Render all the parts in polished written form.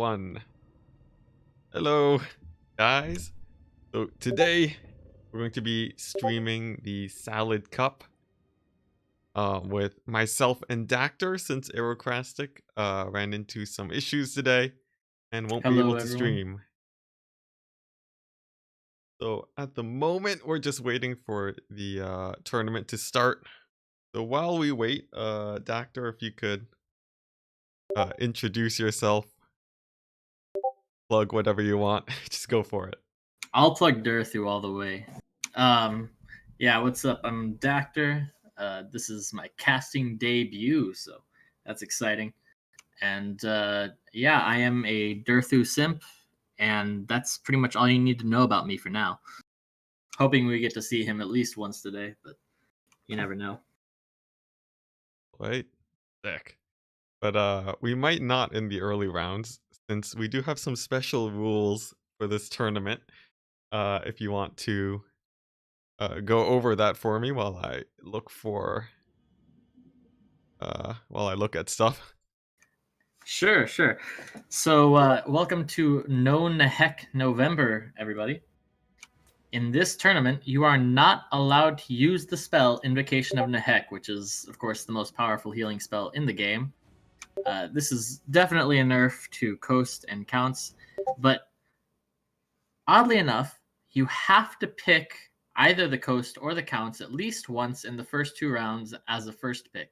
One. Hello, guys. So today we're going to be streaming the Salad Cup with myself and Dacder, since Aerocrastic ran into some issues today and won't be Hello, able to everyone. stream. So at the moment, we're just waiting for the tournament to start. So while we wait, Dacder, if you could introduce yourself, plug whatever you want, just go for it. I'll plug Durthu all the way. Um, yeah, what's up? I'm Dacder. This is my casting debut, so that's exciting. And yeah, I am a Durthu simp, and that's pretty much all you need to know about me for now. Hoping we get to see him at least once today, but you never know. Wait, sick. But we might not in the early rounds, since we do have some special rules for this tournament. If you want to go over that for me while I look for while I look at stuff. Sure. So, welcome to No Nehek November, everybody. In this tournament, you are not allowed to use the spell Invocation of Nehek, which is, of course, the most powerful healing spell in the game. This is definitely a nerf to Coast and Counts, but oddly enough, you have to pick either the Coast or the Counts at least once in the first 2 rounds as a first pick.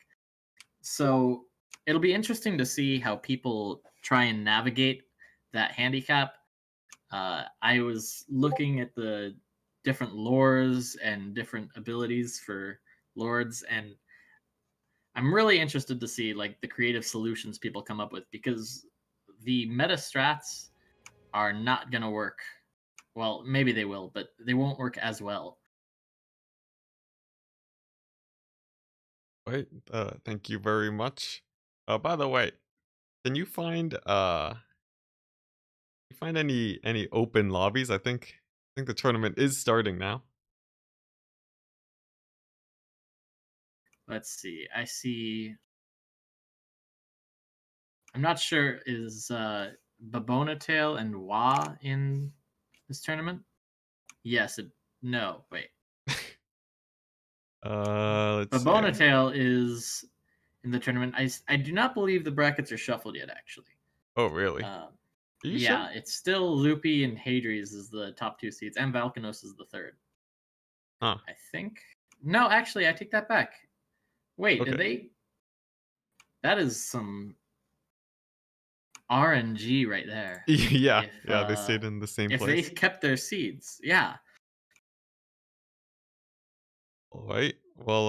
So it'll be interesting to see how people try and navigate that handicap. I was looking at the different lores and different abilities for lords, and I'm really interested to see like the creative solutions people come up with, because the meta strats are not gonna work. Well, maybe they will, but they won't work as well. Wait, thank you very much. By the way, can you find any open lobbies? I think the tournament is starting now. Let's see. I see. I'm not sure, is Babona Tail and Wa in this tournament? Yes. No. Wait. Let's see. Babona Tail is in the tournament. I do not believe the brackets are shuffled yet, actually. Oh, really? Um, Are you sure? yeah, it's still Loopy and Hadries is the top 2 seeds, and Valkanos is the third. Huh. I think. No, actually, I take that back. Wait, did Okay. they? That is some RNG right there. Yeah, If yeah, they stayed in the same if they place. kept their seeds, yeah. All right. Well,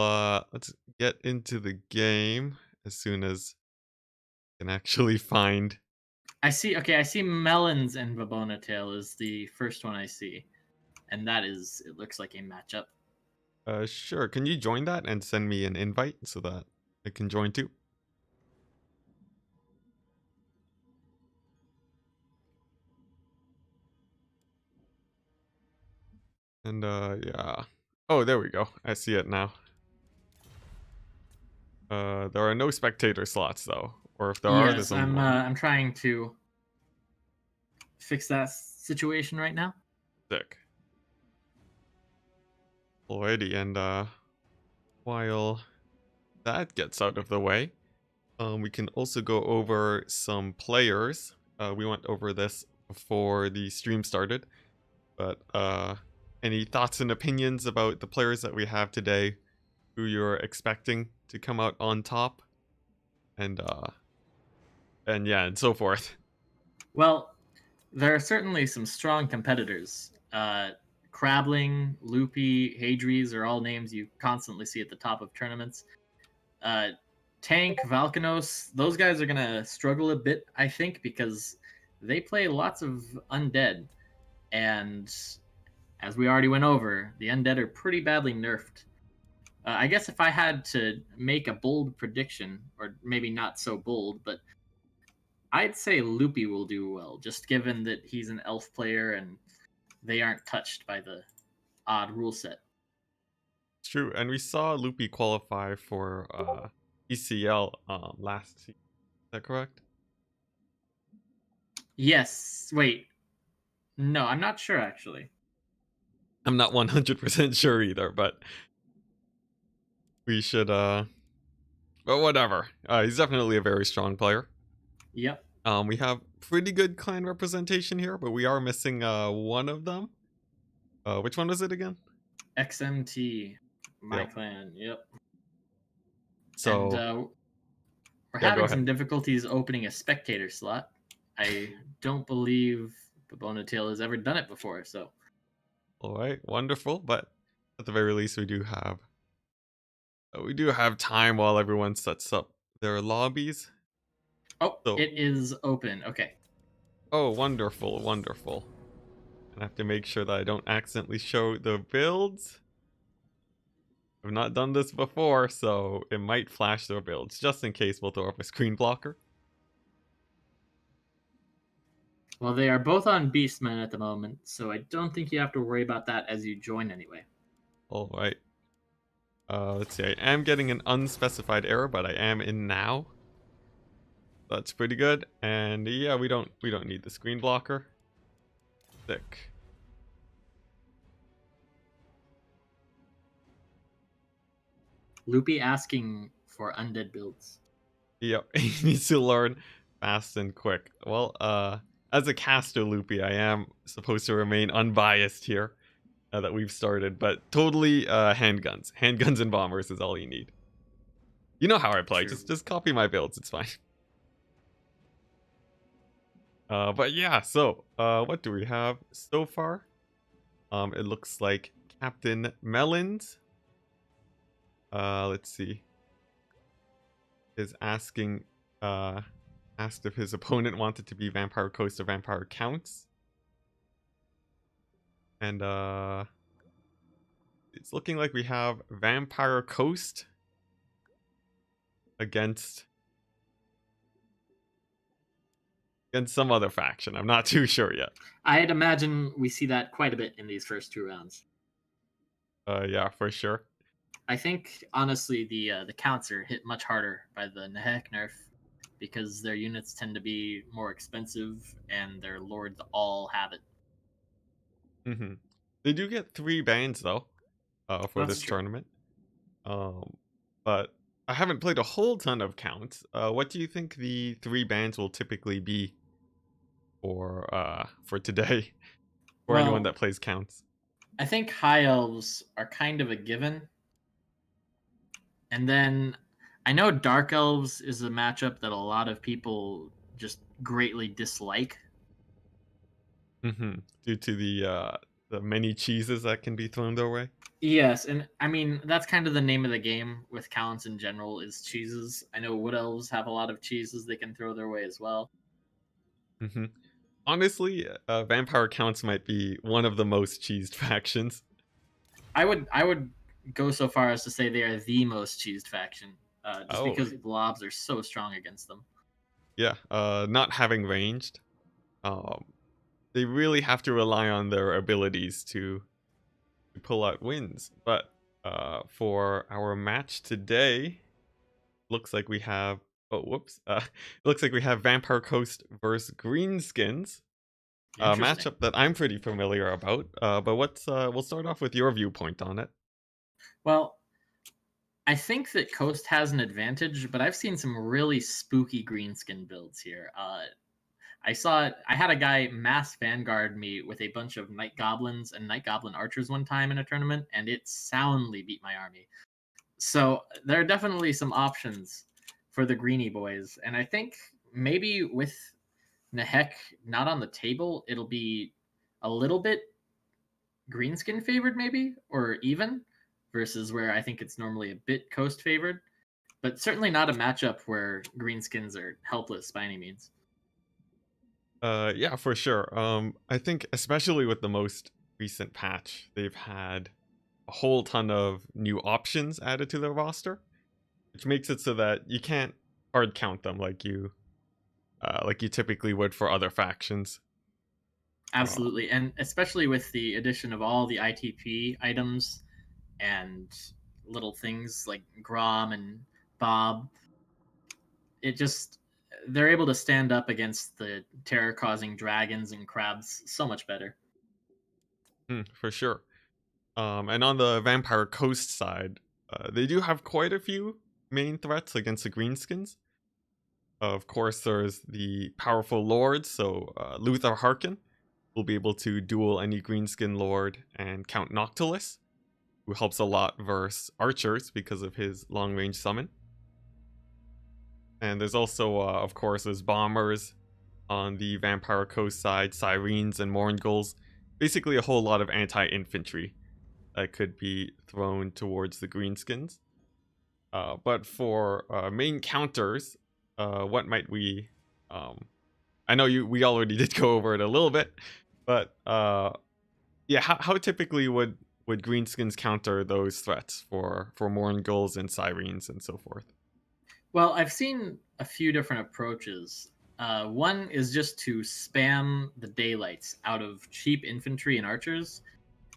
let's get into the game as soon as I can actually find. I see. Okay, I see Melons and Babona Tail is the first one I see, and that is. It looks like a matchup. Sure. Can you join that and send me an invite so that I can join too? And yeah. Oh, there we go. I see it now. There are no spectator slots though, or if there are, Yes, there's only one. I'm trying to fix that situation right now. Sick. Alrighty, and while that gets out of the way, we can also go over some players. We went over this before the stream started, but any thoughts and opinions about the players that we have today, who you're expecting to come out on top, and yeah, and so forth. Well, there are certainly some strong competitors. Crabling, Loopy, Hadries are all names you constantly see at the top of tournaments. Uh, Tank, Valkanos, those guys are going to struggle a bit, I think, because they play lots of undead. And as we already went over, the undead are pretty badly nerfed. I guess if I had to make a bold prediction, or maybe not so bold, but I'd say Loopy will do well, just given that he's an elf player and they aren't touched by the odd rule set. It's true, and we saw Loopy qualify for ECL last season. Is that correct? Yes. Wait. No, I'm not sure actually. I'm not 100% sure either, but we should, but whatever. He's definitely a very strong player. Yep. We have pretty good clan representation here, but we are missing one of them. Which one was it again? XMT, my Yep. clan. Yep. And So we're yeah, go having ahead. some difficulties opening a spectator slot. I don't believe Tail has ever done it before. So All right, wonderful. But at the very least, we do have time while everyone sets up their lobbies. oh, So it is open. Okay. oh, wonderful, wonderful. And I have to make sure that I don't accidentally show the builds. I've not done this before, so it might flash their builds. Just in case, we'll throw up a screen blocker. Well, they are both on Beastman at the moment, so I don't think you have to worry about that as you join anyway. All right. Let's see. I am getting an unspecified error, but I am in now. That's pretty good. And yeah, we don't need the screen blocker. Sick. Loopy asking for undead builds. Yep, he needs to learn fast and quick. Well, as a caster loopy, I am supposed to remain unbiased here that we've started, but totally handguns. Handguns and bombers is all you need. You know how I play. True. Just copy my builds. It's fine. But yeah, so what do we have so far? It looks like Captain Melons. Let's see. Is asking asked if his opponent wanted to be Vampire Coast or Vampire Counts. And it's looking like we have Vampire Coast against some other faction. I'm not too sure yet. I'd imagine we see that quite a bit in these first two rounds. Yeah, for sure. I think honestly the counts are hit much harder by the Nehek nerf because their units tend to be more expensive and their lords all have it. hmm They do get 3 bans though, for That's this true. tournament. But I haven't played a whole ton of counts. What do you think the 3 bans will typically be for today for anyone Well, that plays counts? I think high elves are kind of a given. And then I know dark elves is a matchup that a lot of people just greatly dislike. hmm Due to the many cheeses that can be thrown their way. Yes, and I mean that's kind of the name of the game with counts in general is cheeses. I know wood elves have a lot of cheeses they can throw their way as well. hmm Honestly, vampire counts might be one of the most cheesed factions. I would go so far as to say they are the most cheesed faction, just Oh, because blobs are so strong against them. yeah. Not having ranged, um, they really have to rely on their abilities to pull out wins. But for our match today, looks like we have. Oh, whoops. Looks like we have Vampire Coast versus Greenskins. A Interesting. matchup that I'm pretty familiar about. But we'll start off with your viewpoint on it. Well, I think that Coast has an advantage, but I've seen some really spooky greenskin builds here. I saw it. I had a guy mass vanguard me with a bunch of night goblins and night goblin archers one time in a tournament, and it soundly beat my army. So there are definitely some options for the greenie boys, and I think maybe with Nehek not on the table, it'll be a little bit greenskin favored, maybe or even, versus where I think it's normally a bit coast favored, but certainly not a matchup where greenskins are helpless by any means. Yeah, for sure. I think especially with the most recent patch, they've had a whole ton of new options added to their roster, which makes it so that you can't hard count them like you typically would for other factions. Um, Absolutely, and especially with the addition of all the ITP items and little things like Grom and Bob, it just they're able to stand up against the terror-causing dragons and crabs so much better. For sure. And on the Vampire Coast side, they do have quite a few main threats against the Greenskins. Of course, there's the powerful lords, so Luther Harkin will be able to duel any Greenskin lord, and Count Noctilus, who helps a lot versus archers because of his long-range summon. And there's also, of course, there's bombers on the Vampire Coast side, Sirens and Mourngulls. Basically a whole lot of anti-infantry that could be thrown towards the Greenskins. But for main counters, what might we... I know we already did go over it a little bit, but yeah, how typically would Greenskins counter those threats for Mourngulls and Sirens and so forth? Well, I've seen a few different approaches. One is just to spam the daylights out of cheap infantry and archers.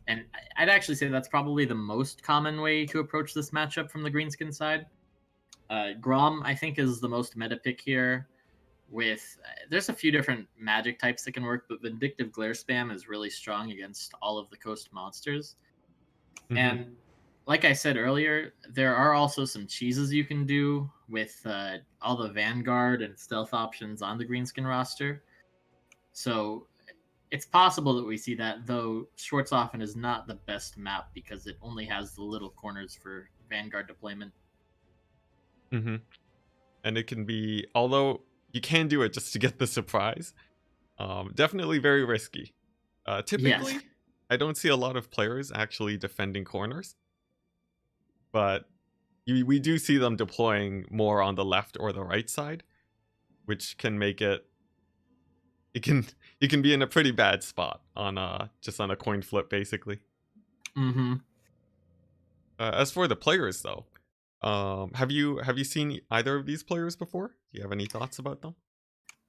And I'd actually say that's probably the most common way to approach this matchup from the Greenskin side. Grom, I think, is the most meta pick here. There's a few different magic types that can work, but Vindictive Glare Spam is really strong against all of the coast monsters. And like I said earlier, there are also some cheeses you can do with all the Vanguard and Stealth options on the Greenskin roster. So it's possible that we see that, though Schwarzhofen is not the best map because it only has the little corners for Vanguard deployment. And it can be, although you can do it just to get the surprise, definitely very risky. Typically, Yes. I don't see a lot of players actually defending corners, but we do see them deploying more on the left or the right side, which can make it... you can be in a pretty bad spot on just on a coin flip, basically. As for the players, though, have you seen either of these players before? Do you have any thoughts about them?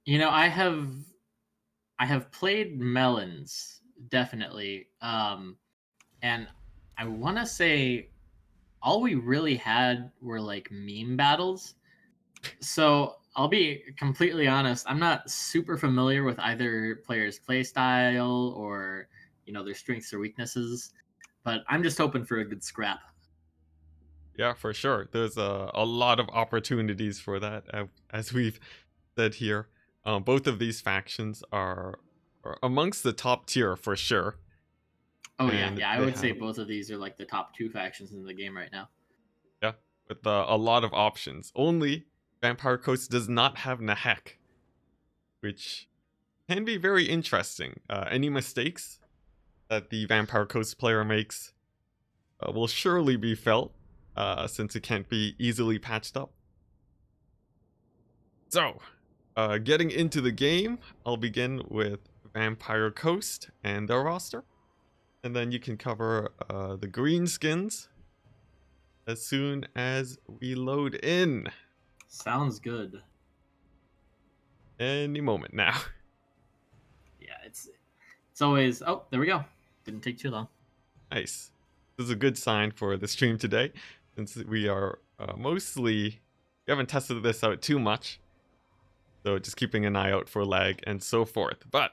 You know, I have played Melons, definitely. And I want to say all we really had were like meme battles. So I'll be completely honest, I'm not super familiar with either player's playstyle or, their strengths or weaknesses, but I'm just hoping for a good scrap. Yeah, for sure. There's a lot of opportunities for that, as we've said here. Both of these factions are amongst the top tier for sure. Oh And yeah, I they would say have, both of these are like the top two factions in the game right now. yeah, with a lot of options. Only Vampire Coast does not have Nehek, which can be very interesting. Any mistakes that the Vampire Coast player makes will surely be felt, since it can't be easily patched up. So, getting into the game, I'll begin with Vampire Coast and their roster. And then you can cover the Greenskins as soon as we load in. Sounds good. Any moment now. Yeah, it's always. Oh, there we go. Didn't take too long. Nice. This is a good sign for the stream today, since we are we haven't tested this out too much. So just keeping an eye out for lag and so forth. But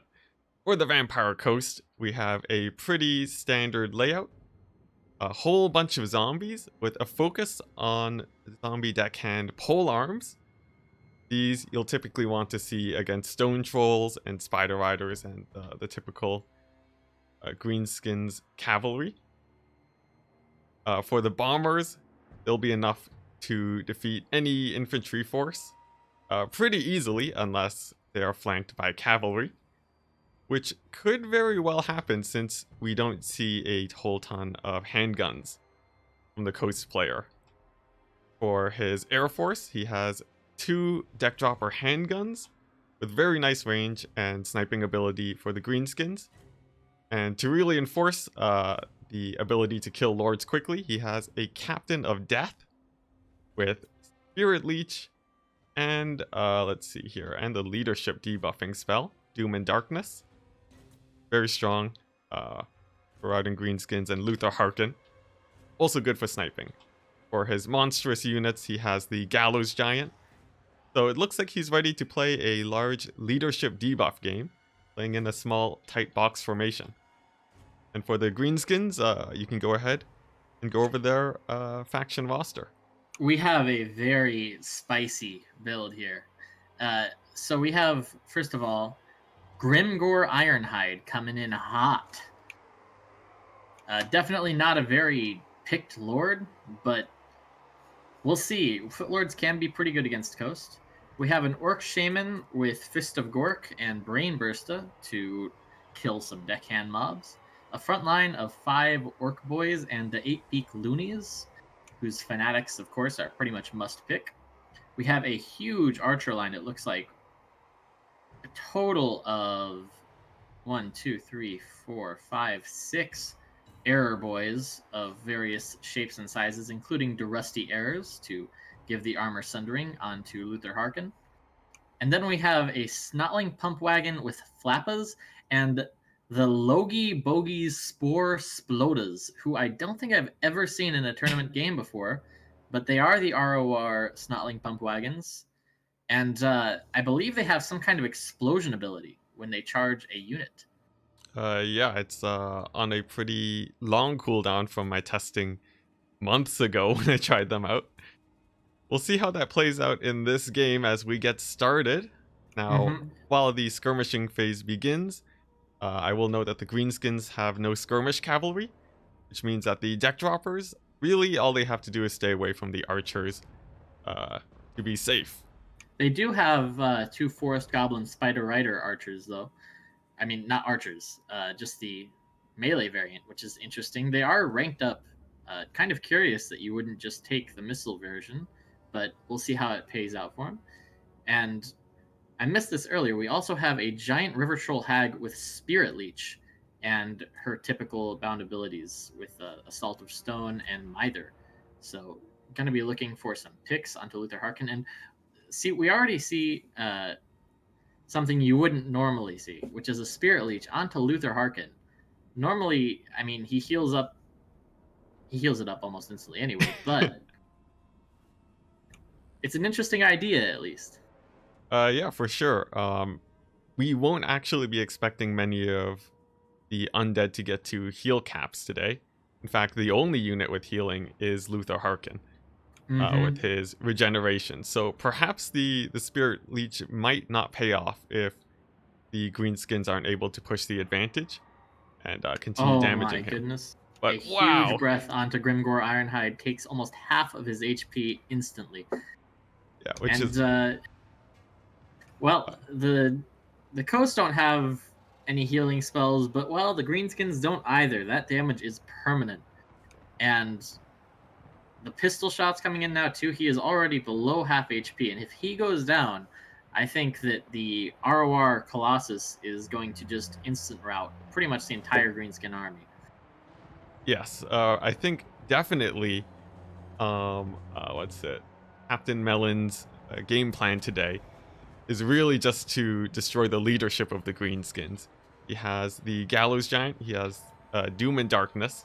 for the Vampire Coast, we have a pretty standard layout. A whole bunch of zombies with a focus on zombie deckhand pole arms. These you'll typically want to see against stone trolls and spider riders and the typical greenskins cavalry. For the bombers, they'll be enough to defeat any infantry force pretty easily, unless they are flanked by cavalry, which could very well happen since we don't see a whole ton of handguns from the Coast player. For his Air Force, he has 2 deck dropper handguns with very nice range and sniping ability for the Greenskins. And to really enforce the ability to kill lords quickly, he has a Captain of Death with Spirit Leech and let's see here, and the leadership debuffing spell, Doom and Darkness. Very strong for routing Greenskins, and Luther Harkin. Also good for sniping. For his monstrous units, he has the Gallows Giant. So it looks like he's ready to play a large leadership debuff game, playing in a small, tight box formation. And for the Greenskins, you can go ahead and go over their faction roster. We have a very spicy build here. So we have, first of all, Grimgore Ironhide coming in hot. Definitely not a very picked lord, but we'll see. Footlords can be pretty good against Coast. We have an Orc Shaman with Fist of Gork and Brain Bursta to kill some deckhand mobs. A front line of 5 Orc Boys and the 8 Beak Loonies, whose fanatics, of course, are pretty much must pick. We have a huge Archer line. It looks like a total of 1, 2, 3, 4, 5, 6 Error Boys of various shapes and sizes, including the Rusty Errors to give the armor sundering onto Luther Harkin. And then we have a Snotling Pump Wagon with Flappas and the Logie Bogies Spore Splodas, who I don't think I've ever seen in a tournament game before, but they are the ROR Snotling Pump Wagons. And I believe they have some kind of explosion ability when they charge a unit. Yeah, it's on a pretty long cooldown from my testing months ago when I tried them out. We'll see how that plays out in this game as we get started. Now, while the skirmishing phase begins, I will note that the Greenskins have no skirmish cavalry, which means that the deck droppers, really all they have to do is stay away from the archers to be safe. They do have 2 Forest Goblin Spider Rider archers, though. I mean, not archers, just the melee variant, which is interesting. They are ranked up. Kind of curious that you wouldn't just take the missile version, but we'll see how it pays out for him. And I missed this earlier. We also have a giant River Troll Hag with Spirit Leech and her typical bound abilities with Assault of Stone and Mither. So, going to be looking for some picks onto Luther Harkin. And see, we already see something you wouldn't normally see, which is a Spirit Leech onto Luther Harkin. Normally, I mean, he heals it up almost instantly anyway, but it's an interesting idea at least. Yeah, for sure. We won't actually be expecting many of the undead to get to heal caps today. In fact, the only unit with healing is Luther Harkin. With his regeneration. So perhaps the Spirit Leech might not pay off if the Greenskins aren't able to push the advantage and continue damaging him. Oh my goodness. But a wow. huge breath onto Grimgore Ironhide takes almost half of his HP instantly. Yeah, which is... well, the Coast don't have any healing spells, but, well, the Greenskins don't either. That damage is permanent. And the pistol shots coming in now too. He is already below half HP, and if he goes down, I think that the ROR Colossus is going to just instant rout pretty much the entire Greenskin army. Yes, I think definitely. What's it? Captain Melon's game plan today is really just to destroy the leadership of the Greenskins. He has the Gallows Giant. He has Doom and Darkness,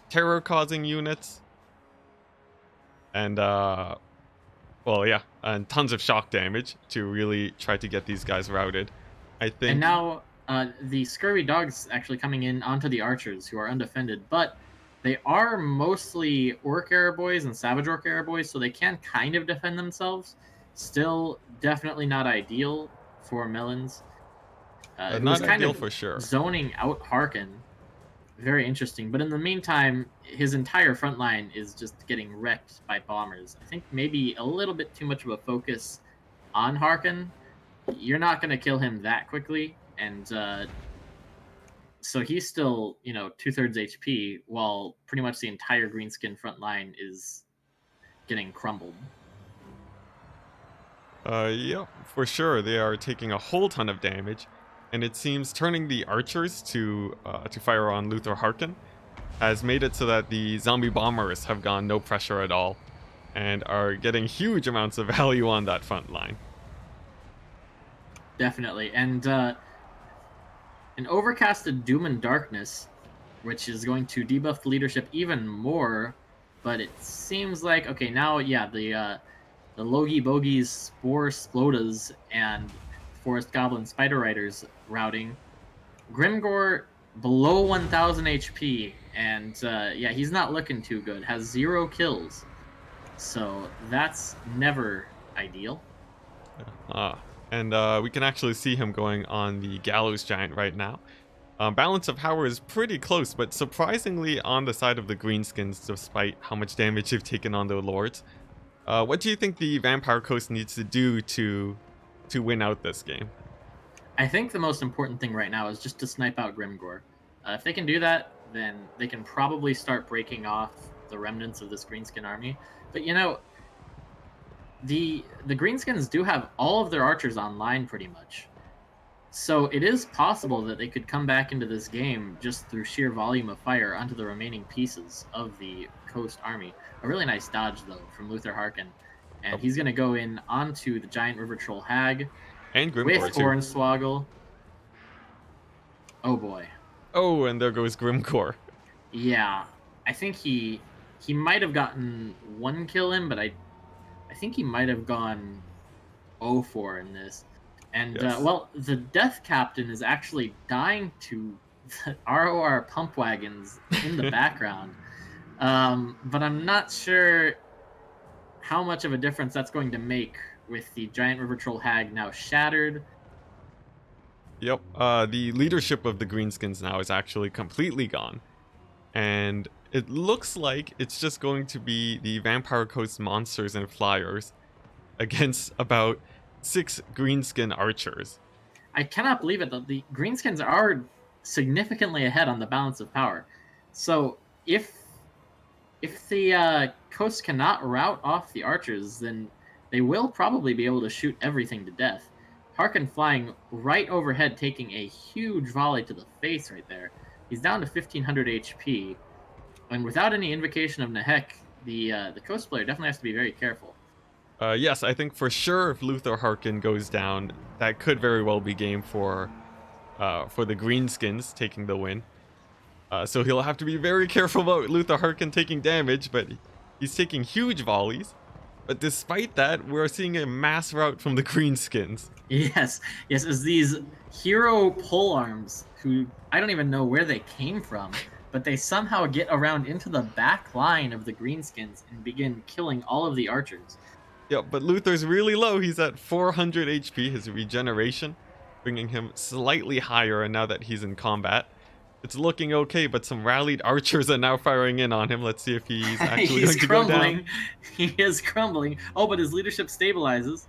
terror-causing units. And, well, yeah, and tons of shock damage to really try to get these guys routed. I think. And now the Scurvy Dogs actually coming in onto the Archers, who are undefended, but they are mostly Orc Era Boys and Savage Orc Era Boys, so they can kind of defend themselves. Still, definitely not ideal for Melons. Not ideal for sure. Zoning out Harkin. Very interesting. But in the meantime, his entire front line is just getting wrecked by bombers. I think maybe a little bit too much of a focus on Harkin. You're not going to kill him that quickly. And so he's still, 2/3 HP, while pretty much the entire Greenskin front line is getting crumbled. Yeah, for sure. They are taking a whole ton of damage. And it seems turning the archers to fire on Luther Harkin has made it so that the zombie bombers have gone no pressure at all and are getting huge amounts of value on that front line. Definitely. And an overcasted Doom and Darkness, which is going to debuff the leadership even more, but it seems like, okay, now, yeah, the Logie Bogies, Spore Splodas, and Forest Goblin Spider Riders routing. Grimgor below 1000 HP, and yeah, he's not looking too good. Has 0 kills, so that's never ideal. And we can actually see him going on the Gallows Giant right now. Balance of power is pretty close, but surprisingly on the side of the Greenskins, despite how much damage they've taken on their lords. What do you think the Vampire Coast needs to do to win out this game? I think the most important thing right now is just to snipe out Grimgor. If they can do that, then they can probably start breaking off the remnants of this Greenskin army. But you know, the Greenskins do have all of their archers online pretty much. So it is possible that they could come back into this game just through sheer volume of fire onto the remaining pieces of the Coast army. A really nice dodge, though, from Luther Harkin. And he's going to go in onto the Giant River Troll Hag And with Grimgor too. Hornswoggle. Oh boy. Oh, and there goes Grimgor. Yeah, I think he might have gotten 1 kill in, but I think he might have gone 0-4 in this. And Yes. well, the Death Captain is actually dying to the ROR pump wagons in the background. But I'm not sure how much of a difference that's going to make with the Giant River Troll Hag now shattered. Yep, the leadership of the Greenskins now is actually completely gone. And it looks like it's just going to be the Vampire Coast monsters and flyers against about 6 Greenskin archers. I cannot believe it, though. The Greenskins are significantly ahead on the balance of power. So if the Coast cannot rout off the archers, then they will probably be able to shoot everything to death. Harkin flying right overhead, taking a huge volley to the face right there. He's down to 1500 HP, and without any invocation of Nehek, the Coast player definitely has to be very careful. Yes, I think for sure if Luther Harkin goes down, that could very well be game for the Greenskins taking the win. So he'll have to be very careful about Luther Harkin taking damage, but he's taking huge volleys. But despite that, we're seeing a mass rout from the Greenskins. Yes, as these hero pole arms, who I don't even know where they came from, but they somehow get around into the back line of the Greenskins and begin killing all of the archers. Yeah, but Luther's really low. He's at 400 HP, his regeneration, bringing him slightly higher, and now that he's in combat, it's looking okay, but some rallied archers are now firing in on him. Let's see if he's actually going to go down. He is crumbling. Oh, but his leadership stabilizes.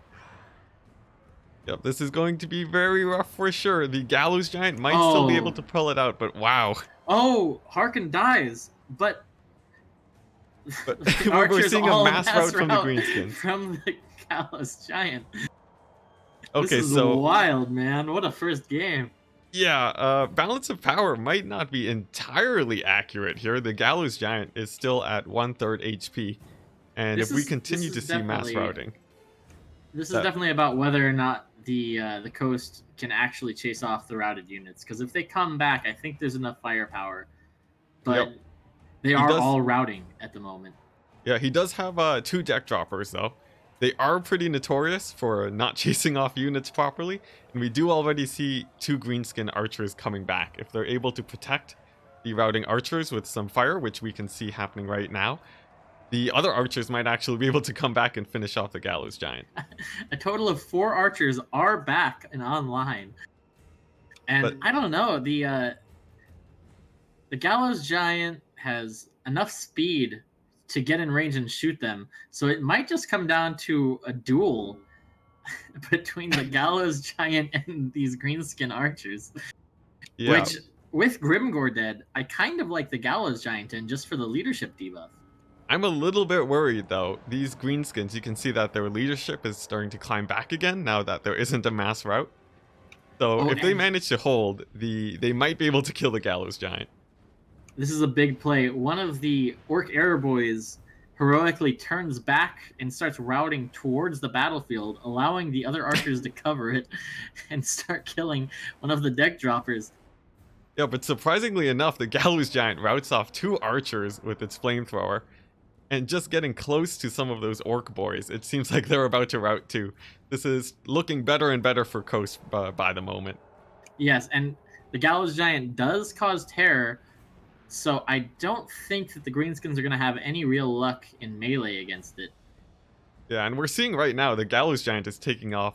Yep, this is going to be very rough for sure. The Gallows Giant might still be able to pull it out, but wow. Oh, Harkin dies, but we're seeing a mass rout from the Greenskins. From the Gallows Giant. Okay, this is so wild, man. What a first game. Yeah, balance of power might not be entirely accurate here. The Gallows Giant is still at 1/3 HP, and if we continue to see mass routing, this is definitely about whether or not the Coast can actually chase off the routed units. Because if they come back, I think there's enough firepower, but they are all routing at the moment. Yeah, he does have 2 deck droppers though. They are pretty notorious for not chasing off units properly, and we do already see 2 Greenskin archers coming back. If they're able to protect the routing archers with some fire, which we can see happening right now, the other archers might actually be able to come back and finish off the Gallows Giant. A total of 4 archers are back and online. And I don't know, the Gallows Giant has enough speed to get in range and shoot them, so it might just come down to a duel between the Gallows Giant and these Greenskin archers. Yeah. Which, with Grimgor dead, I kind of like the Gallows Giant in just for the leadership debuff. I'm a little bit worried though. These Greenskins, you can see that their leadership is starting to climb back again now that there isn't a mass rout. So if they manage to hold, they might be able to kill the Gallows Giant. This is a big play. One of the Orc Error Boys heroically turns back and starts routing towards the battlefield, allowing the other archers to cover it and start killing one of the deck droppers. Yeah, but surprisingly enough, the Gallows Giant routs off 2 archers with its flamethrower. and just getting close to some of those orc boys. It seems like they're about to rout too. This is looking better and better for Coast by the moment. Yes, and the Gallows Giant does cause terror, so I don't think that the Greenskins are going to have any real luck in melee against it. Yeah, and we're seeing right now the Gallows Giant is taking off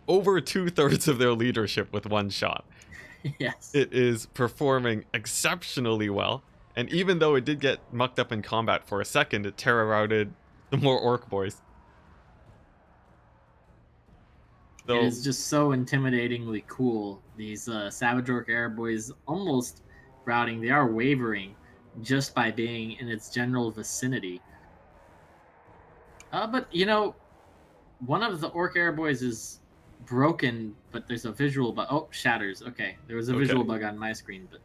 over 2/3 of their leadership with one shot. Yes. It is performing exceptionally well, and even though it did get mucked up in combat for a second, it terror routed the more orc boys. It So is just so intimidatingly cool. These Savage Orc Air Boys almost routing, they are wavering just by being in its general vicinity. But you know, one of the Orc Air Boys is broken, but there's a visual bug. Oh, shatters. Okay, there was a okay. visual bug on my screen, but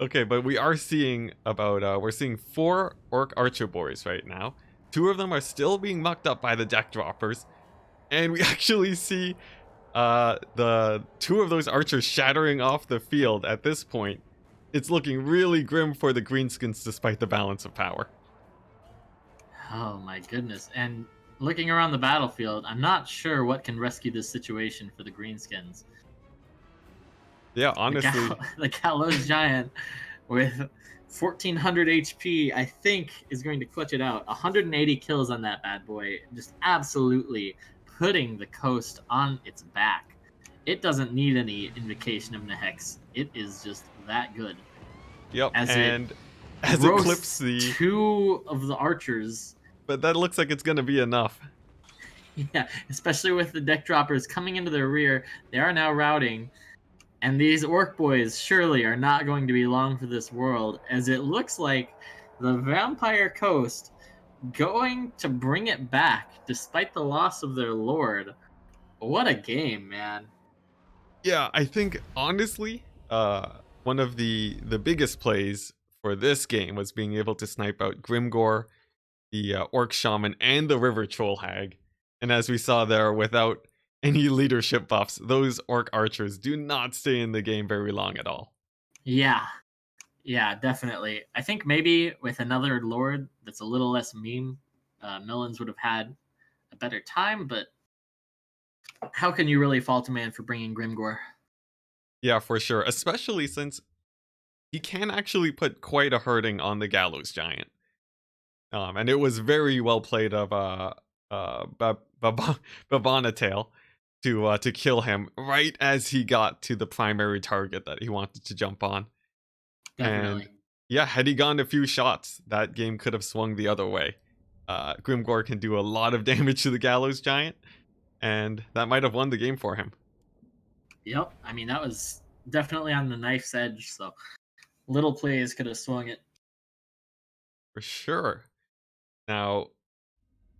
Okay, but we are seeing about we're seing 4 orc archer boys right now. 2 of them are still being mucked up by the deck droppers, and we actually see the 2 of those archers shattering off the field at this point. It's looking really grim for the greenskins despite the balance of power. oh my goodness. And looking around the battlefield, I'm not sure what can rescue this situation for the Greenskins. Yeah, honestly, The Gallows Giant with 1400 HP, I think, is going to clutch it out. 180 kills on that bad boy, just absolutely putting the coast on its back. It doesn't need any invocation of Nehek's. It is just that good. yep, As it and as it clips roasts the... 2 of the archers. But that looks like it's gonna be enough. Yeah, especially with the deck droppers coming into their rear. They are now routing. And these orc boys surely are not going to be long for this world, as it looks like the Vampire Coast going to bring it back despite the loss of their lord. What a game, man. Yeah, I think honestly, one of the biggest plays for this game was being able to snipe out Grimgor, the orc shaman, and the river troll hag. And as we saw there, without any leadership buffs, those orc archers do not stay in the game very long at all. Yeah, yeah, definitely. I think maybe with another lord that's a little less meme, Millens would have had a better time, but how can you really fault a man for bringing Grimgor? Yeah, for sure, especially since he can actually put quite a hurting on the gallows giant. And it was very well played of Babonatail to kill him right as he got to the primary target that he wanted to jump on. And Definitely. yeah, had he gone a few shots, that game could have swung the other way. Grimgor can do a lot of damage to the gallows giant, and that might have won the game for him. Yep. I mean, that was definitely on the knife's edge, so little plays could have swung it. For sure. Now,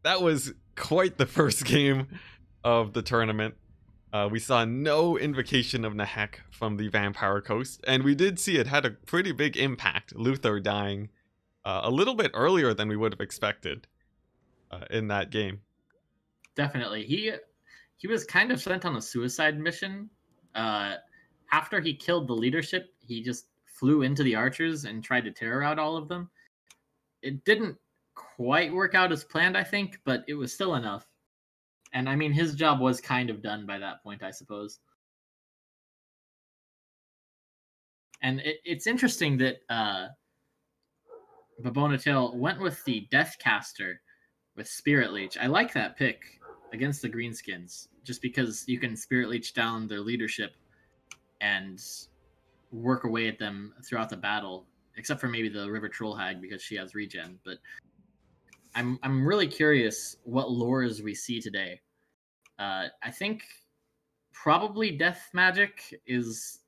that was quite the first game of the tournament. We saw no invocation of Nehek from the Vampire Coast, and we did see it had a pretty big impact. Luther dying a little bit earlier than we would have expected in that game. Definitely. He was kind of sent on a suicide mission. Uh, After he killed the leadership, he just flew into the archers and tried to terror out all of them. It didn't quite work out as planned, I think, but it was still enough. And I mean, his job was kind of done by that point, I suppose. And it's interesting that Babonatail went with the Deathcaster with Spirit Leech. I like that pick against the Greenskins, just because you can Spirit Leech down their leadership and work away at them throughout the battle, except for maybe the River Troll Hag because she has regen. But I'm really curious what lures we see today. I think probably Death Magic is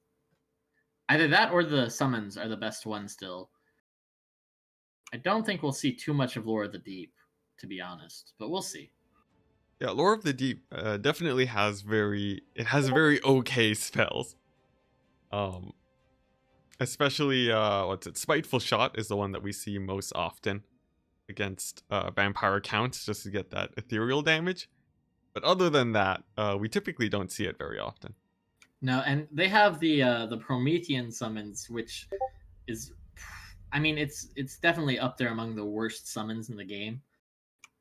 either that or the summons are the best ones still. I don't think we'll see too much of Lore of the Deep, to be honest, but we'll see. Yeah, Lore of the Deep definitely has very okay spells. Um, Especially what's it? Spiteful Shot is the one that we see most often against vampire accounts, just to get that ethereal damage. But other than that, we typically don't see it very often. No, and they have the Promethean summons, which is I mean, it's definitely up there among the worst summons in the game.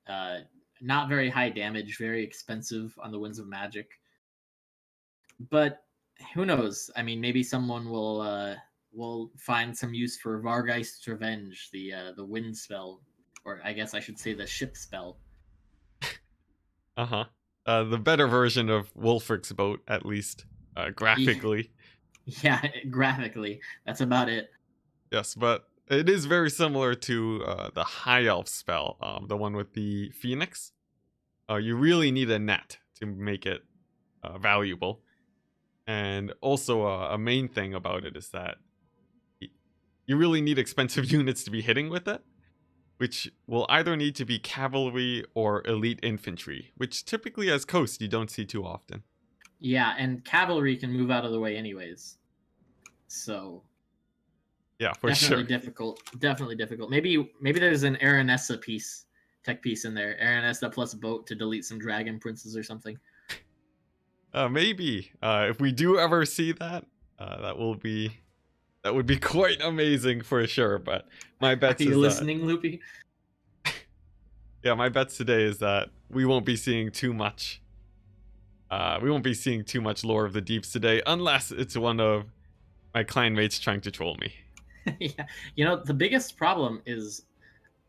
Uh, Not very high damage, very expensive on the Winds of Magic. But who knows? I mean, maybe someone will find some use for Vargeist's Revenge, the wind spell, or I guess I should say the ship spell. Uh-huh. The better version of Wolfric's boat, at least, graphically. Yeah, graphically, that's about it. Yes, but it is very similar to the High Elf spell, the one with the Phoenix. You really need a net to make it valuable. And also, a main thing about it is that you really need expensive units to be hitting with it, which will either need to be cavalry or elite infantry, which typically as Coast you don't see too often. Yeah, and cavalry can move out of the way anyways. So Yeah, for definitely sure. difficult. Definitely difficult. Maybe there's an Aranessa tech piece in there. Aranessa plus boat to delete some dragon princes or something. Maybe if we do ever see that, that would be quite amazing for sure. But my Are bets you is that listening, Loopy? yeah, my bets today is that we won't be seeing too much. We won't be seeing too much lore of the deeps today, unless it's one of my clan mates trying to troll me. Yeah. The biggest problem is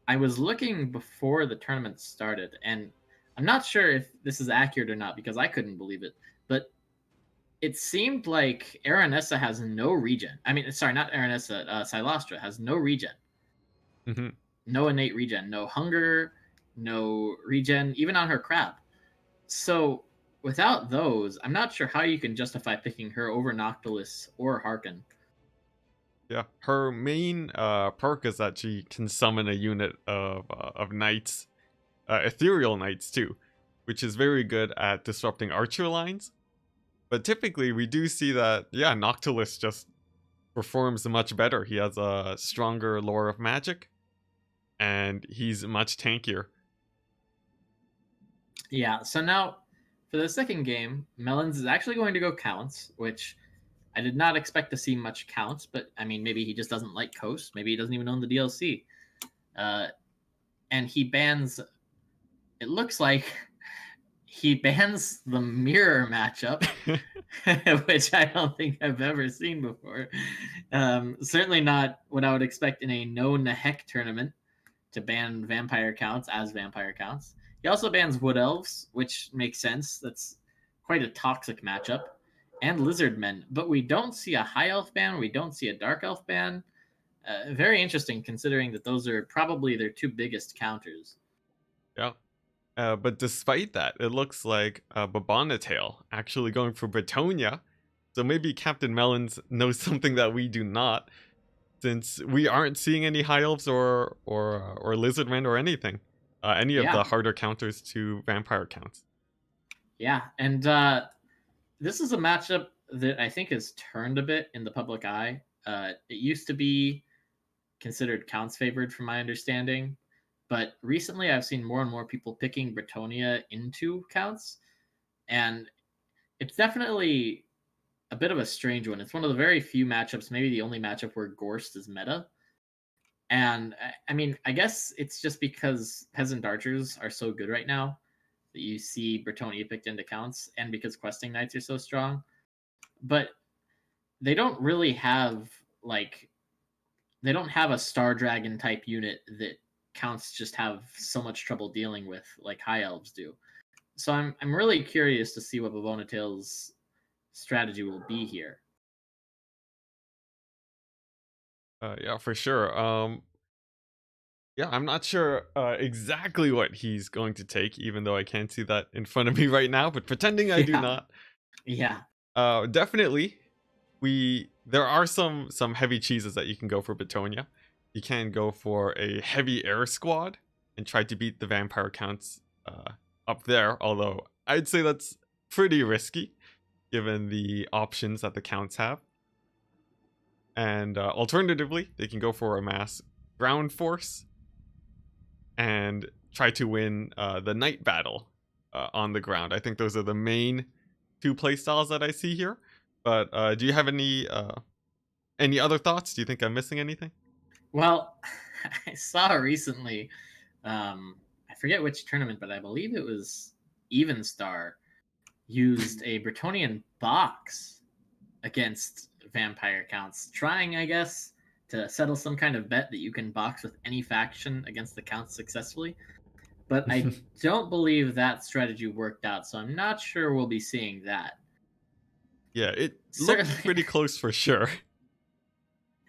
I was looking before the tournament started, and I'm not sure if this is accurate or not because I couldn't believe it, but it seemed like Aranessa has no regen. I mean, sorry, not Aranessa, Silastra has no regen. Hmm. No innate regen, no hunger, no regen, even on her crab. So without those, I'm not sure how you can justify picking her over Noctilus or Harkin. Yeah, her main perk is that she can summon a unit of knights, ethereal knights too, which is very good at disrupting archer lines. But typically, we do see that yeah, Noctilus just performs much better. He has a stronger lore of magic, and he's much tankier. Yeah, so now for the second game, Melons is actually going to go counts, which I did not expect to see much counts, but I mean, maybe he just doesn't like Coast. Maybe he doesn't even own the DLC. Uh, and he bans, it looks like he bans the mirror matchup, which I don't think I've ever seen before. Certainly not what I would expect in a no Nehek tournament to ban vampire counts as vampire counts. He also bans wood elves, which makes sense. That's quite a toxic matchup. And lizard men, but we don't see a high elf ban. We don't see a dark elf ban. Very interesting, considering that those are probably their two biggest counters. Yeah. But despite that, it looks like Babonatail actually going for Bretonia. So maybe Captain Melons knows something that we do not, since we aren't seeing any high elves or lizardmen or anything. Any of the Yeah, harder counters to vampire counts. yeah, and this is a matchup that I think has turned a bit in the public eye. It used to be considered counts favored, from my understanding, but recently I've seen more and more people picking Bretonia into counts, and it's definitely a bit of a strange one. It's one of the very few matchups, maybe the only matchup where Gorst is meta. And I mean, I guess it's just because peasant archers are so good right now that you see Bretonia picked into counts, and because questing knights are so strong. But they don't really have like they don't have a star dragon type unit that counts just have so much trouble dealing with like high elves do. So I'm really curious to see what Babonatail's strategy will be here. Yeah, for sure. Yeah, I'm not sure exactly what he's going to take, even though I can't see that in front of me right now. But pretending I do Yeah, not, yeah, definitely there are some heavy cheeses that you can go for Betonia. You can go for a heavy air squad and try to beat the vampire counts up there. Although I'd say that's pretty risky given the options that the counts have. And alternatively, they can go for a mass ground force and try to win the night battle on the ground. I think those are the main two playstyles that I see here. But do you have any other thoughts? Do you think I'm missing anything? Well, I saw recently, I forget which tournament, but I believe it was Evenstar used a Bretonian box against vampire counts, trying, I guess, to settle some kind of bet that you can box with any faction against the counts successfully. But I don't believe that strategy worked out, so I'm not sure we'll be seeing that. Yeah, it looked Certainly, pretty close for sure.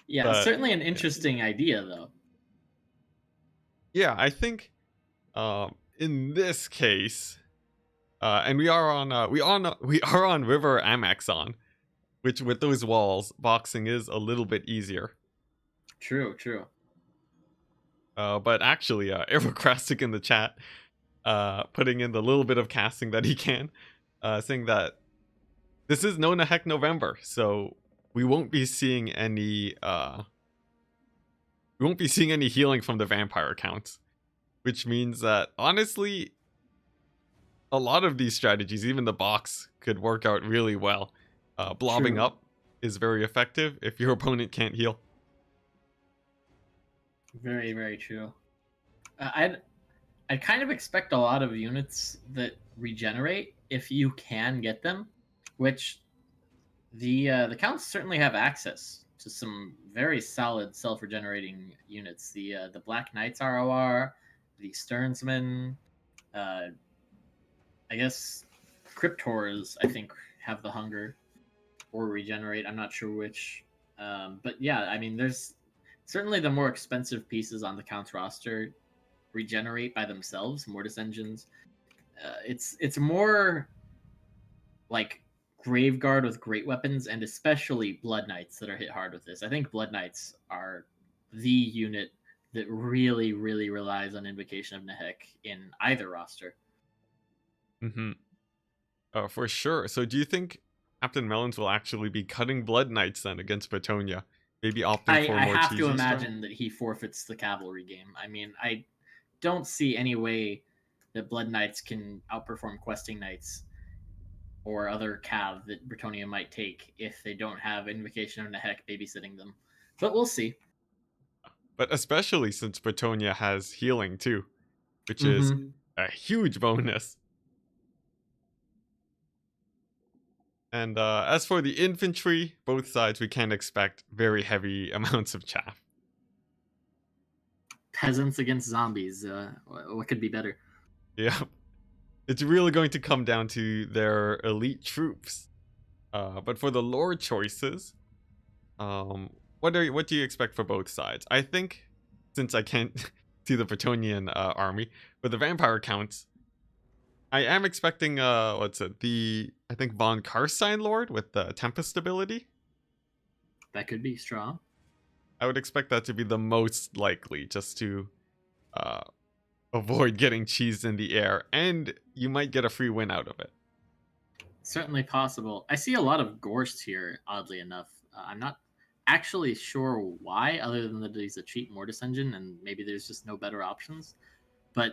yeah, But certainly an yeah, interesting idea, though. yeah, I think in this case, and we are on River Amexon, which with those walls, boxing is a little bit easier. True, true. But actually, Aerocrastic in the chat, putting in the little bit of casting that he can, saying that this is no Nehek November, so we won't be seeing any healing from the vampire accounts, which means that honestly, a lot of these strategies, even the box, could work out really well. Blobbing True. up is very effective if your opponent can't heal. Very, very true. I kind of expect a lot of units that regenerate if you can get them, which the counts certainly have access to some very solid self-regenerating units. The Black Knights ROR, the Stearnsmen, uh, I guess Cryptors, I think, have the hunger or regenerate. I'm not sure which. But yeah, I mean, there's certainly the more expensive pieces on the counts roster regenerate by themselves. Mortis engines. It's more like Graveguard with great weapons, and especially Blood Knights that are hit hard with this. I think Blood Knights are the unit that really, really relies on Invocation of Nehek in either roster. Hmm. For sure. So do you think Captain Melons will actually be cutting Blood Knights then against Bretonia? Maybe opting for a I more have to cheesy strat? imagine that he forfeits the cavalry game. I mean, I don't see any way that Blood Knights can outperform Questing Knights or other cav that Bretonia might take if they don't have Invocation of Nehek babysitting them. But we'll see. But especially since Bretonia has healing too, which is Mm-hmm. a huge bonus. And as for the infantry, both sides we can expect very heavy amounts of chaff. Peasants against zombies. What could be better? Yeah, it's really going to come down to their elite troops. But for the lore choices, what do you expect for both sides? I think since I can't see the Bretonian army, but the vampire counts, I am expecting what's it? The I think Von Karstein Lord with the Tempest ability. That could be strong. I would expect that to be the most likely, just to uh, avoid getting cheesed in the air, and you might get a free win out of it. Certainly possible. I see a lot of Gorst here, oddly enough. I'm not actually sure why, other than that he's a cheap Mortis engine and maybe there's just no better options. But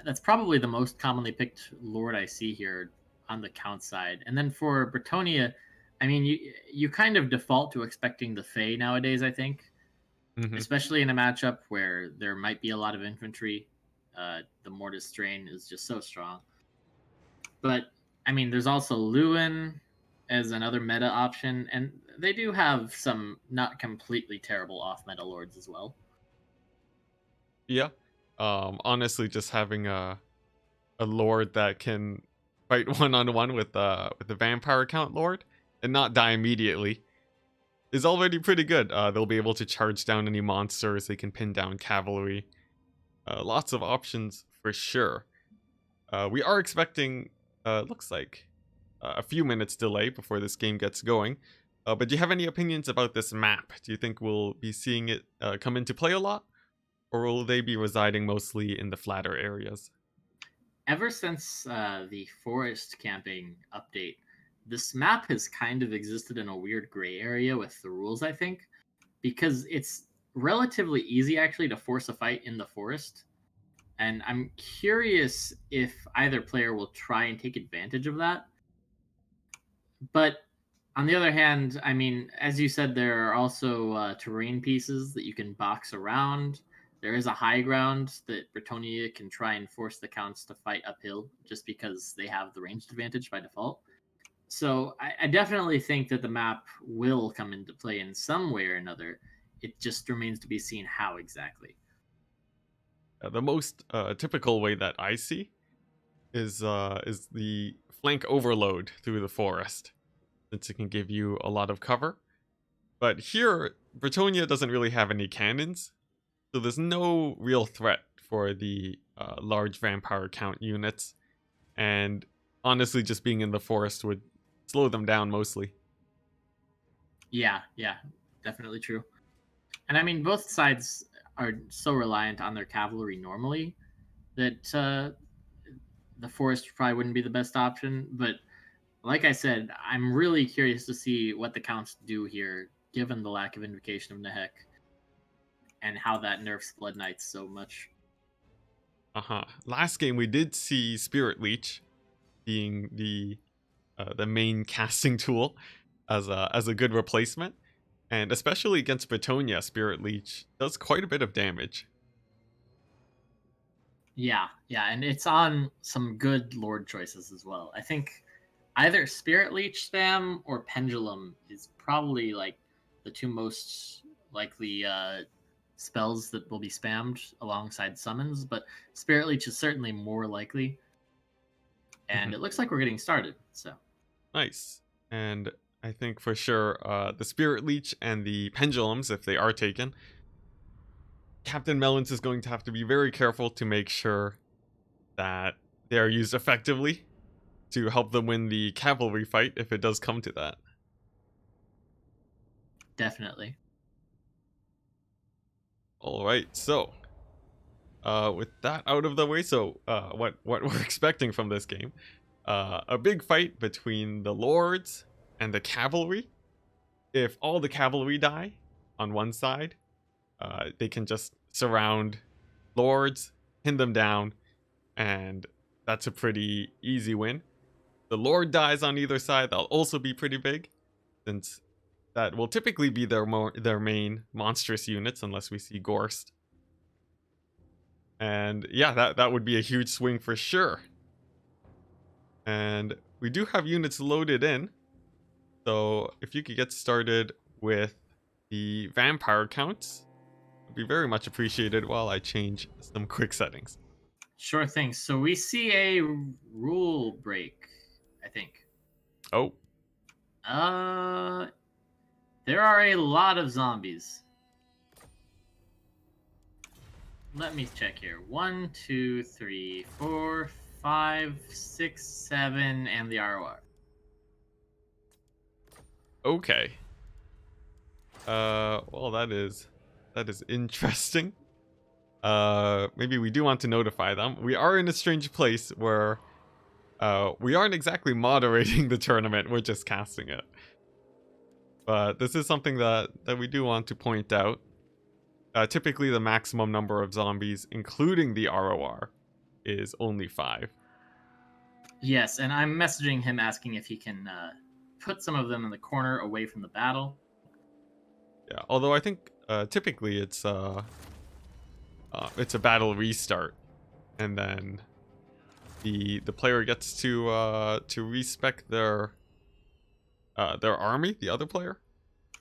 that's probably the most commonly picked Lord I see here on the count side. And then for Bretonia, I mean, you kind of default to expecting the Fae nowadays, I think, Hmm. especially in a matchup where there might be a lot of infantry. The Mortis strain is just so strong. But I mean, there's also Lewin as another meta option, and they do have some not completely terrible off meta lords as well. Yeah. Honestly, just having a lord that can fight one on one with the vampire count lord and not die immediately is already pretty good. They'll be able to charge down any monsters. They can pin down cavalry. Lots of options for sure. We are expecting, looks like, a few minutes delay before this game gets going. But do you have any opinions about this map? Do you think we'll be seeing it come into play a lot? Or will they be residing mostly in the flatter areas? Ever since the forest camping update, this map has kind of existed in a weird gray area with the rules, I think, because it's relatively easy actually to force a fight in the forest. And I'm curious if either player will try and take advantage of that. But On the other hand, I mean, as you said, there are also terrain pieces that you can box around. There is a high ground that Bretonia can try and force the counts to fight uphill just because they have the ranged advantage by default. So I definitely think that the map will come into play in some way or another. It just remains to be seen how exactly. The most typical way that I see is the flank overload through the forest, since it can give you a lot of cover. But here, Bretonia doesn't really have any cannons, so there's no real threat for the large vampire count units. And honestly, just being in the forest would slow them down mostly. Yeah, definitely true. And I mean, both sides are so reliant on their cavalry normally that the forest probably wouldn't be the best option. But like I said, I'm really curious to see what the counts do here, given the lack of invocation of Nehek and how that nerfs Blood Knights so much. Last game we did see Spirit Leech being the main casting tool as a good replacement, and especially against Bretonia, Spirit Leech does quite a bit of damage. Yeah, and it's on some good Lord choices as well. I think either Spirit Leech spam or Pendulum is probably like the two most likely spells that will be spammed alongside summons, but Spirit Leech is certainly more likely. And Mhm. it looks like we're getting started. So Nice. And I think for sure the Spirit Leech and the Pendulums, if they are taken, Captain Melons is going to have to be very careful to make sure that they are used effectively to help them win the cavalry fight if it does come to that. definitely. All right, so with that out of the way, so what we're expecting from this game, a big fight between the lords and the cavalry. If all the cavalry die on one side, they can just surround lords, pin them down, and that's a pretty easy win. The lord dies on either side, that'll also be pretty big, since that will typically be their main monstrous units unless we see Gorst. And yeah, that would be a huge swing for sure. And we do have units loaded in, so if you could get started with the vampire counts, would be very much appreciated while I change some quick settings. Sure thing. So we see a rule break, I think. Oh, Uh there are a lot of zombies. Let me check here. 1, 2, 3, 4, 5, 6, 7, and the ROR. okay. Well, that is interesting. Maybe we do want to notify them. We are in a strange place where we aren't exactly moderating the tournament, we're just casting it. But this is something that we do want to point out. Typically, the maximum number of zombies, including the ROR, is only 5. Yes, and I'm messaging him asking if he can put some of them in the corner away from the battle. Yeah, although I think typically it's a battle restart, and then the player gets to respec their army, the other player.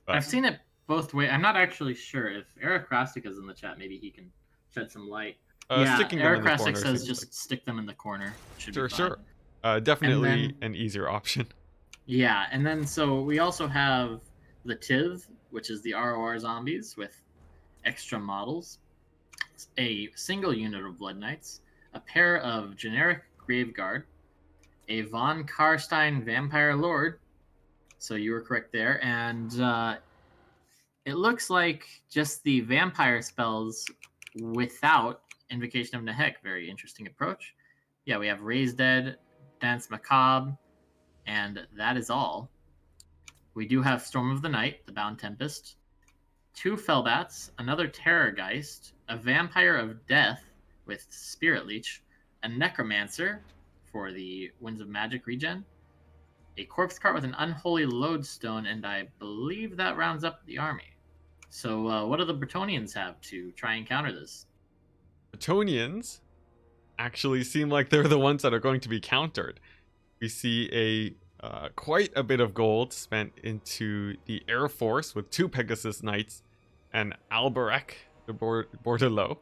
But I've seen it both ways. I'm not actually sure if Aerocrastic is in the chat. Maybe he can shed some light. Yeah, sticking them in the Aerocrastic corner says seems like just stick them in the corner. Should be sure, fine. sure. And Definitely then an easier option. yeah, and then so we also have the Tiv, which is the ROR zombies with extra models, a single unit of Blood Knights, a pair of generic Graveguard, a Von Karstein Vampire Lord. So you were correct there, and it looks like just the vampire spells without Invocation of Nehek. Very interesting approach. Yeah, we have Raise Dead, Dance Macabre, and that is all. We do have Storm of the Night, the Bound Tempest, 2 Fellbats, another Terrorgeist, a Vampire of Death with Spirit Leech, a Necromancer for the Winds of Magic regen, a corpse cart with an unholy lodestone, and I believe that rounds up the army. So, what do the Bretonians have to try and counter this? Bretonians actually seem like they're the ones that are going to be countered. We see quite a bit of gold spent into the Air Force with 2 Pegasus Knights and Alberec de Bordelot,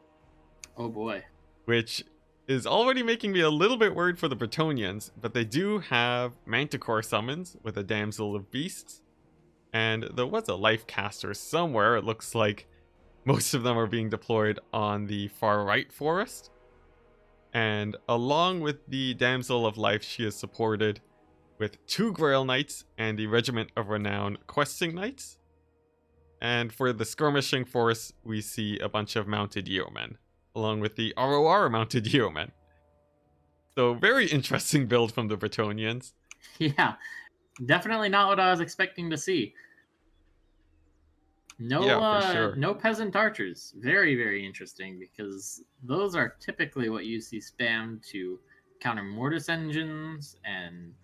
Oh boy. which is already making me a little bit worried for the Bretonians, but they do have Manticore summons with a Damsel of Beasts, and there was a Life Caster somewhere. It looks like most of them are being deployed on the far right forest. And along with the Damsel of Life, she is supported with 2 Grail Knights and the Regiment of Renown Questing Knights. And for the skirmishing force, we see a bunch of mounted yeomen, along with the ROR mounted yeomen. So very interesting build from the Bretonians. Yeah, definitely not what I was expecting to see. No, Yeah, for sure. no peasant archers. Very, very interesting, because those are typically what you see spammed to counter mortis engines and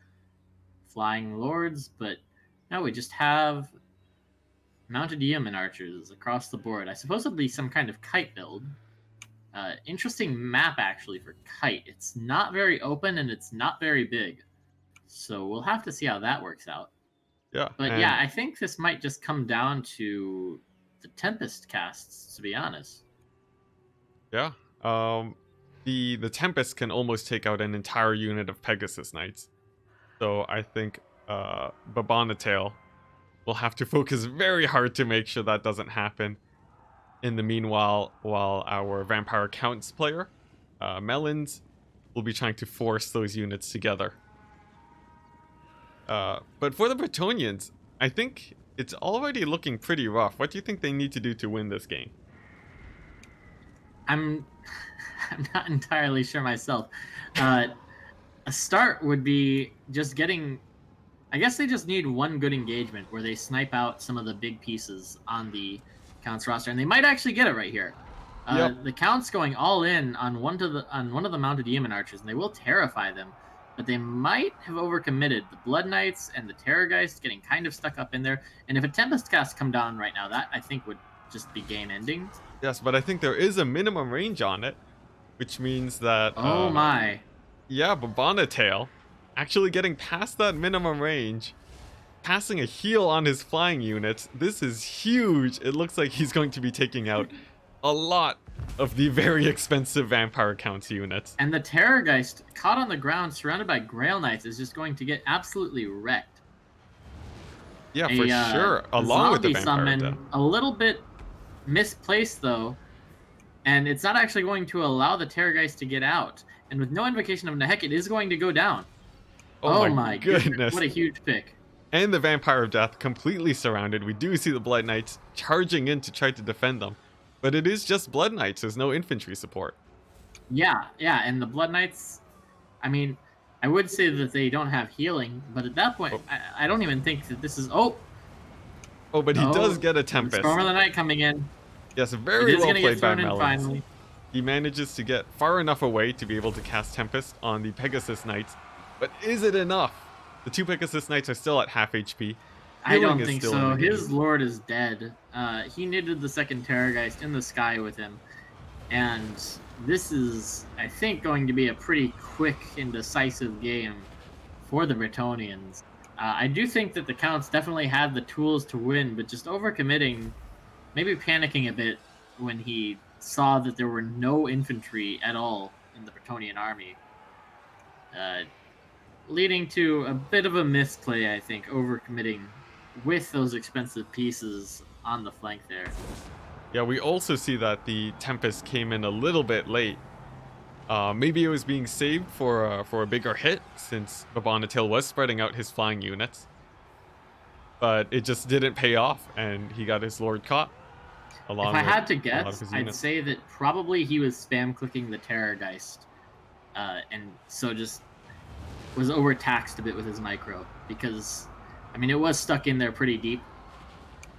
flying lords, but no, we just have mounted yeoman archers across the board. I suppose it'll be some kind of kite build. Interesting map actually for kite. It's not very open and it's not very big, so we'll have to see how that works out. Yeah, But yeah, and I think this might just come down to the Tempest casts, to be honest. yeah. The Tempest can almost take out an entire unit of Pegasus Knights. So I think Babonatail will have to focus very hard to make sure that doesn't happen. In the meanwhile, while our Vampire Counts player, Melons, will be trying to force those units together. But for the Bretonians, I think it's already looking pretty rough. What do you think they need to do to win this game? I'm I'm not entirely sure myself. A start would be just getting. I guess they just need one good engagement where they snipe out some of the big pieces on the Counts roster, and they might actually get it right here. Yep. The Counts going all in on one of the mounted Yeoman archers, and they will terrify them. But they might have overcommitted. The Blood Knights and the Terrorgeist getting kind of stuck up in there. And if a Tempest cast come down right now, that I think would just be game ending. Yes, but I think there is a minimum range on it, which means that Oh my. yeah, Babonatail actually getting past that minimum range, passing a heal on his flying units. This is huge. It looks like he's going to be taking out a lot of the very expensive Vampire Counts units. And the Terrorgeist, caught on the ground, surrounded by Grail Knights, is just going to get absolutely wrecked. Yeah, for sure. Along with the Vampire summon, Death. a little bit misplaced though, and it's not actually going to allow the Terrorgeist to get out. And with no invocation of Nehek, it is going to go down. Oh my goodness. What a huge pick. And the Vampire of Death completely surrounded. We do see the Blood Knights charging in to try to defend them. But it is just Blood Knights. There's no infantry support. Yeah, and the Blood Knights, I mean, I would say that they don't have healing, but at that point, I don't even think that this is... Oh, but he does get a Tempest. Storm of the Night coming in. Yes, very well played by Melons. Melons. He manages to get far enough away to be able to cast Tempest on the Pegasus Knights. But is it enough? The 2 Pegasus Knights are still at half HP. I don't think so. His lord is dead. He needed the second Terrorgeist in the sky with him. And this is, I think, going to be a pretty quick and decisive game for the Bretonians. I do think that the Counts definitely had the tools to win, but just overcommitting, maybe panicking a bit when he saw that there were no infantry at all in the Bretonian army. Leading to a bit of a misplay, I think, overcommitting with those expensive pieces on the flank there. Yeah, we also see that the Tempest came in a little bit late. Maybe it was being saved for a bigger hit, since Babonatail was spreading out his flying units. But it just didn't pay off, and he got his lord caught. If I had to guess, I'd say that probably he was spam clicking the Terrorgeist, and so just was overtaxed a bit with his micro, because, I mean, it was stuck in there pretty deep.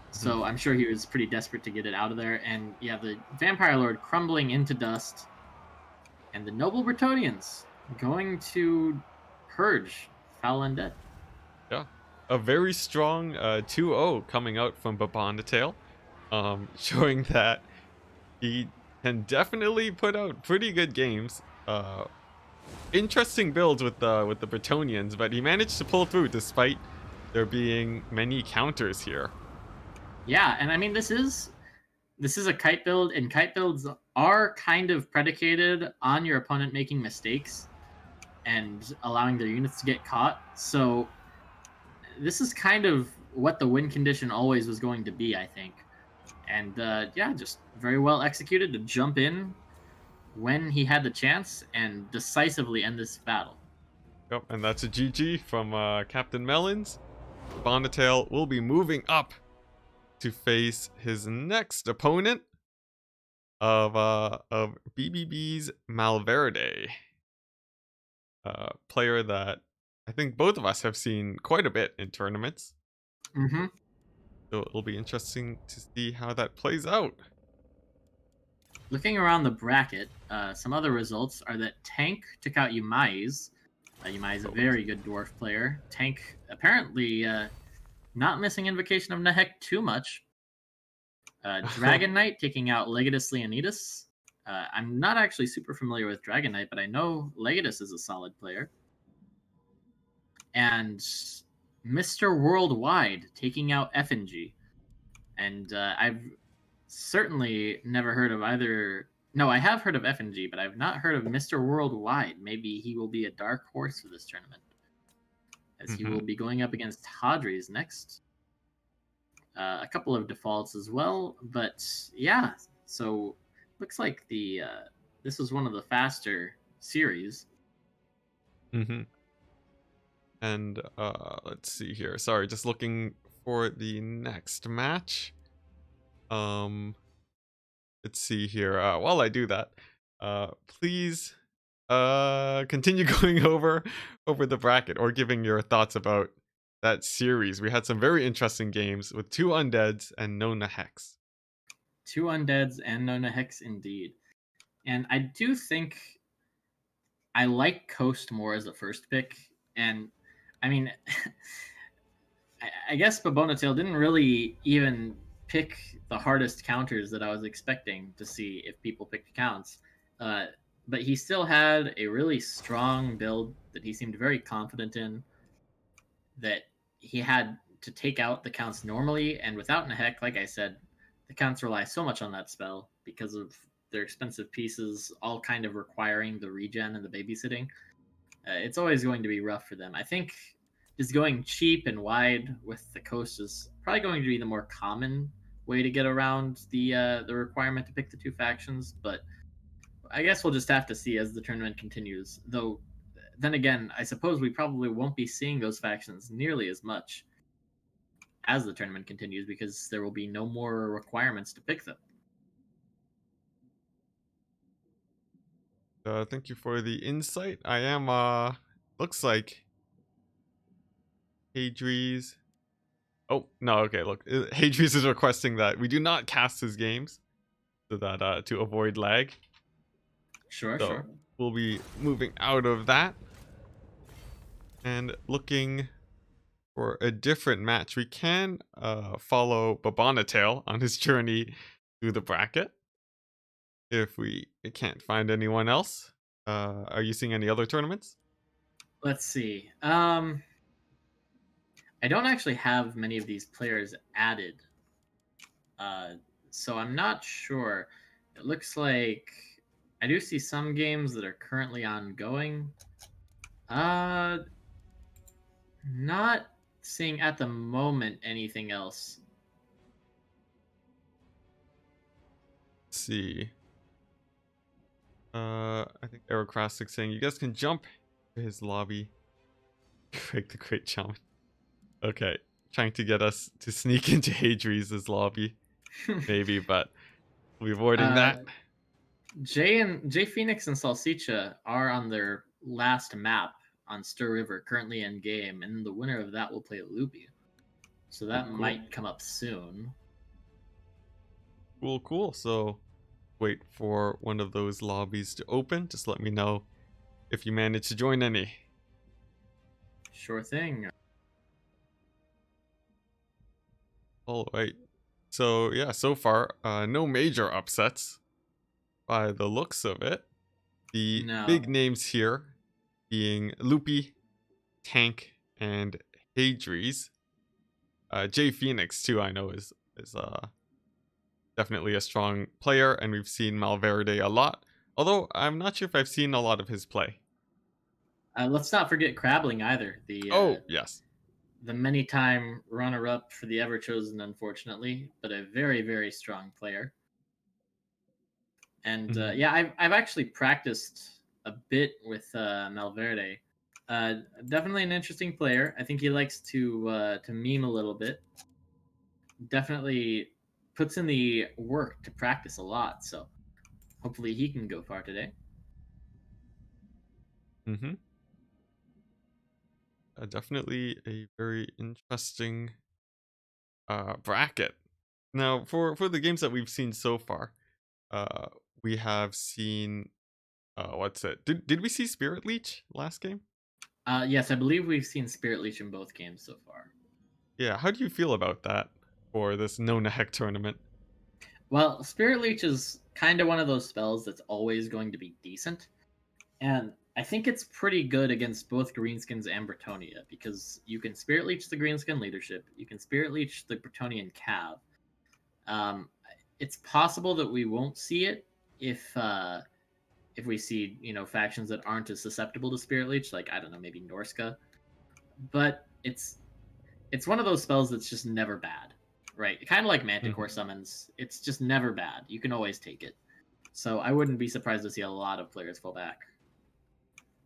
So I'm sure he was pretty desperate to get it out of there. And yeah, the Vampire Lord crumbling into dust, and the noble Bretonians going to purge Foul Undead. a very strong 2-0 coming out from Babonatail, showing that he can definitely put out pretty good games. Interesting builds with the Bretonians, but he managed to pull through despite there being many counters here. Yeah, and I mean this is a kite build, and kite builds are kind of predicated on your opponent making mistakes and allowing their units to get caught. So this is kind of what the win condition always was going to be, I think. And yeah, just very well executed to jump in when he had the chance and decisively end this battle. Yep, and that's a GG from Captain Melons. Babonatail will be moving up to face his next opponent of BBB's Malverde. Player that I think both of us have seen quite a bit in tournaments. Mm-hmm. So it'll be interesting to see how that plays out. Looking around the bracket, some other results are that Tank took out Yumai's. Yumai is a very good dwarf player. Tank apparently not missing Invocation of Nehek too much. Dragon Knight taking out Legatus Leonidas. I'm not actually super familiar with Dragon Knight, but I know Legatus is a solid player. And Mr. Worldwide taking out Effigy. And I've certainly never heard of either. No, I have heard of Effigy, but I've not heard of Mr. Worldwide. Maybe he will be a dark horse for this tournament, as he will be going up against Hadri's next. A couple of defaults as well, but yeah. So looks like the this was one of the faster series. And let's see here. Sorry, just looking for the next match. Let's see here. While I do that, please continue going over the bracket or giving your thoughts about that series. We had some very interesting games with 2 undeads and no Neheks. 2 undeads and no Neheks indeed. And I do think I like Coast more as a first pick. And I mean, I guess Babonatail didn't really even pick the hardest counters that I was expecting to see if people picked counts. But he still had a really strong build that he seemed very confident in, that he had to take out the counts normally. And without Nehek, like I said, the counts rely so much on that spell because of their expensive pieces, all kind of requiring the regen and the babysitting. It's always going to be rough for them. I think just going cheap and wide with the coast is probably going to be the more common way to get around the requirement to pick the 2 factions. But I guess we'll just have to see as the tournament continues. Though, then again, I suppose we probably won't be seeing those factions nearly as much as the tournament continues because there will be no more requirements to pick them. Thank you for the insight. I am looks like Hadri's. Oh no, okay. Look, Hadri's is requesting that we do not cast his games, so that to avoid lag. Sure. We'll be moving out of that and looking for a different match. We can follow Babonatail on his journey through the bracket if we can't find anyone else. Are you seeing any other tournaments? Let's see. I don't actually have many of these players added, so I'm not sure. It looks like I do see some games that are currently ongoing. Not seeing at the moment anything else. Let's see. I think Aerocrastic saying you guys can jump to his lobby. Craig the Great Shaman. Okay, trying to get us to sneak into Hadri's lobby, maybe, but we'll be avoiding that. Jay Phoenix and Salsicha are on their last map on Stir River, currently in game, and the winner of that will play Loopy. So that might come up soon. Cool. So wait for one of those lobbies to open. Just let me know if you manage to join any. Sure thing. All right. So yeah, so far, no major upsets by the looks of it. The No. big names here being Loopy, Tank, and Hadries. Jay Phoenix too, I know is definitely a strong player, and we've seen Malverde a lot. Although I'm not sure if I've seen a lot of his play. Let's not forget Crabbling either. Oh yes. The many time runner up for the Ever Chosen, unfortunately, but a very, very strong player. And Mhm. yeah, I've actually practiced a bit with Malverde. Definitely an interesting player. I think he likes to meme a little bit. Definitely puts in the work to practice a lot. So hopefully he can go far today. Mhm. Definitely a very interesting bracket. Now, for the games that we've seen so far, uh, we have seen what's it? Did we see Spirit Leech last game? Yes, I believe we've seen Spirit Leech in both games so far. Yeah, how do you feel about that for this No Nehek tournament? Well, Spirit Leech is kind of one of those spells that's always going to be decent. And I think it's pretty good against both Greenskins and Bretonia because you can Spirit Leech the Greenskin leadership, you can Spirit Leech the Bretonian Cav. Um, it's possible that we won't see it if we see factions that aren't as susceptible to Spirit Leech, like I don't know, maybe Norska. But it's one of those spells that's just never bad, right? Kind of like Manticore Mhm. summons. It's just never bad. You can always take it. So I wouldn't be surprised to see a lot of players fall back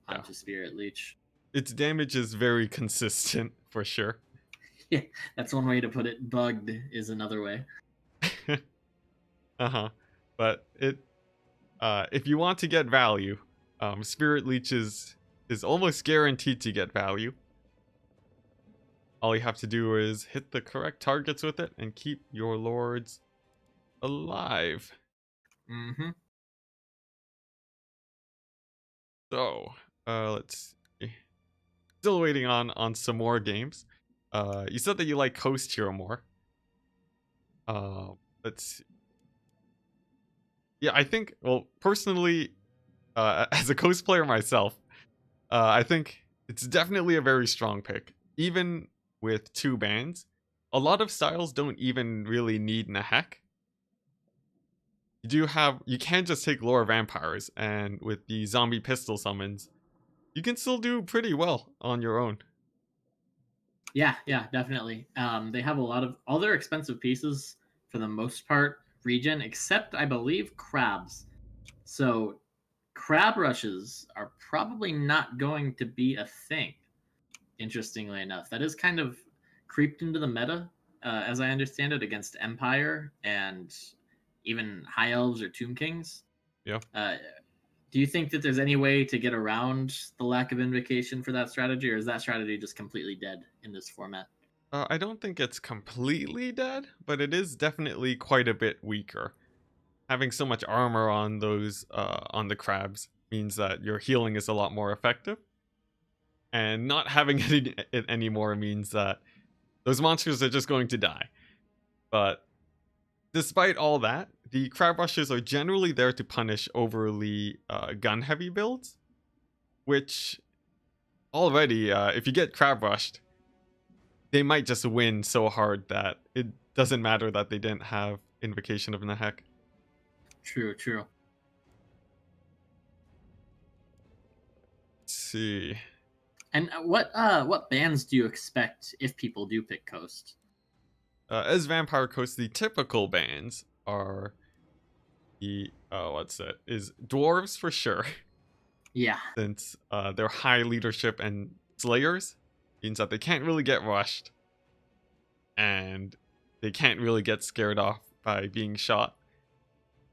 Yeah, onto Spirit Leech. its damage is very consistent for sure. Yeah, that's one way to put it. Bugged is another way. Uh-huh. But if you want to get value, Spirit Leech is almost guaranteed to get value. All you have to do is hit the correct targets with it and keep your lords alive. Mm-hmm. So, let's see. Still waiting on some more games. You said that you like Coast Hero more. Uh, let's see. Yeah, I think. Well, personally, as a Coast player myself, I think it's definitely a very strong pick. Even with two bans, a lot of styles don't even really need Nehek. You can just take Lore Vampires, and with the zombie pistol summons, you can still do pretty well on your own. Yeah, yeah, definitely. They have a lot of all their expensive pieces for the most part regen, except I believe crabs. So crab rushes are probably not going to be a thing. Interestingly enough, that is kind of creeped into the meta, as I understand it, against Empire and even High Elves or Tomb Kings. Yeah. Uh, do you think that there's any way to get around the lack of invocation for that strategy, or is that strategy just completely dead in this format? I don't think it's completely dead, but it is definitely quite a bit weaker. Having so much armor on those on the crabs means that your healing is a lot more effective, and not having it anymore means that those monsters are just going to die. But despite all that, the crab rushes are generally there to punish overly gun heavy builds, which already, if you get crab rushed, they might just win so hard that it doesn't matter that they didn't have Invocation of Nehek. True, true. Let's see. And what bans do you expect if people do pick Coast? As Vampire Coast, the typical bans are the what's it? Is dwarves for sure, Yeah, since their high leadership and slayers means that they can't really get rushed and they can't really get scared off by being shot.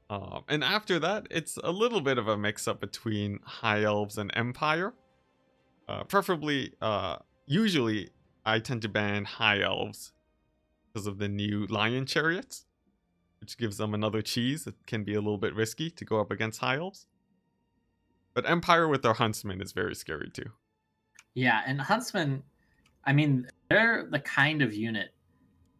And after that, it's a little bit of a mix up between high elves and empire. Preferably, usually I tend to ban high elves because of the new lion chariots, which gives them another cheese. It can be a little bit risky to go up against high elves. But empire with their huntsman is very scary too. yeah, and Huntsmen. I mean, they're the kind of unit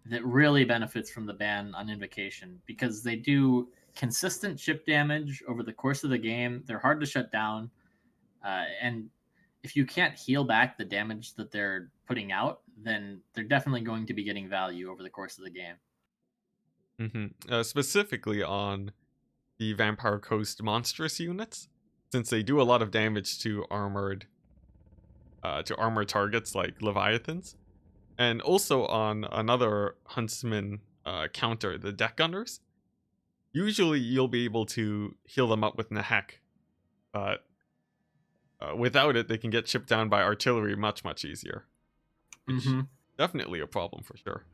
that really benefits from the ban on Invocation because they do consistent chip damage over the course of the game. They're hard to shut down, and if you can't heal back the damage that they're putting out, then they're definitely going to be getting value over the course of the game. Specifically on the Vampire Coast monstrous units, since they do a lot of damage to armored targets like Leviathans, and also on another Huntsman counter, the Deck Gunners. Usually, you'll be able to heal them up with Nehek, but without it, they can get chipped down by artillery much easier, which definitely a problem for sure.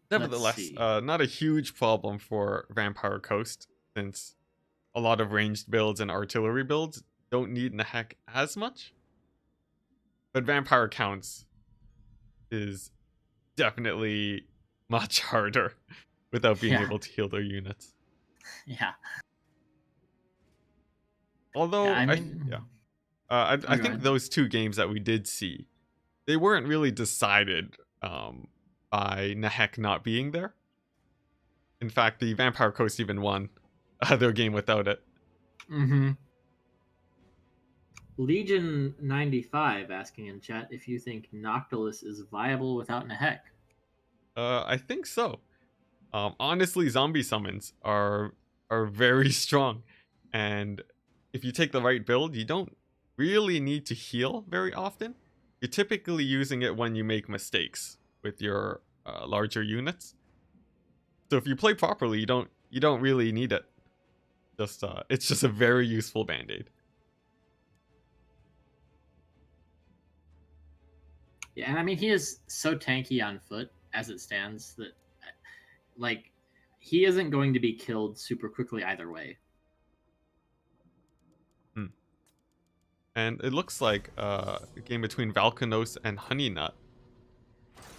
Nevertheless, not a huge problem for Vampire Coast, since a lot of ranged builds and artillery builds don't need Nehek as much. But Vampire Counts is definitely much harder without being able to heal their units. Yeah. Although, I think ahead. those two games that we did see, they weren't really decided by Nehek not being there. In fact, the Vampire Coast even won their game without it. Legion 95 asking in chat if you think Noctilus is viable without Nehek. I think so. Honestly, zombie summons are very strong, and if you take the right build, you don't really need to heal very often. You're typically using it when you make mistakes with your larger units. So if you play properly, you don't really need it. It's just a very useful band-aid. Yeah, and I mean he is so tanky on foot as it stands that like he isn't going to be killed super quickly either way. And it looks like a game between Valkanos and Honeynut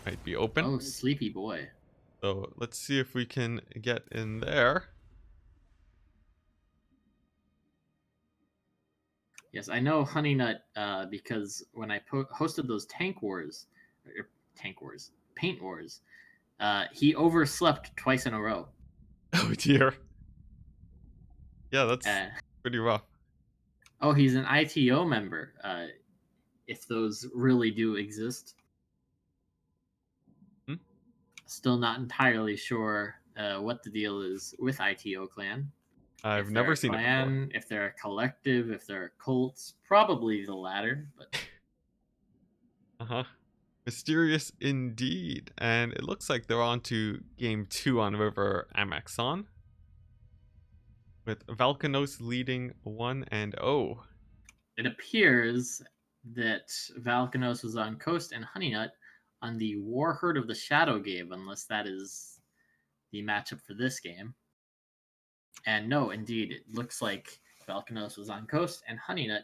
might be open. Oh, sleepy boy. So let's see if we can get in there. Yes, I know Honeynut because when I hosted those Paint Wars, he overslept twice in a row. Oh dear. Yeah, that's pretty rough. Oh, he's an ITO member. If those really do exist. Still not entirely sure what the deal is with ITO Clan. I've never seen it before. If they're a collective, if they're cults, probably the latter. But mysterious indeed. And it looks like they're on to game 2 on River Amexon, with Valkanos leading 1-0. It appears that Valkanos was on Coast and Honeynut on the Warherd of the Shadow game, unless that is the matchup for this game. And no, indeed, it looks like Valkanos was on Coast and Honeynut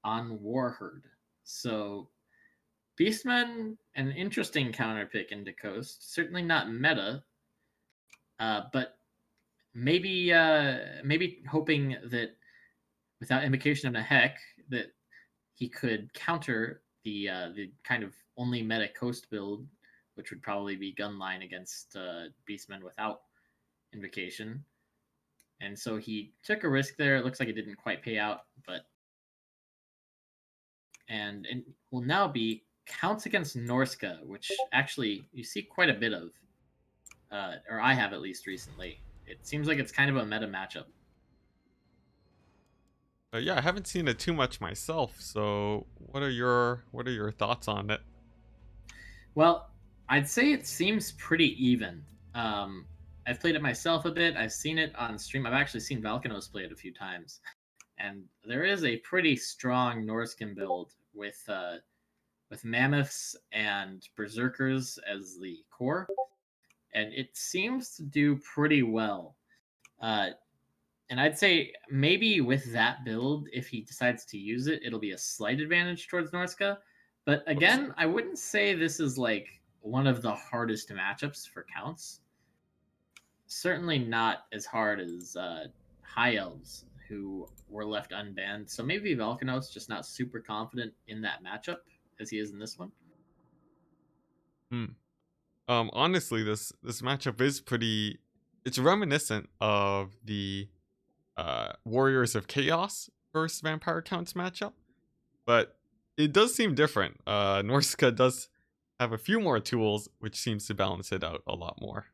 on Warherd. So Beastman, an interesting counter pick into Coast. Certainly not meta, but maybe hoping that without Invocation of Nehek, that he could counter the kind of only meta Coast build, which would probably be Gunline against Beastmen without Invocation. And so he took a risk there. It looks like it didn't quite pay out, but and it will now be Counts against Norska, which actually you see quite a bit of, or I have at least recently. It seems like it's kind of a meta matchup. Yeah, I haven't seen it too much myself. So, what are your thoughts on it? Well, I'd say it seems pretty even. I've played it myself a bit. I've seen it on stream. I've actually seen Valkanos play it a few times, and there is a pretty strong Norskin build with mammoths and berserkers as the core, and it seems to do pretty well. And I'd say maybe with that build, if he decides to use it, it'll be a slight advantage towards Norska. But again, I wouldn't say this is like one of the hardest matchups for Counts. Certainly not as hard as High Elves, who were left unbanned. So maybe Valkanos just not super confident in that matchup as he is in this one. Hmm. Honestly, this matchup is pretty. It's reminiscent of the Warriors of Chaos versus Vampire Counts matchup, but it does seem different. Norska does have a few more tools, which seems to balance it out a lot more.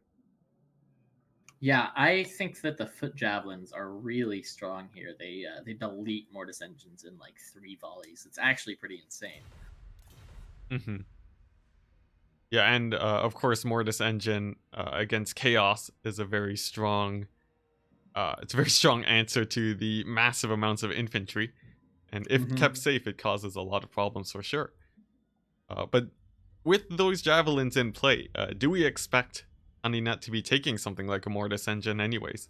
Yeah, I think that the foot javelins are really strong here. They delete mortis engines in like 3 volleys. It's actually pretty insane. Hmm. Yeah, and of course, Mortis Engine against Chaos is a very strong. It's a very strong answer to the massive amounts of infantry, and if kept Hmm. safe, it causes a lot of problems for sure. But with those javelins in play, do we expect Honeynet to be taking something like a Mortis Engine, anyways?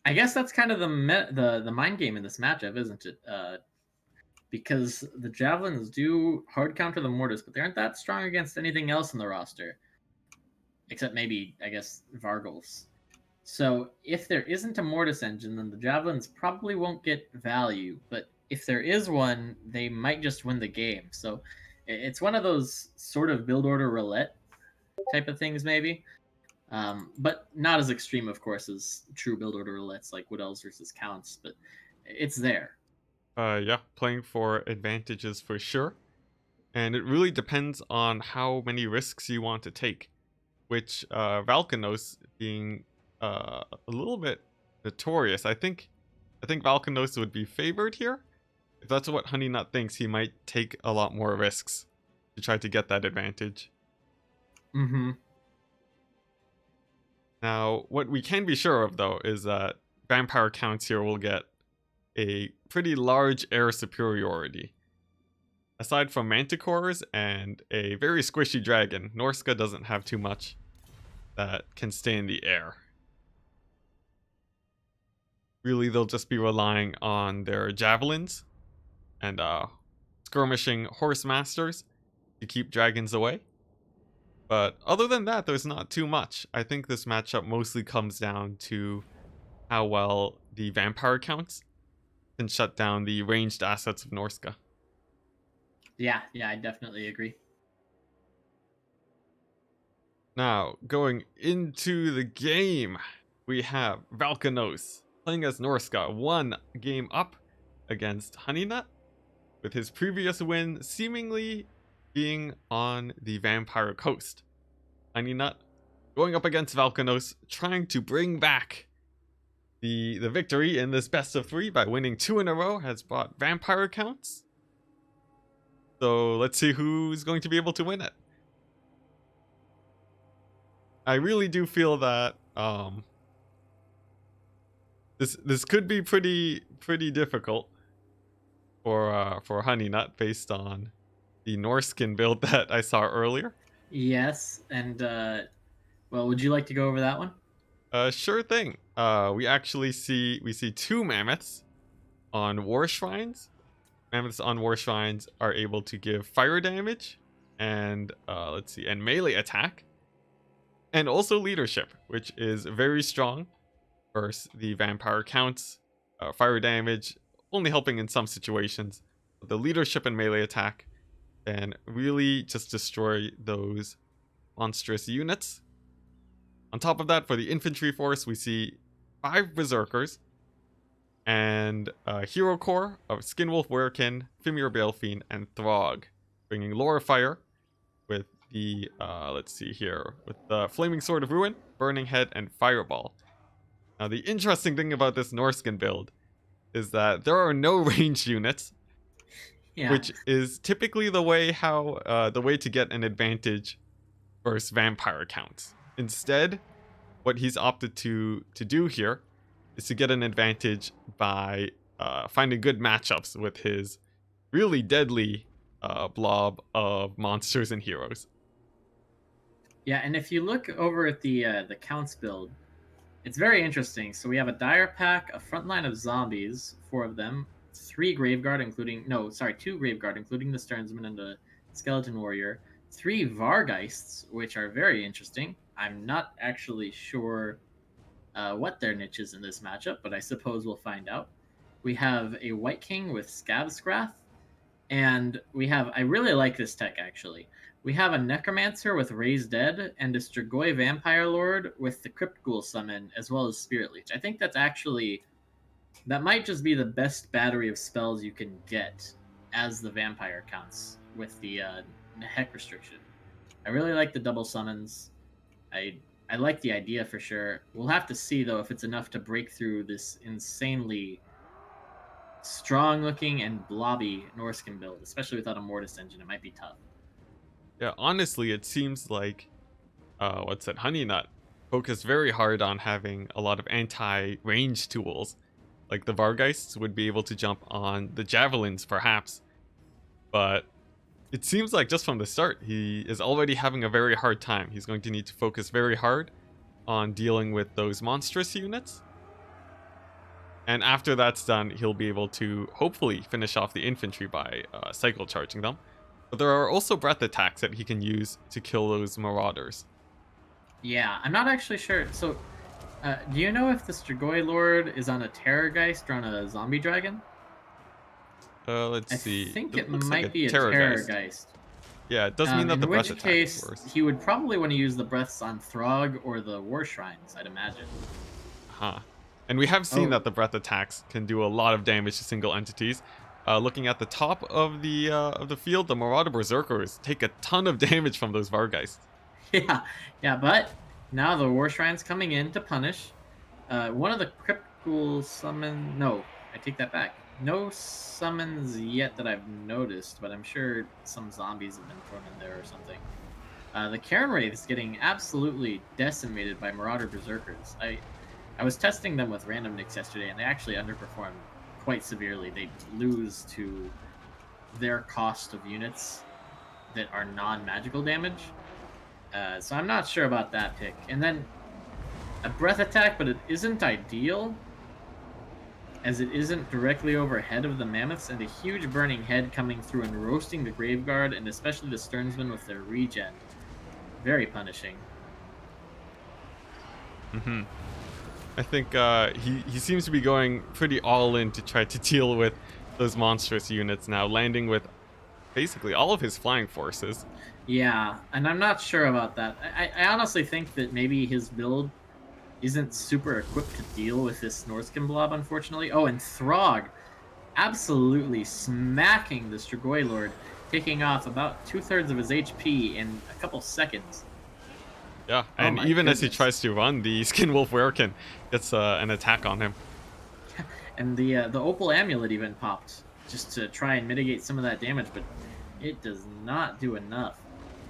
I guess that's kind of the mind game in this matchup, isn't it? Because the javelins do hard counter the mortis, but they aren't that strong against anything else in the roster, except maybe I guess Vargals. So if there isn't a mortis engine, then the javelins probably won't get value. But if there is one, they might just win the game. So it's one of those sort of build order roulette type of things, maybe. But not as extreme, of course, as true build order roulettes like Wood Elves versus Counts. But it's there. Yeah, playing for advantages for sure. And it really depends on how many risks you want to take, which Valkanos being a little bit notorious. I think Valkanos would be favored here. If that's what Honeynut thinks, he might take a lot more risks to try to get that advantage. Mm-hmm. Now, what we can be sure of though is that Vampire Counts here will get a pretty large air superiority. Aside from Manticores and a very squishy dragon, Norska doesn't have too much that can stay in the air. Really, they'll just be relying on their javelins and skirmishing horse masters to keep dragons away. But other than that, there's not too much. I think this matchup mostly comes down to how well the vampire counts can shut down the ranged assets of Norska. Yeah, I definitely agree. Now, going into the game, we have Valkanos playing as Norska, one game up against Honeynut, with his previous win seemingly being on the Vampire Coast. Honeynut going up against Valkanos, trying to bring back the victory in this best of 3 by winning 2 in a row, has brought Vampire counts. So let's see who's going to be able to win it. I really do feel that this could be pretty difficult for Honeynut based on the Norskin build that I saw earlier. Yes, and well, would you like to go over that one? Sure thing. We see 2 mammoths on war shrines. Mammoths on war shrines are able to give fire damage and let's see, and melee attack, and also leadership, which is very strong versus the vampire counts. Fire damage only helping in some situations, but the leadership and melee attack can really just destroy those monstrous units. On top of that, for the infantry force, we see 5 berserkers and a hero core of Skinwolf Werekin, Fimir Balefiend, and Throg, bringing Lore Fire with the let's see here, with the Flaming Sword of Ruin, Burning Head, and Fireball. Now, the interesting thing about this Norskin build is that there are no ranged units, Yeah. which is typically the way to get an advantage versus vampire counts. Instead, what he's opted to do here is to get an advantage by finding good matchups with his really deadly blob of monsters and heroes. Yeah, and if you look over at the counts build, it's very interesting. So we have a dire pack, a front line of zombies, 4 of them, 3 graveguard, including no, sorry, 2 graveguard, including the Sternsman and the skeleton warrior, 3 Vargeists, which are very interesting. I'm not actually sure what their niche is in this matchup, but I suppose we'll find out. We have a White King with Scabscrath, And we have, I really like this tech actually. We have a Necromancer with Raise Dead and a Strigoi Vampire Lord with the Crypt Ghoul summon, as well as Spirit Leech. I think that's actually, that might just be the best battery of spells you can get as the vampire counts with the Nehek restriction. I really like the double summons. I like the idea for sure. We'll have to see though if it's enough to break through this insanely strong looking and blobby Norskin build, especially without a Mortis engine. It might be tough. Yeah, honestly, it seems like what's it, Honey Nut focused very hard on having a lot of anti-range tools. Like the Vargeists would be able to jump on the javelins, perhaps, but it seems like just from the start, he is already having a very hard time. He's going to need to focus very hard on dealing with those monstrous units. And after that's done, he'll be able to hopefully finish off the infantry by cycle charging them. But there are also breath attacks that he can use to kill those marauders. Yeah, I'm not actually sure. So, do you know if the Strigoi Lord is on a Terrorgeist or on a Zombie Dragon? Let's I see. think It it looks like a might be a Terrorgeist. Terrorgeist. Yeah, it does mean that the In breath which attack is case, worse. he would probably want to use the breaths on Throg or the War Shrines, I'd imagine. Huh. And we have seen Oh, that the breath attacks can do a lot of damage to single entities. Looking at the top of the field, the Marauder Berserkers take a ton of damage from those Vargeists. yeah, yeah, but now the War Shrine's coming in to punish. One of the Crypt Ghouls summon. No, I take that back. No summons yet that I've noticed, but I'm sure some zombies have been thrown in there or something. The Karen Wraith is getting absolutely decimated by Marauder Berserkers. I was testing them with random nicks yesterday, and they actually underperform quite severely. They lose to their cost of units that are non-magical damage. So I'm not sure about that pick. And then a breath attack, but it isn't ideal, as it isn't directly overhead of the mammoths, and a huge burning head coming through and roasting the Graveguard, and especially the Sternsmen with their regen. Very punishing. Mm-hmm. I think he seems to be going pretty all in to try to deal with those monstrous units now, landing with basically all of his flying forces. Yeah, and I'm not sure about that. I honestly think that maybe his build isn't super equipped to deal with this Norskin blob, unfortunately. Oh, and Throg absolutely smacking the Strigoi Lord, taking off about 2/3 of his HP in a couple seconds. Yeah, Oh and my even as he goodness. tries to run, the Skinwolf Werekin gets an attack on him. And the Opal Amulet even popped just to try and mitigate some of that damage, but it does not do enough.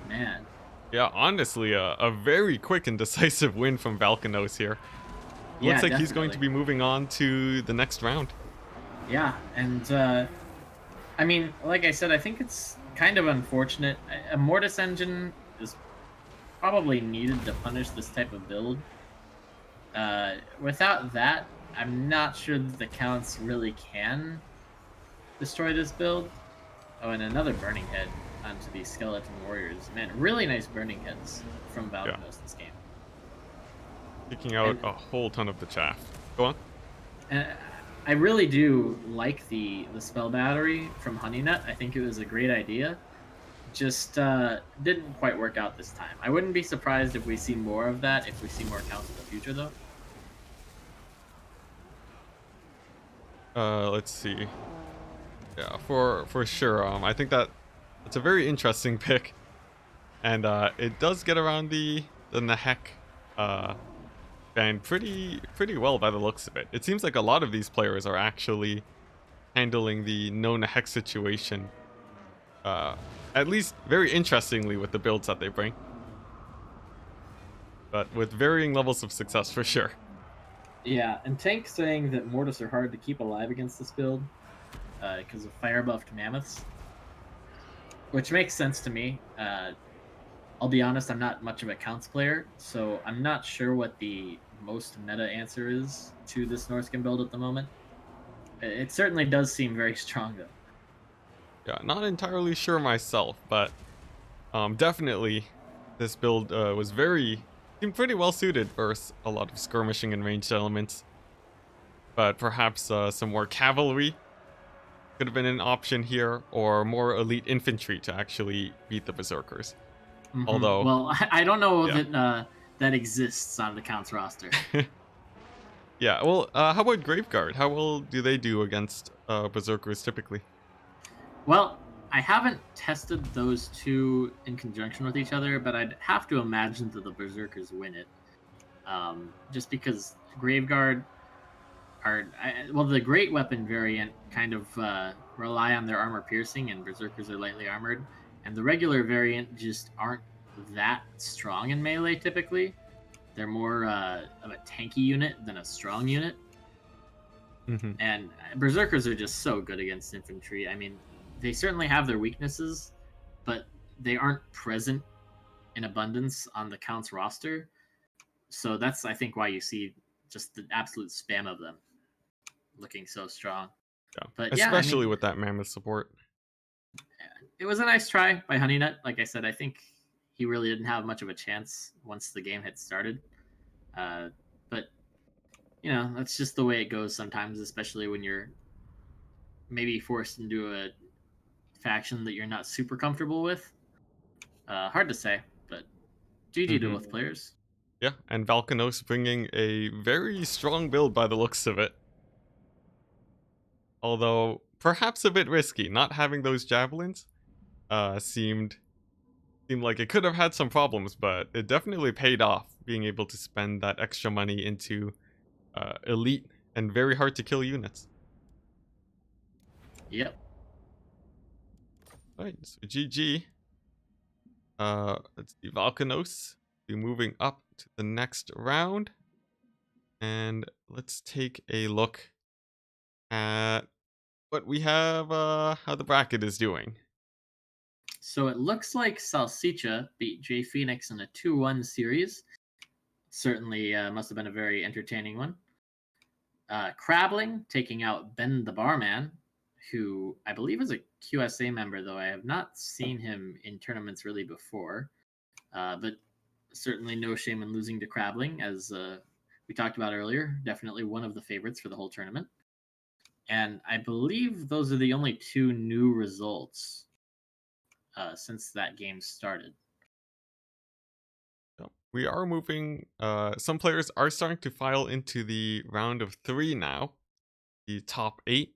Man. Yeah, honestly, a very quick and decisive win from Valkanos here. It looks Yeah, like he's going definitely. to be moving on to the next round. Yeah, and I mean, like I said, I think it's kind of unfortunate. A Mortis engine is probably needed to punish this type of build. Without that, I'm not sure that the counts really can destroy this build. Oh, and another Burning Head onto these Skeleton Warriors. Man, really nice Burning Heads from Yeah, Valkynos this game. kicking out And, a whole ton of the chaff. Go on. and I really do like the spell battery from Honey Nut. I think it was a great idea. Just didn't quite work out this time. I wouldn't be surprised if we see more of that, if we see more counts in the future, though. Let's see. Yeah, for sure. I think that it's a very interesting pick, and it does get around the Nehek ban pretty well by the looks of it. It seems like a lot of these players are actually handling the no Nehek situation, uh, at least very interestingly with the builds that they bring, but with varying levels of success for sure. Yeah, and Tank saying that Mortis are hard to keep alive against this build because of fire buffed mammoths, which makes sense to me. I'll be honest, I'm not much of a counts player, so I'm not sure what the most meta answer is to this Norskin build at the moment. It certainly does seem very strong, though. Yeah, not entirely sure myself, but definitely this build was seemed pretty well suited versus a lot of skirmishing and ranged elements. But perhaps some more cavalry could have been an option here, or more elite infantry to actually beat the Berserkers. Although, Well, I don't know yeah. that that exists on the Count's roster. Yeah, well, how about Graveguard? How well do they do against Berserkers typically? Well, I haven't tested those two in conjunction with each other, but I'd have to imagine that the Berserkers win it. Just because Graveguard well, the Great Weapon variant kind of rely on their armor piercing, and Berserkers are lightly armored, and the regular variant just aren't that strong in melee typically. They're more of a tanky unit than a strong unit. Mm-hmm. And Berserkers are just so good against infantry. I mean, they certainly have their weaknesses, but they aren't present in abundance on the Count's roster. So that's, I think, why you see just the absolute spam of them looking so strong. Yeah, But yeah, I especially mean, with that mammoth support. it was a nice try by Honeynut. Like I said, I think he really didn't have much of a chance once the game had started. But that's just the way it goes sometimes, especially when you're maybe forced into a faction that you're not super comfortable with. Hard to say, but GG to Mm-hmm. both players. Yeah, and Valkanos bringing a very strong build by the looks of it. Although perhaps a bit risky, not having those javelins seemed like it could have had some problems, but it definitely paid off being able to spend that extra money into elite and very hard to kill units. Yep. Right, so GG. Let's see, Valkanos be moving up to the next round, and let's take a look at what we have. How the bracket is doing. So it looks like Salsicha beat Jay Phoenix in a 2-1 series. Certainly must have been a very entertaining one. Crabling taking out Ben the Barman, who I believe is a QSA member, though I have not seen him in tournaments really before. But certainly no shame in losing to Crabling, as we talked about earlier. Definitely one of the favorites for the whole tournament. And I believe those are the only two new results since that game started. So we are moving. Some players are starting to file into the round of 3 now, the top 8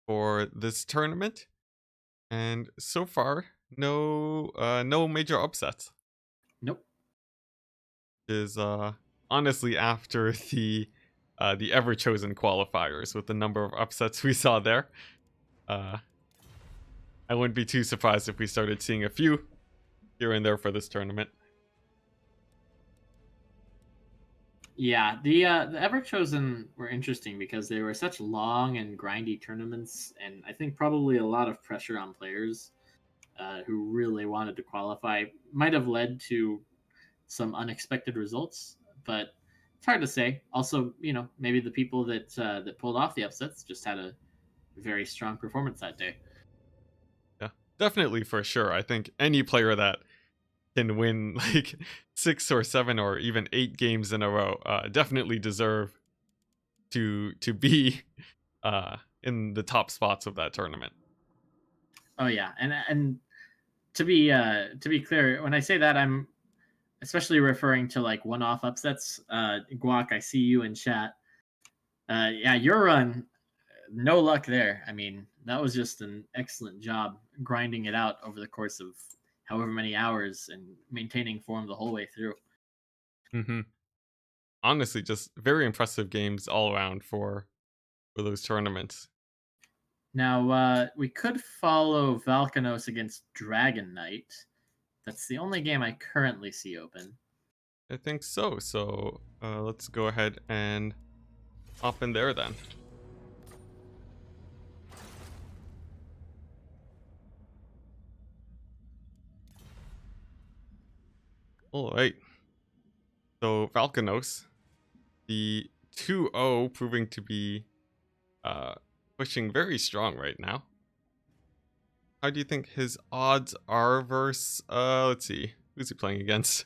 for this tournament, and so far no major upsets. Nope. Is honestly after the ever chosen qualifiers with the number of upsets we saw there. Uh, I wouldn't be too surprised if we started seeing a few here and there for this tournament. Yeah, the Ever Chosen were interesting because they were such long and grindy tournaments, and I think probably a lot of pressure on players who really wanted to qualify might have led to some unexpected results. But it's hard to say. Also, maybe the people that pulled off the upsets just had a very strong performance that day. Yeah, definitely for sure. I think any player that can win like 6 or 7 or even 8 games in a row definitely deserve to be in the top spots of that tournament. Oh yeah, and to be clear, when I say that, I'm especially referring to like one-off upsets. Guac, I see you in chat. Yeah, your run, no luck there. I mean, that was just an excellent job grinding it out over the course of however many hours and maintaining form the whole way through. Mm-hmm. Honestly, just very impressive games all around for those tournaments. Now, we could follow Valkanos against Dragon Knight. That's the only game I currently see open. I think so. So let's go ahead and hop in there then. All right. So Valkanos, the 2-0 proving to be uh, pushing very strong right now. How do you think his odds are versus, let's see, who's he playing against?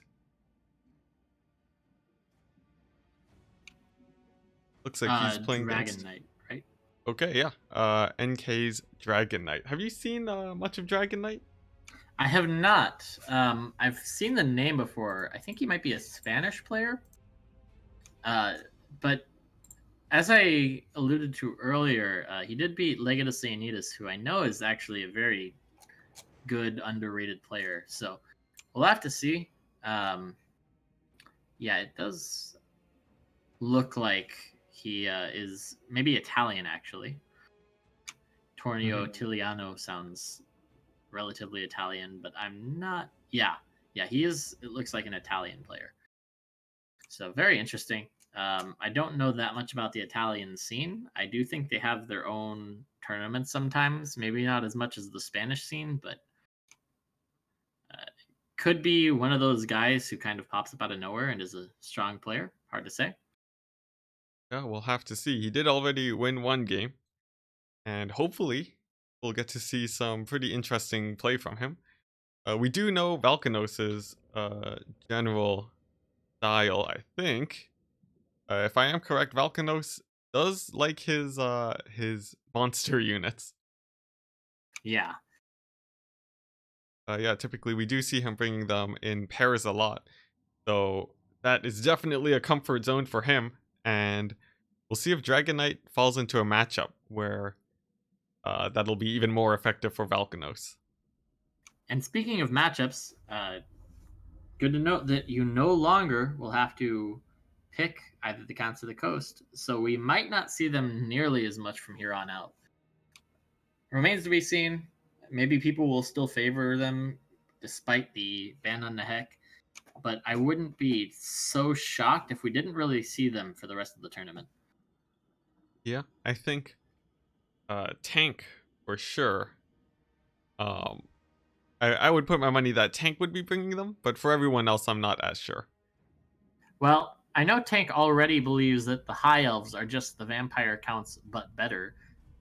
Looks like he's playing Dragon against, Knight, right? Okay, yeah. NK's Dragon Knight. Have you seen much of Dragon Knight? I have not. I've seen the name before. I think he might be a Spanish player. But as I alluded to earlier, he did beat Legatus Leonidas, who I know is actually a very good, underrated player. So we'll have to see. Um, yeah, it does look like he is maybe Italian, actually. Tornio Hmm. Tiliano sounds relatively Italian, but I'm not. Yeah, yeah, he is. It looks like an Italian player. So very interesting. I don't know that much about the Italian scene. I do think they have their own tournaments sometimes. Maybe not as much as the Spanish scene, but could be one of those guys who kind of pops up out of nowhere and is a strong player. Hard to say. Yeah, we'll have to see. He did already win one game, and hopefully we'll get to see some pretty interesting play from him. We do know Valkanos's general style, I think. If I am correct, Valkanos does like his monster units. Yeah, Yeah, typically we do see him bringing them in pairs a lot. So that is definitely a comfort zone for him. And we'll see if Dragon Knight falls into a matchup where that'll be even more effective for Valkanos. and speaking of matchups, good to note that you no longer will have to pick either the Counts or the Coast, so we might not see them nearly as much from here on out. Remains to be seen. Maybe people will still favor them despite the ban on Nehek, but I wouldn't be so shocked if we didn't really see them for the rest of the tournament. Yeah, I think Tank for sure. Um, I would put my money that Tank would be bringing them, but for everyone else, I'm not as sure. Well, I know Tank already believes that the High Elves are just the vampire counts, but better.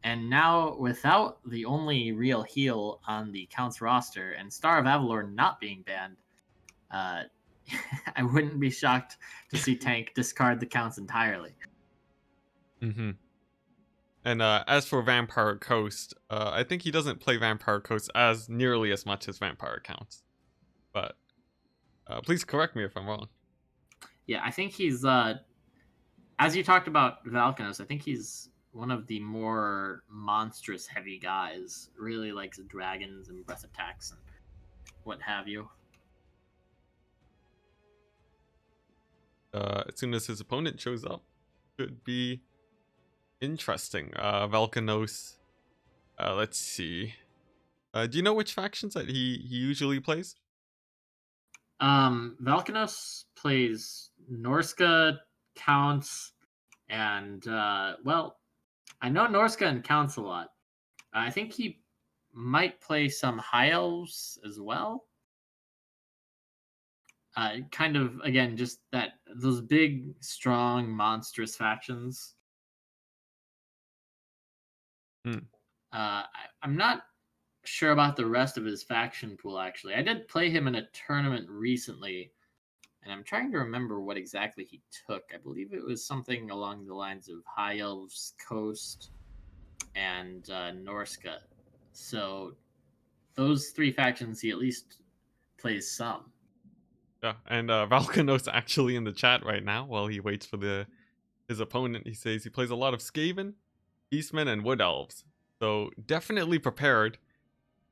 And now, without the only real heal on the Counts roster and Star of Avalor not being banned, uh, I wouldn't be shocked to see Tank discard the Counts entirely. Hmm. And as for Vampire Coast, I think he doesn't play Vampire Coast as nearly as much as Vampire counts. But please correct me if I'm wrong. Yeah, I think he's as you talked about Valkanos, I think he's one of the more monstrous heavy guys. Really likes dragons and breath attacks and what have you. As soon as his opponent shows up, should be interesting. Valkanos. Let's see. Do you know which factions that he usually plays? Valkanos plays Norska, Counts, and well, I know Norska and Counts a lot. I think he might play some High Elves as well. Kind of again, just that those big, strong, monstrous factions. Hmm. I'm not sure about the rest of his faction pool. Actually, I did play him in a tournament recently, and I'm trying to remember what exactly he took. I believe it was something along the lines of High Elves, Coast, and Norska. So those three factions he at least plays some. Yeah, and Valkanos actually in the chat right now while he waits for his opponent. He says he plays a lot of Skaven, Beastmen, and Wood Elves. So definitely prepared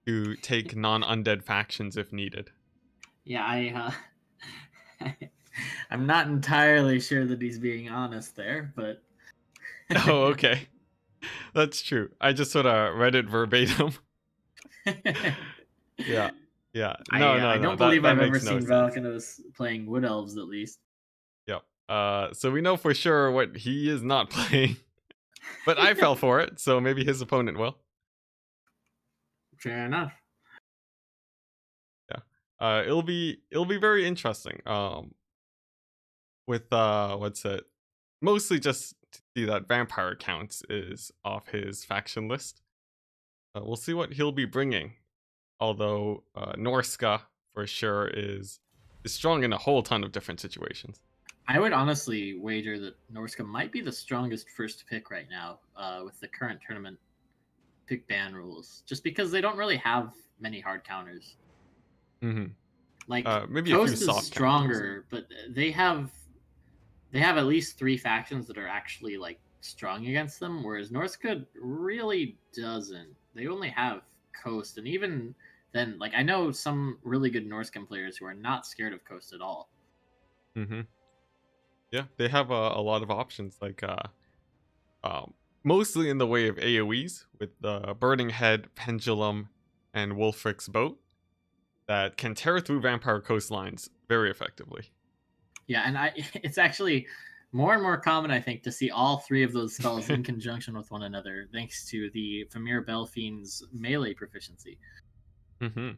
to take non-undead factions if needed. Yeah, I'm not entirely sure that he's being honest there, but Oh, okay. That's true. I just sort of read it verbatim. Yeah. Yeah. No, I no, no. don't That believe that I've ever makes no seen sense. Valkanos playing Wood Elves at least. Yep. So we know for sure what he is not playing. But I fell for it, so maybe his opponent will. Fair enough. Yeah. It'll be very interesting. With what's it? Mostly just to see that vampire counts is off his faction list. We'll see what he'll be bringing. Although Norska for sure is strong in a whole ton of different situations. I would honestly wager that Norska might be the strongest first pick right now with the current tournament pick ban rules, just because they don't really have many hard counters. Mm-hmm. Like Maybe a few Coast is soft counters. stronger, but they have at least three factions that are actually like strong against them, whereas Norska really doesn't. They only have Coast, and even then, like I know some really good Norscan players who are not scared of Coast at all. Mm-hmm. Yeah, they have a lot of options, like um, mostly in the way of AoEs with the Burning Head, Pendulum, and Wolfric's Boat that can tear through vampire coastlines very effectively. Yeah, and it's actually more and more common, I think, to see all three of those spells in conjunction with one another, thanks to the Famir Belfiend's melee proficiency. Mm-hmm.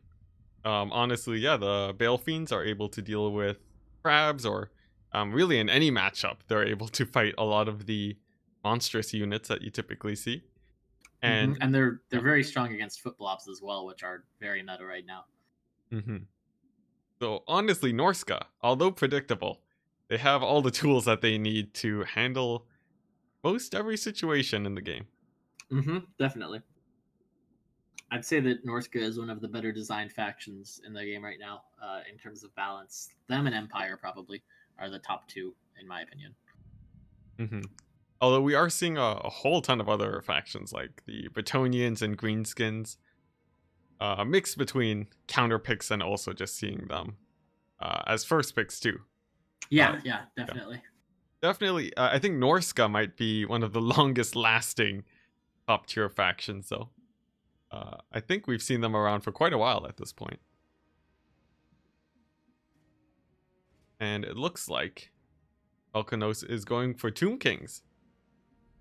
Honestly, yeah, the Bale Fiends are able to deal with crabs, or really in any matchup, they're able to fight a lot of the monstrous units that you typically see. And And they're yeah, very strong against foot blobs as well, which are very meta right now. hmm so honestly, Norska, although predictable, they have all the tools that they need to handle most every situation in the game. Definitely. I'd say that Norska is one of the better designed factions in the game right now, in terms of balance. Them and Empire probably are the top two, in my opinion. hmm Although we are seeing a whole ton of other factions like the Bretonians and Greenskins, a mix between counter picks and also just seeing them as first picks too. Yeah, But yeah, yeah, definitely. definitely, I think Norska might be one of the longest lasting top tier factions. Though I think we've seen them around for quite a while at this point, and it looks like Elkanos is going for Tomb Kings.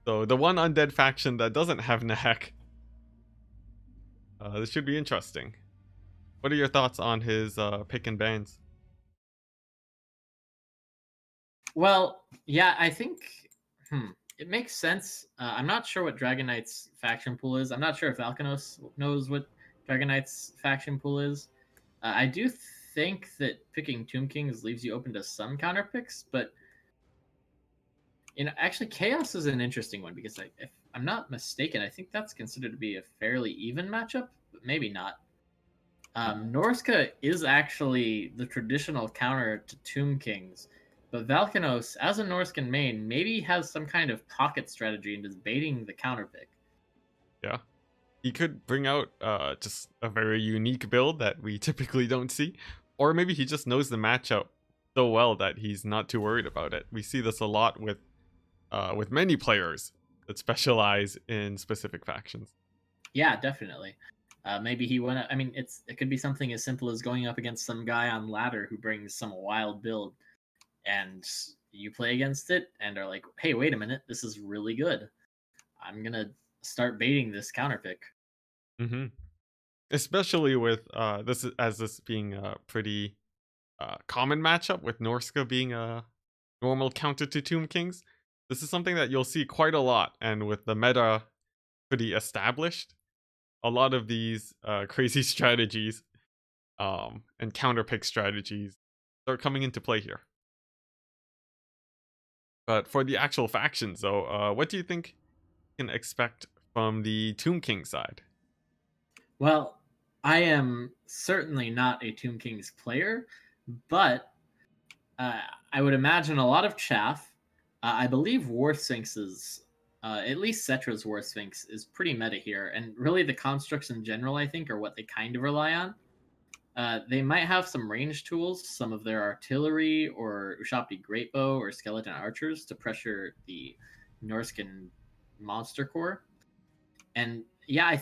So the one undead faction that doesn't have Nehek. This should be interesting. What are your thoughts on his pick and bans? Well, yeah, I think it makes sense. I'm not sure what Dragon Knight's faction pool is. I'm not sure if Alkanos knows what Dragon Knight's faction pool is. I do think that picking Tomb Kings leaves you open to some counter picks, but actually, Chaos is an interesting one because if I'm not mistaken, I think that's considered to be a fairly even matchup, but maybe not. Norska is actually the traditional counter to Tomb Kings, but Valkanos, as a Norscan main, maybe has some kind of pocket strategy and is baiting the counter pick. Yeah, he could bring out just a very unique build that we typically don't see, or maybe he just knows the matchup so well that he's not too worried about it. We see this a lot with many players that specialize in specific factions. Yeah, definitely. Maybe he went. I mean, it could be something as simple as going up against some guy on ladder who brings some wild build, and you play against it and are like, "Hey, wait a minute, this is really good. I'm gonna start baiting this counter pick." hmm Especially with this being a pretty common matchup with Norska being a normal counter to Tomb Kings. This is something that you'll see quite a lot, and with the meta pretty established, a lot of these crazy strategies and counter pick strategies start coming into play here. But for the actual factions, though, what do you think you can expect from the Tomb King side? Well, I am certainly not a Tomb Kings player, but uh, I would imagine a lot of chaff. I believe War Sphinx is, at least Cetra's War Sphinx, is pretty meta here, and really the constructs in general, I think, are what they kind of rely on. They might have some range tools, some of their artillery or Ushabti Greatbow or Skeleton Archers to pressure the Norscan monster core. And yeah, I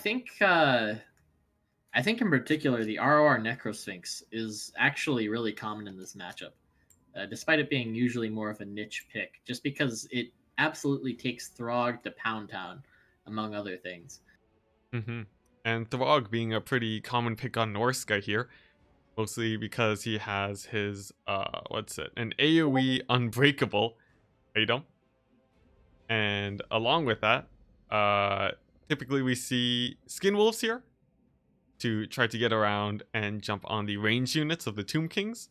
think in particular the ROR Necrosphinx is actually really common in this matchup, despite it being usually more of a niche pick, just because it absolutely takes Throg to Pound Town, among other things. hmm And Throg being a pretty common pick on Norska here, mostly because he has his what's it, an AoE unbreakable item, and along with that, uh, typically we see skin wolves here to try to get around and jump on the range units of the Tomb Kings,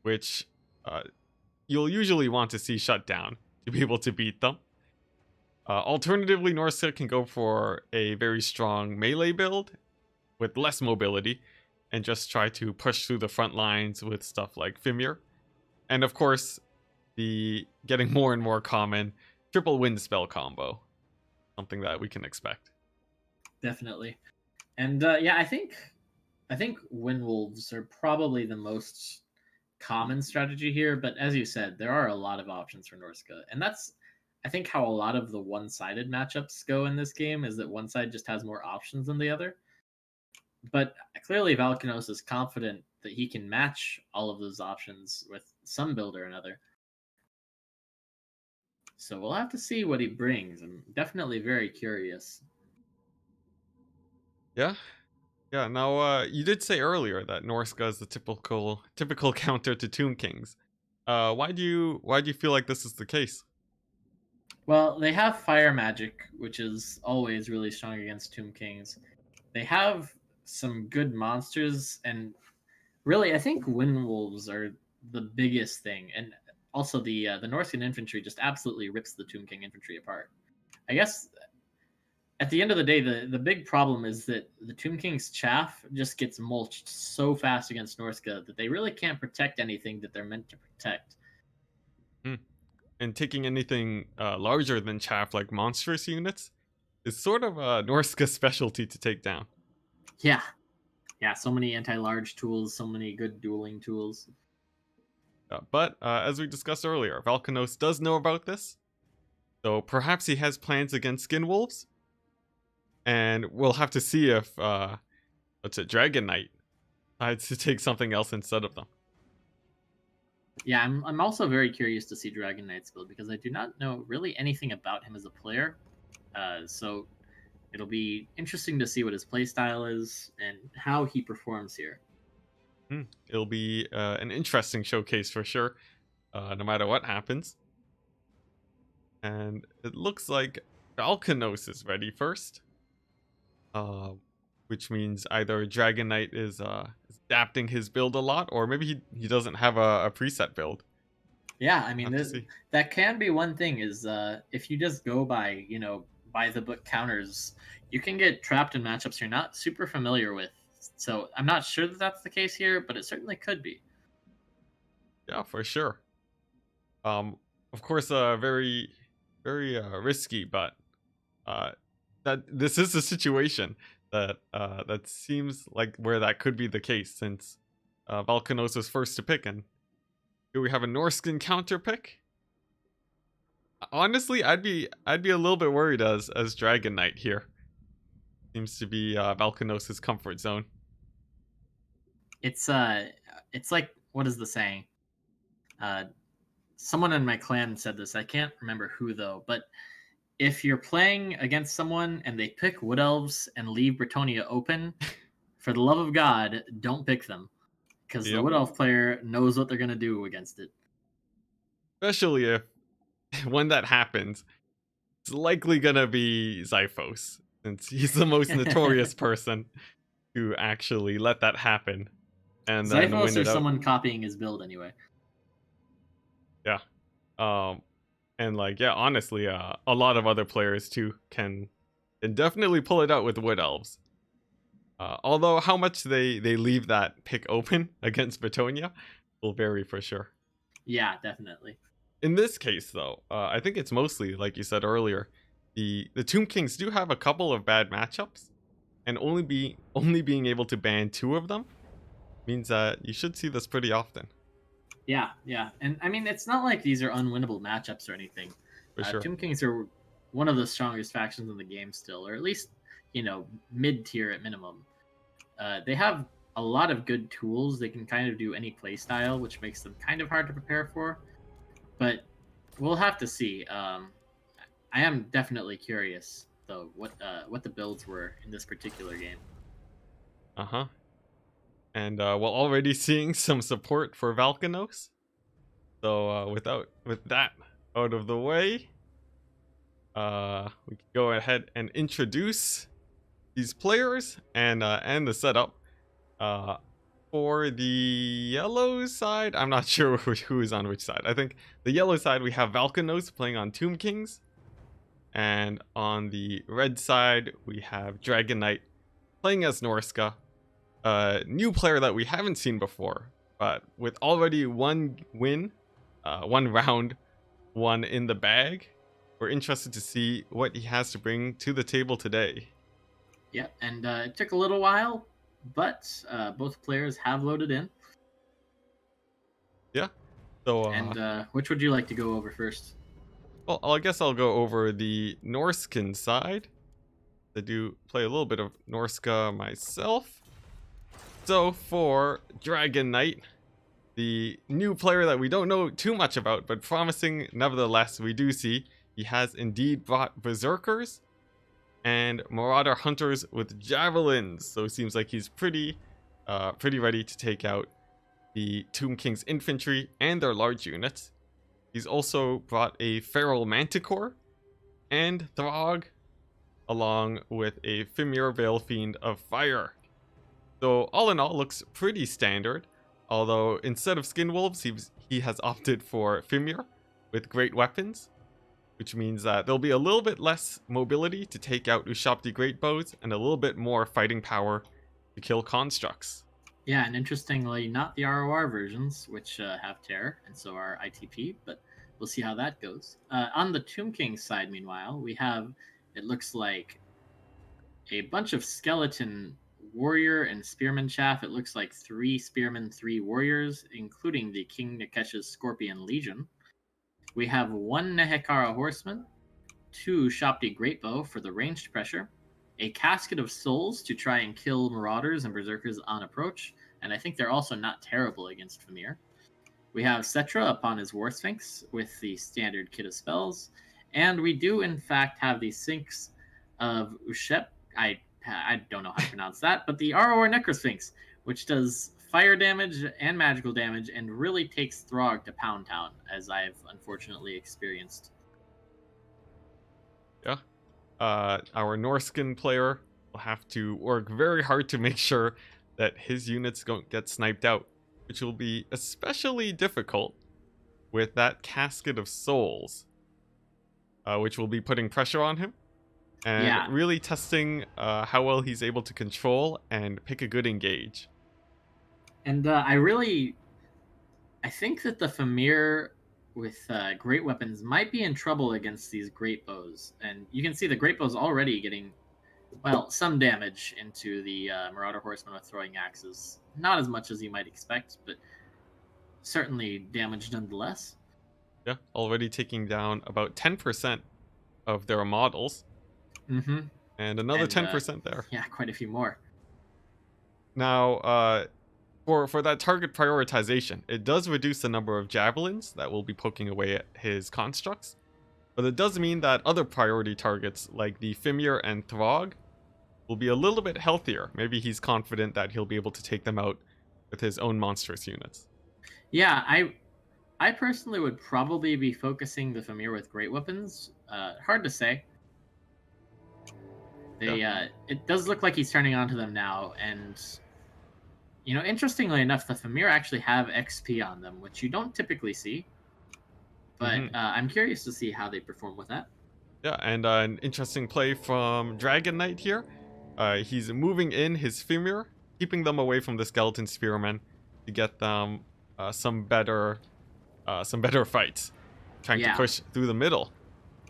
which uh, you'll usually want to see shut down to be able to beat them. Alternatively, Norska can go for a very strong melee build with less mobility and just try to push through the front lines with stuff like Fimir. And of course, the getting more and more common triple wind spell combo, something that we can expect. Definitely. And yeah, I think wind wolves are probably the most common strategy here, but as you said, there are a lot of options for Norska. And that's I think how a lot of the one-sided matchups go in this game is that one side just has more options than the other. But clearly Valkanos is confident that he can match all of those options with some build or another. So we'll have to see what he brings. I'm definitely very curious. Yeah, yeah. Now, you did say earlier that Norska is the typical counter to Tomb Kings. Why do you feel like this is the case? Well, they have fire magic, which is always really strong against Tomb Kings. They have some good monsters, and really, I think Wind Wolves are the biggest thing. And also, the Northern infantry just absolutely rips the Tomb King infantry apart. I guess at the end of the day, the big problem is that the Tomb King's chaff just gets mulched so fast against Norska that they really can't protect anything that they're meant to protect. Hmm. And taking anything larger than chaff like monstrous units is sort of a Norska specialty to take down. Yeah, yeah, so many anti-large tools, so many good dueling tools. But as we discussed earlier, Valkanos does know about this, so perhaps he has plans against skin wolves, and we'll have to see if what's it, Dragon Knight decides to take something else instead of them. Yeah, I'm also very curious to see Dragon Knight's build because I do not know really anything about him as a player. So it'll be interesting to see what his playstyle is and how he performs here. It'll be an interesting showcase for sure, no matter what happens. And it looks like Valkanos is ready first, uh, which means either Dragon Knight is adapting his build a lot, or maybe he doesn't have a preset build. Yeah, I We'll mean have to see. that can be one thing is if you just go by by the book counters, you can get trapped in matchups you're not super familiar with. So I'm not sure that that's the case here, but it certainly could be. Yeah, for sure. Um, of course, very risky, but uh, that this is a situation that seems like where that could be the case since Valkanos was first to pick, and here we have a Norskin counter pick. Honestly, I'd be a little bit worried as Dragon Knight here. Seems to be Valkanos' comfort zone. It's uh it's like what is the saying? Uh Someone in my clan said this. I can't remember who though, but if you're playing against someone and they pick Wood Elves and leave Bretonia open, for the love of God, don't pick them because the Yep. Wood Elf player knows what they're gonna do against it. Especially if when that happens, it's likely gonna be Zyphos, since he's the most notorious person to actually let that happen and then Zyphos win or it out. someone copying his build anyway. Yeah. Um, and like yeah, honestly, a lot of other players too can definitely pull it out with Wood Elves. Although how much they leave that pick open against Bretonia will vary for sure. Yeah, definitely. In this case, though, I think it's mostly like you said earlier. The Tomb Kings do have a couple of bad matchups, and only being able to ban two of them means that you should see this pretty often, Yeah, yeah, and I mean it's not like these are unwinnable matchups or anything. for sure. Tomb Kings are one of the strongest factions in the game still, or at least mid tier at minimum. They have a lot of good tools. They can kind of do any play style, which makes them kind of hard to prepare for. But we'll have to see. I am definitely curious though what the builds were in this particular game. Uh huh. And we're already seeing some support for Valkanos. So with that out of the way, we can go ahead and introduce these players and the setup. Uh, For the yellow side, I'm not sure who is on which side. I think the yellow side we have Valkanos playing on Tomb Kings, and on the red side we have Dragon Knight playing as Norska, a new player that we haven't seen before, but with already one win, one round, one in the bag. We're interested to see what he has to bring to the table today. Yep, and it took a little while, but both players have loaded in. Yeah. So, And which would you like to go over first? well, I guess I'll go over the Norskin side. I do play a little bit of Norska myself. So for Dragon Knight, the new player that we don't know too much about, but promising nevertheless, we do see he has indeed brought Berserkers and Marauder Hunters with Javelins. So it seems like he's pretty ready to take out the Tomb King's infantry and their large units. He's also brought a Feral Manticore and Throg, along with a Fimir Veil Fiend of Fire. So all in all, looks pretty standard. Although instead of Skin Wolves, he has opted for Fimir with great weapons, which means that there'll be a little bit less mobility to take out Ushabti Great Bows and a little bit more fighting power to kill constructs. Yeah, and interestingly, not the ROR versions, which have Terror, and so are ITP, but we'll see how that goes. On the Tomb King side, meanwhile, we have, it looks like, a bunch of skeleton warrior and spearman chaff. It looks like 3 spearmen, 3 warriors, including the King Nikesh's Scorpion Legion. We have 1 Nehekara horseman, 2 Shopti Greatbow for the ranged pressure, a Casket of Souls to try and kill Marauders and Berserkers on approach, and I think they're also not terrible against Fimir. We have Cetra upon his War Sphinx with the standard kit of spells, and we do in fact have the Sphinx of Ushep. I don't know how to pronounce that, but the ROR Necrosphinx, which does fire damage and magical damage and really takes Throg to Pound Town, as I've unfortunately experienced. Yeah. Our Norskin player will have to work very hard to make sure that his units don't get sniped out, which will be especially difficult with that Casket of Souls, which will be putting pressure on him and really testing how well he's able to control and pick a good engage. And I think that the Fimir with great weapons might be in trouble against these great bows. And you can see the great bows already getting, well, some damage into the Marauder Horsemen with throwing axes. Not as much as you might expect, but certainly damage nonetheless. Yeah, already taking down about 10% of their models. Mm-hmm. And another 10% there. Yeah, quite a few more. Now, for that target prioritization, it does reduce the number of javelins that will be poking away at his constructs, but it does mean that other priority targets like the Fimir and Throg will be a little bit healthier. Maybe he's confident that he'll be able to take them out with his own monstrous units. Yeah, I personally would probably be focusing the Fimir with great weapons. Hard to say. It does look like he's turning onto them now, and interestingly enough, the Fimir actually have XP on them, which you don't typically see. But I'm curious to see how they perform with that. Yeah, and an interesting play from Dragon Knight here. He's moving in his Fimir, keeping them away from the Skeleton Spearmen to get them some better fights, trying to push through the middle.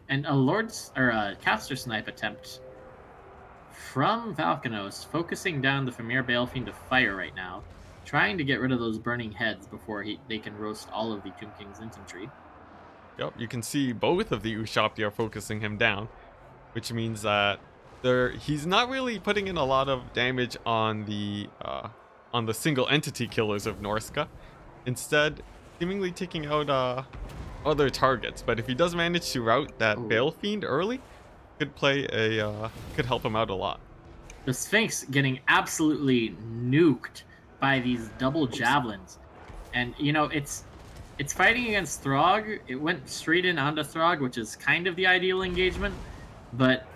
And a caster snipe attempt from Valkanos, focusing down the Fimir Balefiend to fire right now, trying to get rid of those burning heads before they can roast all of the Tomb King's infantry. Yep, you can see both of the Ushabti are focusing him down, which means that he's not really putting in a lot of damage on the single entity killers of Norska. Instead, seemingly taking out other targets. But if he does manage to rout that Balefiend early, could help him out a lot. The Sphinx getting absolutely nuked by these double javelins, and it's fighting against Throg. It went straight in onto Throg, which is kind of the ideal engagement, but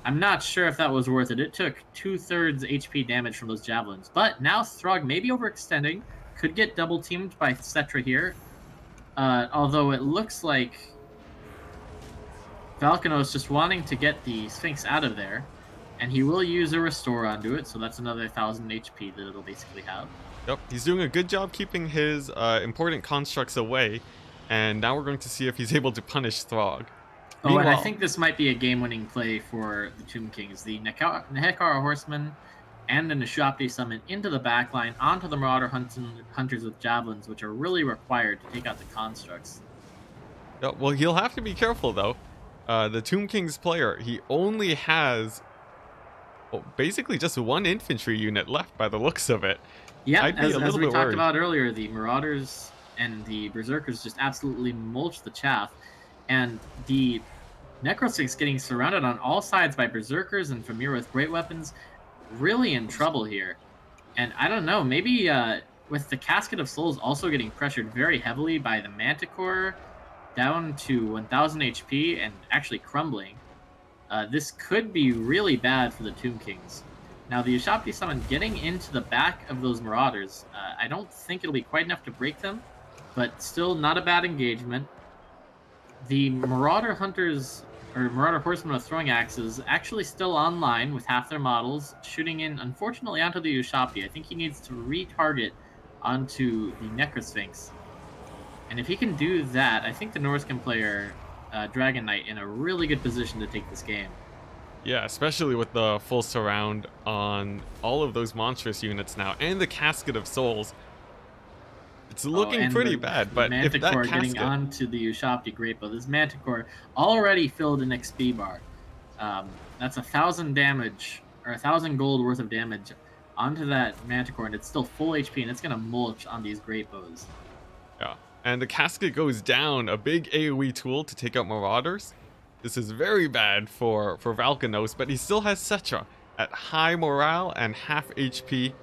I'm not sure if that was worth it. It took 2/3 HP damage from those javelins. But now Throg may be overextending. Could get double teamed by Cetra here. Although it looks like Valkanos just wanting to get the Sphinx out of there. And he will use a Restore onto it, so that's another 1000 HP that it'll basically have. Yep, he's doing a good job keeping his important constructs away. And now we're going to see if he's able to punish Throg. Oh, and I Meanwhile, think this might be a game-winning play for the Tomb Kings. The Nehekara Horseman and the Nishapti summon into the backline, onto the Marauder Hunters with Javelins, which are really required to take out the constructs. yeah, well, he'll have to be careful, though. The Tomb King's player, he only has basically just one infantry unit left by the looks of it. Yeah, I'd be a as little we bit talked worried. about earlier, the Marauders and the Berserkers just absolutely mulch the chaff. And the Necrosix getting surrounded on all sides by Berserkers and Famir with great weapons, really in trouble here. And I don't know, maybe with the Casket of Souls also getting pressured very heavily by the Manticore down to 1000 HP and actually crumbling, this could be really bad for the Tomb Kings. Now, the Ushabti Summon getting into the back of those Marauders, I don't think it'll be quite enough to break them, but still not a bad engagement. The Marauder Hunters, or Marauder Horsemen with throwing axes, actually still online with half their models, shooting in, unfortunately, onto the Ushabti. I think he needs to retarget onto the Necrosphinx. And if he can do that, I think the Norscan player, Dragon Knight, in a really good position to take this game. Yeah, especially with the full surround on all of those monstrous units now, and the Casket of Souls. It's Oh, looking and pretty the, bad, the but if that Manticore getting casket... onto the Ushabti Greatbow. This Manticore already filled an XP bar. That's 1,000 damage, or 1,000 gold worth of damage onto that Manticore, and it's still full HP, and it's going to mulch on these Greatbows. Yeah, and the casket goes down, a big AoE tool to take out Marauders. This is very bad for Valkanos, but he still has Cetra at high morale and half HP.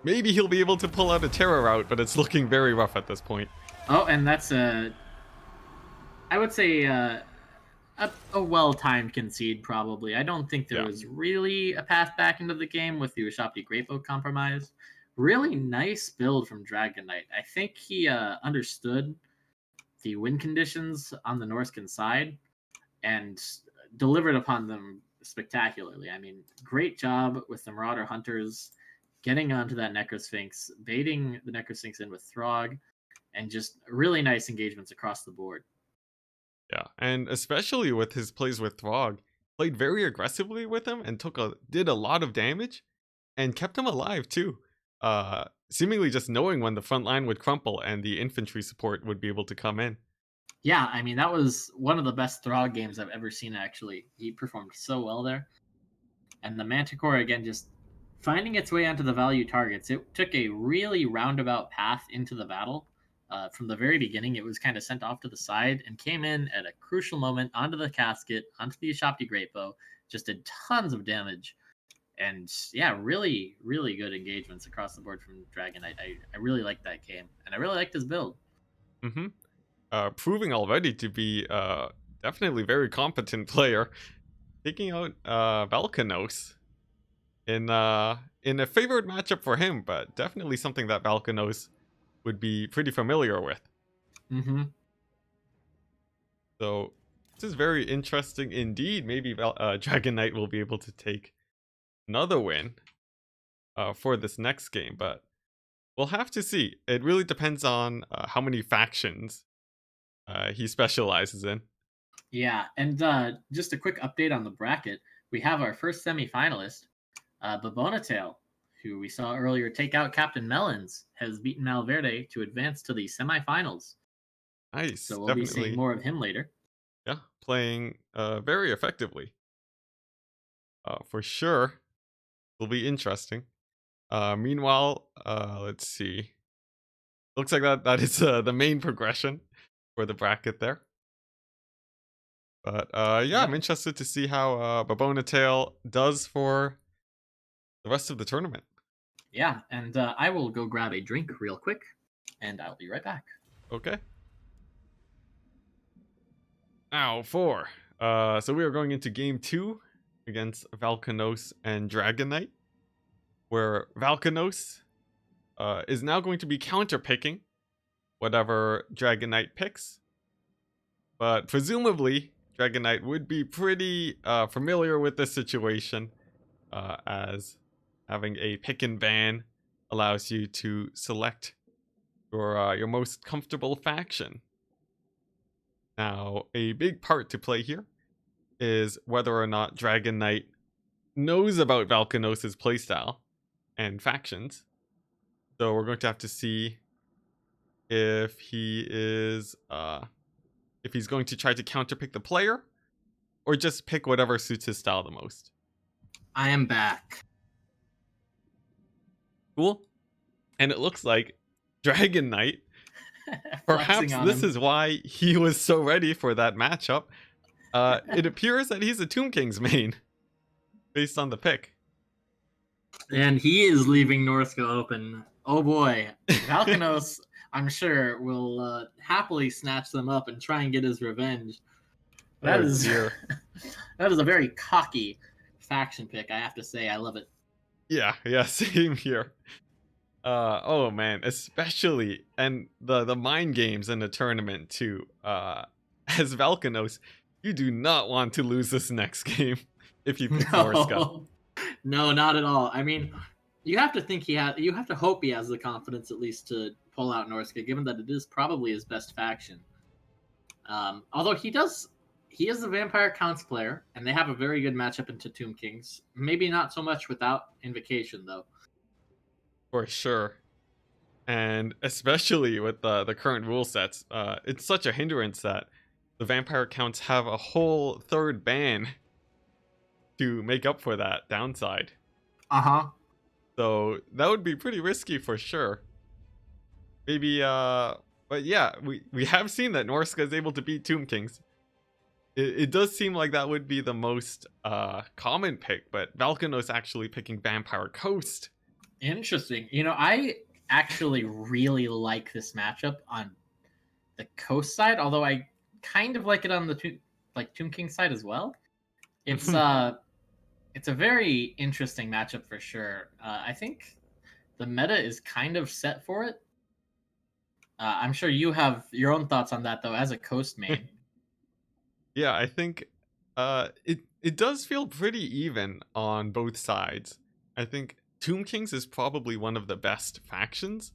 Maybe he'll be able to pull out a terror out, but it's looking very rough at this point. Oh, and that's I would say a well-timed concede, probably. I don't think there Yeah. was really a path back into the game with the Ushabti Greatbow compromise. Really nice build from Dragon Knight. I think he understood the win conditions on the Norscan side and delivered upon them spectacularly. I mean, great job with the Marauder Hunters getting onto that Necrosphinx, baiting the Necrosphinx in with Throg, and just really nice engagements across the board. Yeah, and especially with his plays with Throg, played very aggressively with him and did a lot of damage and kept him alive too. Seemingly just knowing when the front line would crumple and the infantry support would be able to come in. Yeah, I mean, that was one of the best Throg games I've ever seen, actually. He performed so well there. And the Manticore, again, just finding its way onto the value targets. It took a really roundabout path into the battle. From the very beginning, it was kind of sent off to the side and came in at a crucial moment onto the casket, onto the Ushabti Greatbow, just did tons of damage. And yeah, really, really good engagements across the board from Dragon. I really liked that game, and I really liked his build. Mm-hmm. Proving already to be definitely very competent player, taking out Valkanos in a favored matchup for him, but definitely something that Valkanos would be pretty familiar with. Mm-hmm. So this is very interesting indeed. Maybe Dragon Knight will be able to take another win for this next game, but we'll have to see. It really depends on how many factions he specializes in. Yeah, and just a quick update on the bracket. We have our first semifinalist, Babonatail, who we saw earlier take out Captain Melons, has beaten Malverde to advance to the semifinals. Nice, So we'll be seeing definitely. more of him later. Yeah, playing very effectively. For sure, will be interesting. Meanwhile, let's see. Looks like that is the main progression for the bracket there. But yeah, I'm Yep. interested to see how Babonatail does for the rest of the tournament. Yeah, and I will go grab a drink real quick, and I'll be right back. Okay. Now, 4. So we are going into game 2 against Valkanos and Dragon Knight, where Valkanos is now going to be counterpicking whatever Dragon Knight picks. But presumably, Dragon Knight would be pretty familiar with this situation, as having a pick and ban allows you to select your most comfortable faction. Now, a big part to play here is whether or not Dragon Knight knows about Valkanos' playstyle and factions. So we're going to have to see if he is if he's going to try to counterpick the player or just pick whatever suits his style the most. I am back. Cool. And it looks like Dragon Knight, Flexing perhaps on this him. is why he was so ready for that matchup. It appears that he's a Tomb King's main, based on the pick. And he is leaving Northco open. Oh boy. Valkanos, I'm sure, will happily snatch them up and try and get his revenge. That is dear. that is a very cocky faction pick, I have to say. I love it. Yeah, same here. Oh man, especially and the mind games in the tournament too. As Valkanos, you do not want to lose this next game if you pick Norska. No, not at all. I mean, you have to think you have to hope he has the confidence at least to pull out Norska, given that it is probably his best faction. Although he is a Vampire Counts player, and they have a very good matchup into Tomb Kings. Maybe not so much without Invocation, though. For sure. And especially with the current rule sets, it's such a hindrance that the Vampire Counts have a whole third ban to make up for that downside. Uh-huh. So that would be pretty risky for sure. Maybe, but yeah, we have seen that Norska is able to beat Tomb Kings. It does seem like that would be the most common pick, but Valkanos actually picking Vampire Coast. Interesting. You know, I actually really like this matchup on the Coast side, although I kind of like it on the Tomb King side as well. It's it's a very interesting matchup for sure. I think the meta is kind of set for it. I'm sure you have your own thoughts on that, though, as a Coast main. Yeah, I think it does feel pretty even on both sides. I think Tomb Kings is probably one of the best factions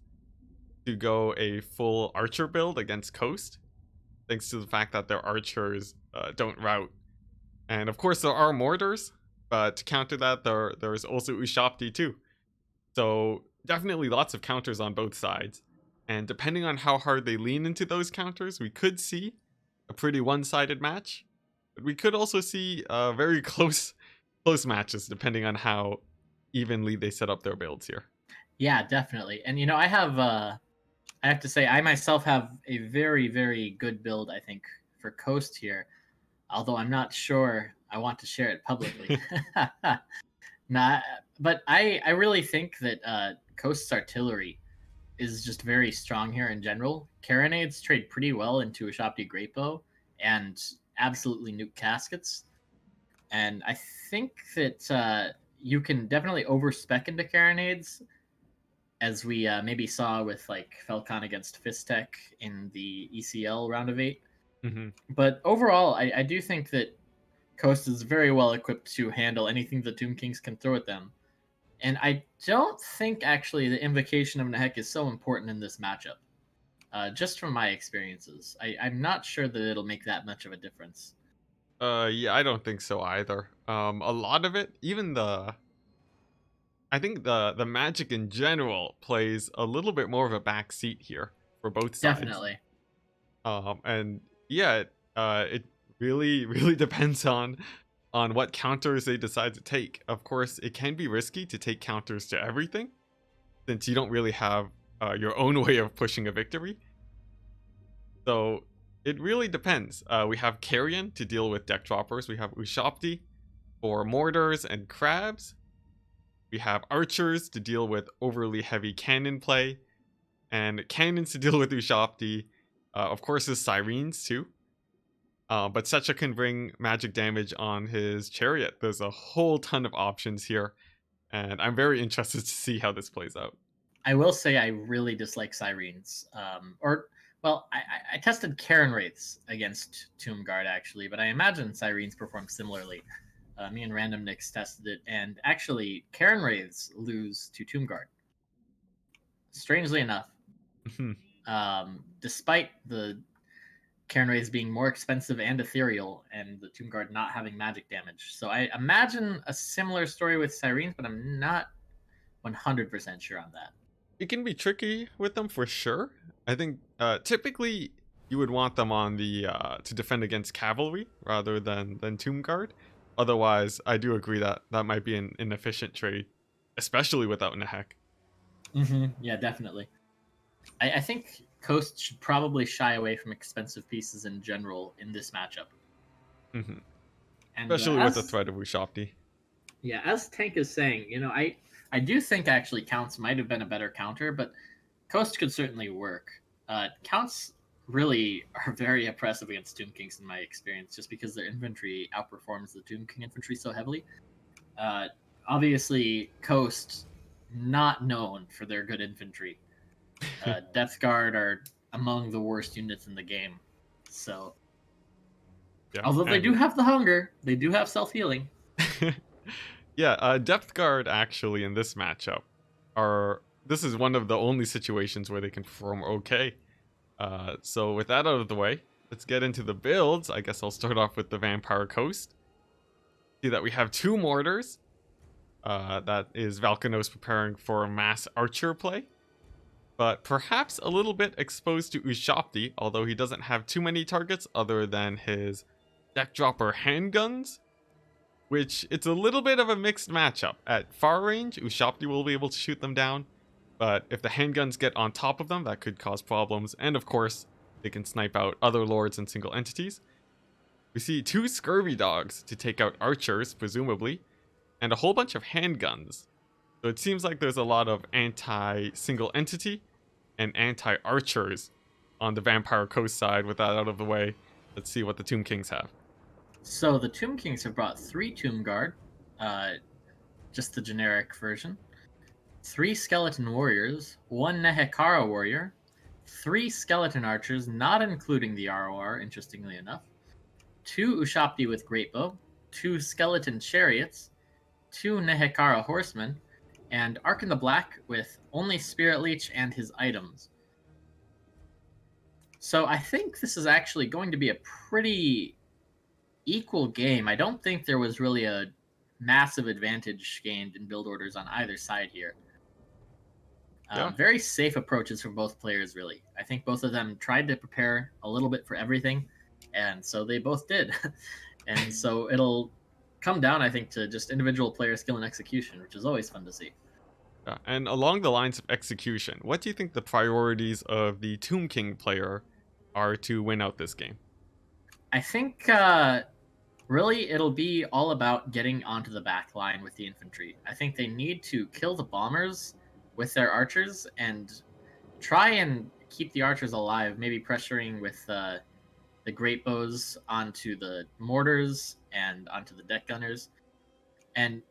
to go a full archer build against Coast, thanks to the fact that their archers don't route. And of course there are mortars, but to counter that there's also Ushapti too. So definitely lots of counters on both sides. And depending on how hard they lean into those counters, we could see a pretty one-sided match. But we could also see very close matches depending on how evenly they set up their builds here. Yeah, definitely. And you know, I have to say, I myself have a very, very good build, I think, for Coast here. Although I'm not sure I want to share it publicly. Nah, but I really think that Coast's artillery is just very strong here in general. Carronades trade pretty well into a Shopti Great Bow and absolutely nuke caskets. And I think that you can definitely overspec into Carronades, as we maybe saw with like Falcon against Fistech in the ECL round of 8. Mm-hmm. But overall, I do think that Coast is very well equipped to handle anything the Tomb Kings can throw at them. And I don't think actually the Invocation of Nehek is so important in this matchup. Just from my experiences, I'm not sure that it'll make that much of a difference. Yeah, I don't think so either. A lot of it, even I think the magic in general plays a little bit more of a back seat here for both sides. Definitely. And yeah, it really depends on what counters they decide to take. Of course, it can be risky to take counters to everything, since you don't really have your own way of pushing a victory. So it really depends. We have Carrion to deal with deck droppers. We have Ushapti for mortars and crabs. We have archers to deal with overly heavy cannon play, and cannons to deal with Ushapti. Of course, there's sirens too. But Setcha can bring magic damage on his chariot. There's a whole ton of options here, and I'm very interested to see how this plays out. I will say I really dislike Sirens. I tested Karen Wraiths against Tomb Guard actually, but I imagine Sirens perform similarly. Me and Random Nix tested it, and actually, Karen Wraiths lose to Tomb Guard. Strangely enough, despite the Karen Wraiths being more expensive and ethereal, and the Tomb Guard not having magic damage. So I imagine a similar story with Sirens, but I'm not 100% sure on that. It can be tricky with them for sure. I think typically you would want them on the to defend against cavalry rather than Tomb Guard. Otherwise, I do agree that that might be an inefficient trade, especially without Nehek. Yeah, definitely. I think Coast should probably shy away from expensive pieces in general in this matchup. Mm-hmm. And Especially with the threat of Ushopti. Yeah, as Tank is saying, I do think actually Counts might have been a better counter, but Coast could certainly work. Counts really are very oppressive against Tomb Kings in my experience, just because their infantry outperforms the Tomb King infantry so heavily. Obviously, Coast not known for their good infantry. Death Guard are among the worst units in the game. So, yeah, although they do have the hunger, they do have self-healing. Yeah, Depth Guard actually in this matchup this is one of the only situations where they can perform okay. So with that out of the way, let's get into the builds. I guess I'll start off with the Vampire Coast. See that we have 2 mortars. That is Valkanos preparing for a mass archer play. But perhaps a little bit exposed to Ushopti, although he doesn't have too many targets other than his deck dropper handguns. Which, it's a little bit of a mixed matchup. At far range, Ushopti will be able to shoot them down. But if the handguns get on top of them, that could cause problems. And of course, they can snipe out other lords and single entities. We see 2 Scurvy Dogs to take out archers, presumably. And a whole bunch of handguns. So it seems like there's a lot of anti-single entity and anti-archers on the Vampire Coast side. With that out of the way, let's see what the Tomb Kings have. So the Tomb Kings have brought 3 Tomb Guard, just the generic version, 3 Skeleton Warriors, 1 Nehekara Warrior, 3 Skeleton Archers, not including the ROR, interestingly enough, 2 Ushopti with Greatbow, 2 Skeleton Chariots, 2 Nehekara Horsemen, and Ark in the Black with only Spirit Leech and his items. So I think this is actually going to be a pretty equal game. I don't think there was really a massive advantage gained in build orders on either side here. Very safe approaches from both players, really. I think both of them tried to prepare a little bit for everything, and so they both did. And so it'll come down, I think, to just individual player skill and execution, which is always fun to see. And along the lines of execution, what do you think the priorities of the Tomb King player are to win out this game? I think really it'll be all about getting onto the back line with the infantry. I think they need to kill the bombers with their archers and try and keep the archers alive, maybe pressuring with the great bows onto the mortars and onto the deck gunners. And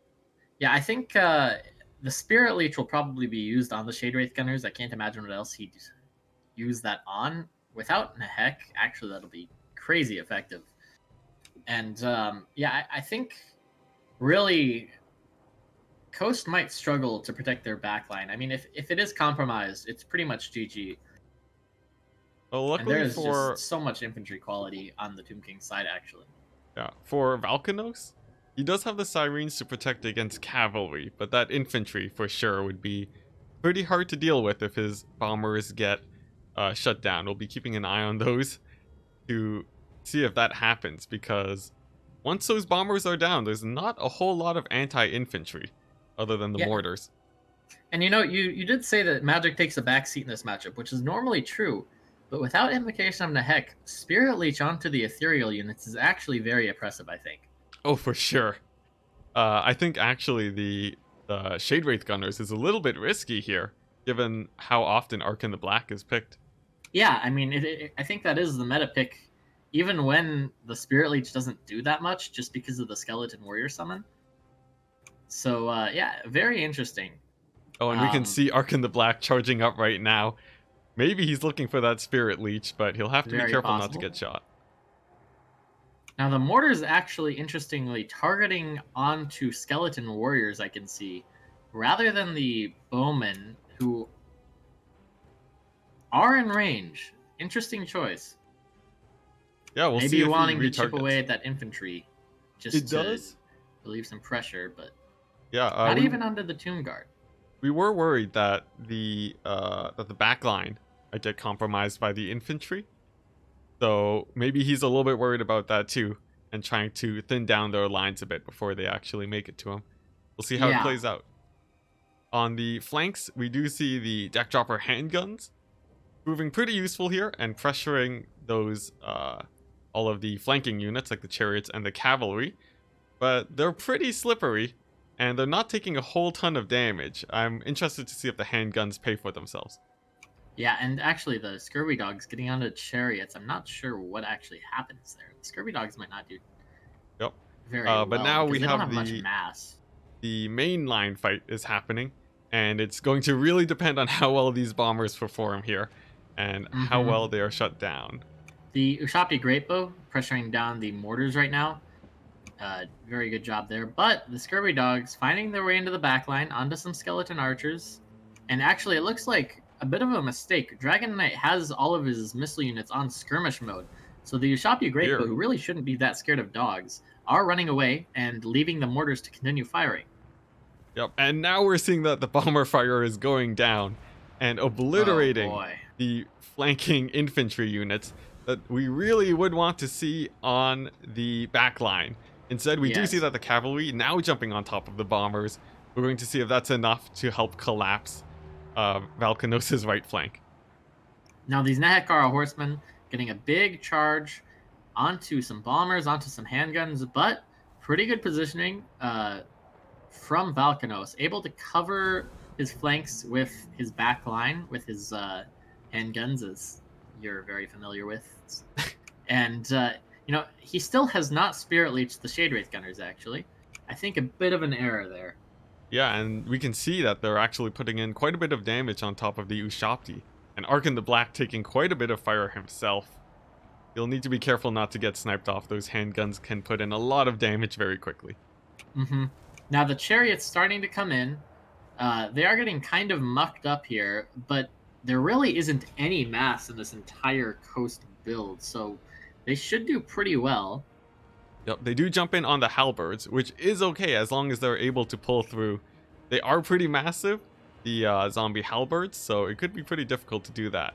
yeah, I think the Spirit Leech will probably be used on the Shade Wraith gunners. I can't imagine what else he'd use that on. Without Nehek, actually that'll be crazy effective. And I think really Coast might struggle to protect their backline. I mean, if it is compromised, it's pretty much GG. Well, luckily and there's just so much infantry quality on the Tomb King side, actually. Yeah, for Valkanos, he does have the Sirens to protect against cavalry, but that infantry for sure would be pretty hard to deal with if his bombers get shut down. We'll be keeping an eye on those to see if that happens, because once those bombers are down, there's not a whole lot of anti-infantry other than the mortars. And you did say that magic takes a backseat in this matchup, which is normally true, but without Invocation of Nehek, Spirit Leech onto the ethereal units is actually very oppressive, I think. Oh, for sure. I think actually the Shade Wraith Gunners is a little bit risky here, given how often Ark in the Black is picked. Yeah, I mean, I think that is the meta pick even when the Spirit Leech doesn't do that much, just because of the Skeleton Warrior summon. So yeah, very interesting. Oh, and we can Um, see Arkin the Black charging up right now. Maybe he's looking for that Spirit Leech, but he'll have to be very careful not to possible. get shot. Now the mortar is actually interestingly targeting onto skeleton warriors. I can see, rather than the bowmen who are in range. Interesting choice. Yeah, we'll see Maybe if he wanting to chip away retargets. at that infantry, It just to does? relieve some pressure, but Yeah, not even under the tomb guard. we were worried that the back line might get compromised by the infantry. So maybe he's a little bit worried about that too, and trying to thin down their lines a bit before they actually make it to him. We'll see how it Yeah, plays out. On the flanks, we do see the deck dropper handguns proving pretty useful here and pressuring those all of the flanking units like the chariots and the cavalry. But they're pretty slippery and they're not taking a whole ton of damage. I'm interested to see if the handguns pay for themselves. yeah, and actually the scurvy dogs getting onto chariots. I'm not sure what actually happens there. The scurvy dogs might not do Yep. very But well now because we they don't have have much mass. the main line fight is happening, and it's going to really depend on how well these bombers perform here and how Mm-hmm. well they are shut down. The Ushabti Greatbow pressuring down the mortars right now. Very good job there. But the Scurvy Dogs finding their way into the backline onto some skeleton archers. And actually, it looks like a bit of a mistake. Dragon Knight has all of his missile units on skirmish mode. So the Ushabti Greatbow, Here. who really shouldn't be that scared of dogs, are running away and leaving the mortars to continue firing. Yep. And now we're seeing that the bomber fire is going down and Oh obliterating boy. the flanking infantry units that we really would want to see on the back line. Instead, we do see Yes. that the cavalry now jumping on top of the bombers. We're going to see if that's enough to help collapse Valkanos' right flank. Now these Nehek horsemen getting a big charge onto some bombers, onto some handguns, but pretty good positioning from Valkanos, able to cover his flanks with his back line, with his handguns, as you're very familiar with. And, he still has not Spirit Leached the Shade Wraith Gunners, actually. I think a bit of an error there. Yeah, and we can see that they're actually putting in quite a bit of damage on top of the Ushapti. And Arkin the Black taking quite a bit of fire himself. You'll need to be careful not to get sniped off. Those handguns can put in a lot of damage very quickly. Mm-hmm. Now the Chariot's starting to come in. They are getting kind of mucked up here, but there really isn't any mass in this entire coast build, so they should do pretty well. Yep, they do jump in on the halberds, which is okay as long as they're able to pull through. They are pretty massive, the zombie halberds, so it could be pretty difficult to do that.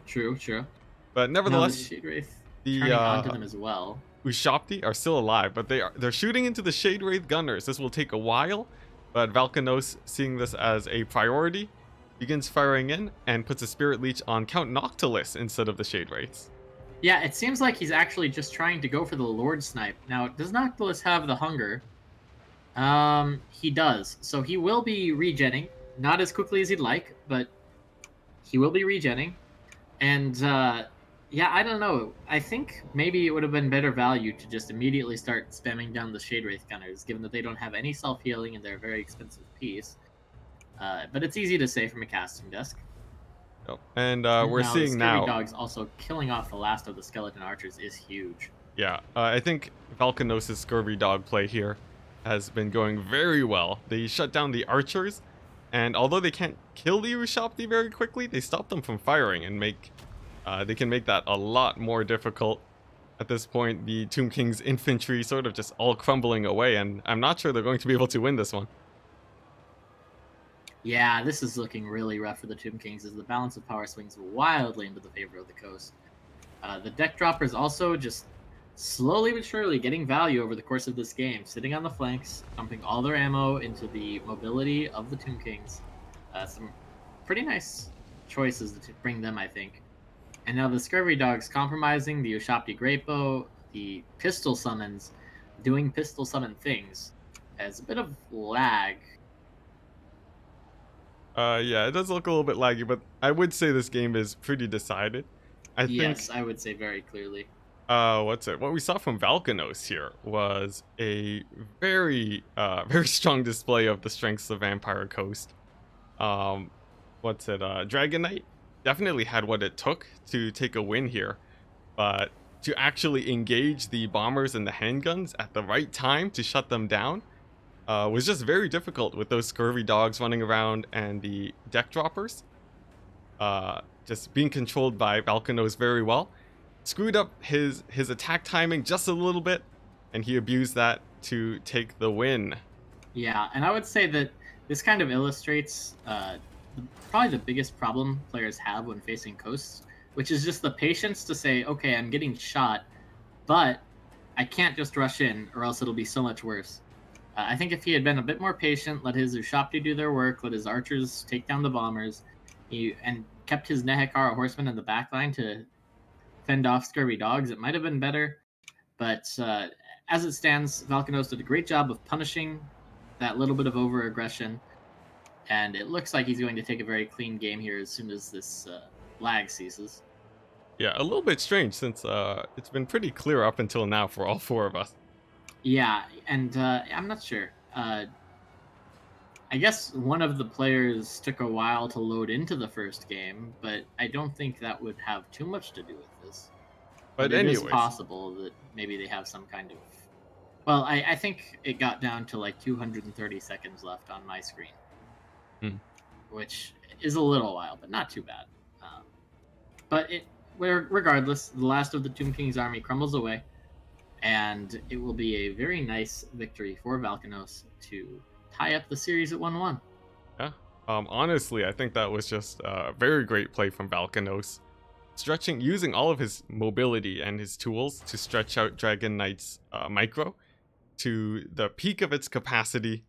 True, true. But Now the nevertheless, Shade Wraith the turning onto them as well. Ushapti are still alive, but they're shooting into the Shade Wraith gunners. This will take a while, but Valkanos, seeing this as a priority, begins firing in and puts a Spirit Leech on Count Noctilus instead of the Shade Wraiths. Yeah, it seems like he's actually just trying to go for the Lord Snipe. Now, does Noctilus have the hunger? He does. So he will be regenning. Not as quickly as he'd like, but he will be regenning. And yeah, I don't know. I think maybe it would have been better value to just immediately start spamming down the Shade Wraith Gunners, given that they don't have any self healing and they're a very expensive piece. But it's easy to say from a casting desk. Yep. And And we're now the seeing Scurvy now, Dogs also killing off the last of the skeleton archers is huge. yeah, I think Valkanos' Scurvy Dog play here has been going very well. They shut down the archers, and although they can't kill the Ushapti very quickly, they stop them from firing and they can make that a lot more difficult. At this point, the Tomb King's infantry sort of just all crumbling away, and I'm not sure they're going to be able to win this one. Yeah, this is looking really rough for the Tomb Kings as the balance of power swings wildly into the favor of the coast. The deck droppers also just slowly but surely getting value over the course of this game, sitting on the flanks, dumping all their ammo into the mobility of the Tomb Kings. Some pretty nice choices to bring them, I think. And now the Scurvy Dogs compromising the Ushapti Greatbow, the pistol summons, doing pistol summon things. As a bit of lag. Yeah, it does look a little bit laggy, but I would say this game is pretty decided. I think Yes, I would say very clearly. What's it? What we saw from Valkanos here was a very, very strong display of the strengths of Vampire Coast. Um, what's it? Dragon Knight definitely had what it took to take a win here, but to actually engage the bombers and the handguns at the right time to shut them down was just very difficult with those scurvy dogs running around and the deck droppers. Just being controlled by Valkanos very well. Screwed up his attack timing just a little bit, and he abused that to take the win. Yeah, and I would say that this kind of illustrates probably the biggest problem players have when facing coasts, which is just the patience to say, okay, I'm getting shot, but I can't just rush in, or else it'll be so much worse. I think if he had been a bit more patient, let his Ushapti do their work, let his archers take down the bombers, and kept his Nehekara horsemen in the back line to fend off scurvy dogs, it might have been better. But as it stands, Valkanos did a great job of punishing that little bit of over aggression, and it looks like he's going to take a very clean game here as soon as this lag ceases. Yeah, a little bit strange since it's been pretty clear up until now for all four of us. Yeah, and I'm not sure. I guess one of the players took a while to load into the first game, but I don't think that would have too much to do with this. But But it is anyways, possible that maybe they have some kind of. Well, I think it got down to like 230 seconds left on my screen, hmm, which is a little while, but not too bad. Um, but regardless, the last of the Tomb King's army crumbles away, and it will be a very nice victory for Valkanos to tie up the series at 1-1. yeah. Honestly, I think that was just a very great play from Valkanos. Using all of his mobility and his tools to stretch out Dragon Knight's micro to the peak of its capacity,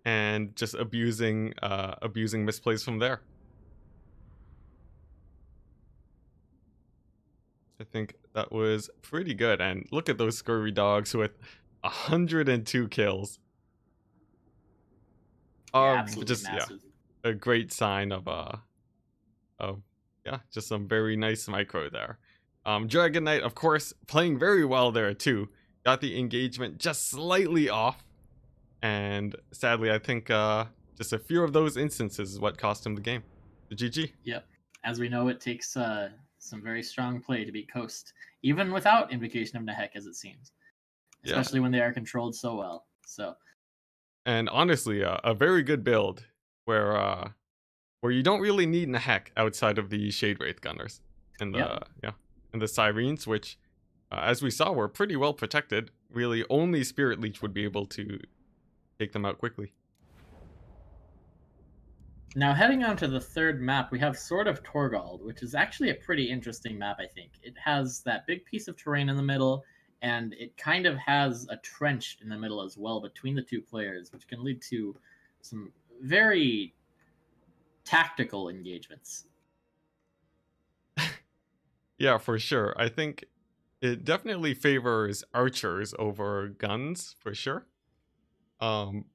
and just abusing misplays from there. I think that was pretty good. And look at those scurvy dogs with 102 kills. Yeah, absolutely Just yeah, massive. a great sign of yeah, just some very nice micro there. Dragon Knight, of course, playing very well there too. Got the engagement just slightly off, and sadly, I think just a few of those instances is what cost him the game. The GG. Yep. As we know, it takes some very strong play to beat Coast, even without Invocation of Nehek, as it seems, Yeah, especially when they are controlled so well. So, and honestly, a very good build where you don't really need Nehek outside of the Shade Wraith Gunners and yep. the Sirens, which, as we saw, were pretty well protected. Really, only Spirit Leech would be able to take them out quickly. Now, heading on to the third map, we have Sword of Torgald, which is actually a pretty interesting map, I think. It has that big piece of terrain in the middle, and it kind of has a trench in the middle as well between the two players, which can lead to some very tactical engagements. Yeah, for sure. I think it definitely favors archers over guns for sure. Um,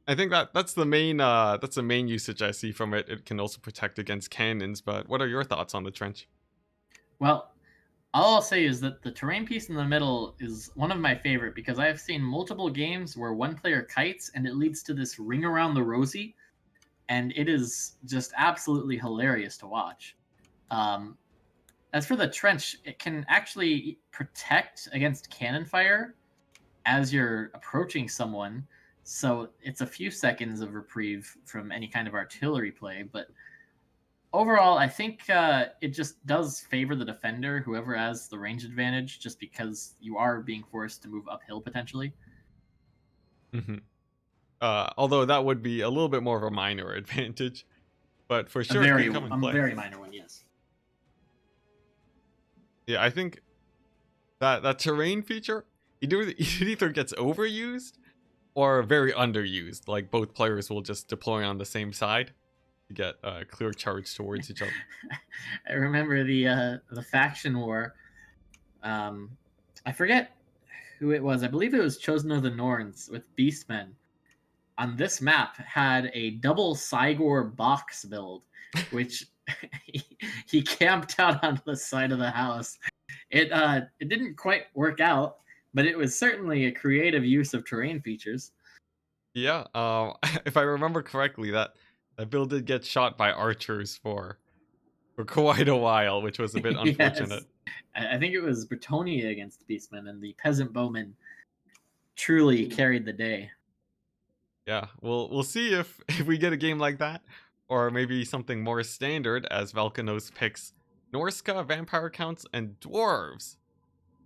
I think that's the main usage I see from it. It can also protect against cannons. But what are your thoughts on the trench? Well, all I'll say is that the terrain piece in the middle is one of my favorite because I have seen multiple games where one player kites and it leads to this ring around the rosy, and it is just absolutely hilarious to watch. Um, as for the trench, it can actually protect against cannon fire as you're approaching someone. So it's a few seconds of reprieve from any kind of artillery play. But overall, I think it just does favor the defender, whoever has the range advantage, just because you are being forced to move uphill potentially. Hmm. Although that would be a little bit more of a minor advantage, but for sure it can come in A play. very minor one, yes. Yeah, I think that terrain feature it either gets overused or very underused. Like both players will just deploy on the same side to get a clear charge towards each other. I remember the faction war. I forget who it was. I believe it was Chosen of the Norns with Beastmen. On this map, had a double Cygor box build, which he camped out on the side of the house It didn't quite work out, but it was certainly a creative use of terrain features. Yeah, if I remember correctly, that build did get shot by archers for quite a while, which was a bit Yes. unfortunate. I think it was Bretonia against Beastmen, and the peasant bowmen truly carried the day. Yeah, we'll see if if we get a game like that, or maybe something more standard as Valkanos picks Norska, Vampire Counts, and Dwarves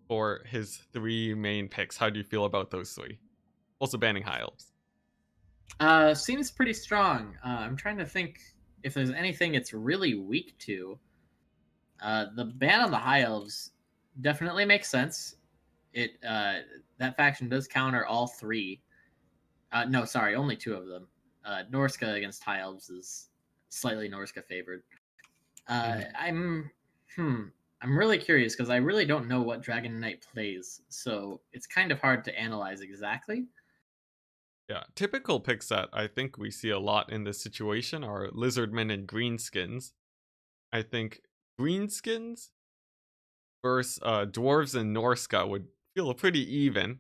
for his three main picks. How do you feel about those three? Also banning High Elves. Seems pretty strong. I'm trying to think if there's anything it's really weak to. The ban on the High Elves definitely makes sense. It That faction does counter all three. No, sorry, only two of them. Norska against High Elves is slightly Norska favored. Uh, Mhm. I'm hmm. I'm really curious because I really don't know what Dragon Knight plays, so it's kind of hard to analyze exactly. Yeah, typical picks that I think we see a lot in this situation are Lizardmen and Greenskins. I think Greenskins versus Dwarves and Norska would feel pretty even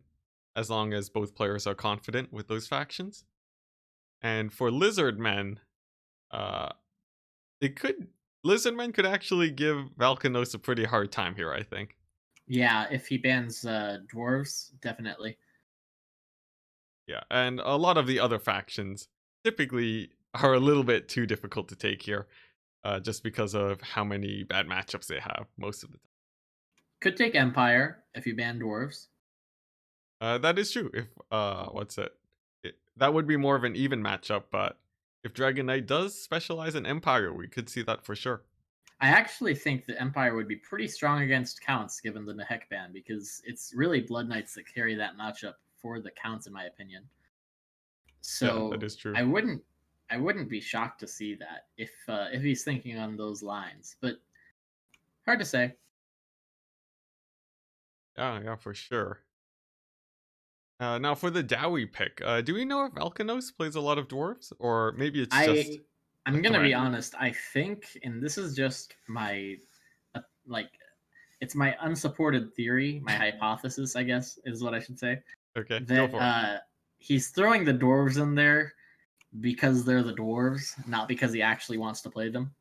as long as both players are confident with those factions. And for Lizardmen, uh, it could Lizardmen could actually give Valkanos a pretty hard time here, I think. Yeah, if he bans dwarves, definitely. Yeah, and a lot of the other factions typically are a little bit too difficult to take here, just because of how many bad matchups they have most of the time. Could take Empire if you ban dwarves. That is true. If what's it? That would be more of an even matchup, but if Dragon Knight does specialize in Empire, we could see that for sure. I actually think the Empire would be pretty strong against counts given the Nehek ban because it's really Blood Knights that carry that matchup for the counts, in my opinion. Yeah, that So is true. I wouldn't be shocked to see that if he's thinking on those lines, but hard to say. Yeah, yeah, for sure. Now for the Dowie pick, do we know if Alkanos plays a lot of dwarves, or maybe it's just I a I'm gonna be threat? honest. I think, and this is just my like it's my unsupported theory, my hypothesis, I guess, is what I should say. Okay, go That for he's throwing the dwarves in there because they're the dwarves, not because he actually wants to play them.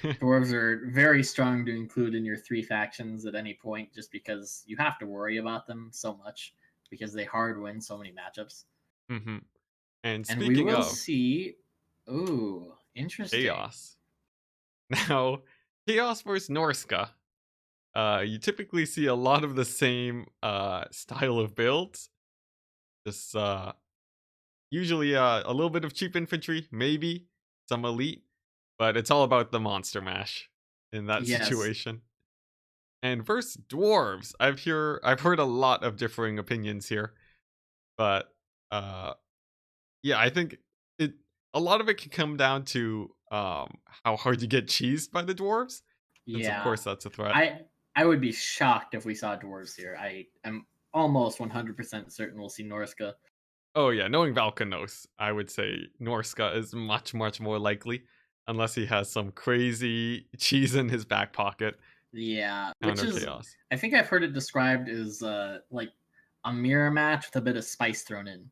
it. Dwarves are very strong to include in your three factions at any point, just because you have to worry about them so much because they hard win so many matchups. hmm And And we speaking will of see. Ooh, interesting. chaos, now chaos versus Norska. You typically see a lot of the same style of builds. Just usually a little bit of cheap infantry, maybe some elite, but it's all about the monster mash in that Yes. situation. And versus dwarves, I've heard a lot of differing opinions here, but uh, yeah, I think it a lot of it can come down to how hard you get cheesed by the dwarves, since of Yeah. course that's a threat. I I would be shocked if we saw dwarves here. I am almost 100% certain we'll see Norska. Oh yeah, knowing Valkanos, I would say Norska is much more likely, unless he has some crazy cheese in his back pocket. Yeah, which Counter is chaos. I think I've heard it described as like a mirror match with a bit of spice thrown in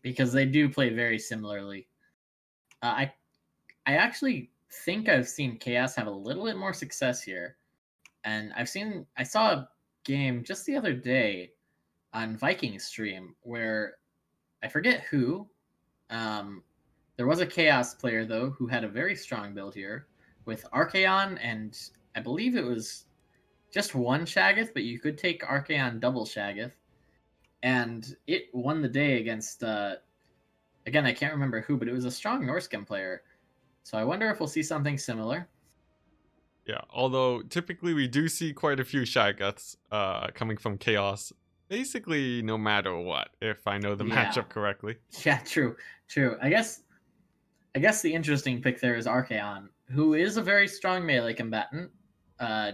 because they do play very similarly. I actually think I've seen Chaos have a little bit more success here, and I saw a game just the other day on Viking stream where I forget who. Um, there was a Chaos player though who had a very strong build here with Archaon, and I believe it was just one Shaggoth, but you could take Archaon double Shaggoth, and it won the day against again I can't remember who, but it was a strong Norscan player. So I wonder if we'll see something similar. Yeah, although typically we do see quite a few Shaggoths coming from chaos, basically no matter what, if I know the Yeah, matchup correctly. yeah, true, true. I guess the interesting pick there is Archaon, who is a very strong melee combatant.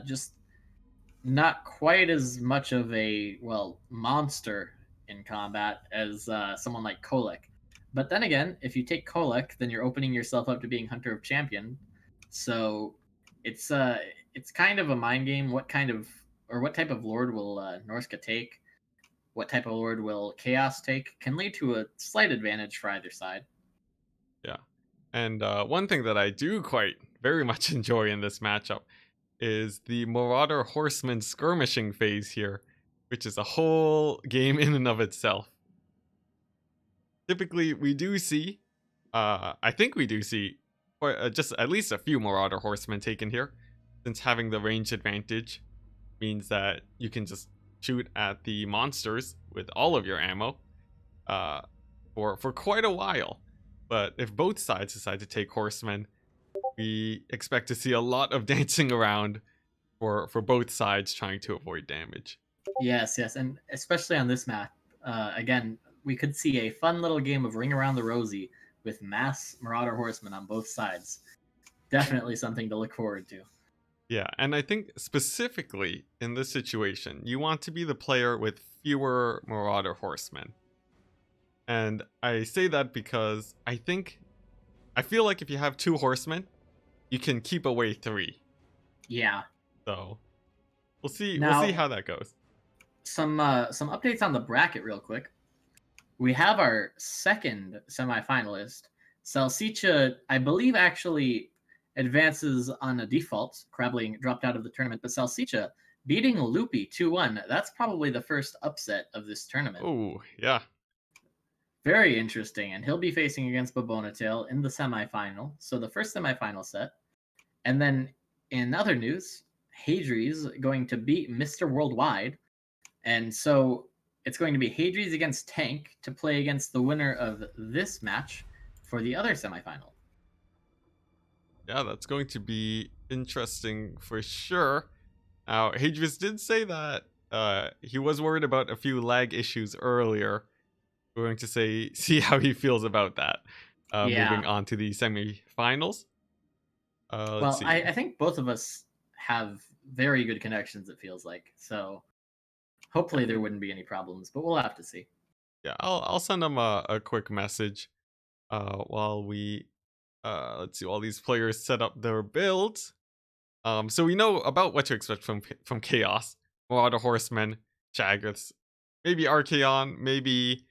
Just not quite as much of a monster in combat as someone like Kolek. But then again, if you take Kolek, then you're opening yourself up to being Hunter of Champion. So it's uh it's kind of a mind game. What kind of or what type of lord will Norska take, what type of lord will Chaos take, can lead to a slight advantage for either side. Yeah. And one thing that I do quite very much enjoy in this matchup is the Marauder Horseman skirmishing phase here, which is a whole game in and of itself. Typically, we do see, I think we do see, just at least a few Marauder Horsemen taken here, since having the range advantage means that you can just shoot at the monsters with all of your ammo uh, for quite a while. But if both sides decide to take horsemen, we expect to see a lot of dancing around for both sides trying to avoid damage. Yes, yes, and especially on this map, again, we could see a fun little game of Ring Around the Rosie with mass Marauder Horsemen on both sides. Definitely something to look forward to. Yeah, and I think specifically in this situation, you want to be the player with fewer Marauder Horsemen. And I say that because I feel like if you have 2 horsemen, you can keep away 3. Yeah. So we'll see Now, how that goes. some updates on the bracket real quick. We have our second semifinalist. Salsicha, I believe, actually advances on a default. Crabling dropped out of the tournament, but Salsicha beating Loopy 2-1. That's probably the first upset of this tournament. Oh, yeah. Very interesting, and he'll be facing against Babonatail in the semifinal. So the first semifinal set. And then in other news, Hadri's going to beat Mr. Worldwide. And so it's going to be Hadri's against Tank to play against the winner of this match for the other semifinal. Yeah, that's going to be interesting for sure. Now, Hadris did say that he was worried about a few lag issues earlier. We're going to see how he feels about that. Yeah. Moving on to the semifinals. Let's Well, see. I think both of us have very good connections, it feels like. So hopefully there wouldn't be any problems, but we'll have to see. Yeah, I'll send him a quick message while we let's see, while these players set up their builds. So we know about what to expect from Chaos. Marauder Horsemen, Shaggoths, maybe Archaeon, maybe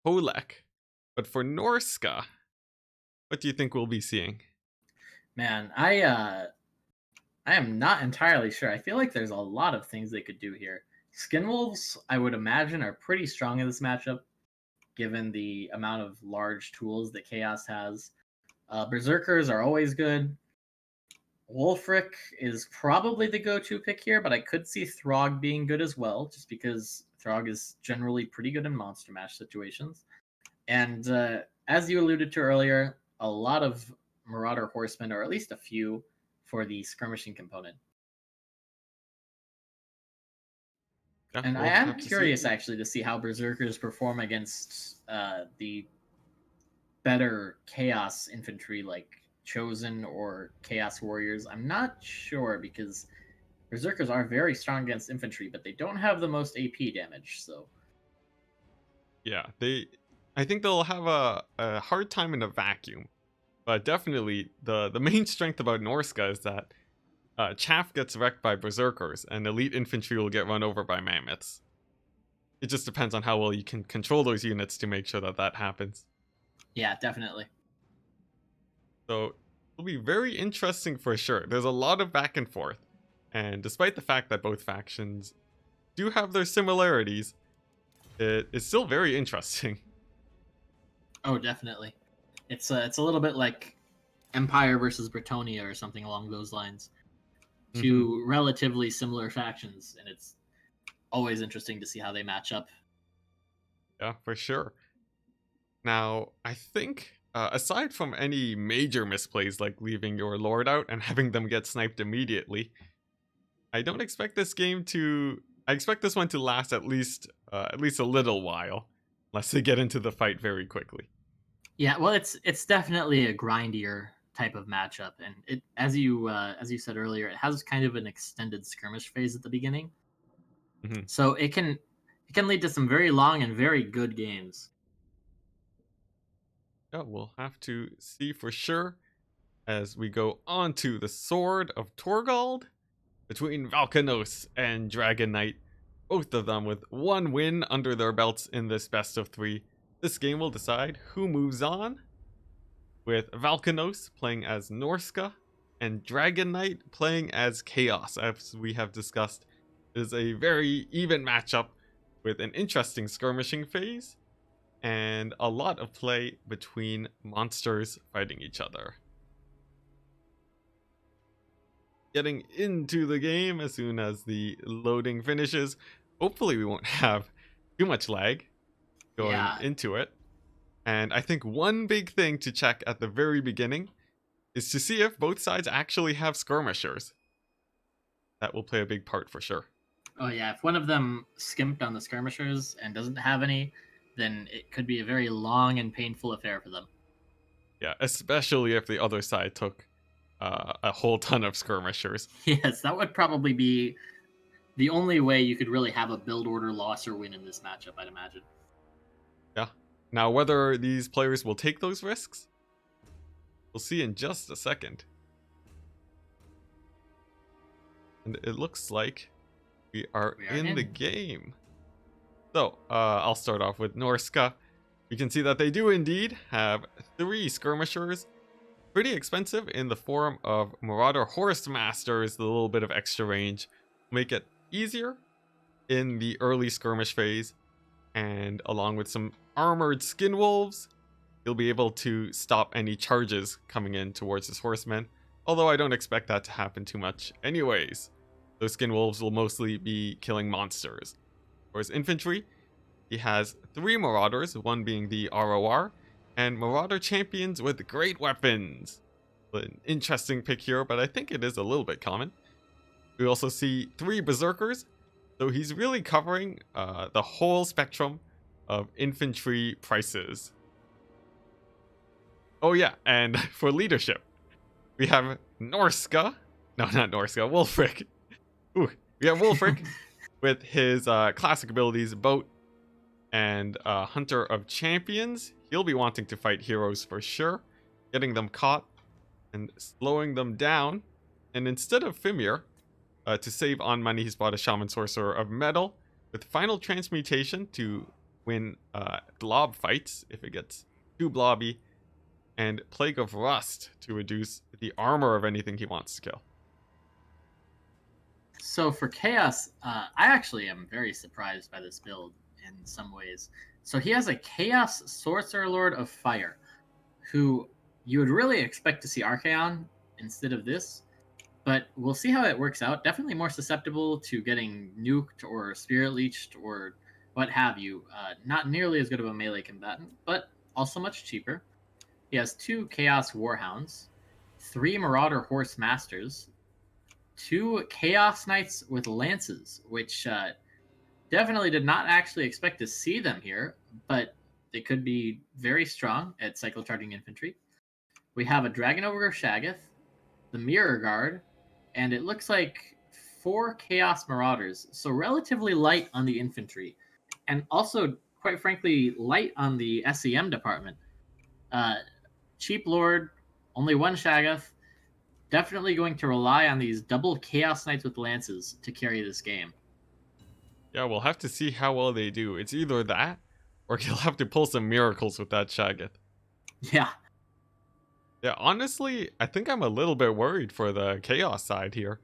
Holek. But for Norska, what do you think we'll be seeing? Man, I am not entirely sure. I feel like there's a lot of things they could do here. Skinwolves, I would imagine, are pretty strong in this matchup, given the amount of large tools that Chaos has. Berserkers are always good. Wolfric is probably the go-to pick here, but I could see Throg being good as well, just because Throg is generally pretty good in monster mash situations. And as you alluded to earlier, a lot of Marauder Horsemen, or at least a few, for the skirmishing component. Yeah, And I we'll am have to see. curious actually to see how Berserkers perform against the better Chaos infantry like Chosen or Chaos Warriors. I'm not sure because Berserkers are very strong against infantry, but they don't have the most AP damage. So Yeah, I think they'll have a hard time in a vacuum. But definitely the main strength about Norska is that Chaff gets wrecked by Berserkers, and elite infantry will get run over by mammoths. It just depends on how well you can control those units to make sure that that happens. yeah, definitely. So it'll be very interesting for sure. There's a lot of back and forth, and despite the fact that both factions do have their similarities, it is still very interesting. Oh, definitely. It's a little bit like Empire versus Bretonia or something along those lines. Mhm. Two relatively similar factions, and it's always interesting to see how they match up. Yeah, for sure. Now, I think aside from any major misplays like leaving your lord out and having them get sniped immediately, I don't expect this game to. I expect this one to last at least a little while, unless they get into the fight very quickly. Yeah, well, it's definitely a grindier type of matchup, and it as you said earlier, it has kind of an extended skirmish phase at the beginning, Mhm. so it can lead to some very long and very good games. Yeah, we'll have to see for sure as we go on to the Sword of Torgald, between Valkanos and Dragon Knight, both of them with one win under their belts in this best of 3. This game will decide who moves on, with Valkanos playing as Norska and Dragon Knight playing as Chaos. As we have discussed, it is a very even matchup with an interesting skirmishing phase and a lot of play between monsters fighting each other. Getting into the game as soon as the loading finishes. Hopefully we won't have too much lag going into it. And I think one big thing to check at the very beginning is to see if both sides actually have skirmishers. That will play a big part for sure. Oh yeah, if one of them skimped on the skirmishers and doesn't have any, then it could be a very long and painful affair for them. Yeah, especially if the other side took a whole ton of skirmishers. Yes, that would probably be the only way you could really have a build order loss or win in this matchup, I'd imagine. Yeah. Now, whether these players will take those risks, we'll see in just a second. And it looks like we are in the game. So, I'll start off with Norska. You can see that they do indeed have 3 skirmishers. Pretty expensive in the form of Marauder Horse Masters. The little bit of extra range will make it easier in the early skirmish phase. And along with some armored skin wolves, you'll be able to stop any charges coming in towards this horseman. Although I don't expect that to happen too much anyways. Those skin wolves will mostly be killing monsters. For his infantry, he has 3 marauders, one being the ROR, and marauder champions with great weapons. An interesting pick here, but I think it is a little bit common. We also see 3 berserkers, so he's really covering the whole spectrum of infantry prices. Oh yeah, and for leadership, we have Norska. No, not Norska, Wulfric. Ooh, we have Wulfric with his classic abilities, Boat and Hunter of Champions. He'll be wanting to fight heroes for sure, getting them caught and slowing them down. And instead of Fimir, to save on money, he's bought a Shaman Sorcerer of Metal with Final Transmutation to win blob fights if it gets too blobby, and Plague of Rust to reduce the armor of anything he wants to kill. So for Chaos, I actually am very surprised by this build in some ways. So he has a Chaos Sorcerer Lord of Fire, who you would really expect to see Archaon instead of this, but we'll see how it works out. Definitely more susceptible to getting nuked or spirit leeched or what have you. Not nearly as good of a melee combatant, but also much cheaper. He has 2 Chaos Warhounds, 3 Marauder Horse Masters, 2 Chaos Knights with Lances, which definitely did not actually expect to see them here, but they could be very strong at cycle charging infantry. We have a Dragon Ogre Shaggoth, the Mirror Guard, and it looks like 4 Chaos Marauders, so relatively light on the infantry, and also, quite frankly, light on the SEM department. Cheap Lord, only 1 Shaggoth, definitely going to rely on these double Chaos Knights with Lances to carry this game. Yeah, we'll have to see how well they do. It's either that, or he'll have to pull some miracles with that Shaggoth. Yeah. Yeah, honestly, I think I'm a little bit worried for the Chaos side here.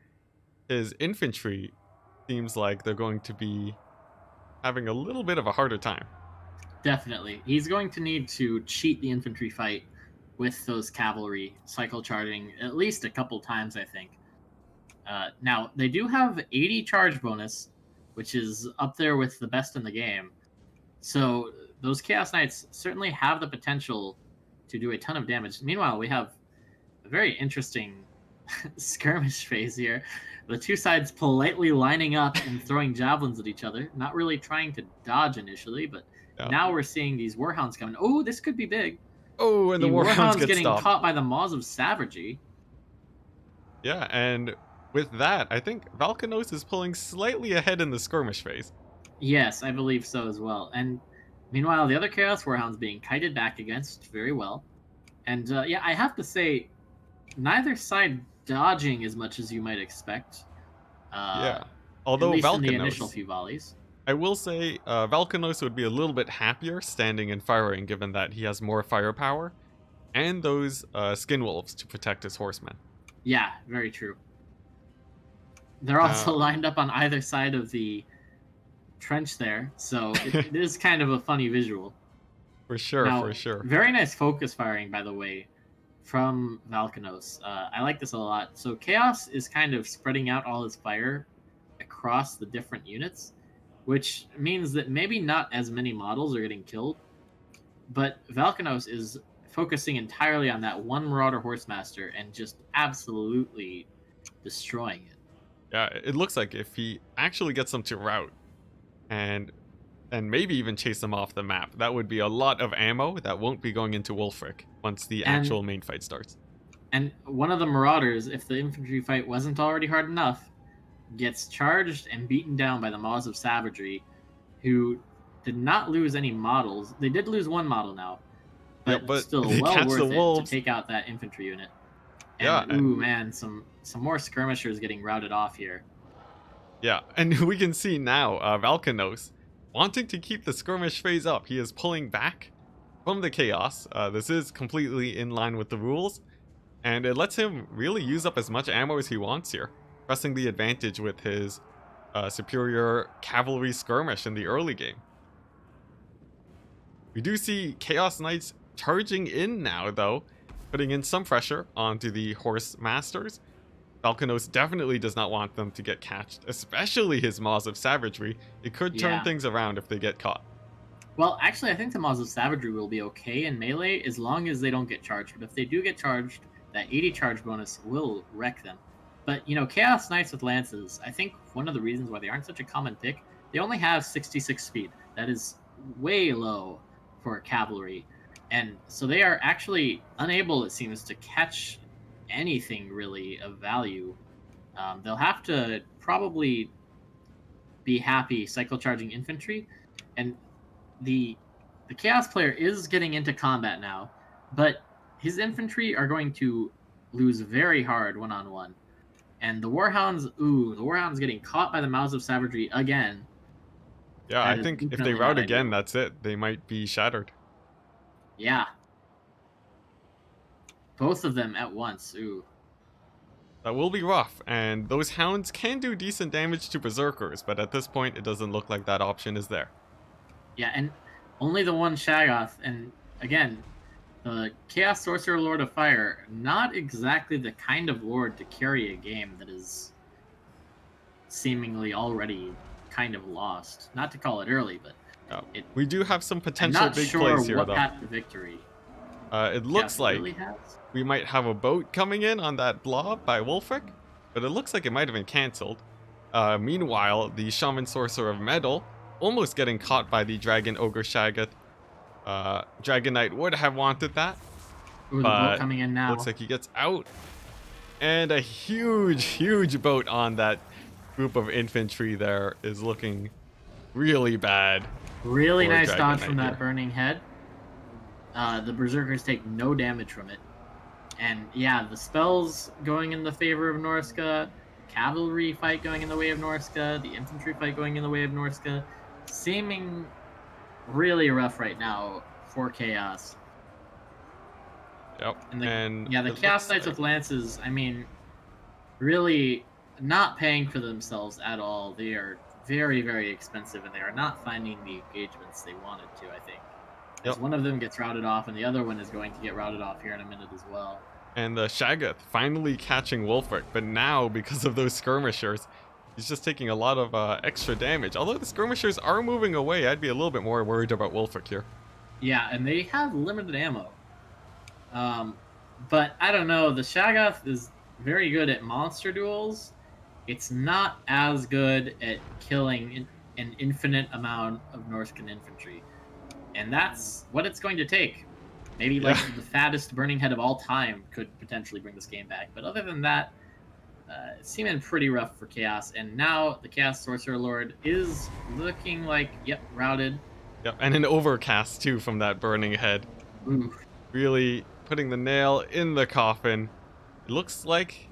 His infantry seems like they're going to be having a little bit of a harder time. Definitely. He's going to need to cheat the infantry fight with those cavalry cycle charging at least a couple times, I think. Now, they do have 80 charge bonus, which is up there with the best in the game. So those Chaos Knights certainly have the potential to do a ton of damage. Meanwhile, we have a very interesting skirmish phase here. The 2 sides politely lining up and throwing javelins at each other, not really trying to dodge initially, but now we're seeing these Warhounds coming. Oh, this could be big. Oh, and the Warhounds get getting stopped. Caught by the Maws of Savagery. Yeah, and with that, I think Valkanos is pulling slightly ahead in the skirmish phase. Yes, I believe so as well. And meanwhile, the other Chaos Warhounds being kited back against very well. And yeah, I have to say, neither side dodging as much as you might expect. Yeah. At Although least in the initial Valkanos, few volleys. I will say Valkanos would be a little bit happier standing and firing, given that he has more firepower and those skin wolves to protect his horsemen. Yeah, very true. They're also Now, lined up on either side of the trench there, so it is kind of a funny visual. for sure, for Now, sure. very nice focus firing, by the way, from Valkanos. I like this a lot. So Chaos is kind of spreading out all his fire across the different units, which means that maybe not as many models are getting killed, but Valkanos is focusing entirely on that one Marauder Horsemaster and just absolutely destroying it. Yeah, it looks like if he actually gets them to rout and maybe even chase them off the map, that would be a lot of ammo that won't be going into Wolfric once the And actual main fight starts. and one of the Marauders, if the infantry fight wasn't already hard enough, gets charged and beaten down by the Maws of Savagery, who did not lose any models. They did lose one model now, Yeah, but but still they well catch the worth it to wolves. take out that infantry unit. And Yeah, ooh man, some more skirmishers getting routed off here. yeah, and we can see now Valkanos wanting to keep the skirmish phase up. He is pulling back from the chaos. This is completely in line with the rules, and it lets him really use up as much ammo as he wants here, pressing the advantage with his superior cavalry skirmish in the early game. We do see Chaos Knights charging in now, though, putting in some pressure onto the Horse Masters. Falconos definitely does not want them to get catched, especially his Maws of Savagery. It could turn Yeah. things around if they get caught. Well, actually, I think the Maws of Savagery will be okay in melee as long as they don't get charged. But if they do get charged, that 80 charge bonus will wreck them. But, you know, Chaos Knights with Lances, I think one of the reasons why they aren't such a common pick, they only have 66 speed. That is way low for cavalry. And so they are actually unable, it seems, to catch anything really of value. They'll have to probably be happy cycle charging infantry. And the chaos player is getting into combat now, but his infantry are going to lose very hard one-on-one. And the Warhounds, the Warhounds getting caught by the Mouths of Savagery again. Yeah, That I is think if they definitely rout not again, ideal. that's it. They might be shattered. Yeah. Both of them at once. Ooh. That will be rough, and those hounds can do decent damage to berserkers, but at this point, it doesn't look like that option is there. Yeah, and only the one Shaggoth, and again, the Chaos Sorcerer Lord of Fire, not exactly the kind of lord to carry a game that is seemingly already kind of lost. Not to call it early, but We do have some I'm potential not big sure plays here, what though. path to victory It looks Chaos like really has. we might have a boat coming in on that blob by Wolfric, but it looks like it might have been cancelled. Meanwhile, the Shaman Sorcerer of Metal almost getting caught by the Dragon Ogre Shaggoth. Dragon Knight would have wanted that, Ooh, the boat but coming in now. looks like he gets out. And a huge, huge boat on that group of infantry there is looking really bad. Really for nice Dragon dodge Knight from that here. burning head. The Berserkers take no damage from it. And yeah, the spells going in the favor of Norska, cavalry fight going in the way of Norska, the infantry fight going in the way of Norska, seeming really rough right now for Chaos. Yep. And the it Chaos looks Knights like- with Lances, I mean, really not paying for themselves at all. They are very, very expensive, and they are not finding the engagements they wanted to, I think. As Yep. one of them gets routed off, and the other one is going to get routed off here in a minute as well. And the Shaggoth finally catching Wolfric, but now, because of those skirmishers, he's just taking a lot of extra damage. Although the skirmishers are moving away, I'd be a little bit more worried about Wolfric here. Yeah, and they have limited ammo. But I don't know, the Shaggoth is very good at monster duels. It's not as good at killing an infinite amount of Norscan infantry. And that's what it's going to take. Maybe like Yeah. the fattest burning head of all time could potentially bring this game back. But other than that, it's seeming pretty rough for Chaos. And now the Chaos Sorcerer Lord is looking like, yep, routed. Yep, and an overcast too from that burning head. Ooh. Really putting the nail in the coffin. It looks like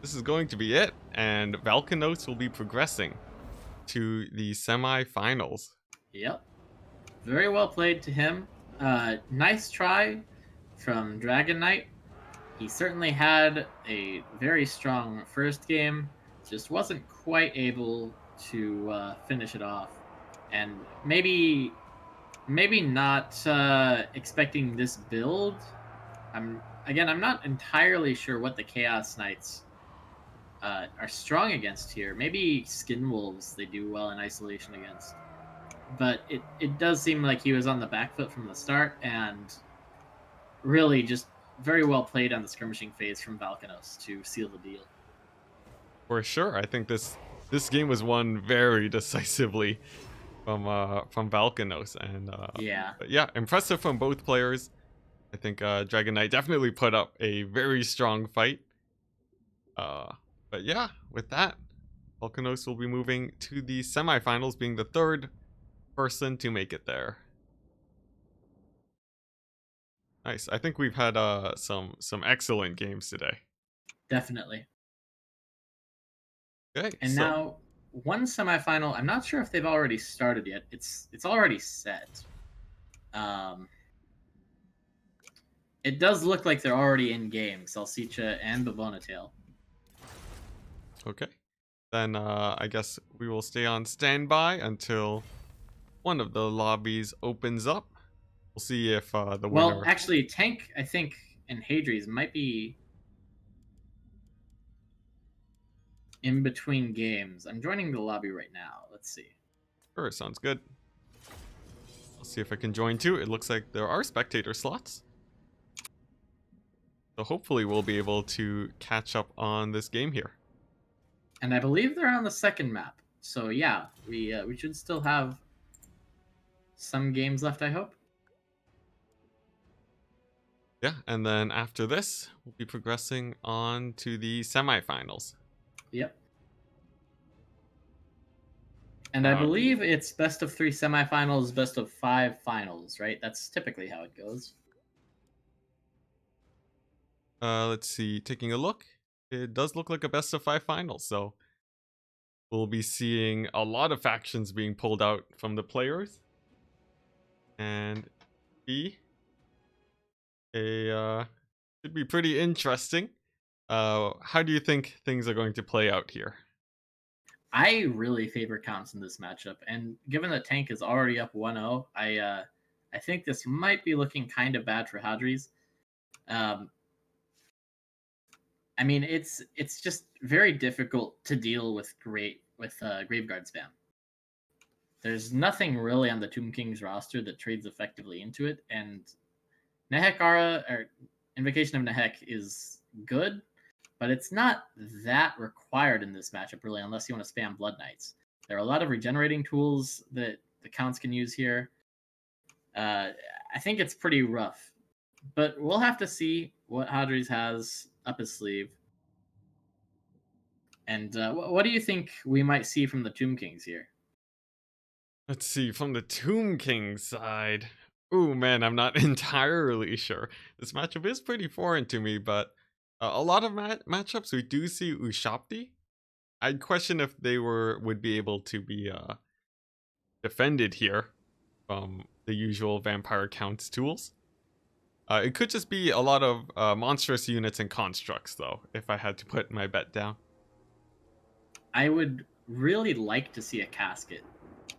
this is going to be it. and Valkanos will be progressing to the semifinals. Yep. Very well played to him. Nice try from Dragon Knight. He certainly had a very strong first game, just wasn't quite able to finish it off. And maybe not expecting this build. I'm not entirely sure what the Chaos Knights are strong against here. Maybe Skin Wolves they do well in isolation against. But it does seem like he was on the back foot from the start and really just very well played on the skirmishing phase from Valkanos to seal the deal. For sure, I think this game was won very decisively from Valkanos, and Yeah, but yeah, impressive from both players. I think Dragon Knight definitely put up a very strong fight. Uh, but yeah, with that, Valkanos will be moving to the semifinals, being the third person to make it there. Nice. I think we've had some excellent games today. definitely. Okay, And so now one semifinal. I'm not sure if they've already started yet. It's already set. Um, it does look like they're already in game. Salsicha and Babonatail. okay, then I guess we will stay on standby until one of the lobbies opens up. We'll see if the Well, winner. actually, Tank I think and Hadries might be in between games. I'm joining the lobby right now. Let's see. Sure, sounds good. I'll see if I can join too. It looks like there are spectator slots. So hopefully we'll be able to catch up on this game here. And I believe they're on the second map. So yeah, we should still have some games left. I hope. Yeah, and then after this, we'll be progressing on to the semifinals. Yep. And I Uh, believe it's best of 3 semifinals, best of 5 finals, right? That's typically how it goes. let's see, taking a look. It does look like a best of 5 final, so we'll be seeing a lot of factions being pulled out from the players. And be should be pretty interesting. How do you think things are going to play out here? I really favor Counts in this matchup, and given that Tank is already up 1-0, I think this might be looking kind of bad for Hadries. Um, I mean, it's just very difficult to deal with Graveguard spam. There's nothing really on the Tomb King's roster that trades effectively into it, and Nehek or Invocation of Nehek is good, but it's not that required in this matchup really, unless you want to spam Blood Knights. There are a lot of regenerating tools that the counts can use here. I think it's pretty rough, but we'll have to see what Hadries has up his sleeve. And what do you think we might see from the Tomb Kings here? Let's see, from the Tomb King side. Ooh, man, I'm not entirely sure. This matchup is pretty foreign to me, but a lot of matchups we do see Ushapti. I'd question if they would be able to be defended here from the usual vampire counts tools. It could just be a lot of monstrous units and constructs, though, if I had to put my bet down. I would really like to see a casket.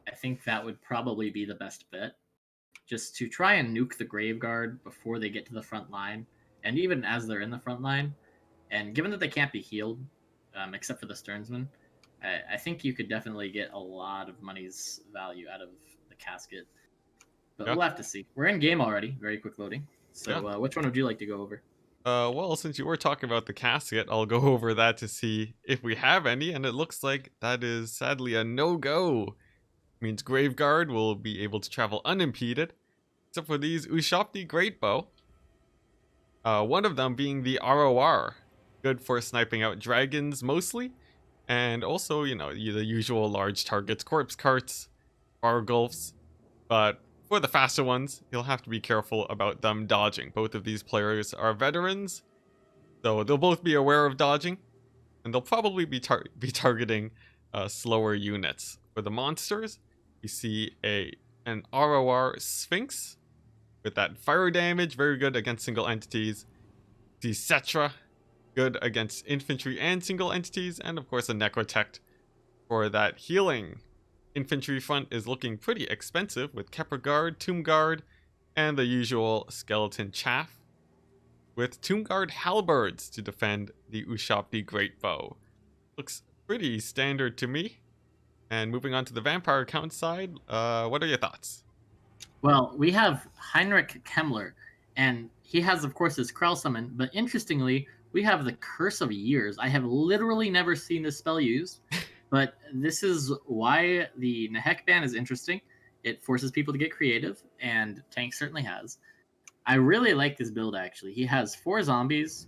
I think that would probably be the best bet. Just to try and nuke the Graveguard before they get to the front line, and even as they're in the front line. And given that they can't be healed, except for the Sternsman, I think you could definitely get a lot of money's value out of the casket. But Yeah, we'll have to see. We're in game already. Very quick loading. yeah. So which one would you like to go over? Well, since you were talking about the casket, I'll go over that to see if we have any, and it looks like that is sadly a no-go. Means Graveguard will be able to travel unimpeded, except for these Ushapti Greatbow. One of them being the ROR, good for sniping out dragons mostly, and also, you know, the usual large targets, corpse carts, Bargulfs, but for the faster ones, you'll have to be careful about them dodging. Both of these players are veterans, so they'll both be aware of dodging, and they'll probably be targeting slower units. For the monsters, we see an ROR Sphinx with that fire damage, very good against single entities. The Cetra, good against infantry and single entities, and of course a Necrotect for that healing. Infantry front is looking pretty expensive with Kepler Guard, Tomb Guard, and the usual skeleton chaff, with Tomb Guard halberds to defend the Ushapti Great Bow. Looks pretty standard to me. And moving on to the vampire count side, what are your thoughts? Well, we have Heinrich Kemmler, and he has, of course, his Krell summon, but interestingly, we have the Curse of Years. I have literally never seen this spell used, but this is why the Nehek ban is interesting. It forces people to get creative, and Tank certainly has. I really like this build, actually. He has 4 zombies,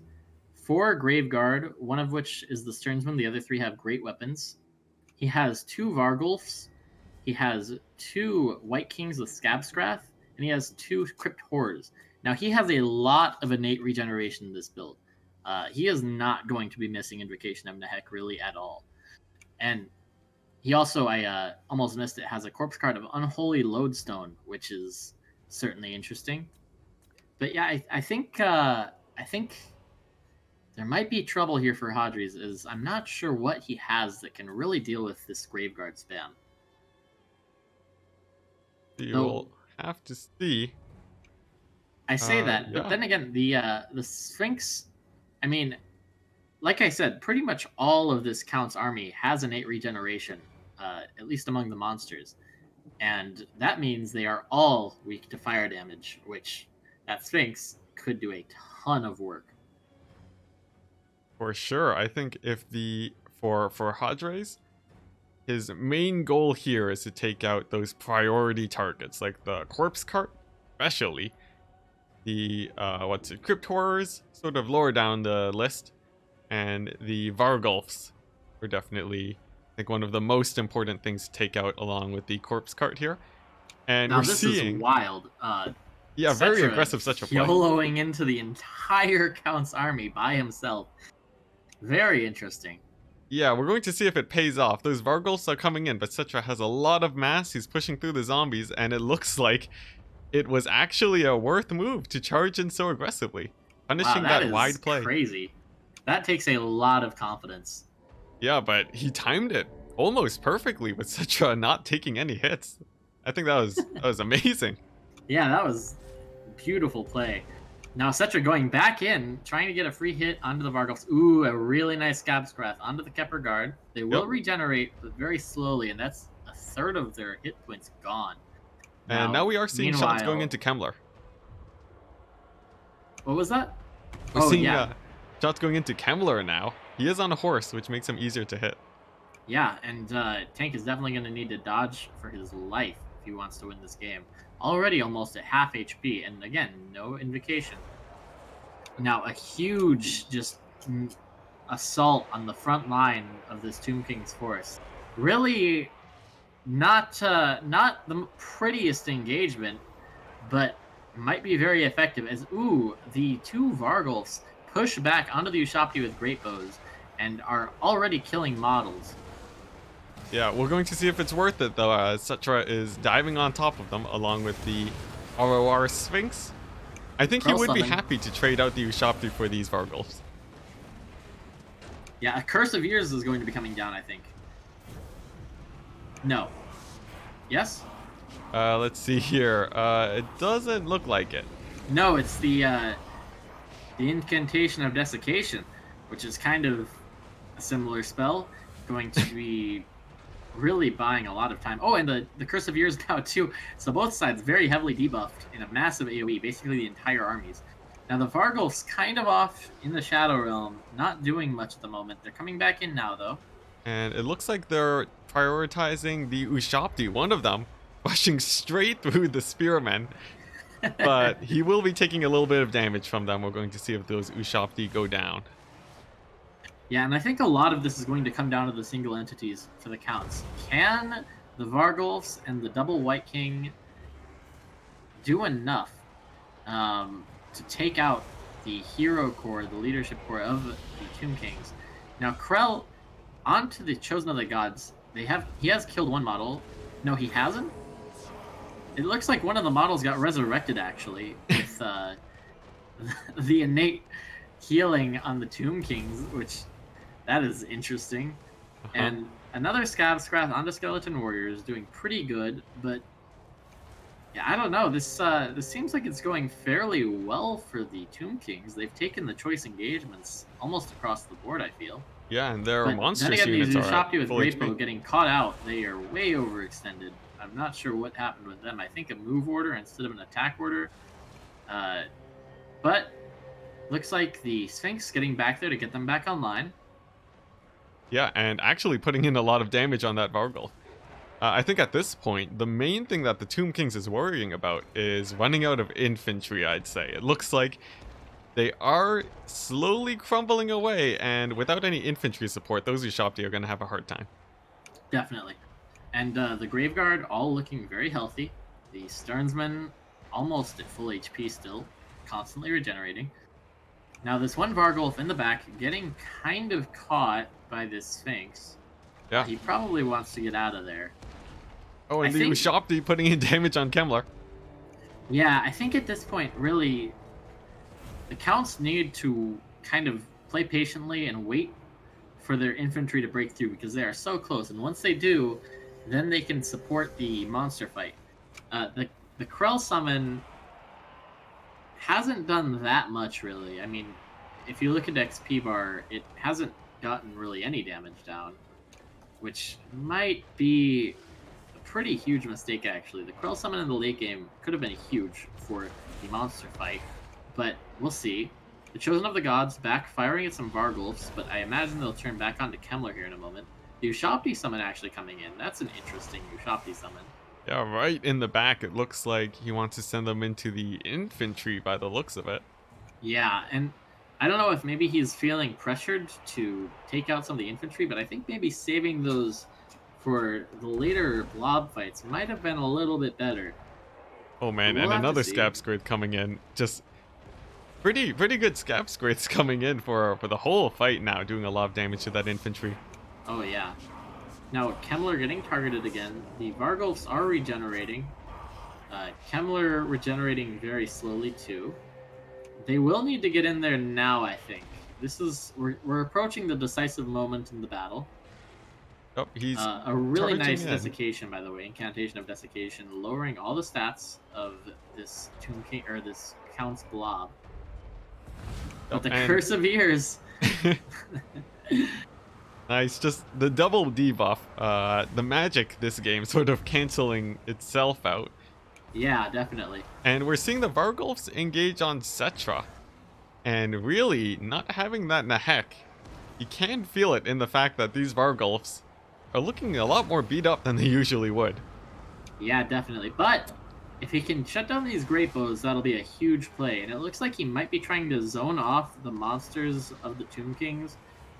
4 Graveguard, one of which is the Sternsman, the other 3 have great weapons. He has 2 Vargulfs, he has 2 White Kings with Scabscrath, and he has 2 Crypt Horrors. Now, he has a lot of innate regeneration in this build. He is not going to be missing Invocation of Nehek really at all. And he also, I almost missed it, has a corpse card of Unholy Lodestone, which is certainly interesting. But yeah, I think there might be trouble here for Hadri's, as I'm not sure what he has that can really deal with this Graveguard spam. You'll have to see. I say that, yeah. but then again, the Sphinx, I mean, like I said, pretty much all of this Count's army has innate regeneration, at least among the monsters. And that means they are all weak to fire damage, which that Sphinx could do a ton of work. For sure. I think if for Hadres, his main goal here is to take out those priority targets, like the corpse cart, especially the Crypt Horrors, sort of lower down the list, and the Vargulfs are definitely, I think, one of the most important things to take out along with the corpse cart here. And Now we're this seeing is wild. yeah, very Cetra aggressive such a play. YOLOing into the entire Count's army by himself. Very interesting. Yeah, we're going to see if it pays off. Those Vargulfs are coming in, but Cetra has a lot of mass. He's pushing through the zombies, and it looks like it was actually a worth move to charge in so aggressively, punishing Wow, that wide play. Crazy. That takes a lot of confidence. Yeah, but he timed it almost perfectly with Cetra not taking any hits. I think that was amazing. Yeah, that was beautiful play. Now Cetra going back in, trying to get a free hit onto the Vargulfs. Ooh, a really nice Scabscrath onto the Kepler Guard. They will regenerate, but very slowly, and that's a third of their hit points gone. And now we are seeing shots going into Kemmler. What was that? We're seeing shots going into Kemmler now. He is on a horse, which makes him easier to hit. Yeah, and Tank is definitely going to need to dodge for his life if he wants to win this game. Already almost at half HP, and again, no invocation. Now a huge assault on the front line of this Tomb King's force. Really not the prettiest engagement, but might be very effective as the 2 Vargulfs push back onto the Ushapti with great bows and are already killing models. Yeah, we're going to see if it's worth it though, as Cetra is diving on top of them along with the ROR Sphinx. I think he would be happy to trade out the Ushapti for these Vargulfs. Yeah, a Curse of Years is going to be coming down, I think. No. Yes? Let's see here. It doesn't look like it. No, it's the Incantation of Desiccation, which is kind of a similar spell. Going to be really buying a lot of time. Oh, and the Curse of Years now too. So both sides very heavily debuffed in a massive AoE, basically the entire armies. Now the Vargulf's kind of off in the Shadow Realm, not doing much at the moment. They're coming back in now though. And it looks like they're prioritizing the Ushapti, one of them, rushing straight through the Spearmen. But he will be taking a little bit of damage from them. We're going to see if those Ushapti go down. Yeah, and I think a lot of this is going to come down to the single entities for the counts. Can the Vargulfs and the double White King do enough to take out the hero core, the leadership core of the Tomb Kings? Now Krell, onto the Chosen of the Gods. He has killed one model. No, he hasn't. It looks like one of the models got resurrected actually with the innate healing on the Tomb Kings, which that is interesting. Uh-huh. And another Scab Scrath onto Skeleton Warriors doing pretty good, but yeah, I don't know. This seems like it's going fairly well for the Tomb Kings. They've taken the choice engagements almost across the board, I feel. Yeah, and their But then monstrous again, these units are at Ushopti with full Great HP. Bow getting caught out, they are way overextended. I'm not sure what happened with them. I think a move order instead of an attack order. But looks like the Sphinx getting back there to get them back online. Yeah, and actually putting in a lot of damage on that Vargulf. I think at this point, the main thing that the Tomb Kings is worrying about is running out of infantry, I'd say. It looks like they are slowly crumbling away, and without any infantry support, those Ushopti are going to have a hard time. Definitely. And the Graveguard all looking very healthy. The Sternsman almost at full HP still, constantly regenerating. Now this one Vargulf in the back getting kind of caught by this Sphinx. Yeah. He probably wants to get out of there. Oh, and I the think- Ushopti putting in damage on Kemlar. Yeah, I think at this point, really, the Counts need to kind of play patiently and wait for their infantry to break through because they are so close. And once they do, then they can support the monster fight. The Krell summon hasn't done that much, really. I mean, if you look at XP bar, it hasn't gotten really any damage down, which might be a pretty huge mistake, actually. The Krell summon in the late game could have been huge for the monster fight, but we'll see. The Chosen of the Gods back firing at some Vargulfs, but I imagine they'll turn back onto Kemlar here in a moment. The Ushopti summon actually coming in. That's an interesting Ushopti summon. Yeah, right in the back, it looks like he wants to send them into the infantry by the looks of it. Yeah, and I don't know if maybe he's feeling pressured to take out some of the infantry, but I think maybe saving those for the later blob fights might have been a little bit better. Oh man, We'll and have to another see. Scab Squid coming in. Just pretty good Scab Squids coming in for the whole fight now, doing a lot of damage to that infantry. Oh yeah. Now Kemlar getting targeted again. The Vargulfs are regenerating. Kemlar regenerating very slowly too. They will need to get in there now, I think. We're approaching the decisive moment in the battle. Oh, he's A really nice charging in. desiccation, by the way, incantation of desiccation, lowering all the stats of this Tomb King or this Count's blob. But the and- Curse of Years. Nice, just the double debuff. The magic this game sort of canceling itself out. Yeah, definitely. And we're seeing the Vargulfs engage on Cetra. And really, not having that Nehek, you can feel it in the fact that these Vargulfs are looking a lot more beat up than they usually would. Yeah, definitely. But if he can shut down these Great Bows, that'll be a huge play. And it looks like he might be trying to zone off the monsters of the Tomb Kings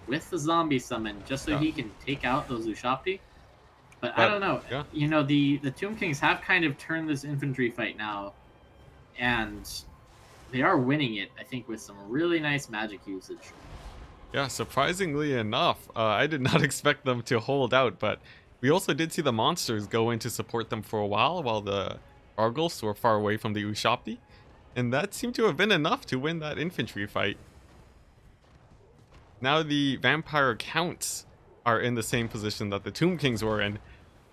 with the zombie summon, just so Yeah. he can take out those Ushopti. But I But, don't know. yeah. You know, the Tomb Kings have kind of turned this infantry fight now, and they are winning it, I think, with some really nice magic usage. Yeah, surprisingly enough, I did not expect them to hold out, but we also did see the monsters go in to support them for a while the Vargulfs were far away from the Ushopti, and that seemed to have been enough to win that infantry fight. Now the Vampire Counts are in the same position that the Tomb Kings were in,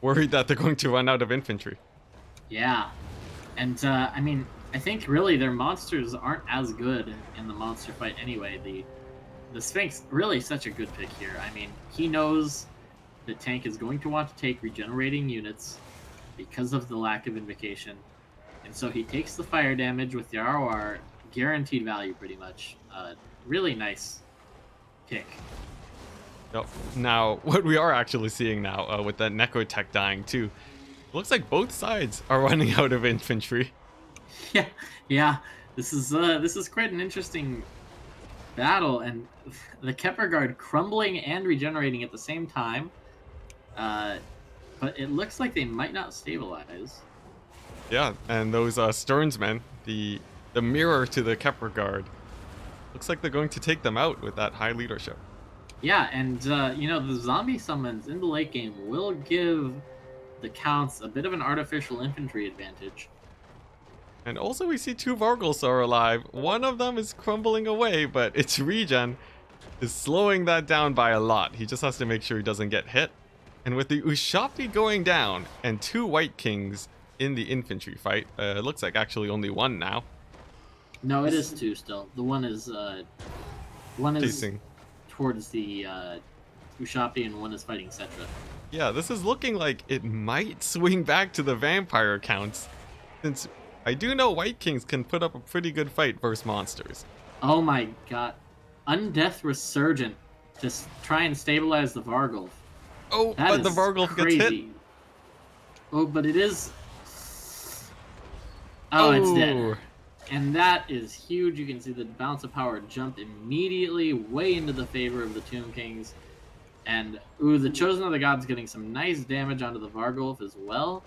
worried that they're going to run out of infantry. Yeah. And, I mean, I think really their monsters aren't as good in the monster fight anyway. The Sphinx, really such a good pick here. I mean, he knows the tank is going to want to take regenerating units because of the lack of invocation. And so he takes the fire damage with the ROR, guaranteed value pretty much. Really nice pick. Yep. Now, what we are actually seeing now, with that Necrotech dying too, looks like both sides are running out of infantry. Yeah. This is quite an interesting battle, and the Kepler Guard crumbling and regenerating at the same time. But it looks like they might not stabilize. Yeah, and those Sternsmen, the mirror to the Kepler Guard, looks like they're going to take them out with that high leadership. Yeah, and the zombie summons in the late game will give the counts a bit of an artificial infantry advantage. And also we see two Vargals are alive. One of them is crumbling away, but its regen is slowing that down by a lot. He just has to make sure he doesn't get hit. And with the Ushabti going down and two White Kings in the infantry fight, it looks like actually only one now. No, it This is two still. The one is chasing. towards the Ushabti and one is fighting Cetra. Yeah, this is looking like it might swing back to the vampire counts, since I do know White Kings can put up a pretty good fight versus monsters. Oh my god. Undeath Resurgent to try and stabilize the Vargulf. Oh, That but the is Vargulf gets hit. crazy. Oh, but it is. Oh, it's dead. Oh, And that is huge. You can see the balance of power jump immediately way into the favor of the Tomb Kings. And, the Chosen of the Gods getting some nice damage onto the Vargulf as well.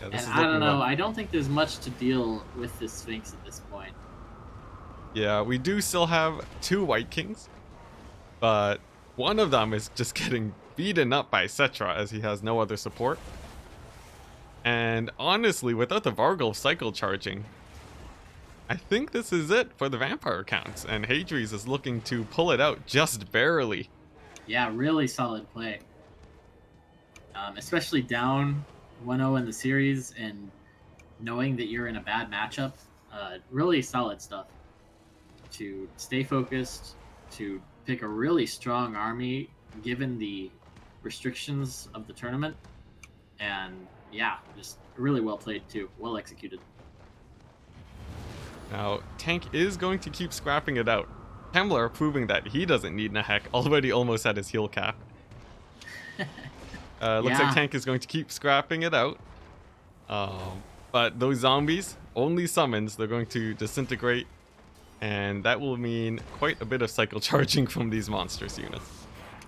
yeah, this And is I don't looking know. rough. I don't think there's much to deal with this Sphinx at this point. Yeah, we do still have two White Kings, but one of them is just getting beaten up by Cetra as he has no other support. And honestly, without the Vargulf cycle charging, I think this is it for the vampire counts, and Hadries is looking to pull it out just barely. Yeah, really solid play. Especially down 1-0 in the series and knowing that you're in a bad matchup. Really solid stuff. To stay focused, to pick a really strong army given the restrictions of the tournament, and yeah, just really well played too, well executed. Now, Tank is going to keep scrapping it out. Temlar proving that he doesn't need Nehek, already almost at his heal cap. Looks like Yeah, Tank is going to keep scrapping it out. But those zombies, only summons, they're going to disintegrate. And that will mean quite a bit of cycle charging from these monsters units.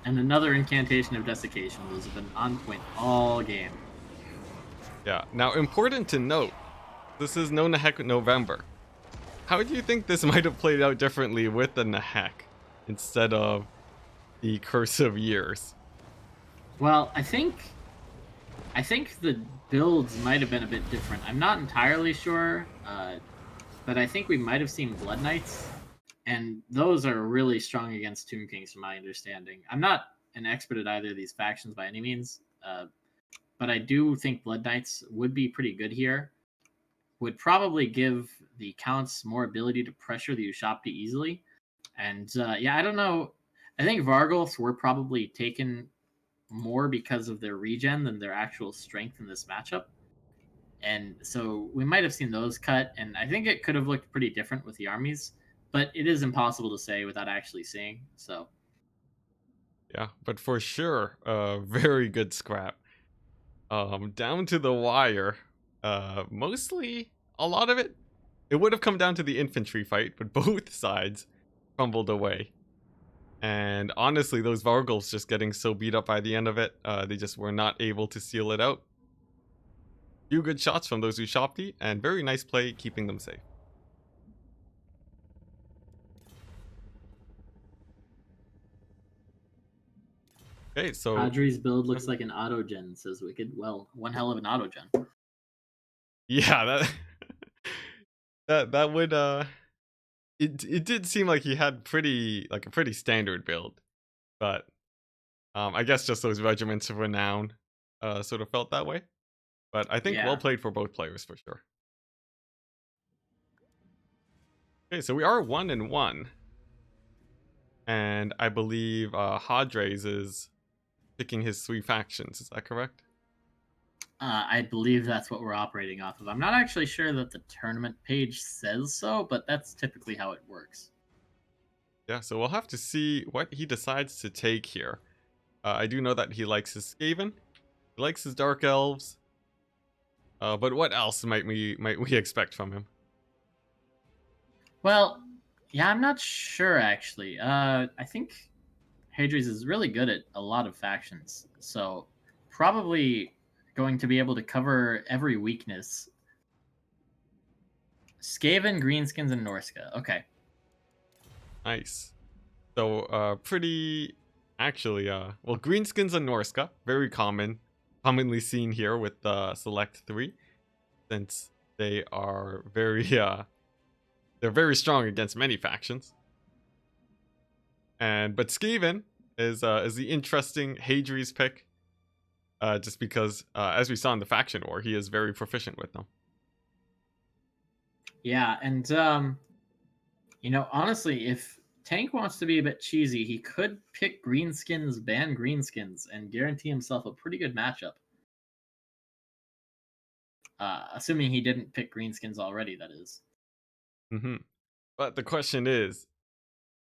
and another incantation of desiccation. Those have been on point all game. Yeah, now important to note, this is no Nehek November. How do you think this might have played out differently with the Nehek instead of the Curse of Years? Well, I think the builds might have been a bit different. I'm not entirely sure, but I think we might have seen Blood Knights, and those are really strong against Tomb Kings, from my understanding. I'm not an expert at either of these factions by any means, but I do think Blood Knights would be pretty good here. Would probably give the Counts more ability to pressure the Ushabti easily. And yeah, I don't know. I think Vargulfs were probably taken more because of their regen than their actual strength in this matchup. And so we might have seen those cut, and I think it could have looked pretty different with the armies, but it is impossible to say without actually seeing. So Yeah, but for sure, very good scrap. Down to the wire. Mostly, a lot of it, it would have come down to the infantry fight, but both sides crumbled away. And honestly, those Vargulfs just getting so beat up by the end of it, they just were not able to seal it out. Few good shots from those Ushabti, and very nice play keeping them safe. Okay, so Audrey's build looks like an autogen, says Wicked. Well, one hell of an autogen. yeah, that that would it did seem like he had a pretty standard build, but I guess just those regiments of renown sort of felt that way. But I think well Yeah. played for both players for sure. Okay, so we are 1-1. And I believe Hadres is picking his three factions. Is that correct? I believe that's what we're operating off of. I'm not actually sure that the tournament page says so, but that's typically how it works. Yeah, so we'll have to see what he decides to take here. I do know that he likes his Skaven, he likes his Dark Elves, but what else might we expect from him? Well, yeah, I'm not sure actually. I think Hadri's is really good at a lot of factions, so probably going to be able to cover every weakness. Skaven, Greenskins, and Norska. Okay. Nice. So pretty. Actually, well, greenskins and Norska, very commonly seen here with the select three, since they are very, they're very strong against many factions. But Skaven is the interesting Hadri's pick, just because, as we saw in the faction war, he is very proficient with them. Yeah, and honestly, if Tank wants to be a bit cheesy, he could pick greenskins, ban greenskins, and guarantee himself a pretty good matchup. Assuming he didn't pick greenskins already, that is. Hmm. But the question is,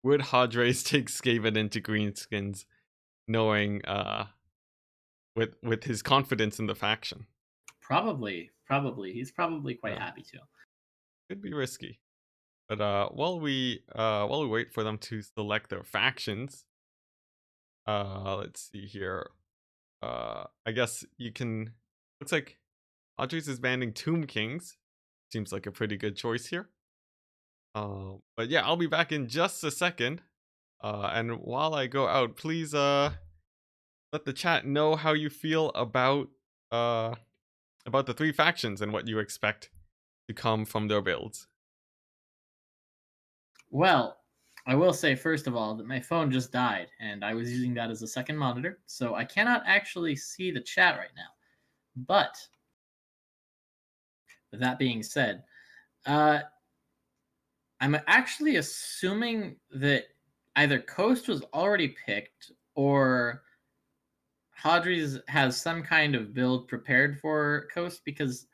would Hadres take Skaven into greenskins, knowing with his confidence in the faction? Probably. He's probably quite happy to. Could be risky. But while we wait for them to select their factions, let's see here. I guess you can. Looks like Hadres is banning Tomb Kings. Seems like a pretty good choice here. But yeah, I'll be back in just a second. And while I go out, please let the chat know how you feel about the three factions and what you expect to come from their builds. Well, I will say first of all that my phone just died, and I was using that as a second monitor, so I cannot actually see the chat right now. But with that being said, uh, I'm actually assuming that either Coast was already picked or Hadri's has some kind of build prepared for Coast, because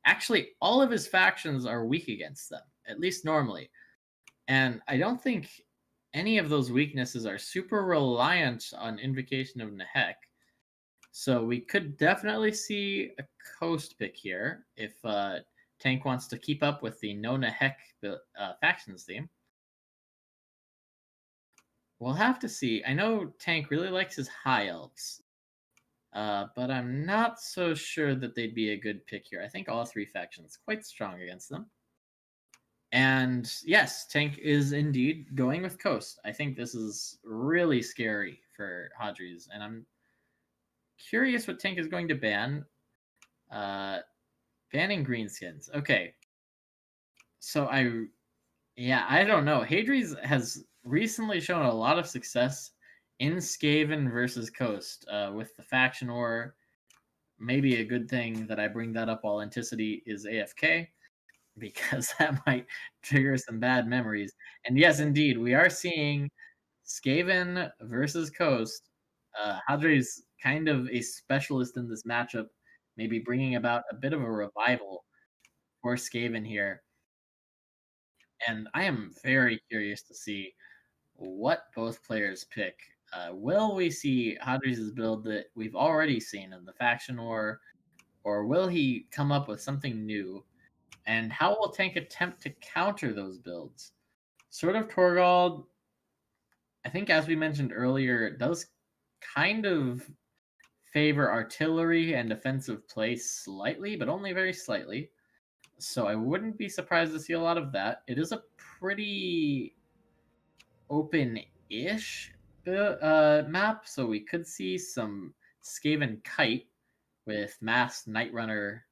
actually all of his factions are weak against them, at least normally. And I don't think any of those weaknesses are super reliant on Invocation of Nehek. So we could definitely see a Coast pick here if Tank wants to keep up with the no Nehek factions theme. We'll have to see. I know Tank really likes his High Elves, but I'm not so sure that they'd be a good pick here. I think all three factions quite strong against them. And yes, Tank is indeed going with Coast. I think this is really scary for Hadri's, and I'm curious what Tank is going to ban. Banning greenskins. Okay. So I don't know. Hadri's has recently shown a lot of success in Skaven versus Coast with the faction war. Maybe a good thing that I bring that up while Enticity is AFK, because that might trigger some bad memories. And yes, indeed, we are seeing Skaven versus Coast. Hadri's kind of a specialist in this matchup, maybe bringing about a bit of a revival for Skaven here. And I am very curious to see what both players pick. Will we see Hadri's build that we've already seen in the faction war, or will he come up with something new? And how will Tank attempt to counter those builds? Sword of Torvald, I think, as we mentioned earlier, does kind of favor artillery and defensive play slightly, but only very slightly. So I wouldn't be surprised to see a lot of that. It is a pretty open-ish map, so we could see some Skaven Kite with Mass Night Runner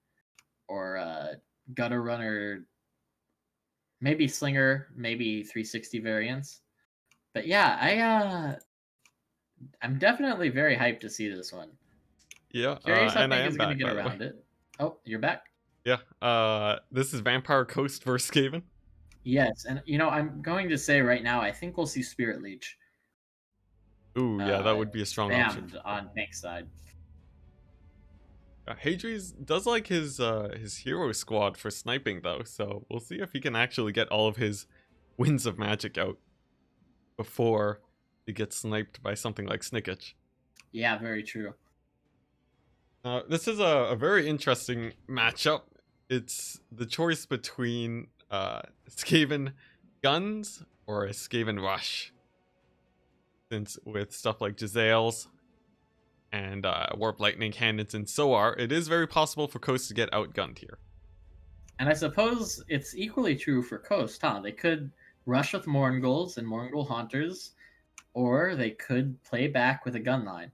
or Gutter Runner, maybe Slinger, maybe 360 variants. But yeah, I'm definitely very hyped to see this one. Yeah, Curious how and I Tank am is going to back, get by the way. around it. Oh, you're back. Yeah, this is Vampire Coast versus Skaven. Yes, and I'm going to say right now, I think we'll see Spirit Leech Ooh, yeah, that would be a strong option. spammed on Tank's side. Hadri's does like his hero squad for sniping though, so we'll see if he can actually get all of his winds of magic out before he gets sniped by something like Snicketch. Yeah, very true. This is a very interesting matchup. It's the choice between Skaven guns or a Skaven rush. Since with stuff like Giselles and Warp Lightning Cannons and Soar, it is very possible for Coast to get outgunned here. And I suppose it's equally true for Coast, huh? They could rush with Morngulls and Morngul Haunters, or they could play back with a gun line.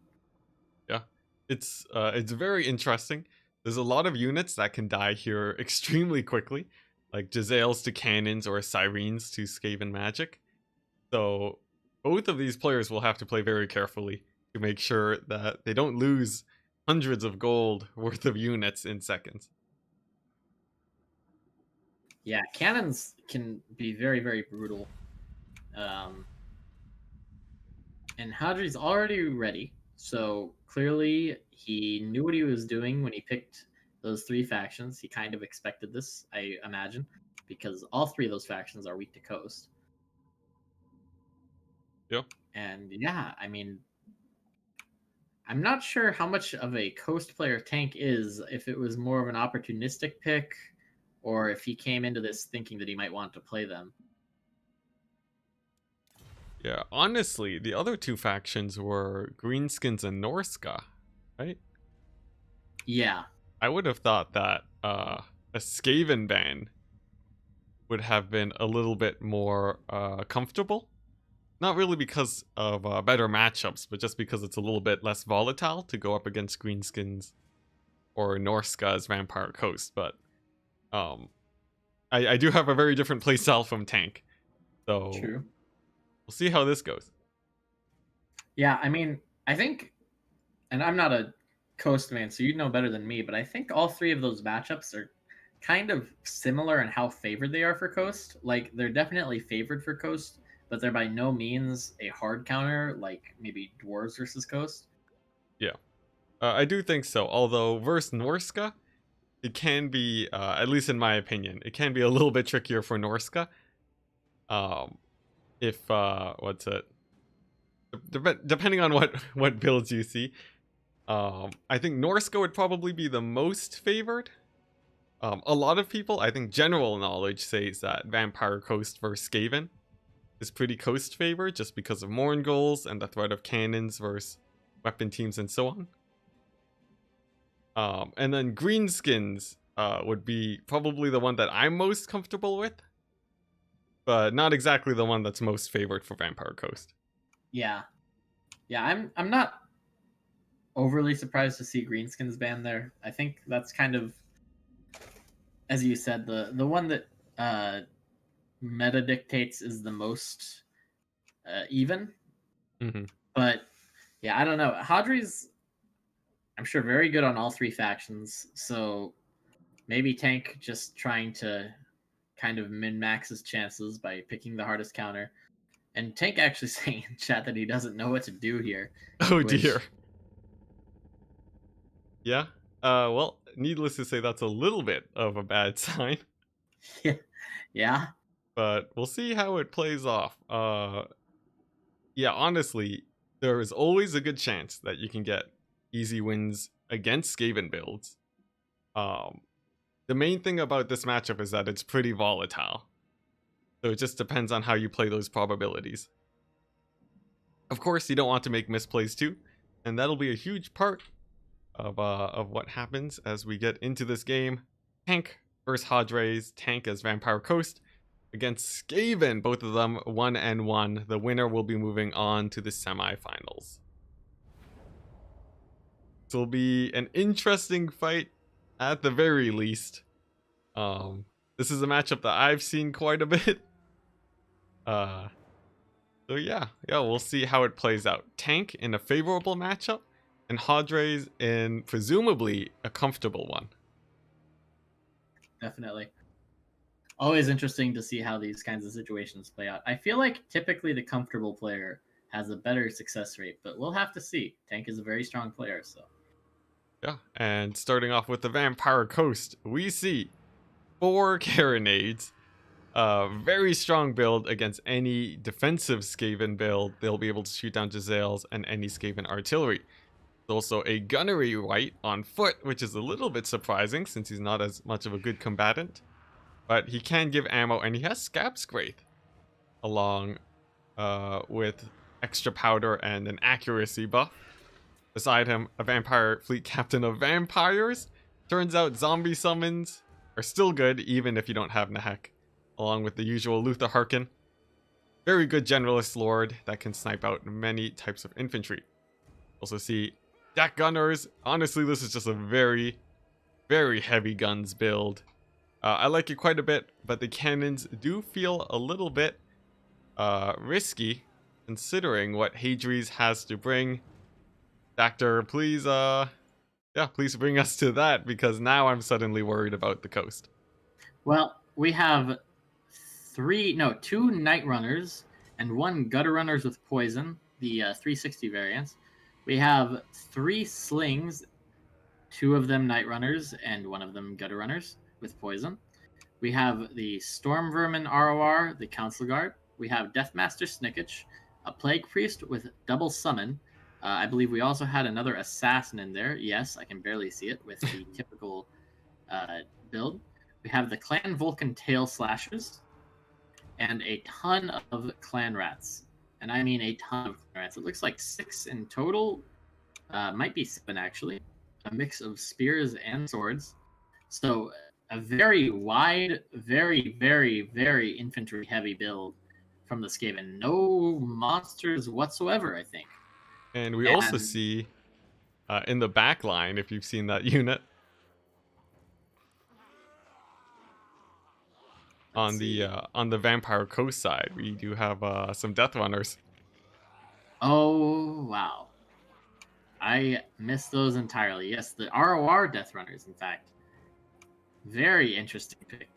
Yeah, it's very interesting. There's a lot of units that can die here extremely quickly, like Giselles to cannons or Sirens to Skaven magic. So both of these players will have to play very carefully to make sure that they don't lose hundreds of gold worth of units in seconds. Yeah, cannons can be very, very brutal. Um, and Hadri's already ready, so clearly he knew what he was doing when he picked those three factions. He kind of expected this, I imagine, because all three of those factions are weak to coast. Yeah. And yeah, I mean, I'm not sure how much of a coast player Tank is, if it was more of an opportunistic pick, or if he came into this thinking that he might want to play them. Yeah, honestly, the other two factions were Greenskins and Norska, right? Yeah, I would have thought that a Skaven ban would have been a little bit more comfortable. Not really because of better matchups, but just because it's a little bit less volatile to go up against Greenskins or Norska's Vampire Coast. But um, I do have a very different playstyle from Tank, so true. we'll see how this goes. Yeah, I mean, I think, and I'm not a Coast man, so you know better than me, but I think all three of those matchups are kind of similar in how favored they are for Coast. Like, they're definitely favored for Coast, but they're by no means a hard counter, like maybe Dwarves versus Coast. Yeah, I do think so. Although versus Norska, it can be, at least in my opinion, it can be a little bit trickier for Norska. Um, if what's it? Depending on what builds you see, I think Norska would probably be the most favored. A lot of people, I think, general knowledge says that Vampire Coast versus Skaven is pretty coast favored just because of Morn goals and the threat of cannons versus weapon teams and so on. And then Greenskins would be probably the one that I'm most comfortable with, but not exactly the one that's most favored for Vampire Coast. Yeah, yeah, I'm not overly surprised to see Greenskins banned there. I think that's kind of, as you said, the one that uh, meta dictates is the most even. Mm-hmm. But yeah, I don't know. Hadri's, I'm sure, very good on all three factions. So maybe Tank just trying to kind of min max his chances by picking the hardest counter. And Tank actually saying in chat that he doesn't know what to do here, Oh dear. which Yeah. Well, needless to say, that's a little bit of a bad sign, yeah, yeah, but we'll see how it plays off. Yeah, honestly, there is always a good chance that you can get easy wins against Skaven builds. Um, the main thing about this matchup is that it's pretty volatile, so it just depends on how you play those probabilities. Of course, you don't want to make misplays too, and that'll be a huge part of what happens as we get into this game. Tank versus Hadres, Tank as Vampire Coast against Skaven, both of them 1-1. The winner will be moving on to the semifinals. This will be an interesting fight at the very least. This is a matchup that I've seen quite a bit. So yeah, we'll see how it plays out. Tank in a favorable matchup, and Hadres in presumably a comfortable one. definitely. Always interesting to see how these kinds of situations play out. I feel like typically the comfortable player has a better success rate, but we'll have to see. Tank is a very strong player, so. Yeah, and starting off with the Vampire Coast, we see 4 Carronades. Very strong build against any defensive Skaven build. They'll be able to shoot down Giselles and any Skaven artillery. There's also a Gunnery Wight on foot, which is a little bit surprising since he's not as much of a good combatant. But he can give ammo, and he has Scab Scrape along with extra powder and an accuracy buff. Beside him, a Vampire Fleet Captain of Vampires. Turns out zombie summons are still good, even if you don't have Nehek, along with the usual Luther Harkin. very good generalist lord that can snipe out many types of infantry. Also see deck gunners. Honestly, this is just a very, very heavy guns build. I like it quite a bit, but the cannons do feel a little bit risky considering what Hadries has to bring. Dacder, please, yeah, please bring us to that because now I'm suddenly worried about the coast. Well, we have two Night Runners and one Gutter Runners with Poison, the 360 variants. We have 3 Slings, 2 of them Night Runners and 1 of them Gutter Runners with Poison. We have the Storm Vermin ROR, the Council Guard. We have Deathmaster Snicketch, a Plague Priest with double summon. I believe we also had another Assassin in there. Yes, I can barely see it with the typical build. We have the Clan Vulcan Tail Slashers and a ton of Clan Rats. And I mean a ton of Clan Rats. It looks like 6 in total. Might be 7 actually. A mix of spears and swords. So a very wide, very, very, very infantry heavy build from the Skaven. No monsters whatsoever, I think. And we also And see in the back line, if you've seen that unit, let's see. on the Vampire Coast side, we do have some Death Runners. Oh wow. I missed those entirely. Yes, the ROR Death Runners, in fact. Very interesting pick.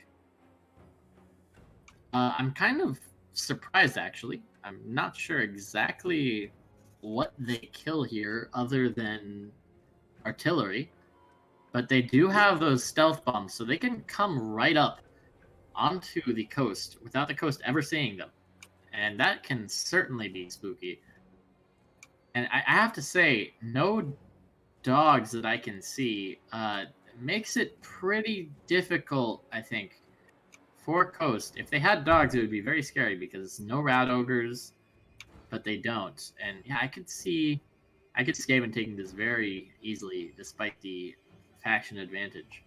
I'm kind of surprised, actually. I'm not sure exactly what they kill here other than artillery, but they do have those stealth bombs, so they can come right up onto the coast without the coast ever seeing them. And that can certainly be spooky. And I have to say, no dogs that I can see makes it pretty difficult, I think, for Coast. If they had dogs, it would be very scary because no rat ogres, but they don't. And yeah, I could see Skaven taking this very easily, despite the faction advantage.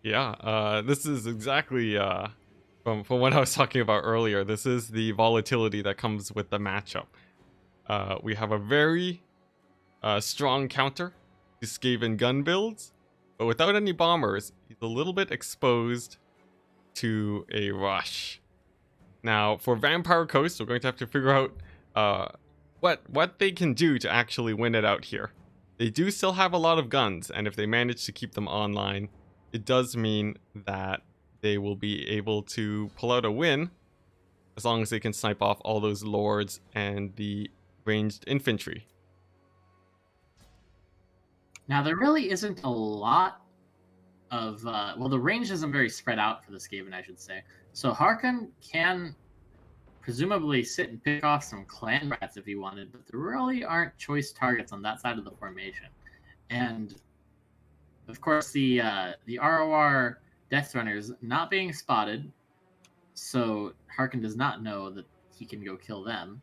Yeah, this is exactly from what I was talking about earlier. This is the volatility that comes with the matchup. We have a very strong counter to Skaven gun builds, but without any bombers, he's a little bit exposed to a rush. Now, for Vampire Coast, we're going to have to figure out what they can do to actually win it out here. They do still have a lot of guns, and if they manage to keep them online, it does mean that they will be able to pull out a win as long as they can snipe off all those lords and the ranged infantry. Now, there really isn't a lot of the range isn't very spread out for the Skaven, I should say. So Harkon can presumably sit and pick off some clan rats if he wanted, but there really aren't choice targets on that side of the formation. And of course, the ROR Death Runners not being spotted, so Harkon does not know that he can go kill them.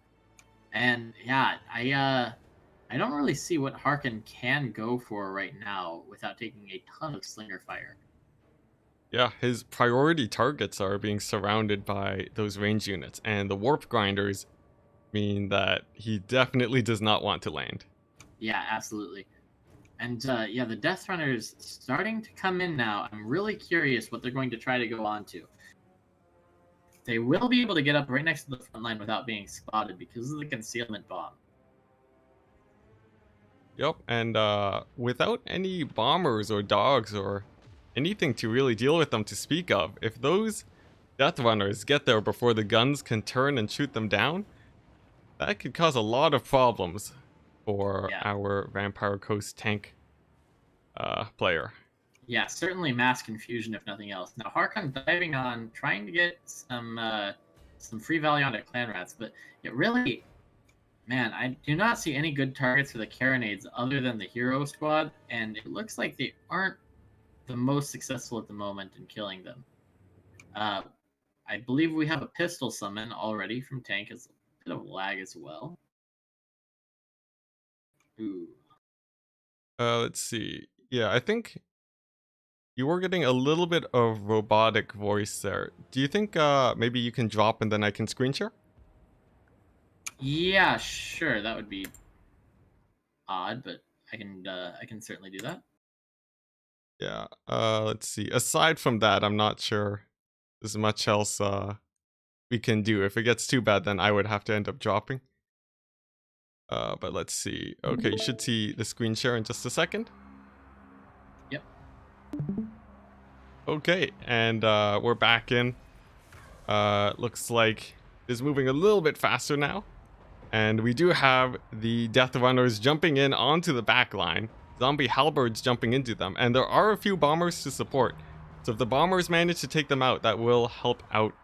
And yeah, I don't really see what Harkon can go for right now without taking a ton of slinger fire. Yeah, his priority targets are being surrounded by those range units, and the warp grinders mean that he definitely does not want to land. Yeah, absolutely. And yeah, the Death Runners starting to come in now. I'm really curious what they're going to try to go on to. They will be able to get up right next to the front line without being spotted because of the concealment bomb. Yep, and without any bombers or dogs or anything to really deal with them to speak of, if those Death Runners get there before the guns can turn and shoot them down, that could cause a lot of problems for Yeah. our Vampire Coast tank player. Yeah, certainly mass confusion if nothing else. Now Harkon diving on, trying to get some free value onto clan rats, but it really, man, I do not see any good targets for the carronades other than the hero squad, and it looks like they aren't the most successful at the moment in killing them. I believe we have a pistol summon already from tank. It's a bit of lag as well. Ooh. Let's see. Yeah, I think you were getting a little bit of robotic voice there. Do you think maybe you can drop and then I can screen share? Yeah, sure. That would be odd, but I can certainly do that. Yeah. Let's see. Aside from that, I'm not sure there's much else we can do. If it gets too bad, then I would have to end up dropping. But let's see. Okay, you should see the screen share in just a second. Yep. Okay, and we're back in. Looks like it's moving a little bit faster now. And we do have the Death Runners jumping in onto the back line. Zombie Halberds jumping into them. And there are a few bombers to support. So if the bombers manage to take them out, that will help out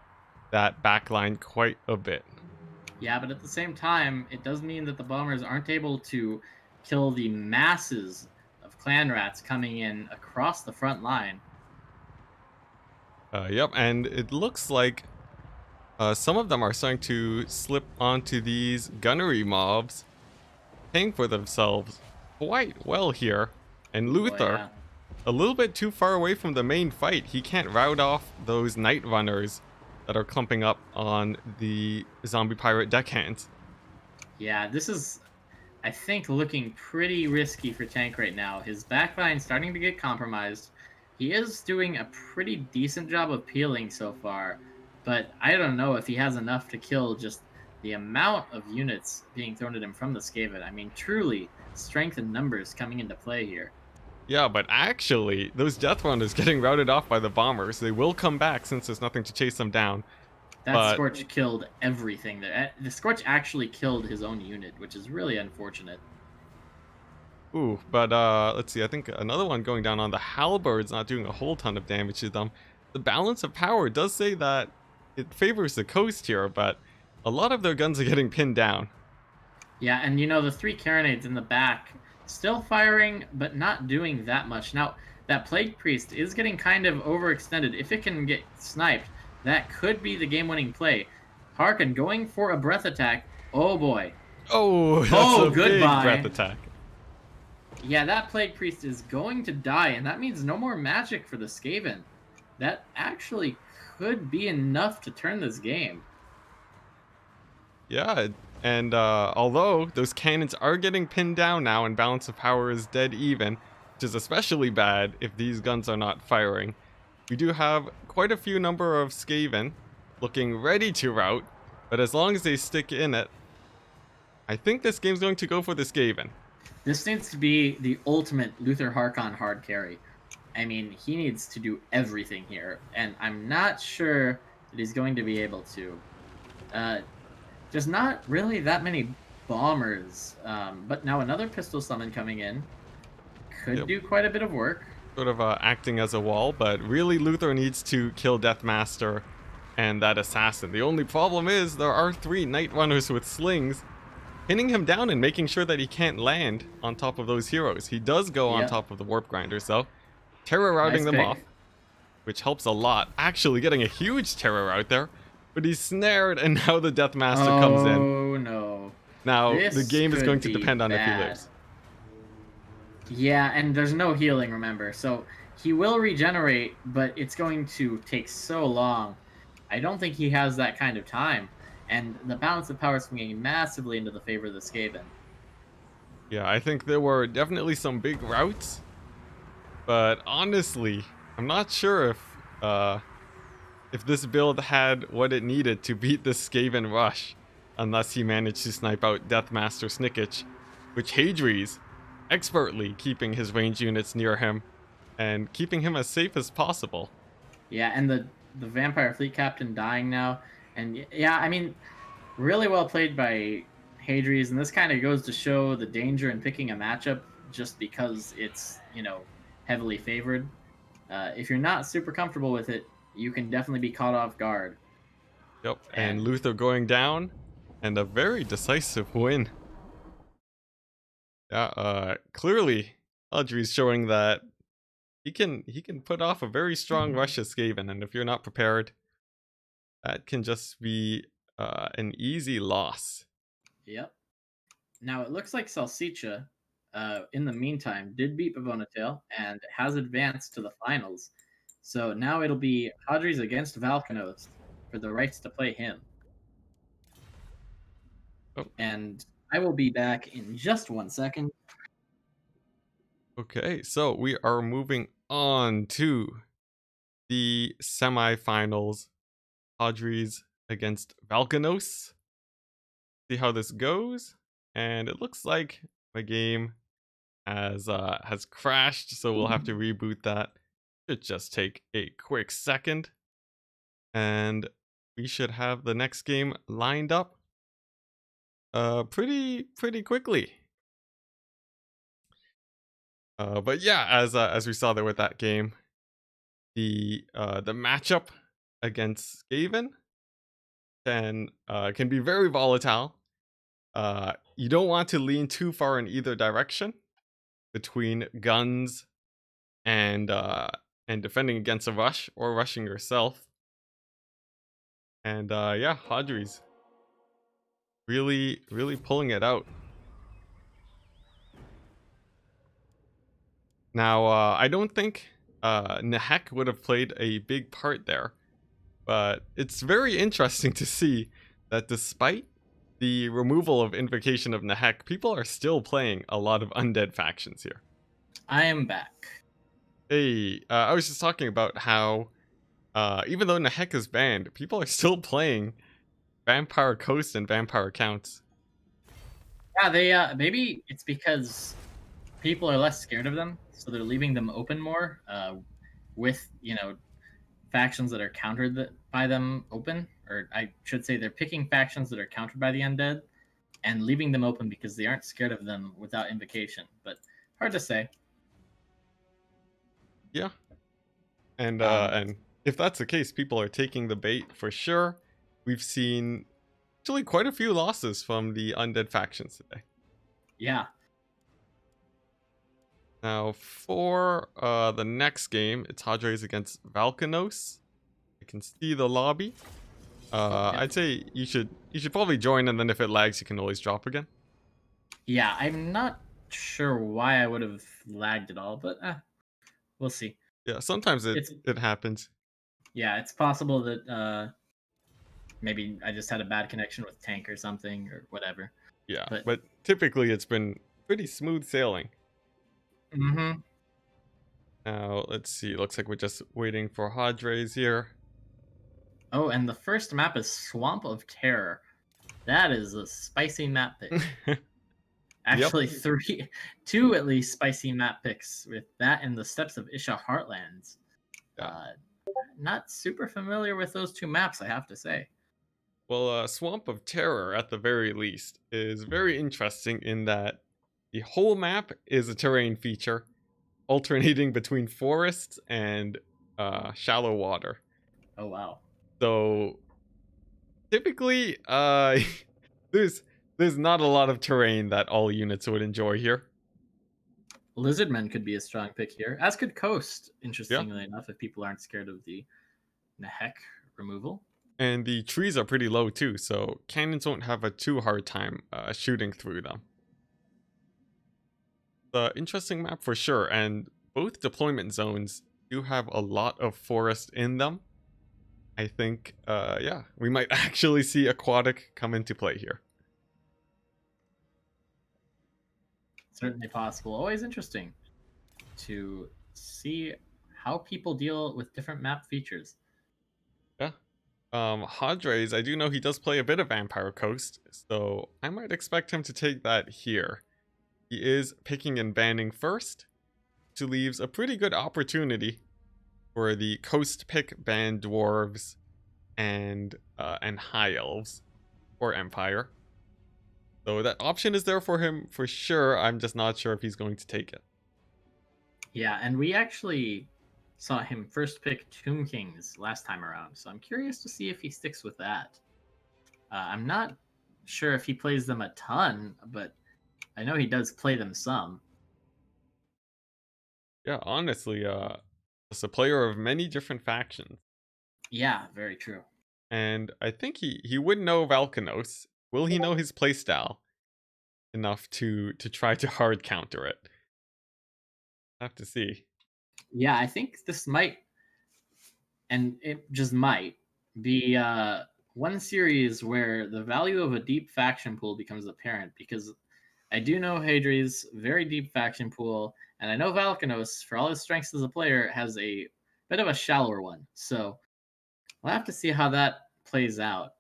that back line quite a bit. Yeah, but at the same time, it does mean that the bombers aren't able to kill the masses of clan rats coming in across the front line. Yep, and it looks like some of them are starting to slip onto these gunnery mobs, paying for themselves quite well here. And Oh boy, Luther, yeah. a little bit too far away from the main fight. He can't rout off those night runners that are clumping up on the zombie pirate deckhands. Yeah, this is, I think, looking pretty risky for Tank right now. His backline's starting to get compromised. He is doing a pretty decent job of peeling so far, but I don't know if he has enough to kill just the amount of units being thrown at him from the Skaven. I mean, truly, strength and numbers coming into play here. Yeah, but actually, those death runners getting routed off by the bombers. They will come back since there's nothing to chase them down. That But Scorch killed everything there. The Scorch actually killed his own unit, which is really unfortunate. ooh, but let's see. I think another one going down on the halberds, not doing a whole ton of damage to them. The balance of power does say that it favors the coast here, but a lot of their guns are getting pinned down. Yeah, and you know, the three Carronades in the back still firing, but not doing that much. Now, that Plague Priest is getting kind of overextended. If it can get sniped, that could be the game winning play. Harkin going for a breath attack. Oh boy. Oh, that's Oh, a big breath goodbye. attack. Yeah, that Plague Priest is going to die, and that means no more magic for the Skaven. That actually could be enough to turn this game. Yeah, and although those cannons are getting pinned down now and balance of power is dead even, which is especially bad if these guns are not firing, we do have quite a few number of Skaven looking ready to rout, but as long as they stick in it, I think this game's going to go for the Skaven. This needs to be the ultimate Luther Harkon hard carry. I mean, he needs to do everything here, and I'm not sure that he's going to be able to. Uh, just not really that many bombers, but now another pistol summon coming in could Yep, do quite a bit of work. sort of acting as a wall, but really Luther needs to kill Deathmaster and that assassin. The only problem is there are 3 Night Runners with slings pinning him down and making sure that he can't land on top of those heroes. He does go on Yep, top of the warp grinders though, terror routing nice them off, pick. which helps a lot. Actually getting a huge terror out there, but he's snared and now the Deathmaster comes in. Oh no, Now the this game is going could to be depend on if he bad. lives. Yeah, and there's no healing, remember. So he will regenerate, but it's going to take so long. I don't think he has that kind of time. And the balance of power is swinging massively into the favor of the Skaven. Yeah, I think there were definitely some big routes, but honestly, I'm not sure if this build had what it needed to beat the Skaven rush, unless he managed to snipe out Deathmaster Snickich, which Hadri's expertly keeping his range units near him and keeping him as safe as possible. Yeah, and the Vampire Fleet Captain dying now. And yeah, I mean, really well played by Hadries, and this kind of goes to show the danger in picking a matchup just because it's, you know, heavily favored. If you're not super comfortable with it, you can definitely be caught off guard. Yep, and And Luther going down, and a very decisive win. Yeah, clearly Audrey's showing that he can put off a very strong rush at Skaven, and if you're not prepared, that can just be an easy loss. yep. Now it looks like Salsicha, in the meantime, did beat Tail and has advanced to the finals. So now it'll be Hadri's against Valkanos for the rights to play him. Oh, and I will be back in just 1 second. okay. So we are moving on to the semifinals. Padres against Valkanos. See how this goes. And it looks like my game has crashed, so we'll have to reboot that. Should just take a quick second. And we should have the next game lined up pretty quickly. But yeah, as we saw there with that game, the matchup against Skaven can be very volatile. You don't want to lean too far in either direction between guns and defending against a rush or rushing yourself. And yeah, Hadri's really pulling it out. Now, I don't think Nehek would have played a big part there, but it's very interesting to see that despite the removal of Invocation of Nehek, people are still playing a lot of undead factions here. I am back. Hey, I was just talking about how even though Nehek is banned, people are still playing Vampire Coast and Vampire Counts. Yeah, they maybe it's because people are less scared of them, so they're leaving them open more. With factions that are countered by them open, or I should say, they're picking factions that are countered by the undead and leaving them open because they aren't scared of them without invocation. But hard to say. Yeah, Um, and if that's the case, people are taking the bait for sure. We've seen actually quite a few losses from the undead factions today. yeah. Now for the next game, it's Hadres against Valkanos. I can see the lobby. Yep. I'd say you should probably join, and then if it lags, you can always drop again. Yeah, I'm not sure why I would have lagged at all, but we'll see. Yeah, sometimes it It's it happens. Yeah, it's possible that maybe I just had a bad connection with tank or something or whatever. Yeah, But but typically it's been pretty smooth sailing. mm-hmm. Now let's see. Looks like we're just waiting for Hadres here. Oh, and the first map is Swamp of Terror. That is a spicy map pick. Yep. Actually, two at least spicy map picks with that and the Steps of Isha Heartlands. Yeah. Uh, Not super familiar with those two maps, I have to say. Well, Swamp of Terror, at the very least, is very interesting in that the whole map is a terrain feature, alternating between forests and shallow water. Oh wow. So typically, there's there's not a lot of terrain that all units would enjoy here. Lizardmen could be a strong pick here, as could Coast, Yeah, interestingly enough, if people aren't scared of the Nehek removal. and the trees are pretty low too, so cannons won't have a too hard time shooting through them. The interesting map for sure, and both deployment zones do have a lot of forest in them. I think, yeah, we might actually see aquatic come into play here. Certainly possible. Always interesting to see how people deal with different map features. Yeah. Hadres, I do know he does play a bit of Vampire Coast, so I might expect him to take that here. He is picking and banning first, which leaves a pretty good opportunity for the Coast pick ban dwarves and high elves or Empire. So that option is there for him for sure. I'm just not sure if he's going to take it. Yeah, and we actually saw him first pick Tomb Kings last time around, so I'm curious to see if he sticks with that. I'm not sure if he plays them a ton, but I know he does play them some. Yeah, honestly, just a player of many different factions. Yeah, very true. And I think he would know Valkanos. Will he know his playstyle enough to try to hard counter it? Have to see. Yeah, I think this might, and it just might be one series where the value of a deep faction pool becomes apparent because I do know Hadri's very deep faction pool, and I know Valkanos, for all his strengths as a player, has a bit of a shallower one. So we'll have to see how that plays out.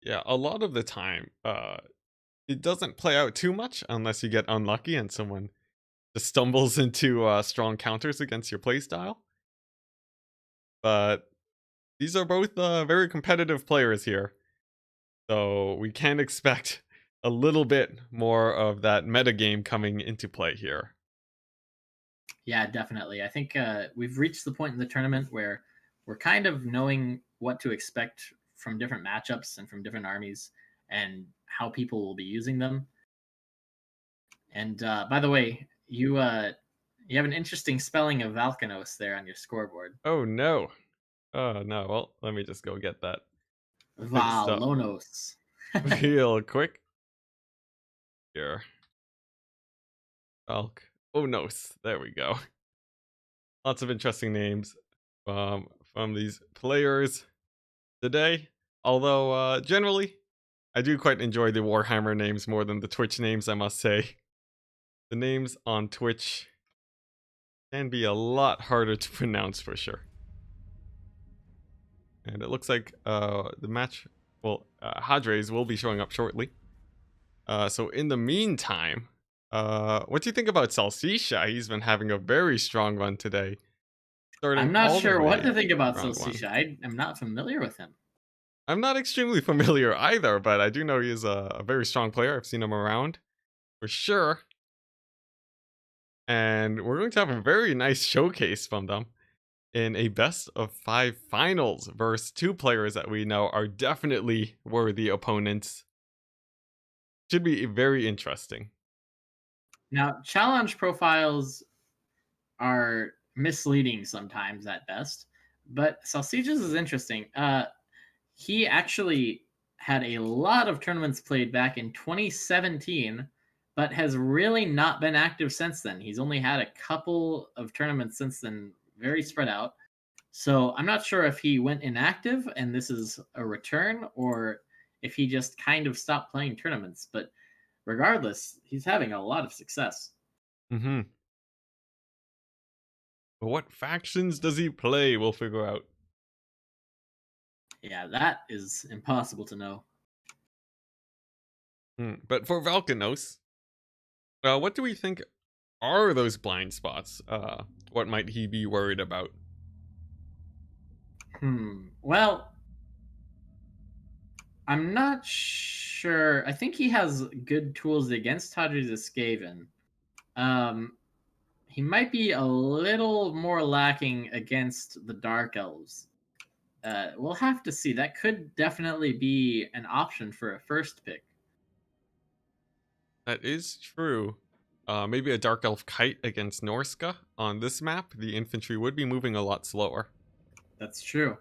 Yeah, a lot of the time, it doesn't play out too much unless you get unlucky and someone just stumbles into strong counters against your playstyle. But these are both very competitive players here, so we can expect a little bit more of that metagame coming into play here. Yeah, definitely. I think we've reached the point in the tournament where we're kind of knowing what to expect from different matchups and from different armies and how people will be using them. And by the way, you have an interesting spelling of Valkanos there on your scoreboard. Oh no. Oh no. Well, let me just go get that fixed up Valonos. real quick here. Valk. Oh no. There we go. Lots of interesting names from these players today. Although generally, I do quite enjoy the Warhammer names more than the Twitch names, I must say. The names on Twitch can be a lot harder to pronounce for sure. And it looks like the match, well, Hadres will be showing up shortly. So in the meantime, what do you think about Salsisha? He's been having a very strong run today, I'm starting not all the sure what way to think in about round one. Salsisha. I am not familiar with him. I'm not extremely familiar either, but I do know he is a very strong player. I've seen him around for sure. And we're going to have a very nice showcase from them in a best of 5 finals versus 2 players that we know are definitely worthy opponents. Should be very interesting. Now, challenge profiles are misleading sometimes at best, but Salsiccia's is interesting. He actually had a lot of tournaments played back in 2017, but has really not been active since then. He's only had a couple of tournaments since then, very spread out. So I'm not sure if he went inactive and this is a return, or if he just kind of stopped playing tournaments. But regardless, he's having a lot of success. Mhm. But what factions does he play? We'll figure out. Yeah, that is impossible to know. But for Valkanos, what do we think are those blind spots? What might he be worried about? Well, I'm not sure. I think he has good tools against Tadri's Skaven. Um, he might be a little more lacking against the Dark Elves. We'll have to see. That could definitely be an option for a first pick. That is true. Maybe a Dark Elf Kite against Norska. On this map, the infantry would be moving a lot slower. That's true.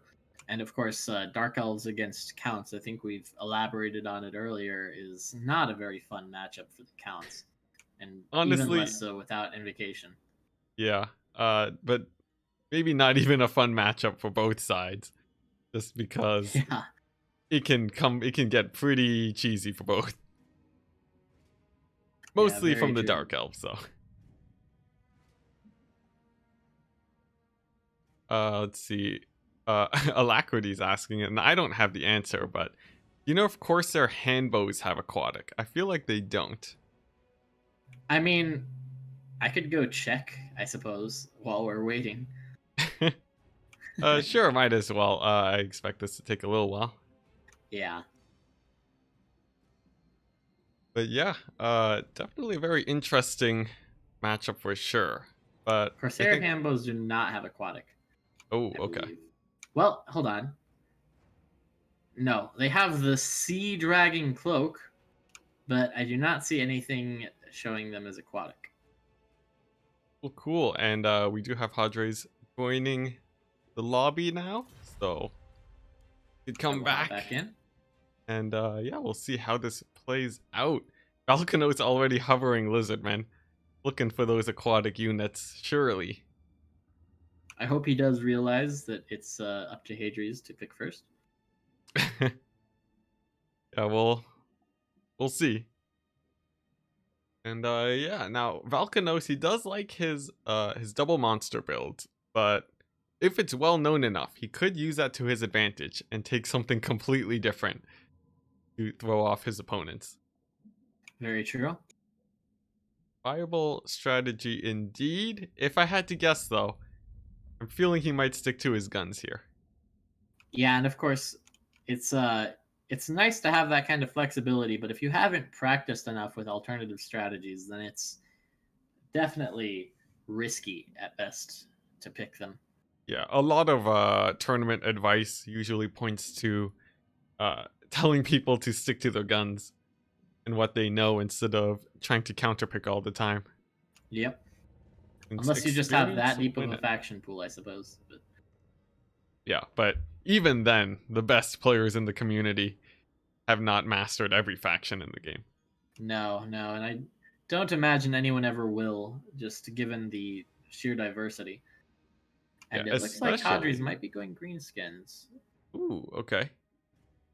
And of course, Dark Elves against Counts, I think we've elaborated on it earlier, is not a very fun matchup for the Counts. And even Honestly, less so without Invocation. yeah. But maybe not even a fun matchup for both sides. Just because Yeah, it can get pretty cheesy for both. yeah, Mostly very from the true. Dark Elves, though. Let's see. Alacrity's asking it, and I don't have the answer, but you know, of course, their handbows have aquatic. I feel like they don't. I mean, I could go check, I suppose, while we're waiting. Sure, might as well. I expect this to take a little while. Yeah. But yeah, definitely a very interesting matchup for sure. But I Corsair think, handbows do not have aquatic, oh, I okay. believe. Well, hold on. No, they have the sea dragon cloak, but I do not see anything showing them as aquatic. Well, cool. And we do have Hadres joining the lobby now, so he'd come We'll hop back. back in. And yeah, we'll see how this plays out. Falcono's already hovering Lizardman, looking for those aquatic units, surely. I hope he does realize that it's up to Hadri's to pick first. Yeah, we'll see. And yeah, now Valkanos, he does like his double monster build, but if it's well known enough, he could use that to his advantage and take something completely different to throw off his opponents. Very true. Viable strategy indeed. If I had to guess though, I'm feeling he might stick to his guns here. Yeah, and of course, it's it's nice to have that kind of flexibility, but if you haven't practiced enough with alternative strategies, then it's definitely risky at best to pick them. Yeah, a lot of tournament advice usually points to telling people to stick to their guns and what they know instead of trying to counterpick all the time. Yep. Since Unless you just have experience that will deep of win a it. faction pool, I suppose. But Yeah, but even then, the best players in the community have not mastered every faction in the game. no, no, and I don't imagine anyone ever will, just given the sheer diversity. Yeah, And it looks like Hadri's especially. might be going greenskins. Ooh, okay.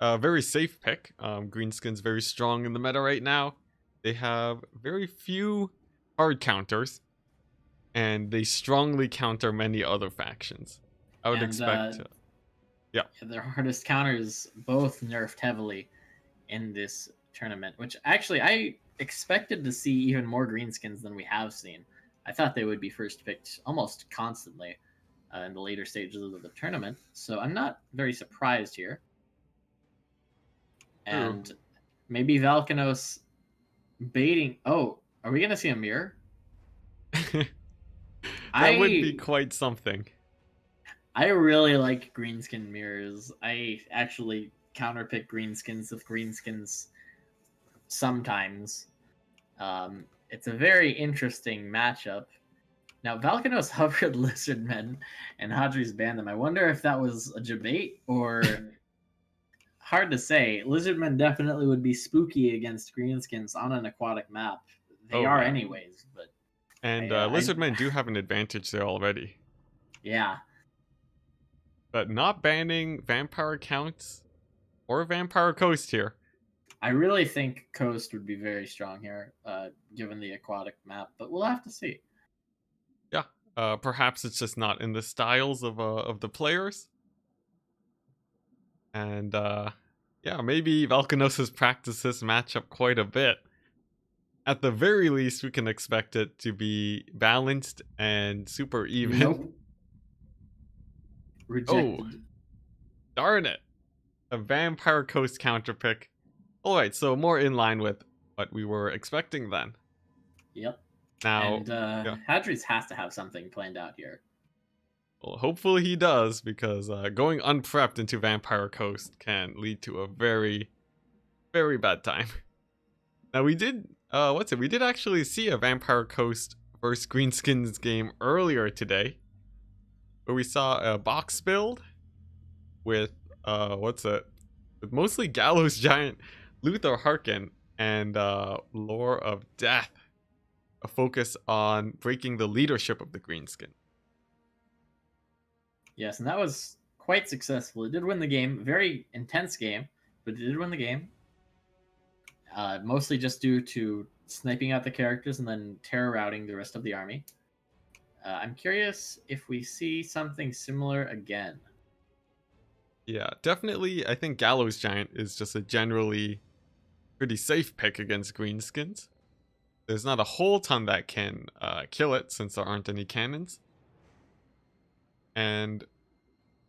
Very safe pick. Greenskin's very strong in the meta right now. They have very few hard counters, and they strongly counter many other factions. I would And expect. Yeah. their hardest counters both nerfed heavily in this tournament, which actually I expected to see even more greenskins than we have seen. I thought they would be first picked almost constantly in the later stages of the tournament, so I'm not very surprised here. True. And maybe Valkanos baiting. Oh, are we going to see a mirror? That would be I quite something. I really like greenskin mirrors. I actually counterpick greenskins with greenskins sometimes. It's a very interesting matchup. Now, Valkanos hovered Lizardmen and Hadri's banned them. I wonder if that was a debate or hard to say. Lizardmen definitely would be spooky against greenskins on an aquatic map. They Oh are yeah. anyways, but And I lizardmen do have an advantage there already. yeah, But not banning vampire counts or vampire coast here. I really think Coast would be very strong here, given the aquatic map. But we'll have to see. Yeah. Perhaps it's just not in the styles of the players. And yeah, maybe Valkanos has practiced this matchup quite a bit. At the very least, we can expect it to be balanced and super even. Nope, Oh, rejected. darn it. A vampire coast counter pick. Alright, so more in line with what we were expecting then. Yep. Now, And yeah, Hadris has to have something planned out here. well, hopefully he does, because going unprepped into Vampire Coast can lead to a very, very bad time. Now we did, we did actually see a Vampire Coast versus Greenskins game earlier today, where we saw a box build with, with mostly Gallows Giant, Luther Harkin, and Lore of Death. A focus on breaking the leadership of the Greenskin. Yes, and that was quite successful. It did win the game. Very intense game, but it did win the game. Mostly just due to sniping out the characters and then terror routing the rest of the army. I'm curious if we see something similar again. Yeah, definitely. I think Gallows Giant is just a generally pretty safe pick against Greenskins. There's not a whole ton that can kill it since there aren't any cannons. And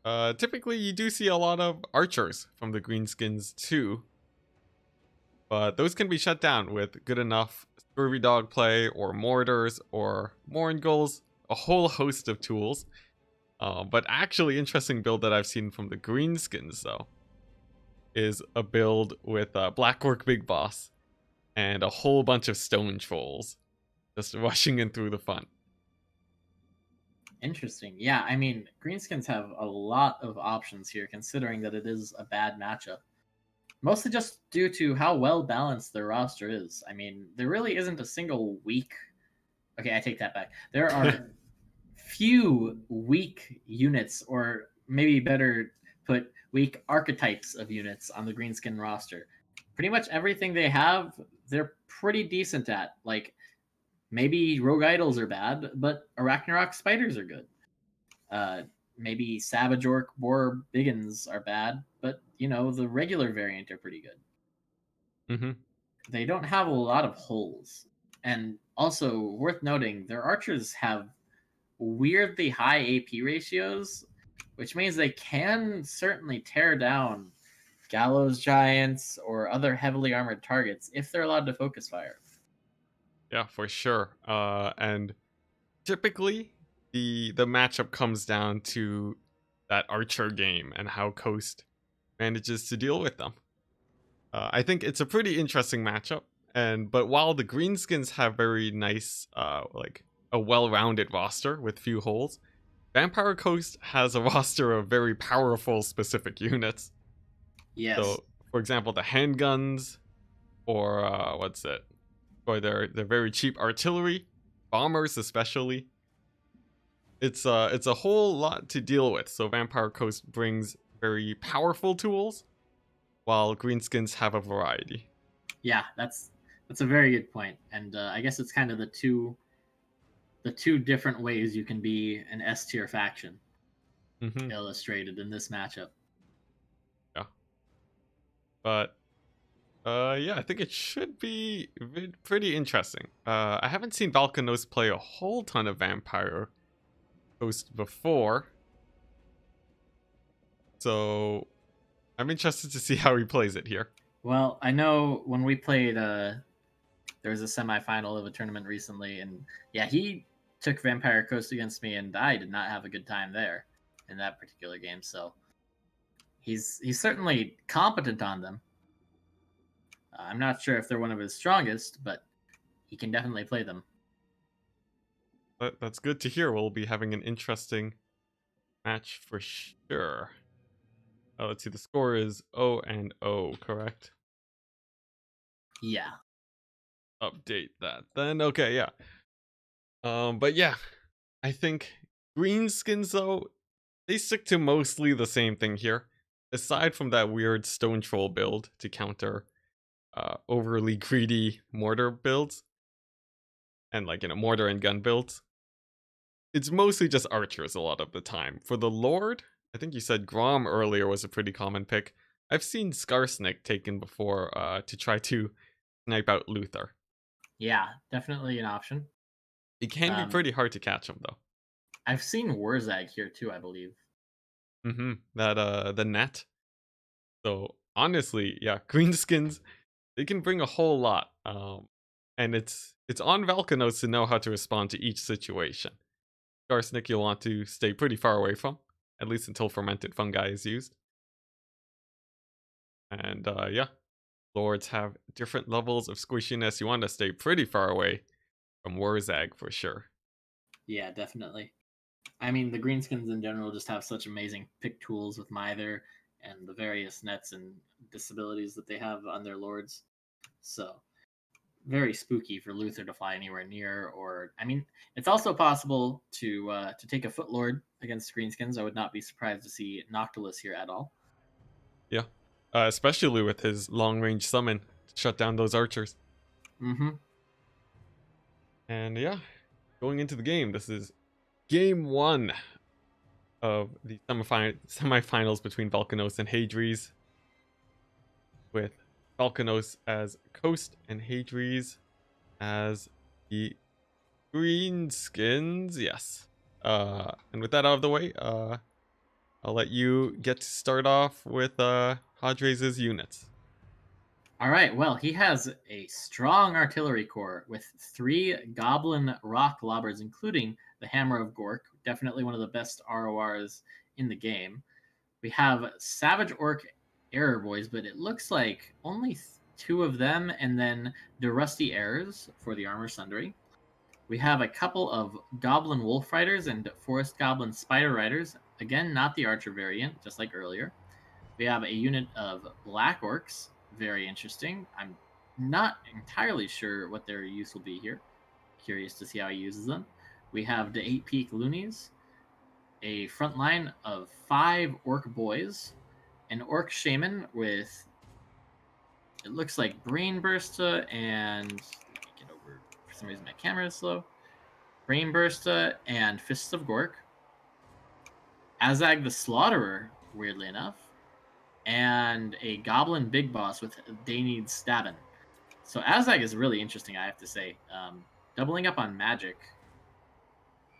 typically you do see a lot of archers from the Greenskins too. But those can be shut down with good enough Scurvy Dog play or mortars or Moringulls, a whole host of tools. But actually interesting build that I've seen from the Greenskins though is a build with Blackwork Big Boss and a whole bunch of stone trolls just rushing in through the front. Interesting. Yeah, I mean, Greenskins have a lot of options here, considering that it is a bad matchup. Mostly just due to how well balanced their roster is. I mean, there really isn't a single weak. Okay, I take that back. There are few weak units, or maybe better put, weak archetypes of units on the greenskin roster. Pretty much everything they have, they're pretty decent at. Like maybe rogue idols are bad, but Arachnarok spiders are good. Uh, Maybe Savage Orc Boar Biggins are bad, but the regular variant are pretty good. Mm-hmm. They don't have a lot of holes. And also worth noting, their archers have weirdly high AP ratios, which means they can certainly tear down gallows giants or other heavily armored targets if they're allowed to focus fire. Yeah, for sure. And typically the matchup comes down to that archer game and how Coast manages to deal with them. I think it's a pretty interesting matchup. And but while the greenskins have very nice, like a well-rounded roster with few holes, Vampire Coast has a roster of very powerful specific units. Yes. So, for example, the handguns, or what's it? Or their very cheap artillery, bombers especially. It's a whole lot to deal with. So Vampire Coast brings very powerful tools, while greenskins have a variety. Yeah, that's a very good point. And I guess it's kind of the two different ways you can be an S tier faction Mm-hmm. illustrated in this matchup. Yeah, but yeah, I think it should be pretty interesting. I haven't seen Valkanos play a whole ton of Vampire Coast before, so I'm interested to see how he plays it here. Well, I know when we played, there was a semifinal of a tournament recently, and yeah, he took Vampire Coast against me, and I did not have a good time there in that particular game. So he's certainly competent on them. I'm not sure if they're one of his strongest, but he can definitely play them. That's good to hear. We'll be having an interesting match for sure. Let's see. The score is 0-0, correct? Yeah. Update that then. Okay, yeah. But yeah, I think greenskins though they stick to mostly the same thing here, aside from that weird stone troll build to counter overly greedy mortar builds and like mortar and gun builds. It's mostly just archers a lot of the time. For the Lord, I think you said Grom earlier was a pretty common pick. I've seen Skarsnik taken before to try to snipe out Luther. Yeah, definitely an option. It can be Um, pretty hard to catch him though. I've seen Warzag here too, I believe. Mm-hmm. That the net. So honestly, yeah, greenskins they can bring a whole lot. And it's on Valkanos to know how to respond to each situation. Skarsnik you'll want to stay pretty far away from, at least until fermented fungi is used. And yeah, lords have different levels of squishiness. You want to stay pretty far away from Warzag for sure. Yeah, definitely. I mean, the greenskins in general just have such amazing pick tools with Mither and the various nets and disabilities that they have on their lords. So very spooky for Luther to fly anywhere near. Or I mean, it's also possible to take a foot lord against greenskins. I would not be surprised to see Noctilus here at all. Yeah, especially with his long range summon to shut down those archers. Mm-hmm. And yeah, going into the game, this is game one of the semifinals between Valkanos and Hadries, with Valkanos as Coast and Hadries as the Greenskins. Yes. And with that out of the way, I'll let you get to start off with Hadres' units. All right. Well, he has a strong artillery core with 3 goblin rock lobbers, including the Hammer of Gork, definitely one of the best RORs in the game. We have Savage Orc Error Boys, but it looks like only 2 of them, and then the Rusty Errors for the Armor Sundry. We have a couple of Goblin Wolf Riders and Forest Goblin Spider Riders. Again, not the Archer variant, just like earlier. We have a unit of Black Orcs. Very interesting. I'm not entirely sure what their use will be here. Curious to see how he uses them. We have the 8 Peak Loonies, a front line of 5 Orc Boys, an Orc Shaman with, it looks like Brain Bursta and, let me get over, for some reason my camera is slow. Brain Bursta and Fists of Gork. Azag the Slaughterer, weirdly enough. And a Goblin Big Boss with They Need Stabbin'. So Azag is really interesting, I have to say. Doubling up on magic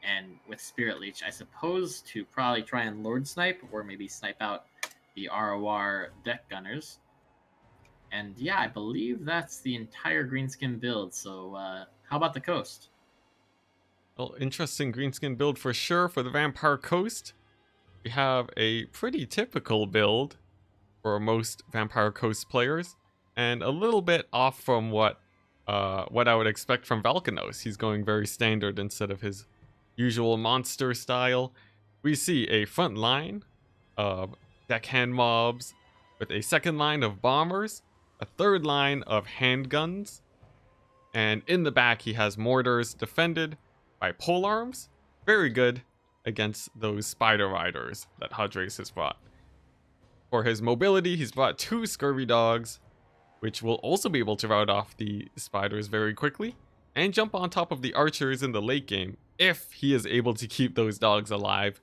and with Spirit Leech, I suppose to probably try and Lord Snipe or maybe snipe out the ROR deck gunners. And yeah, I believe that's the entire Greenskin build. So how about the coast? Well, interesting greenskin build for sure for the Vampire Coast. We have a pretty typical build for most Vampire Coast players, and a little bit off from what I would expect from Valkanos. He's going very standard instead of his usual monster style. We see a front line of deckhand mobs with a second line of bombers, a third line of handguns, and in the back he has mortars defended by polearms. Very good against those spider riders that Hadrace has brought. For his mobility, he's brought 2 scurvy dogs, which will also be able to rout off the spiders very quickly, and jump on top of the archers in the late game, if he is able to keep those dogs alive,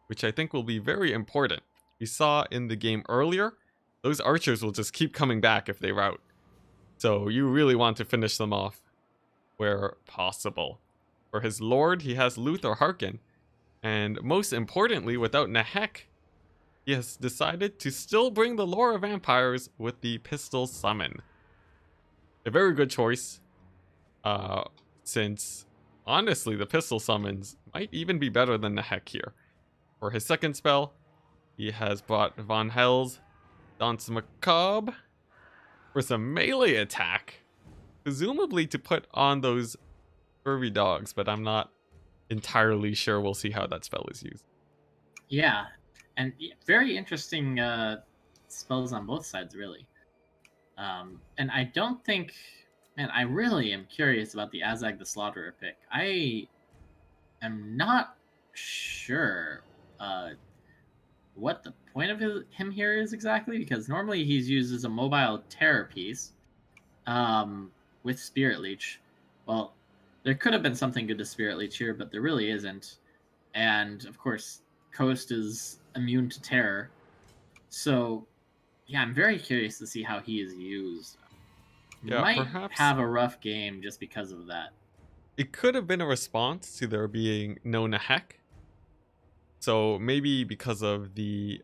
which I think will be very important. We saw in the game earlier, those archers will just keep coming back if they rout. So you really want to finish them off where possible. For his lord, he has Luthor Harkin, and most importantly, without Nehek, he has decided to still bring the lore of vampires with the pistol summon. A very good choice, since honestly the pistol summons might even be better than the heck here. For his second spell, he has brought Von Hell's Danse Macabre for some melee attack, presumably to put on those furry dogs, but I'm not entirely sure. We'll see how that spell is used. Yeah, and very interesting spells on both sides, really. And I don't think, man, I really am curious about the Azag the Slaughterer pick. I am not sure what the point of him here is exactly, because normally he's used as a mobile terror piece with Spirit Leech. Well, there could have been something good to Spirit Leech here, but there really isn't. And of course, Coast is immune to terror. So, yeah, I'm very curious to see how he is used. Yeah, Might perhaps have a rough game just because of that. it could have been a response to there being no Nehek. So maybe because of the,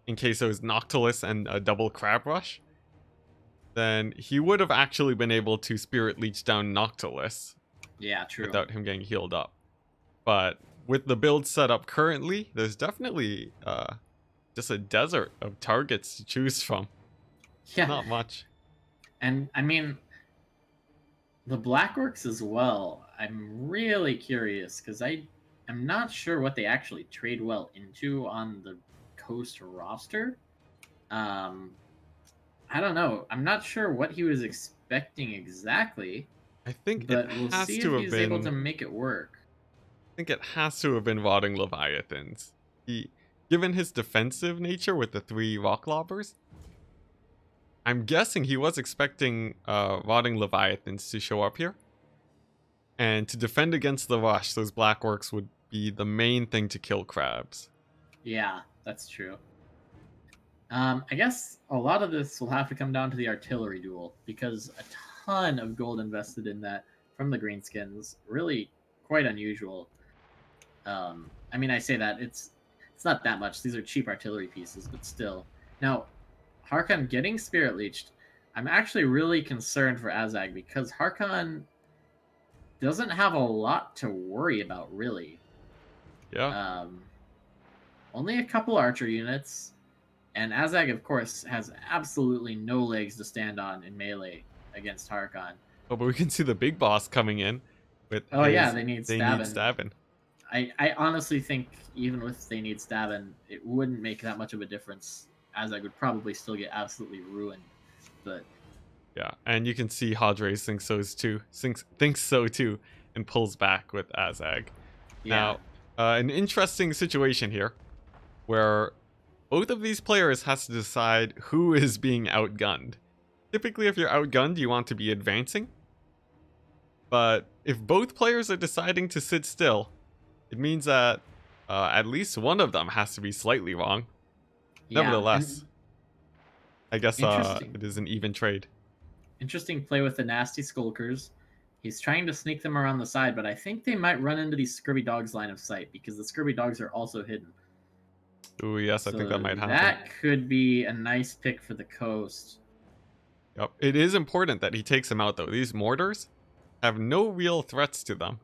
in case it was Noctilus and a double Crab Rush, then he would have actually been able to Spirit Leech down Noctilus Yeah, true. without him getting healed up. But with the build set up currently, there's definitely just a desert of targets to choose from. Yeah, Not much. and I mean, the Blackworks as well. I'm really curious because I am not sure what they actually trade well into on the Coast roster. Um, I don't know. I'm not sure what he was expecting exactly, I think it but we'll has see to if have he's able been to make it work. I think it has to have been Rotting Leviathans. Given his defensive nature with the 3 rock lobbers, I'm guessing he was expecting Rotting Leviathans to show up here. And to defend against the rush, those black orcs would be the main thing to kill crabs. Yeah, that's true. I guess a lot of this will have to come down to the artillery duel because a ton of gold invested in that from the greenskins. Really quite unusual. I mean, I say that it's not that much. These are cheap artillery pieces, but still. Now, Harkon getting Spirit Leeched, I'm actually really concerned for Azag because Harkon doesn't have a lot to worry about, really. Yeah. Um, only a couple archer units, and Azag, of course, has absolutely no legs to stand on in melee against Harkon. Oh, but we can see the big boss coming in with Oh yeah, his they need They Need stabbing. Stabbing. I honestly think even with They Need Stabbing, it wouldn't make that much of a difference. Azag would probably still get absolutely ruined. But Yeah, and you can see Hadrace thinks so too, and pulls back with Azag. yeah, Now, an interesting situation here, where both of these players has to decide who is being outgunned. Typically, if you're outgunned, you want to be advancing. But if both players are deciding to sit still, it means that at least one of them has to be slightly wrong. Yeah, Nevertheless, and I guess interesting. it is an even trade. Interesting play with the nasty skulkers. He's trying to sneak them around the side, but I think they might run into these Scurvy Dogs line of sight because the Scurvy Dogs are also hidden. Ooh, yes, I think that So might happen. that could be a nice pick for the coast. Yep. It is important that he takes him out, though. These mortars have no real threats to them.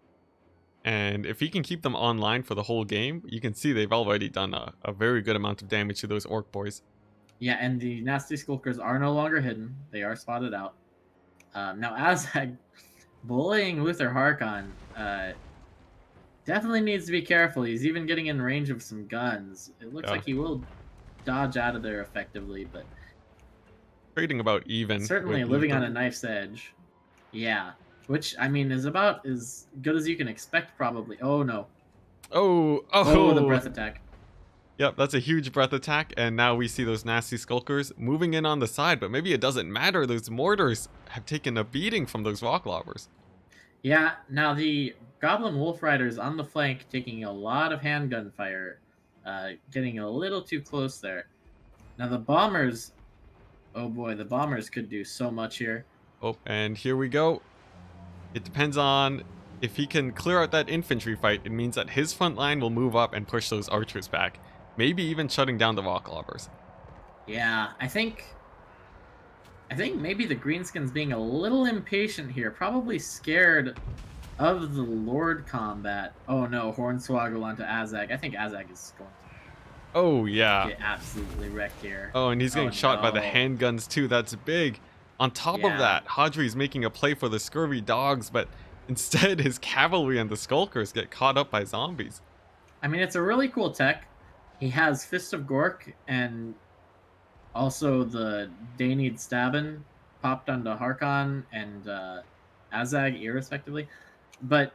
And if he can keep them online for the whole game, you can see they've already done a very good amount of damage to those orc boys. Yeah, and the nasty skulkers are no longer hidden. They are spotted out. Now, Azag bullying Luther Harkon definitely needs to be careful. He's even getting in range of some guns. It looks Yeah. like he will dodge out of there effectively, but Trading about even certainly with living on Luther. a knife's edge. Yeah, which I mean is about as good as you can expect, probably. Oh no! Oh, Oh, the oh! breath attack. Yep, that's a huge breath attack, and now we see those nasty skulkers moving in on the side, but maybe it doesn't matter. Those mortars have taken a beating from those rock lobbers. Yeah, now the Goblin Wolf Riders on the flank taking a lot of handgun fire, getting a little too close there. Now the bombers, oh boy, the bombers could do so much here. Oh, and here we go. It depends on if he can clear out that infantry fight. It means that his front line will move up and push those archers back, maybe even shutting down the rock lobbers. Yeah, I think maybe the Greenskins being a little impatient here, probably scared of the Lord combat. Oh no, Hornswoggle onto Azag. I think Azag is going Oh, to yeah. get absolutely wrecked here. Oh, and he's Oh getting shot by the no. handguns too. That's big. On top of Yeah. that, Hadri's making a play for the scurvy dogs, but instead his cavalry and the skulkers get caught up by zombies. I mean, it's a really cool tech. He has Fist of Gork and also the Danid Stabin popped onto Harkon and Azag, irrespectively. But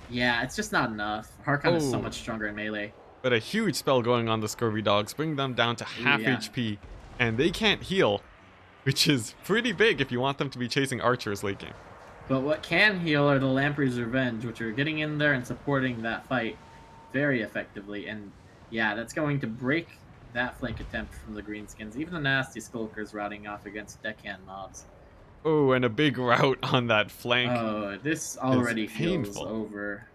yeah, it's just not enough. Harkon is so Oh, much stronger in melee. but a huge spell going on the scurvy dogs, bring them down to Ooh, half yeah. HP, and they can't heal, which is pretty big if you want them to be chasing archers late game. But what can heal are the Lamprey's Revenge, which are getting in there and supporting that fight very effectively. And yeah, that's going to break that flank attempt from the Greenskins. Even the nasty Skulkers routing off against deckhand mobs. Oh, and a big rout on that flank Oh, this is already feels painful. over.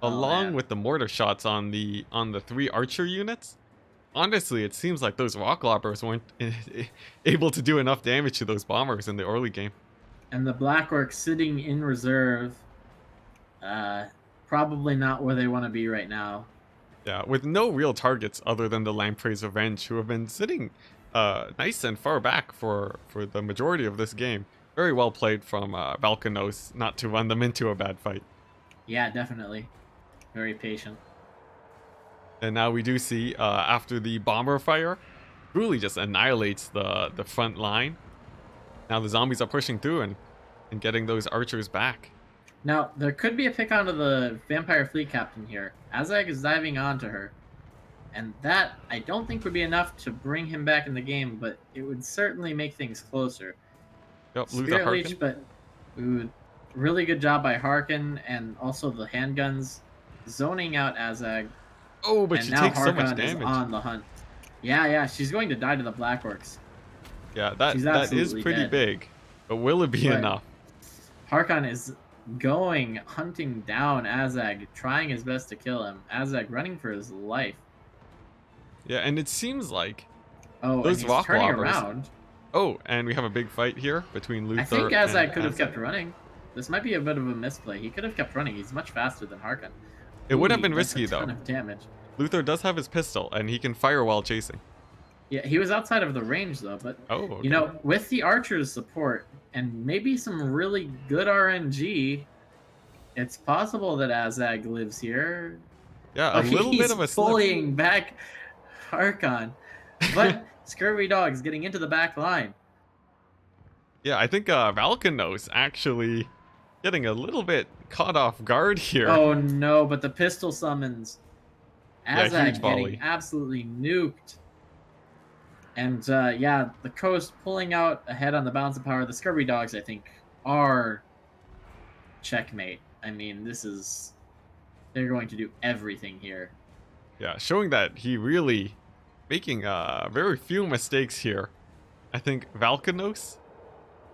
Oh Along man. with the mortar shots on the 3 archer units, honestly, it seems like those rock lobbers weren't able to do enough damage to those bombers in the early game. And the Black Orc sitting in reserve. Probably not where they want to be right now. Yeah, with no real targets other than the Lamprey's Revenge, who have been sitting nice and far back for the majority of this game. Very well played from Valkanos not to run them into a bad fight. Yeah, definitely. Very patient. And now we do see, after the bomber fire, truly just annihilates the front line. Now the zombies are pushing through and getting those archers back. Now, there could be a pick onto the Vampire Fleet Captain here. Azag is diving onto her. And that, I don't think, would be enough to bring him back in the game, but it would certainly make things closer. Yep, Luther Spirit Harkin. Leech, but ooh, really good job by Harkin, and also the handguns zoning out Azag. Oh, but And she now takes so much Harkon is damage. on the hunt. Yeah, she's going to die to the Black Orcs. Yeah, She's that is absolutely pretty dead. big. But will it be But enough? Harkon is hunting down Azag, trying his best to kill him. Azag running for his life. Yeah, and it seems like Oh, and those he's rock turning lobbers. around. Oh, and we have a big fight here between Luther I think and Azag could have kept Azag. running. This might be a bit of a misplay. He could have kept running. He's much faster than Harkon. It would have been He does risky a ton though. of damage. Luther does have his pistol, and he can fire while chasing. Yeah, he was outside of the range though, but Oh, okay. you know, with the archers' support and maybe some really good RNG, it's possible that Azag lives here. Yeah, a Oh, little bit he's of a slip. bullying back Harkon, but Scurvy Dog's getting into the back line. Yeah, I think Valkanos actually getting a little bit caught off guard here. Oh no, but the pistol summons. Yeah, huge Azag volley. getting absolutely nuked. And yeah, the Coast pulling out ahead on the balance of power. The Scurvy Dogs, I think, are checkmate. I mean, they're going to do everything here. Yeah, showing that he really making very few mistakes here. I think Valkanos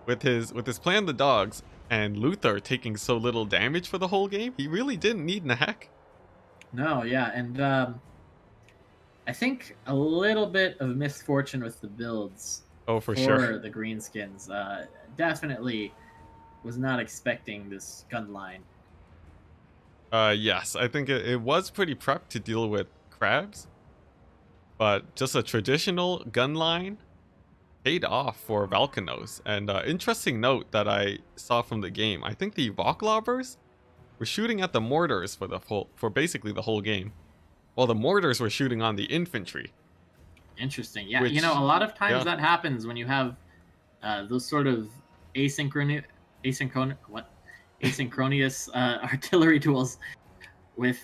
with his plan the dogs and Luther taking so little damage for the whole game, he really didn't need Nehek. No, yeah, and I think a little bit of misfortune with the builds Oh, for sure. for the Greenskins. Definitely was not expecting this gun line. Yes, I think it was pretty prepped to deal with crabs, but just a traditional gun line paid off for Valkanos. And interesting note that I saw from the game, I think the rock lobbers were shooting at the mortars for basically the whole game, while the mortars were shooting on the infantry. Interesting. Yeah, a Which, lot of times yeah, that happens when you have those sort of asynchronous artillery tools with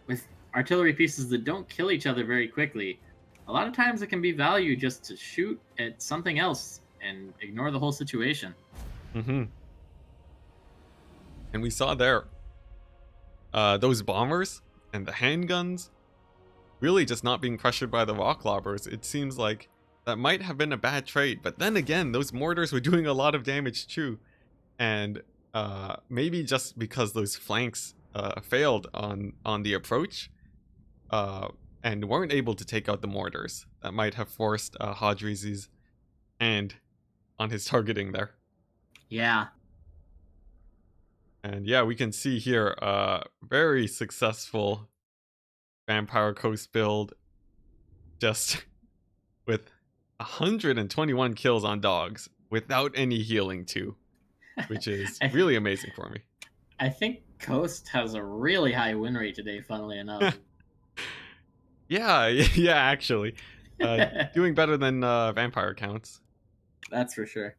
with artillery pieces that don't kill each other very quickly. A lot of times it can be value just to shoot at something else and ignore the whole situation. mm-hmm. And we saw there those bombers and the handguns really just not being pressured by the rock lobbers. It seems like that might have been a bad trade, but then again, those mortars were doing a lot of damage too, and maybe just because those flanks failed on the approach and weren't able to take out the mortars, that might have forced Hodries's hand on his targeting there. Yeah. And yeah, we can see here very successful Vampire Coast build, just with 121 kills on dogs without any healing too, which is I, really amazing for me. I think Coast has a really high win rate today, funnily enough. Yeah, yeah, actually. Doing better than vampire counts. That's for sure.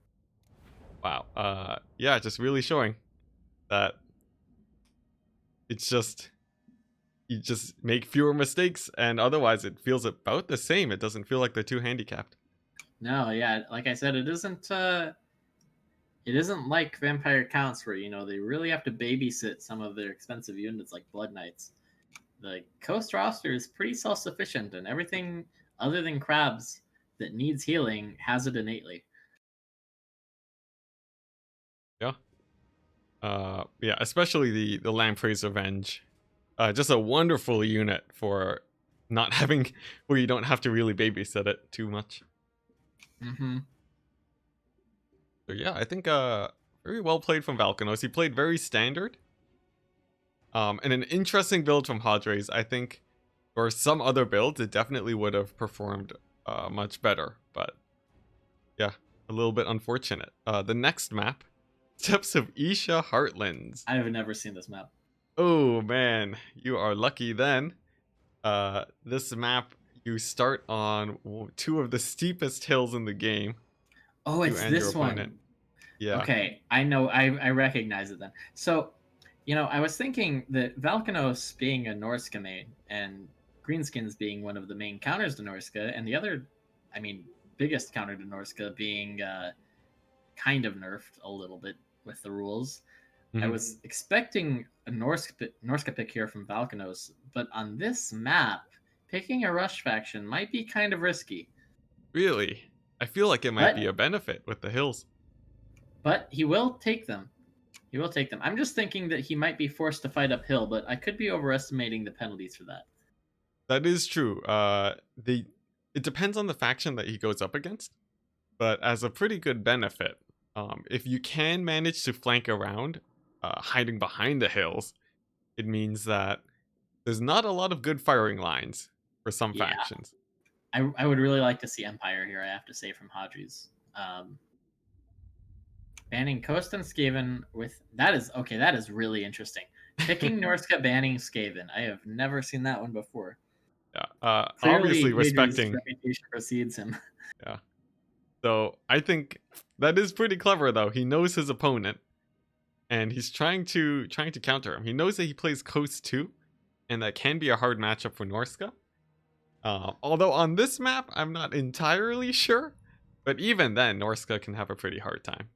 Wow. Yeah, just really showing that it's just you just make fewer mistakes, and otherwise it feels about the same. It doesn't feel like they're too handicapped. No, yeah, like I said, it isn't like Vampire Counts where they really have to babysit some of their expensive units like Blood Knights. The Coast roster is pretty self-sufficient, and everything other than crabs that needs healing has it innately. Yeah. Yeah, especially the Lamprey's Revenge. Just a wonderful unit for not having where you don't have to really babysit it too much. Mm-hmm. So yeah, I think very well played from Valkanos. He played very standard. And an interesting build from Hadres. I think for some other builds, it definitely would have performed much better. But yeah, a little bit unfortunate. The next map, Steps of Isha Heartlands. I have never seen this map. Oh man, you are lucky then. This map, you start on two of the steepest hills in the game. Oh, You it's and your this opponent. one. Yeah. Okay, I know. I recognize it then. So, I was thinking that Valkanos being a Norska main and Greenskins being one of the main counters to Norska, and the other, I mean, biggest counter to Norska being kind of nerfed a little bit with the rules. I Mhm. was expecting a Norska pick here from Valkanos, but on this map, picking a Rush faction might be kind of risky. Really? I feel like it might be But a benefit with the hills. but he will take them. He will take them. I'm just thinking that he might be forced to fight uphill, but I could be overestimating the penalties for that. That is true. It depends on the faction that he goes up against, but as a pretty good benefit, if you can manage to flank around, hiding behind the hills, it means that there's not a lot of good firing lines for some Yeah, factions. I would really like to see Empire here. I have to say from Hadri's. Banning Coast and Skaven with that is okay. That is really interesting. Picking Norska, banning Skaven. I have never seen that one before. Yeah. Clearly, Obviously Hadri's respecting. reputation precedes him. Yeah. So I think that is pretty clever though. He knows his opponent, and he's trying to counter him. He knows that he plays Coast 2, and that can be a hard matchup for Norska. Although on this map, I'm not entirely sure. But even then, Norska can have a pretty hard time.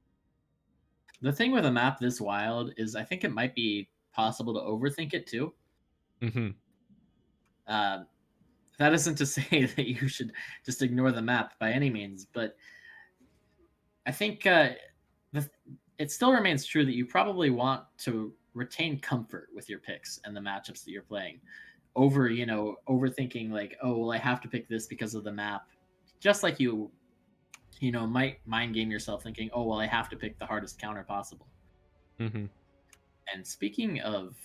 The thing with a map this wild is I think it might be possible to overthink it too. Mm-hmm. Uh, that isn't to say that you should just ignore the map by any means, but I think it still remains true that you probably want to retain comfort with your picks and the matchups that you're playing over, overthinking like, oh, well, I have to pick this because of the map. Just like you might mind game yourself thinking, oh, well, I have to pick the hardest counter possible. Mm-hmm. And speaking of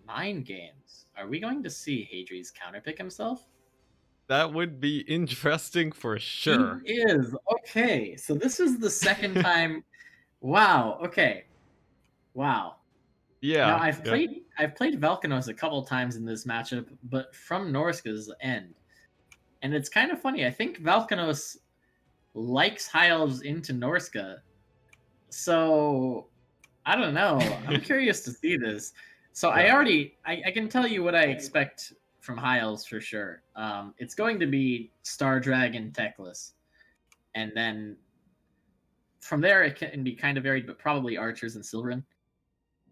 mind games, are we going to see Hadri's counterpick himself? That would be interesting for He sure. is. Okay. So this is the second time. Wow. Okay. Wow. Now Yeah, I've yeah. played Valkanos a couple times in this matchup, but from Norska's end. And it's kind of funny. I think Valkanos likes high elves into Norska. So I don't know. I'm curious to see this. So Yeah. I can tell you what I expect from high elves for sure. It's going to be Star Dragon Techless, and then from there it can be kind of varied, but probably archers and Sylvan.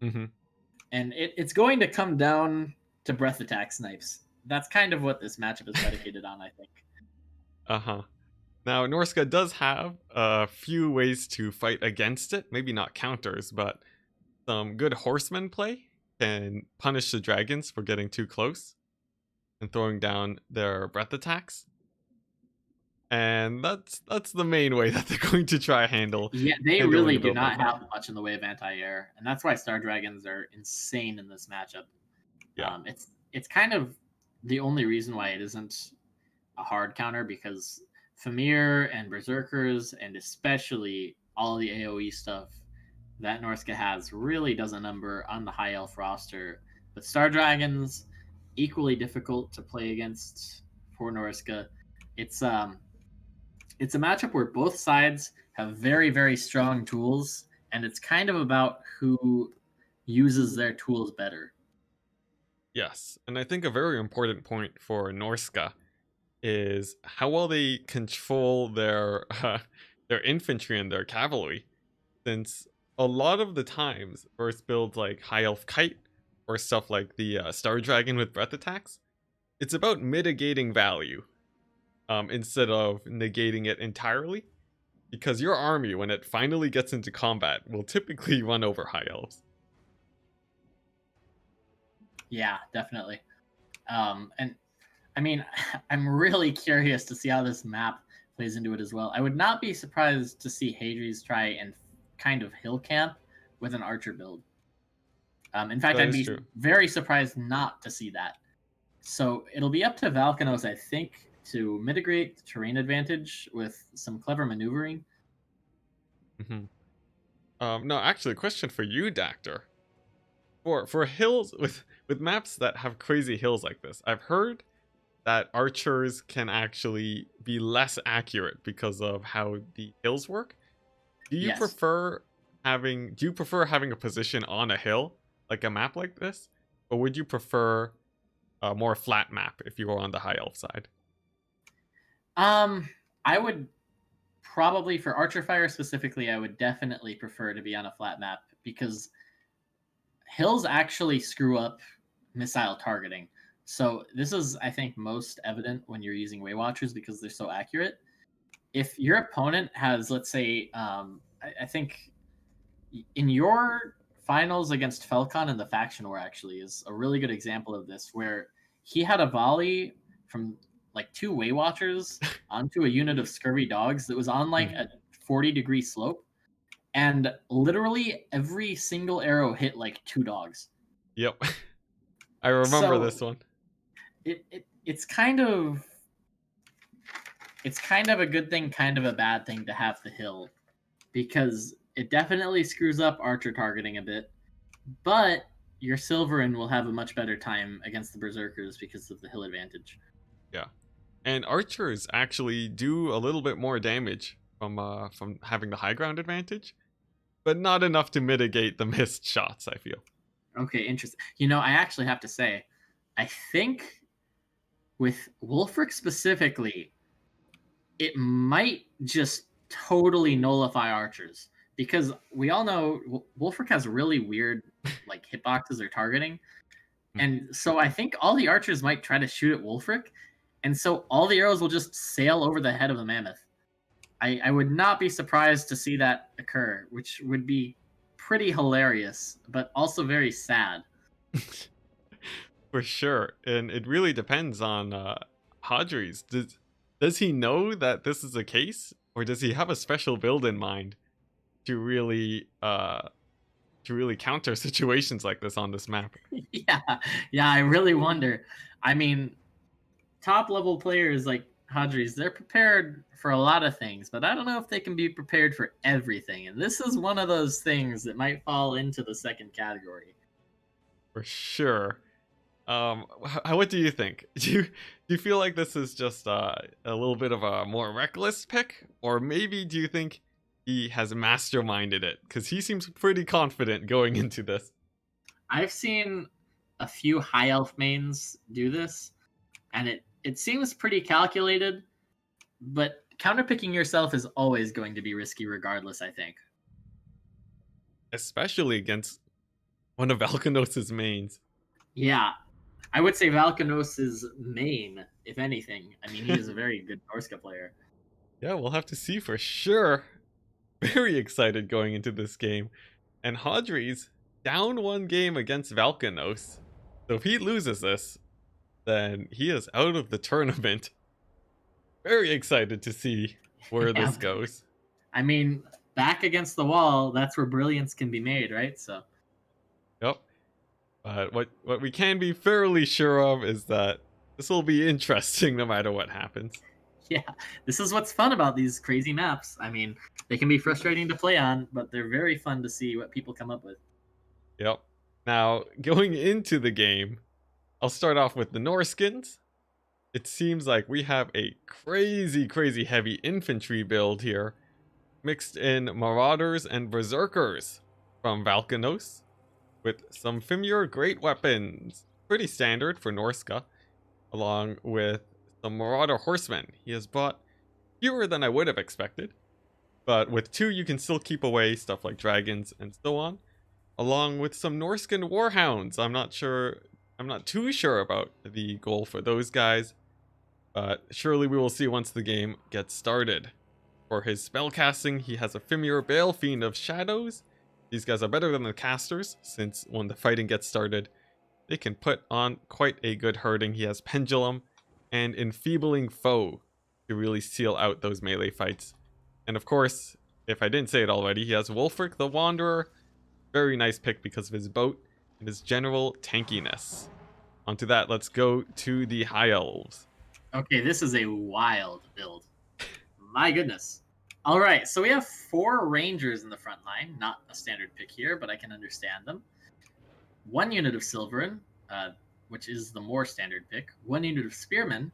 Mm-hmm. And it's going to come down to breath attack snipes. That's kind of what this matchup is predicated on, I think. Uh-huh. Now, Norska does have a few ways to fight against it. Maybe not counters, but some good horseman play can punish the dragons for getting too close and throwing down their breath attacks. And that's the main way that they're going to try Yeah, they handling really a do build like not that. have much in the way of anti-air, and that's why Star Dragons are insane in this matchup. Yeah. It's kind of the only reason why it isn't a hard counter because Famir and Berserkers, and especially all the AoE stuff that Norska has, really does a number on the high elf roster. But Star Dragons, equally difficult to play against for Norska. It's um it's a matchup where both sides have very, very strong tools, and it's kind of about who uses their tools better. Yes. And I think a very important point for Norska is how well they control their infantry and their cavalry. Since a lot of the times, versus builds like High Elf Kite or stuff like the Star Dragon with breath attacks, it's about mitigating value instead of negating it entirely. Because your army, when it finally gets into combat, will typically run over High Elves. Yeah, definitely. And I mean, I'm really curious to see how this map plays into it as well. I would not be surprised to see Hadri's try and kind of hill camp with an archer build. In fact, That I'd is be true. very surprised not to see that. So it'll be up to Valkanos, I think, to mitigate the terrain advantage with some clever maneuvering. Hmm. No, actually, a question for you, Dacder. For hills with maps that have crazy hills like this, I've heard that archers can actually be less accurate because of how the hills work. Yes. Do you prefer having a position on a hill like a map like this, or would you prefer a more flat map if you were on the high elf side? I would probably for Archer Fire specifically, I would definitely prefer to be on a flat map because hills actually screw up missile targeting. So this is, I think, most evident when you're using Way Watchers because they're so accurate. If your opponent has, let's say, I think in your finals against Falcon in the faction war actually is a really good example of this, where he had a volley from like two Way Watchers onto a unit of scurvy dogs that was on like Hmm. a 40-degree slope, and literally every single arrow hit like two dogs. Yep. I remember So this one. it's kind of a good thing, kind of a bad thing to have the hill because it definitely screws up archer targeting a bit, but your Silverin will have a much better time against the Berserkers because of the hill advantage. Yeah. And archers actually do a little bit more damage from having the high ground advantage, but not enough to mitigate the missed shots, I feel. Okay, interesting. I actually have to say, I think with Wolfric specifically, it might just totally nullify archers because we all know Wolfric has really weird like hitboxes or targeting, and so I think all the archers might try to shoot at Wolfric, and so all the arrows will just sail over the head of the mammoth. I would not be surprised to see that occur, which would be pretty hilarious, but also very sad. For sure. And it really depends on Hadri's. Does he know that this is the case? Or does he have a special build in mind to really counter situations like this on this map? Yeah, yeah, I really wonder. I mean, top level players like Hadri's, they're prepared for a lot of things, but I don't know if they can be prepared for everything. And this is one of those things that might fall into the second category. For sure. What do you think? Do you feel like this is just a little bit of a more reckless pick, or maybe do you think he has masterminded it? Because he seems pretty confident going into this. I've seen a few high elf mains do this, and it seems pretty calculated, but counterpicking yourself is always going to be risky regardless, I think. Especially against one of Alkanos's mains. Yeah, I would say Valkanos' main, if anything. I mean, he is a very good Norska player. Yeah, we'll have to see for sure. Very excited going into this game. And Hadri's down one game against Valkanos. So if he loses this, then he is out of the tournament. Very excited to see where Yeah, this goes. I mean, back against the wall, that's where brilliance can be made, right? So, Yep. But what we can be fairly sure of is that this will be interesting no matter what happens. yeah, this is what's fun about these crazy maps. I mean, they can be frustrating to play on, but they're very fun to see what people come up with. Yep. Now, going into the game, I'll start off with the Norskins. It seems like we have a crazy heavy infantry build here, mixed in Marauders and Berserkers from Valkanos, with some Fimir great weapons, pretty standard for Norska, along with some Marauder horsemen. He has bought fewer than I would have expected, but with 2 you can still keep away stuff like dragons and so on, along with some Norskin warhounds. I'm not too sure about the goal for those guys, but surely we will see once the game gets started. For his spellcasting, he has a Fimir Bale Fiend of Shadows. These guys are better than the casters, since when the fighting gets started, they can put on quite a good hurting. He has Pendulum and Enfeebling Foe to really seal out those melee fights. And of course, if I didn't say it already, he has Wolfric the Wanderer. Very nice pick because of his boat and his general tankiness. Onto that, let's go to the High Elves. Okay, this is a wild build. My goodness. All right, so we have 4 Rangers in the front line. Not a standard pick here, but I can understand them. 1 unit of Silverin, which is the more standard pick. 1 unit of Spearmen.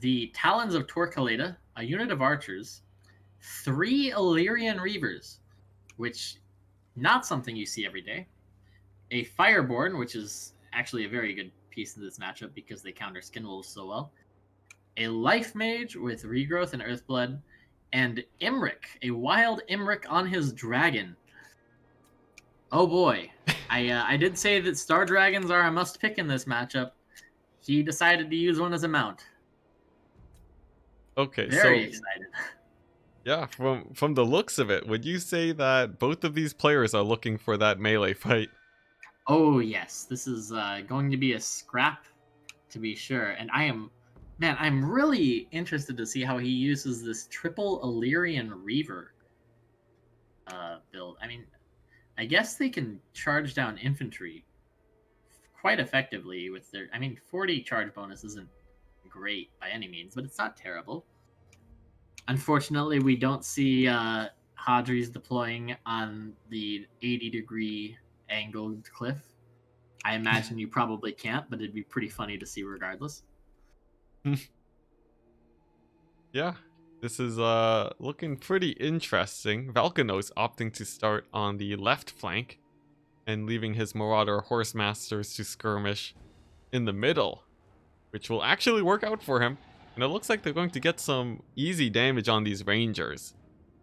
The Talons of Torquelada, a unit of Archers. 3 Illyrian Reavers, which not something you see every day. A Fireborn, which is actually a very good piece in this matchup because they counter Skinwolves so well. A Life Mage with Regrowth and Earthblood, and Imric, a wild Imric on his dragon. Oh boy. I did say that Star Dragons are a must pick in this matchup. He decided to use one as a mount. Okay, Very so excited. yeah, from the looks of it, would you say that both of these players are looking for that melee fight? Oh yes, this is going to be a scrap, to be sure. And I'm really interested to see how he uses this triple Illyrian Reaver build. I mean, I guess they can charge down infantry quite effectively with their. I mean, 40 charge bonus isn't great by any means, but it's not terrible. Unfortunately, we don't see Hadri's deploying on the 80-degree angled cliff. I imagine you probably can't, but it'd be pretty funny to see regardless. Yeah, this is looking pretty interesting. Valkanos opting to start on the left flank and leaving his Marauder Horse Masters to skirmish in the middle, which will actually work out for him. And it looks like they're going to get some easy damage on these rangers.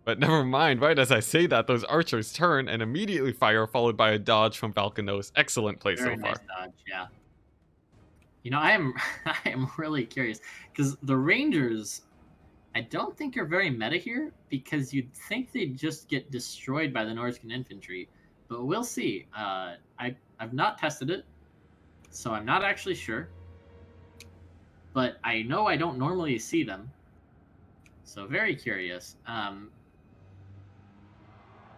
But never mind, right as I say that, those archers turn and immediately fire, followed by a dodge from Falconos. Excellent play so Very nice far. dodge, yeah. I am I am really curious because the Rangers, I don't think are very meta here because you'd think they'd just get destroyed by the Norscan infantry, but we'll see. I've not tested it, so I'm not actually sure. But I know I don't normally see them, so very curious.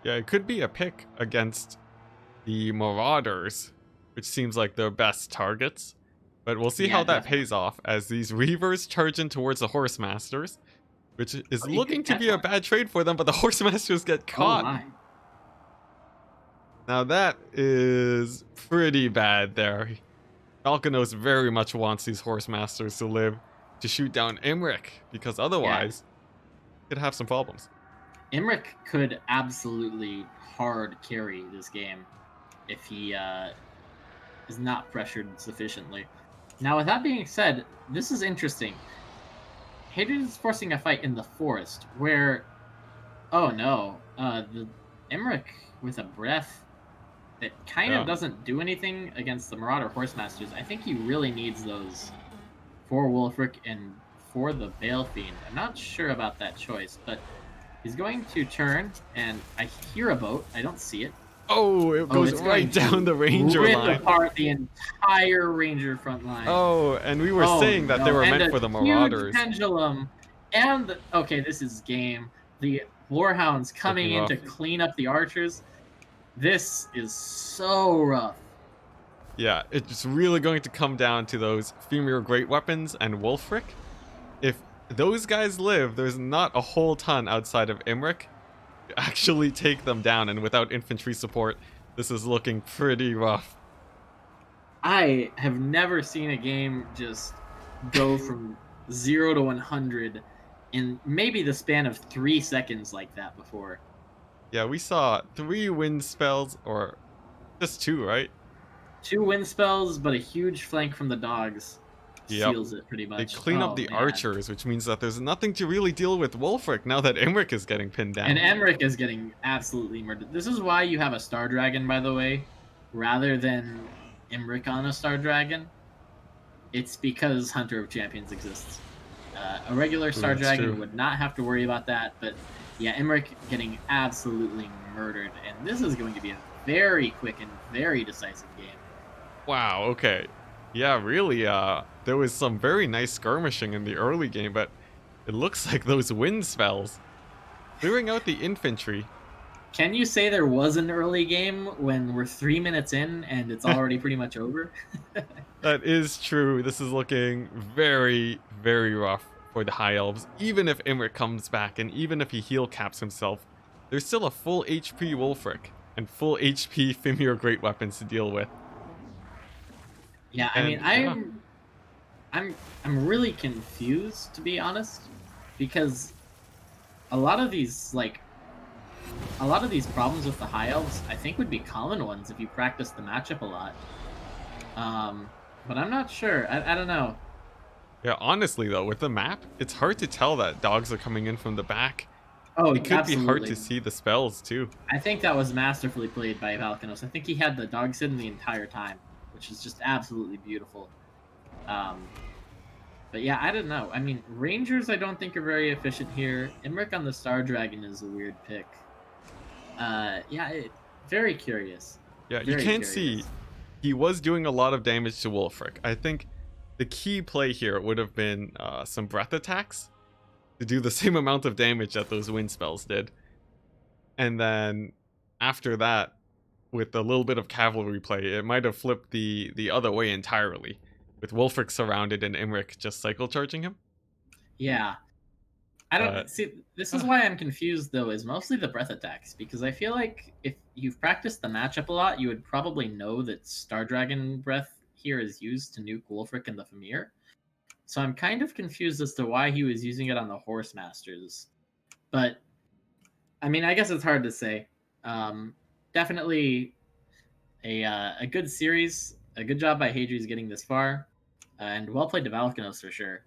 Yeah, it could be a pick against the Marauders, which seems like their best targets. But we'll see Yeah, how that definitely. pays off as these Reavers charge in towards the Horse Masters, which is Oh, you looking could to catch be a one. bad trade for them, but the Horse Masters get Oh caught. my. Now that is pretty bad there. Falconos very much wants these Horse Masters to live to shoot down Imric, because Yeah, otherwise, could have some problems. Imric could absolutely hard carry this game if he is not pressured sufficiently. Now, with that being said, this is interesting. Hadrian is forcing a fight in the forest where, oh no, the Emmerich with a breath that kind of Yeah. doesn't do anything against the Marauder Horsemasters. I think he really needs those for Wolfric and for the Bale Fiend. I'm not sure about that choice, but he's going to turn, and I hear a boat. I don't see it. Oh, it Oh, goes it's right going down to the Ranger rip line. apart the entire Ranger front line. Oh, and we were Oh saying that they no! were And meant a for the huge Marauders. pendulum, and okay, this is game. The Warhounds Looking coming in rough. to clean up the archers. This is so rough. Yeah, it's really going to come down to those Femur Great Weapons and Wolfric. If those guys live, there's not a whole ton outside of Imric to actually take them down, and without infantry support, this is looking pretty rough. I have never seen a game just go from 0 to 100 in maybe the span of 3 seconds like that before. Yeah, we saw 3 wind spells, or just 2, right? 2 wind spells, but a huge flank from the dogs Yep. seals it pretty They much. clean up Oh the man. archers, which means that there's nothing to really deal with Wolfric now that Imric is getting pinned And down. Emmerich is getting absolutely murdered. This is why you have a Star Dragon, by the way, rather than Emmerich on a Star Dragon. It's because Hunter of Champions exists. A regular Star That's Dragon true. would not have to worry about that, but yeah, Emmerich getting absolutely murdered. And this is going to be a very quick and very decisive game. Wow, okay. Yeah, really, there was some very nice skirmishing in the early game, but it looks like those wind spells. Clearing out the infantry. Can you say there was an early game when we're 3 minutes in and it's already pretty much over? That is true. This is looking very, very rough for the High Elves. Even if Imric comes back, and even if he heal caps himself, there's still a full HP Wolfric and full HP Fimir Great Weapons to deal with. Yeah, I mean, And yeah, I'm really confused to be honest, because a lot of these problems with the high elves I think would be common ones if you practice the matchup a lot. But I'm not sure. I don't know. yeah, honestly though, with the map, it's hard to tell that dogs are coming in from the back. Oh, It could be hard to absolutely. see the spells too. I think that was masterfully played by Valkanos. I think he had the dogs hidden the entire time, which is just absolutely beautiful. Um, but yeah, I don't know. I mean, Rangers I don't think are very efficient here. Imric on the Star Dragon is a weird pick. Yeah, very curious. Yeah, you Very can see curious. he was doing a lot of damage to Wolfric. I think the key play here would have been some breath attacks to do the same amount of damage that those wind spells did. And then after that, with a little bit of cavalry play, it might have flipped the other way entirely, with Wolfric surrounded and Imric just cycle charging him. Yeah. I don't But see. This is uh, why I'm confused, though. Is mostly the breath attacks because I feel like if you've practiced the matchup a lot, you would probably know that Star Dragon breath here is used to nuke Wolfric and the Famir. So I'm kind of confused as to why he was using it on the Horse Masters. But I mean, I guess it's hard to say. Definitely a good series. A good job by Hadri's getting this far. And well played to Valkynos for sure.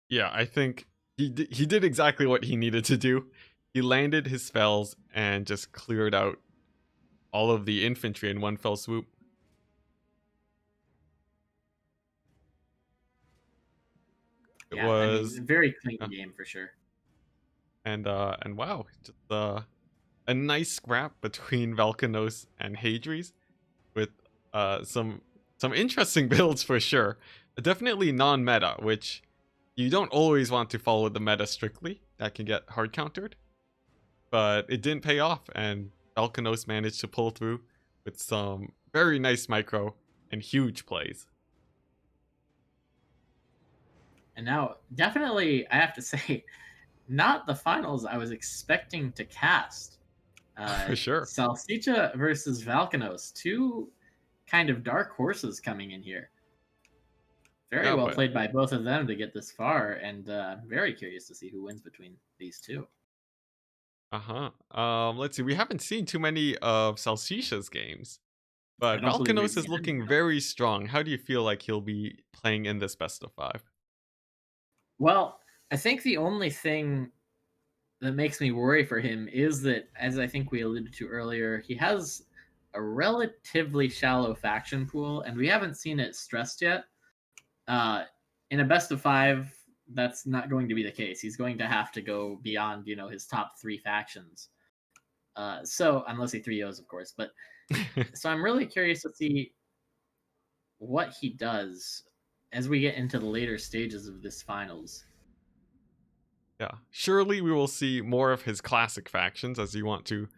Yeah, I think he did exactly what he needed to do. He landed his spells and just cleared out all of the infantry in one fell swoop. It Yeah, I was mean, very clean uh, game for sure. and wow, just a nice scrap between Valkanos and Hadries with some interesting builds for sure. Definitely non-meta, which you don't always want to follow the meta strictly. That can get hard countered. But it didn't pay off, and Valkanos managed to pull through with some very nice micro and huge plays. And now, definitely, I have to say, not the finals I was expecting to cast. For sure. Salsicha versus Valkanos, two kind of dark horses coming in here. Very Yeah, well but played by both of them to get this far, and very curious to see who wins between these two. uh-huh. Let's see. We haven't seen too many of Salsiccia's games, I but don't believe we've Valkanos is seen any. looking very strong. How do you feel like he'll be playing in this best of 5? Well, I think the only thing that makes me worry for him is that, as I think we alluded to earlier, he has a relatively shallow faction pool, and we haven't seen it stressed yet. In a best of 5, that's not going to be the case. He's going to have to go beyond, his top 3 factions. So unless he 3-0s, of course. But so I'm really curious to see what he does as we get into the later stages of this finals. Yeah. Surely we will see more of his classic factions as you want to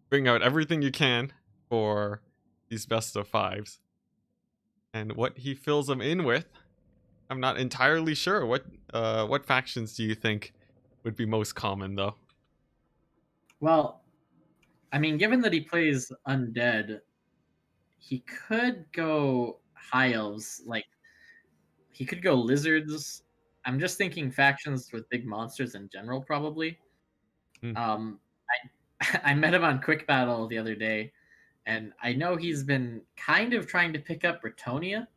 bring out everything you can for these best of 5s. And what he fills them in with, I'm not entirely sure. What factions do you think would be most common though? Well, I mean, given that he plays undead, he could go high elves. Like he could go lizards. I'm just thinking factions with big monsters in general, probably. Hmm. I met him on Quick Battle the other day, and I know he's been kind of trying to pick up Bretonia,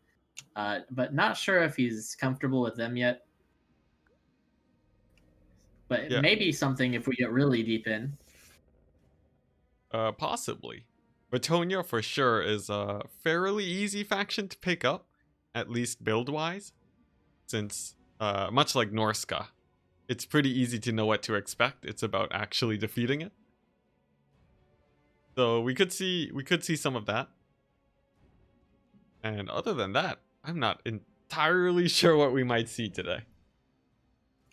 but not sure if he's comfortable with them yet. But Yeah, maybe something if we get really deep in. possibly. Bretonia for sure is a fairly easy faction to pick up, at least build-wise, since much like Norska, it's pretty easy to know what to expect. It's about actually defeating it. So we could see some of that. And other than that, I'm not entirely sure what we might see today.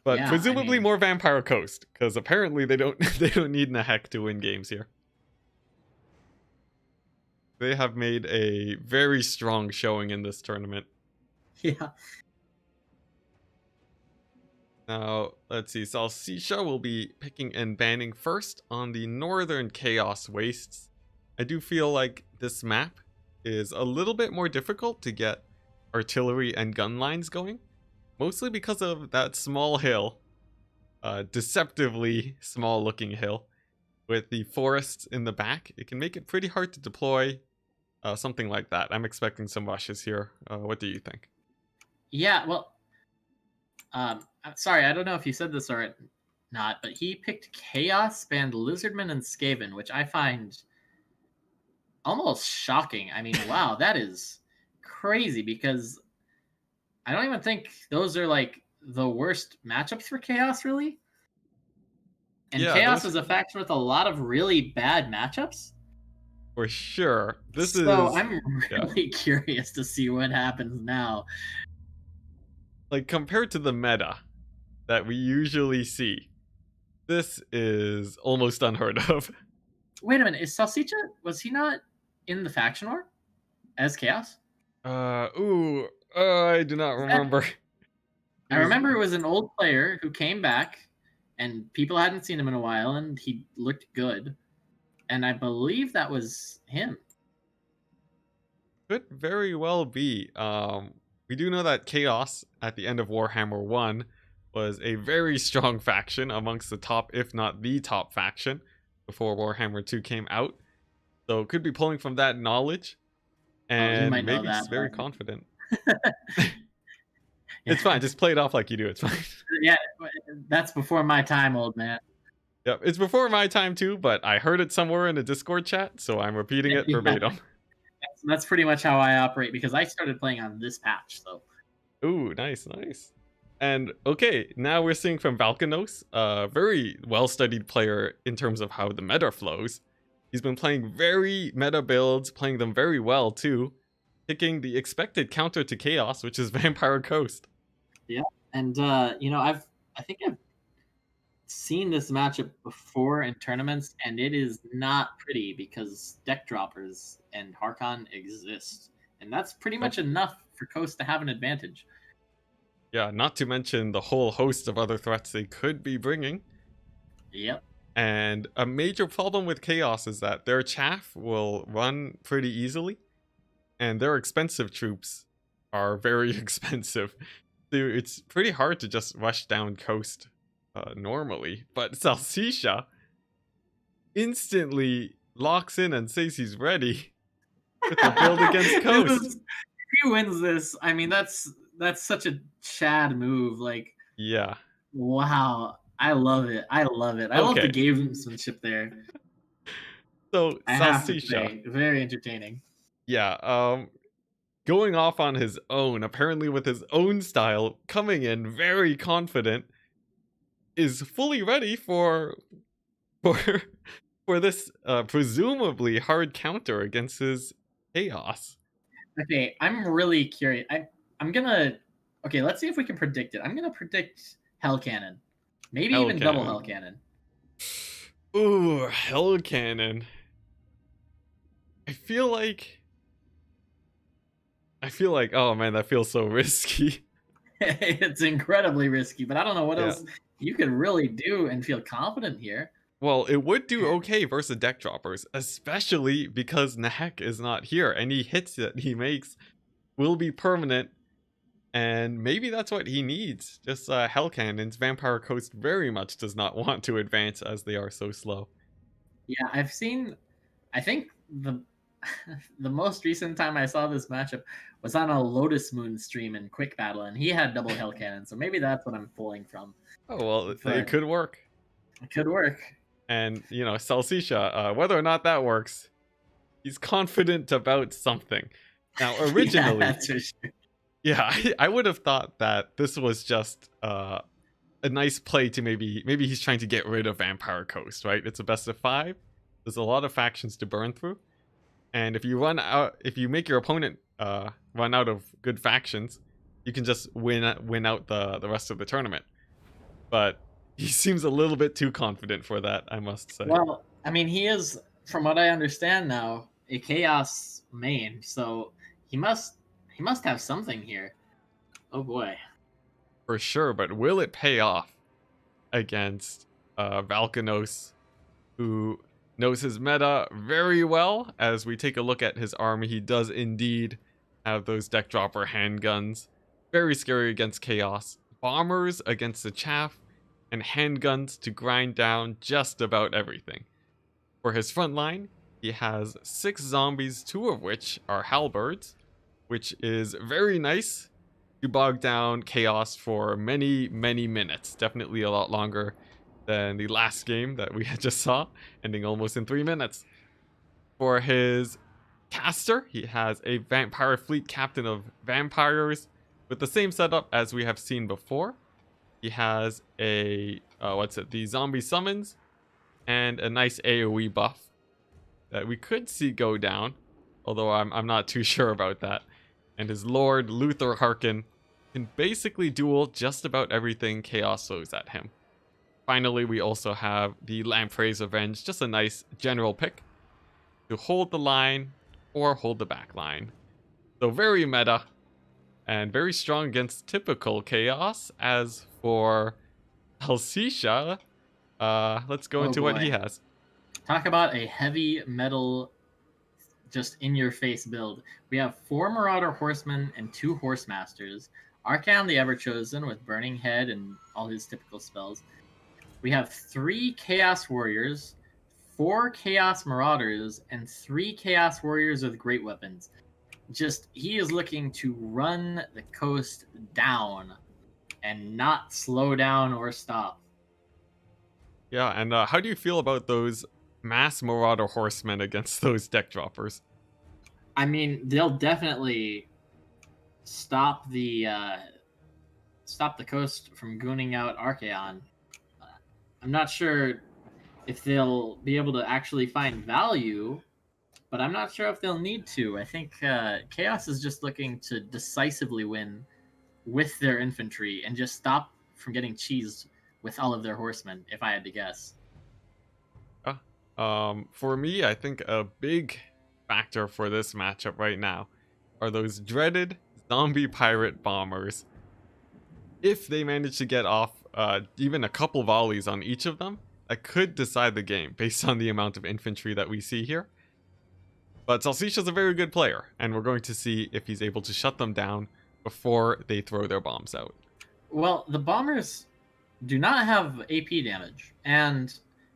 But Yeah, I presumably mean, more Vampire Coast, because apparently they don't they don't need Nehek to win games here. They have made a very strong showing in this tournament. yeah. Now, let's see. Salsicha will be picking and banning first on the Northern Chaos Wastes. I do feel like this map is a little bit more difficult to get artillery and gun lines going, mostly because of that small hill, deceptively small looking hill with the forests in the back. It can make it pretty hard to deploy something like that. I'm expecting some rushes here. What do you think? Yeah, well, I'm sorry, I don't know if you said this or not, but he picked Chaos, banned Lizardman and Skaven, which I find almost shocking. I mean, wow, that is crazy because I don't even think those are like the worst matchups for Chaos, really. And Yeah, Chaos those is a faction with a lot of really bad matchups. for sure. This So is I'm yeah. really curious to see what happens now. Like compared to the meta that we usually see, this is almost unheard of. Wait a minute, is Salsicha, was he not in the faction war as Chaos? I do not remember. He I was remember it was an old player who came back, and people hadn't seen him in a while, and he looked good. And I believe that was him. could very well be. We do know that Chaos at the end of Warhammer 1 was a very strong faction amongst the top, if not the top faction, before Warhammer 2 came out. So could be pulling from that knowledge. Oh, you And might know maybe that. just very confident. It's Yeah. fine. Just play it off like you do. It's fine. Yeah, that's before my time, old man. Yep. It's before my time too, but I heard it somewhere in a Discord chat, so I'm repeating it Yeah, verbatim. that's pretty much how I operate because I started playing on this patch. So Ooh, nice, nice. And okay, now we're seeing from Valkanos, a very well-studied player in terms of how the meta flows. He's been playing very meta builds, playing them very well too, picking the expected counter to Chaos, which is Vampire Coast. yeah, and I think I've seen this matchup before in tournaments, and it is not pretty because deck droppers and Harkon exist, and that's pretty Yep. much enough for Coast to have an advantage. Yeah, not to mention the whole host of other threats they could be bringing. Yep. And a major problem with Chaos is that their chaff will run pretty easily, and their expensive troops are very expensive. So it's pretty hard to just rush down Coast normally. But Salsisha instantly locks in and says he's ready with a build against Coast. If he wins this, I mean that's such a Chad move. Like, Yeah. wow, I love it. I love it. I love the Okay. gamesmanship there. So I have to Salsisha, say, very entertaining. yeah, going off on his own, apparently with his own style, coming in very confident, is fully ready for for this presumably hard counter against his Chaos. Okay, I'm really curious. I'm gonna. Okay, let's see if we can predict it. I'm gonna predict Hell Cannon, maybe Hell even double Cannon. Hell Cannon. Ooh, Hell Cannon. I feel like oh man, that feels so risky. It's incredibly risky, but I don't know what Yeah. else you could really do and feel confident here. Well, it would do okay versus deck droppers, especially because Nehek is not here. Any hits that he makes will be permanent, and maybe that's what he needs. Just Hell Cannons. Vampire Coast very much does not want to advance as they are so slow. Yeah, I've seen. I think the the most recent time I saw this matchup was on a Lotus Moon stream in Quick Battle, and he had double Hell Cannon, so maybe that's what I'm pulling from. Oh well, it But could work. it could work. And Salsisha, whether or not that works, he's confident about something. Now, Yeah, originally, that's for sure. yeah, I would have thought that this was just a nice play to maybe he's trying to get rid of Vampire Coast, right? It's a best of 5. There's a lot of factions to burn through, and if you make your opponent run out of good factions, you can just win out the rest of the tournament. But he seems a little bit too confident for that, I must say. Well, I mean, he is, from what I understand now, a Chaos main, so he must have something here. Oh boy. For sure, but will it pay off against Valkanos, who knows his meta very well? As we take a look at his army, he does indeed have those deck dropper handguns. Very scary against Chaos. Bombers against the Chaff, and handguns to grind down just about everything. For his front line, he has 6 zombies, 2 of which are halberds, which is very nice to bog down Chaos for many, many minutes. Definitely a lot longer than the last game that we just saw, ending almost in 3 minutes. For his caster, he has a vampire fleet captain of vampires with the same setup as we have seen before. He has a, the zombie summons, and a nice AoE buff that we could see go down, although I'm not too sure about that. And his Lord, Luther Harkin, can basically duel just about everything Chaos throws at him. Finally, we also have the Lamprey's Revenge, just a nice general pick to hold the line or hold the back line. So very meta and very strong against typical Chaos. As for Halsisha, let's go Oh into what he boy. has. Talk about a heavy metal, just in your face build. We have 4 Marauder Horsemen and 2 Horse Masters. Arcan the Everchosen with Burning Head and all his typical spells. We have 3 Chaos Warriors, 4 Chaos Marauders, and 3 Chaos Warriors with great weapons. just he is looking to run the coast down and not slow down or stop. Yeah, and how do you feel about those mass Marauder horsemen against those deck droppers? I mean, they'll definitely stop the coast from gooning out Archaon. Uh, I'm not sure if they'll be able to actually find value, but I'm not sure if they'll need to. I think Chaos is just looking to decisively win with their infantry and just stop from getting cheesed with all of their horsemen, if I had to guess. Uh, for me, I think a big factor for this matchup right now are those dreaded zombie pirate bombers. If they manage to get off even a couple volleys on each of them, that could decide the game based on the amount of infantry that we see here. But Salsiccia's a very good player, and we're going to see if he's able to shut them down before they throw their bombs out. Well, the bombers do not have AP damage, and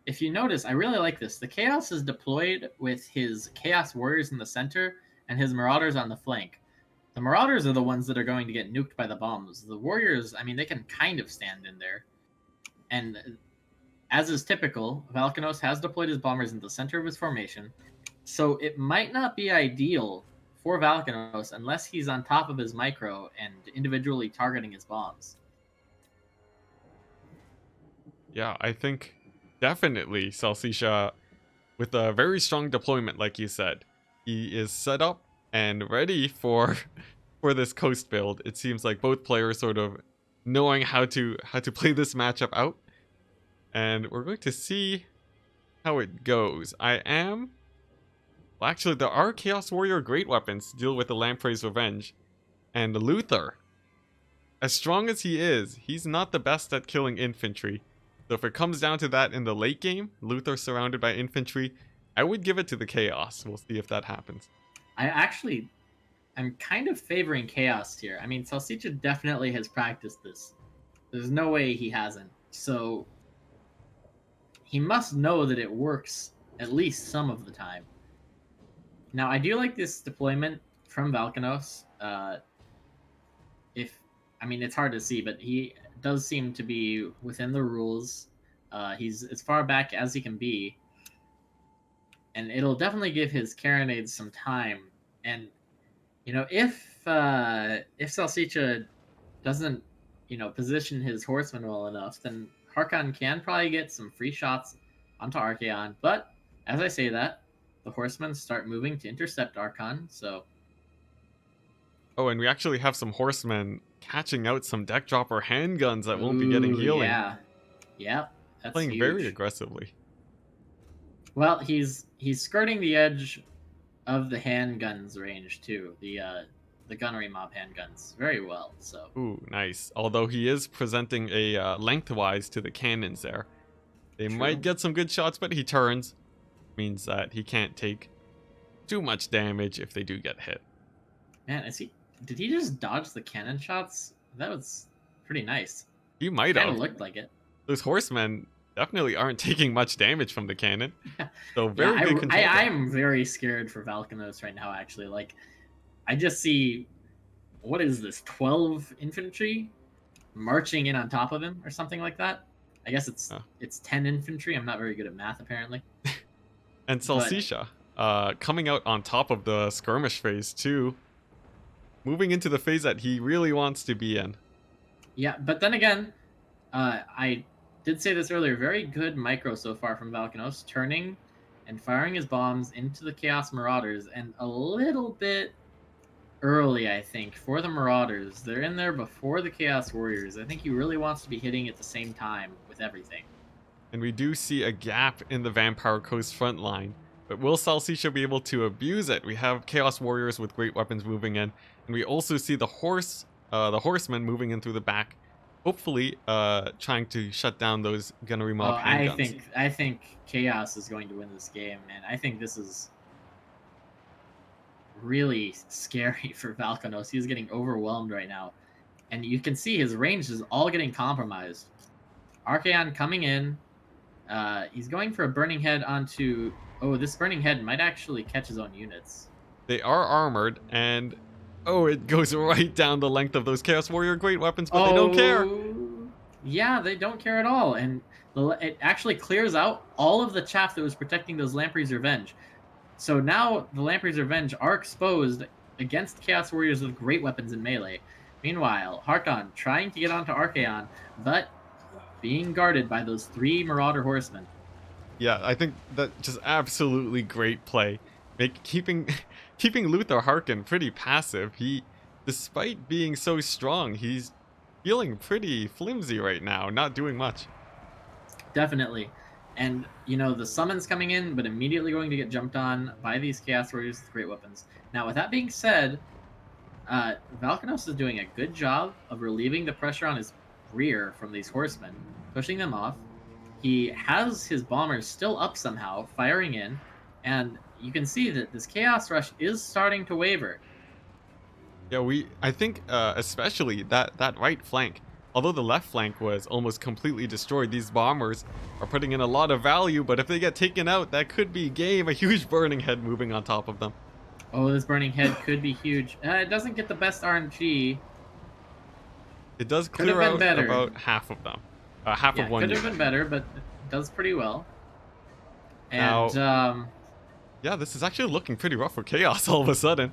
if you notice, I really like this. The Chaos is deployed with his Chaos Warriors in the center and his Marauders on the flank. The Marauders are the ones that are going to get nuked by the bombs. The Warriors, I mean, they can kind of stand in there. And as is typical, Valkanos has deployed his bombers in the center of his formation, so it might not be ideal for Valkanos unless he's on top of his micro and individually targeting his bombs. Yeah, I think definitely Salsiccia, with a very strong deployment, like you said, he is set up and ready for for this coast build. It seems like both players sort of knowing how to play this matchup out, and we're going to see how it goes. Well, actually, there are Chaos Warrior great weapons to deal with the Lamprey's Revenge, and Luther, as strong as he is, he's not the best at killing infantry. So if it comes down to that in the late game, Luther surrounded by infantry, I would give it to the Chaos. We'll see if that happens. I'm kind of favoring Chaos here. I mean, Salsiccia definitely has practiced this. There's no way he hasn't. So he must know that it works at least some of the time. Now, I do like this deployment from Valkanos. If I mean, it's hard to see, but he does seem to be within the rules. He's as far back as he can be, and it'll definitely give his carronades some time. And if Salsiccia doesn't position his horsemen well enough, then Harkon can probably get some free shots onto Archaon. But as I say that, the horsemen start moving to intercept Archon. So Oh, and we actually have some horsemen catching out some deck dropper handguns that won't be getting ooh, healing. yeah, yep, that's Playing very huge. aggressively. Well, he's skirting the edge of the handguns range too. The gunnery mob handguns very well. So Ooh, nice. Although he is presenting a lengthwise to the cannons there. They might true. get some good shots, but he turns. Means that he can't take too much damage if they do get hit. Man, did he just dodge the cannon shots? That was pretty nice. He might Kind of have. looked like it. Those horsemen definitely aren't taking much damage from the cannon. So Yeah, very good control. I am very scared for Valkanos right now. Actually, like, I just see what is this 12 infantry marching in on top of him or something like that. I guess it's 10 infantry. I'm not very good at math apparently. And But Salsiccia, coming out on top of the skirmish phase too, moving into the phase that he really wants to be in. yeah, but then again, I did say this earlier. Very good micro so far from Valkanos, turning and firing his bombs into the Chaos Marauders, and a little bit early, I think, for the Marauders. They're in there before the Chaos Warriors. I think he really wants to be hitting at the same time with everything. And we do see a gap in the Vampire Coast front line. But will Salsiccia be able to abuse it? We have Chaos Warriors with great weapons moving in. And we also see the horsemen moving in through the back. Hopefully, trying to shut down those gunnery Oh, mob handguns. I think Chaos is going to win this game, man. I think this is really scary for Valkanos. He's getting overwhelmed right now. And you can see his range is all getting compromised. Archaon coming in. He's going for a Burning Head onto... Oh, this Burning Head might actually catch his own units. They are armored, and oh, it goes right down the length of those Chaos Warrior great weapons, but they don't care. Oh, yeah, they don't care at all, and it actually clears out all of the chaff that was protecting those Lamprey's Revenge. So now the Lamprey's Revenge are exposed against Chaos Warriors with great weapons in melee. Meanwhile, Harkon trying to get onto Archaon, but being guarded by those 3 Marauder Horsemen. Yeah, I think that just absolutely great play. Keeping keeping Luther Harkin pretty passive. Despite being so strong, he's feeling pretty flimsy right now, not doing much. Definitely. And, the summons coming in, but immediately going to get jumped on by these Chaos Warriors with great weapons. Now, with that being said, Valkanos is doing a good job of relieving the pressure on his rear from these horsemen, pushing them off. He has his bombers still up somehow, firing in, and you can see that this Chaos Rush is starting to waver. Yeah, I think especially that right flank. Although the left flank was almost completely destroyed, these bombers are putting in a lot of value, but if they get taken out, that could be game. A huge burning head moving on top of them. Oh, this burning head could be huge. It doesn't get the best RNG. It does Could have clear been out better. about half of them. Half Yeah, of one could have unit. been better, but it does pretty well. And Now, yeah, this is actually looking pretty rough for Chaos all of a sudden.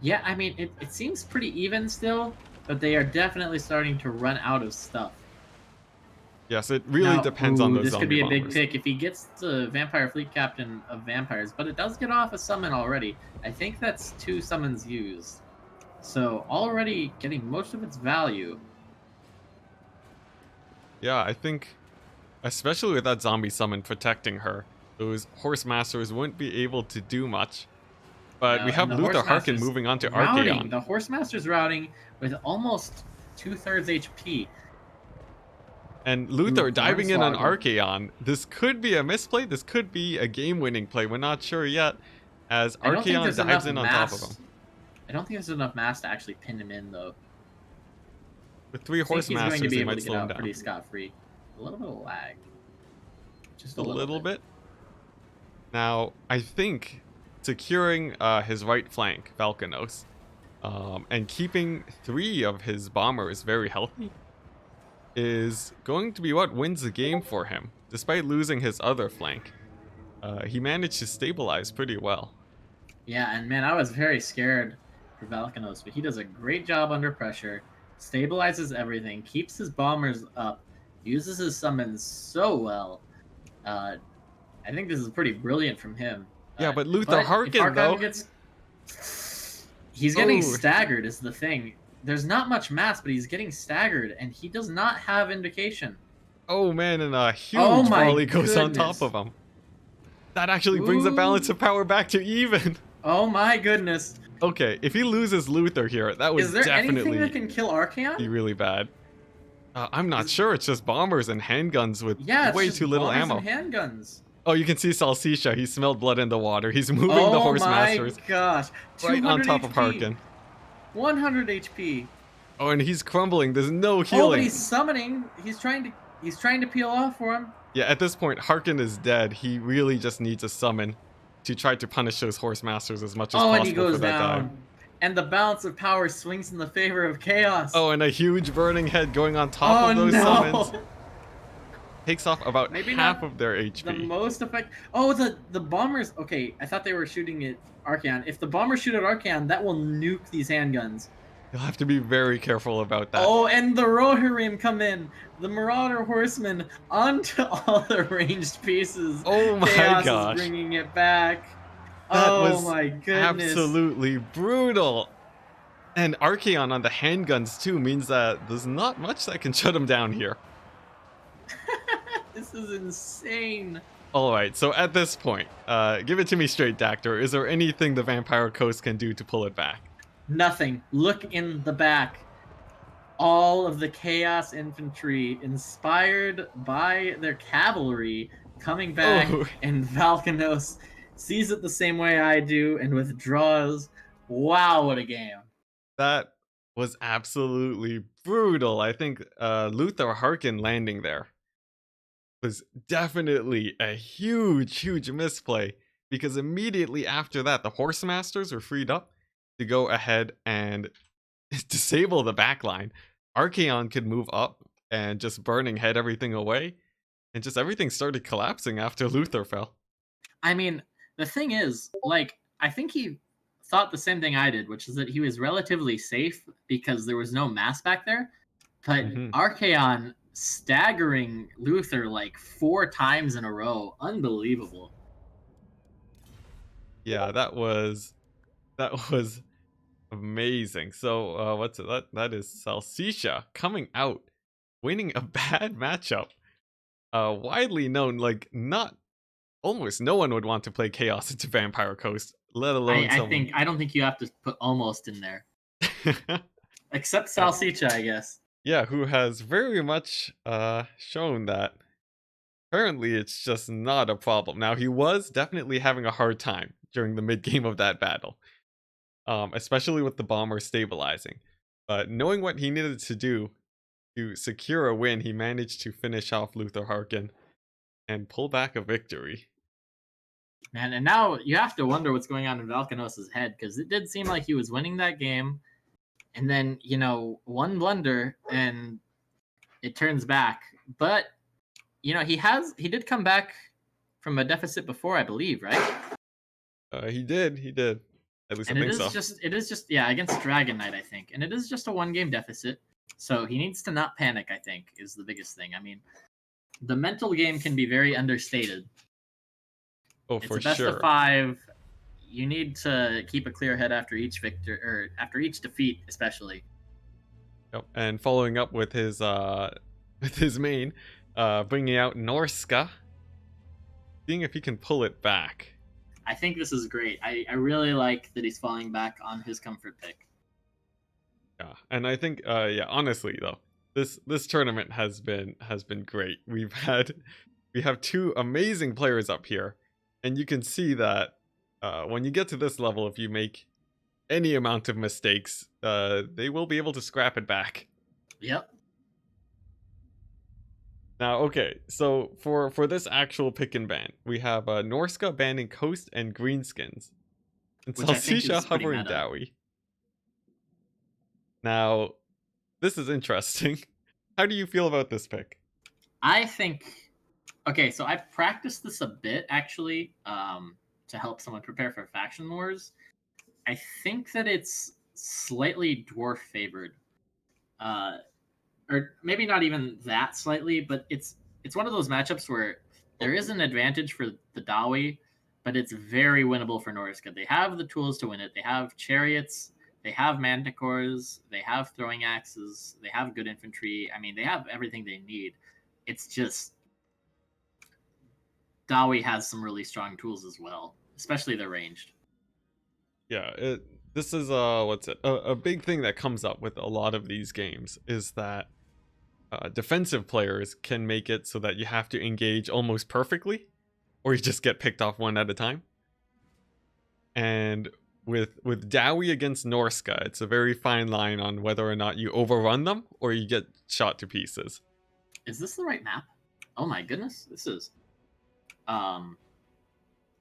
yeah, I mean, it seems pretty even still, but they are definitely starting to run out of stuff. Yes, it really depends on those this could zombie be a bombers. big pick if he gets the Vampire Fleet Captain of Vampires, but it does get off a summon already. I think that's 2 summons used. So already getting most of its value. Yeah, I think, especially with that zombie summon protecting her, those Horse Masters wouldn't be able to do much. But we have Luther Harkin moving on to Archaon. The Horse Master's routing with almost 2/3 HP. And Luther diving in on Archaon. This could be a misplay. This could be a game-winning play. We're not sure yet, as Archaon dives in on top of him. I don't think there's enough mass to actually pin him in, though. With 3 Horse Masters, they might slow him down. Pretty scot-free. A little bit of lag. Just a little bit. Now, I think securing his right flank, Valkanos, and keeping 3 of his bombers very healthy is going to be what wins the game for him. Despite losing his other flank, he managed to stabilize pretty well. Yeah, and man, I was very scared for Valkanos, but he does a great job under pressure, stabilizes everything, keeps his bombers up, uses his summons so well. I think this is pretty brilliant from him. Yeah, but Luther Harkin, though... He's getting staggered is the thing. There's not much mass, but he's getting staggered, and he does not have Invocation. Oh man, and a huge volley goes on top of him. That actually brings the balance of power back to even. Oh my goodness. Okay, if he loses Luther here, that was definitely... anything that can kill Archaon? Be really bad. I'm not sure. It's just bombers and handguns with way too little ammo. And handguns. Oh, you can see Salsisha. He smelled blood in the water. He's moving the Horse Masters. Oh my gosh. Right on top of Harkin. 100 HP. Oh, and he's crumbling. There's no healing. Oh, but he's summoning. He's trying to peel off for him. Yeah, at this point, Harkin is dead. He really just needs a summon to try to punish those Horse Masters as much as possible. And he goes for that down. dive. And the balance of power swings in the favor of Chaos. Oh, and a huge burning head going on top of those summons. Takes off about half of their HP. The most effect. Oh, the bombers. Okay, I thought they were shooting at Archaon. If the bombers shoot at Archaon, that will nuke these handguns. You'll have to be very careful about that. Oh, and the Rohirrim come in. The Marauder Horsemen onto all the ranged pieces. Oh my Chaos gosh. Is bringing it back. That oh my goodness. Absolutely brutal. And Archaon on the handguns too means that there's not much that can shut him down here. This is insane. Alright, so at this point, give it to me straight, Dacder. Is there anything the Vampire Coast can do to pull it back? Nothing. Look in the back. All of the Chaos Infantry, inspired by their cavalry, coming back, and Valkanos sees it the same way I do and withdraws. Wow, what a game. That was absolutely brutal. I think Luther Harkin landing there was definitely a huge misplay, because immediately after that, the Horse Masters were freed up to go ahead and disable the backline. Archaon could move up and just burning head everything away, and just everything started collapsing after Luther fell. I mean, the thing is, like, I think he thought the same thing I did, which is that he was relatively safe because there was no mass back there. But Hmm. Archaon staggering Luther like 4 times in a row, unbelievable. Yeah, that was amazing. So what's it? That is Salsicha coming out, winning a bad matchup. Widely known, like not almost no one would want to play Chaos into Vampire Coast, let alone someone. I don't think you have to put almost in there, except Uh, Salsicha, I guess. yeah, who has very much shown that apparently it's just not a problem. Now he was definitely having a hard time during the mid game of that battle, especially with the bomber stabilizing. But knowing what he needed to do to secure a win, he managed to finish off Luther Harkin and pull back a victory. Man, and now you have to wonder what's going on in Valkanos' head because it did seem like he was winning that game, and then one blunder and it turns back. But he did come back from a deficit before, I believe, right? He did. At least I And think so. it is just yeah, against Dragon Knight, I think. And it is just a 1 game deficit. So he needs to not panic, I think, is the biggest thing. I mean, the mental game can be very understated. Oh, It's for a best of sure. 5. You need to keep a clear head after each victor or after each defeat, especially. Yep. And following up with his with his main, bringing out Norska, seeing if he can pull it back. I think this is great. I really like that he's falling back on his comfort pick. Yeah, and I think yeah, honestly though, this tournament has been great. We have 2 amazing players up here, and you can see that when you get to this level, if you make any amount of mistakes, they will be able to scrap it back. Yep. Now, okay, so for this actual pick and ban, we have Norska banning Coast and Greenskins, and Which I think Salsisha is pretty hovering meta. Dowie. Now, this is interesting. How do you feel about this pick? I think okay, so I've practiced this a bit actually, to help someone prepare for faction wars. I think that it's slightly dwarf favored, uh, or maybe not even that slightly, but it's one of those matchups where there is an advantage for the Dawi, but it's very winnable for Norska. They have the tools to win it. They have chariots, they have manticores, they have throwing axes, they have good infantry. I mean, they have everything they need. It's just Dawi has some really strong tools as well, especially the ranged. Yeah, this is what's it? A big thing that comes up with a lot of these games is that defensive players can make it so that you have to engage almost perfectly, or you just get picked off one at a time. And with Dowie against Norska, it's a very fine line on whether or not you overrun them or you get shot to pieces. Is this the right map? Oh my goodness, this is. Um,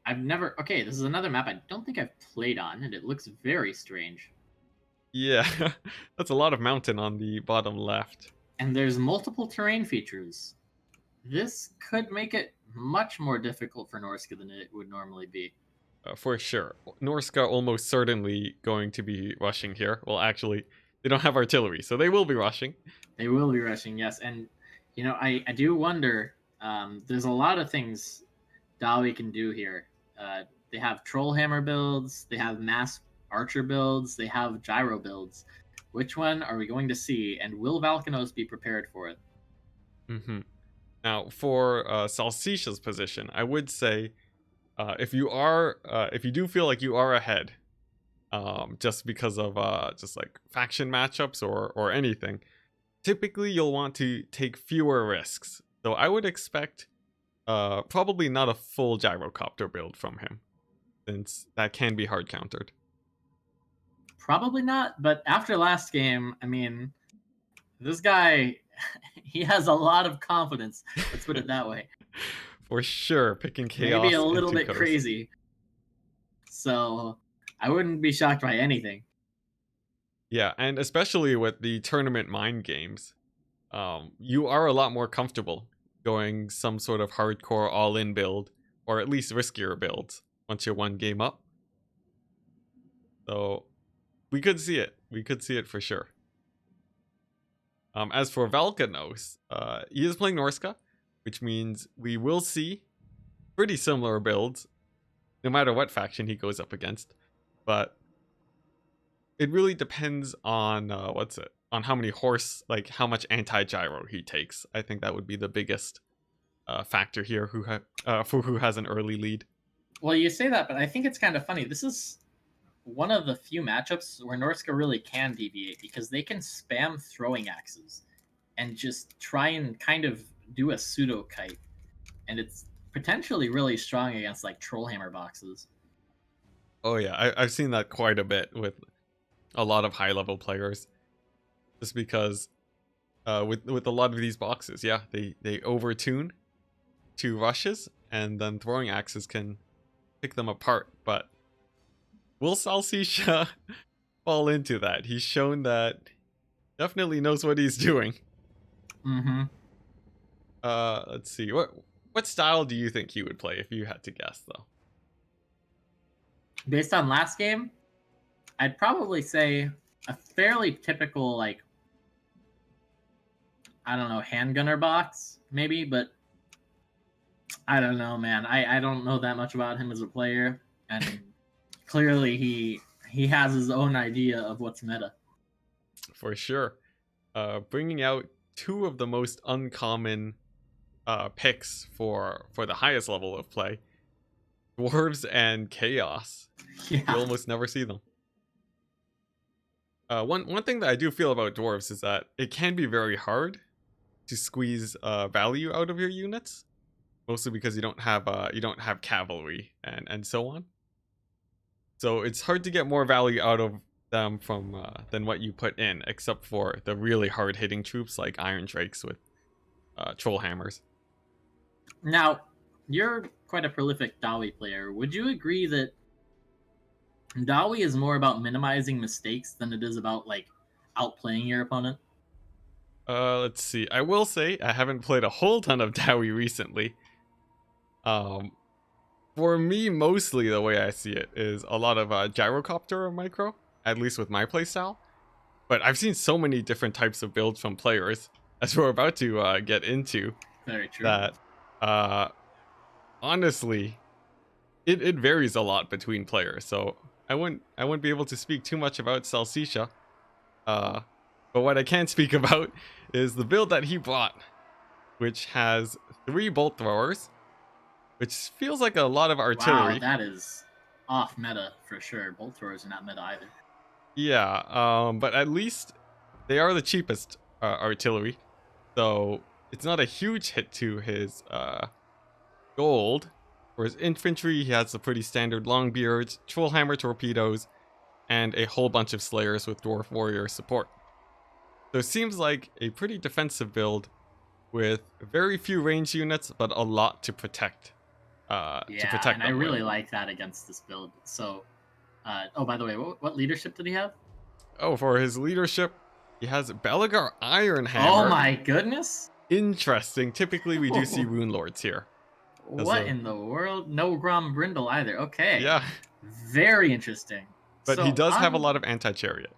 I've never. Okay, this is another map I don't think I've played on, and it looks very strange. Yeah, that's a lot of mountain on the bottom left. And there's multiple terrain features. This could make it much more difficult for Norska than it would normally be. For sure. Norska almost certainly going to be rushing here. Well, actually, they don't have artillery, so they will be rushing. They will be rushing, yes. And, I do wonder. There's a lot of things Dawi can do here. They have troll hammer builds, they have mass archer builds, they have gyro builds. Which one are we going to see, and will Valkanos be prepared for it? Mm-hmm. Now, for Salsicia's position, I would say if you do feel like you are ahead, just because of just like faction matchups or anything, typically you'll want to take fewer risks. So I would expect probably not a full gyrocopter build from him, since that can be hard countered. Probably not, but after last game, I mean, this guy, he has a lot of confidence. Let's put it that way. For sure, picking Maybe a chaos little into bit coast. crazy. So I wouldn't be shocked by anything. Yeah, and especially with the tournament mind games, you are a lot more comfortable going some sort of hardcore all-in build, or at least riskier builds once you're one game up. So we could see it. We could see it for sure. As for Valkanos, he is playing Norska, which means we will see pretty similar builds, no matter what faction he goes up against. But it really depends on on how many horse, like how much anti-gyro he takes. I think that would be the biggest factor here, for who has an early lead. Well, you say that, but I think it's kind of funny. This is one of the few matchups where Norska really can deviate because they can spam throwing axes and just try and kind of do a pseudo kite, and it's potentially really strong against like trollhammer boxes. Oh yeah, I've seen that quite a bit with a lot of high level players, just because with a lot of these boxes, yeah, they overtune to rushes, and then throwing axes can pick them apart. But will Salsisha fall into that? He's shown that definitely knows what he's doing. Mm-hmm. Let's see. What style do you think he would play if you had to guess, though? Based on last game, I'd probably say a fairly typical, like, I don't know, handgunner box, maybe, but I don't know, man. I don't know that much about him as a player, and clearly he has his own idea of what's meta. For sure. Bringing out two of the most uncommon picks for the highest level of play, dwarves and chaos. You Yeah. almost never see them. One thing that I do feel about dwarves is that it can be very hard to squeeze value out of your units, mostly because you don't have cavalry and so on. So it's hard to get more value out of them from than what you put in, except for the really hard hitting troops like Iron Drakes with troll hammers. Now, you're quite a prolific Dawi player. Would you agree that Dawi is more about minimizing mistakes than it is about like outplaying your opponent? Let's see. I will say I haven't played a whole ton of Dowie recently. Um, for me, mostly the way I see it is a lot of gyrocopter micro, at least with my playstyle. But I've seen so many different types of builds from players, as we're about to get into, Very true. that honestly, it varies a lot between players. So I wouldn't be able to speak too much about Salsisha. But what I can speak about is the build that he brought, which has 3 bolt throwers, which feels like a lot of artillery. Wow, that is off meta for sure. Bolt throwers are not meta either. Yeah, but at least they are the cheapest artillery, so it's not a huge hit to his gold. For his infantry, he has the pretty standard longbeards, trollhammer torpedoes, and a whole bunch of slayers with dwarf warrior support. So it seems like a pretty defensive build with very few range units, but a lot to protect. Yeah, and I them really with. like that against this build. So, oh, by the way, what leadership did he have? Oh, for his leadership, he has Belagar Oh Ironhammer. my goodness! Interesting. Typically, we do see Rune Lords here. What in the world? No Grom Brindle either. Okay, Yeah, very interesting. but he So does have a lot of anti-chariot.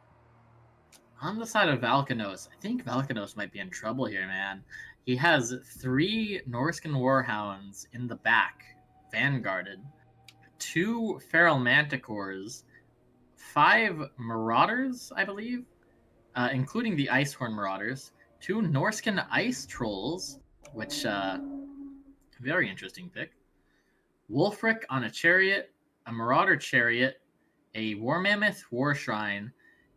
on the side of Valkanos, I think Valkanos might be in trouble here, man. He has 3 Norscan Warhounds in the back, vanguarded, 2 Feral Manticores, 5 Marauders, I believe, including the Icehorn Marauders, 2 Norscan Ice Trolls, which, very interesting pick, Wolfric on a chariot, a Marauder chariot, a War Mammoth War Shrine,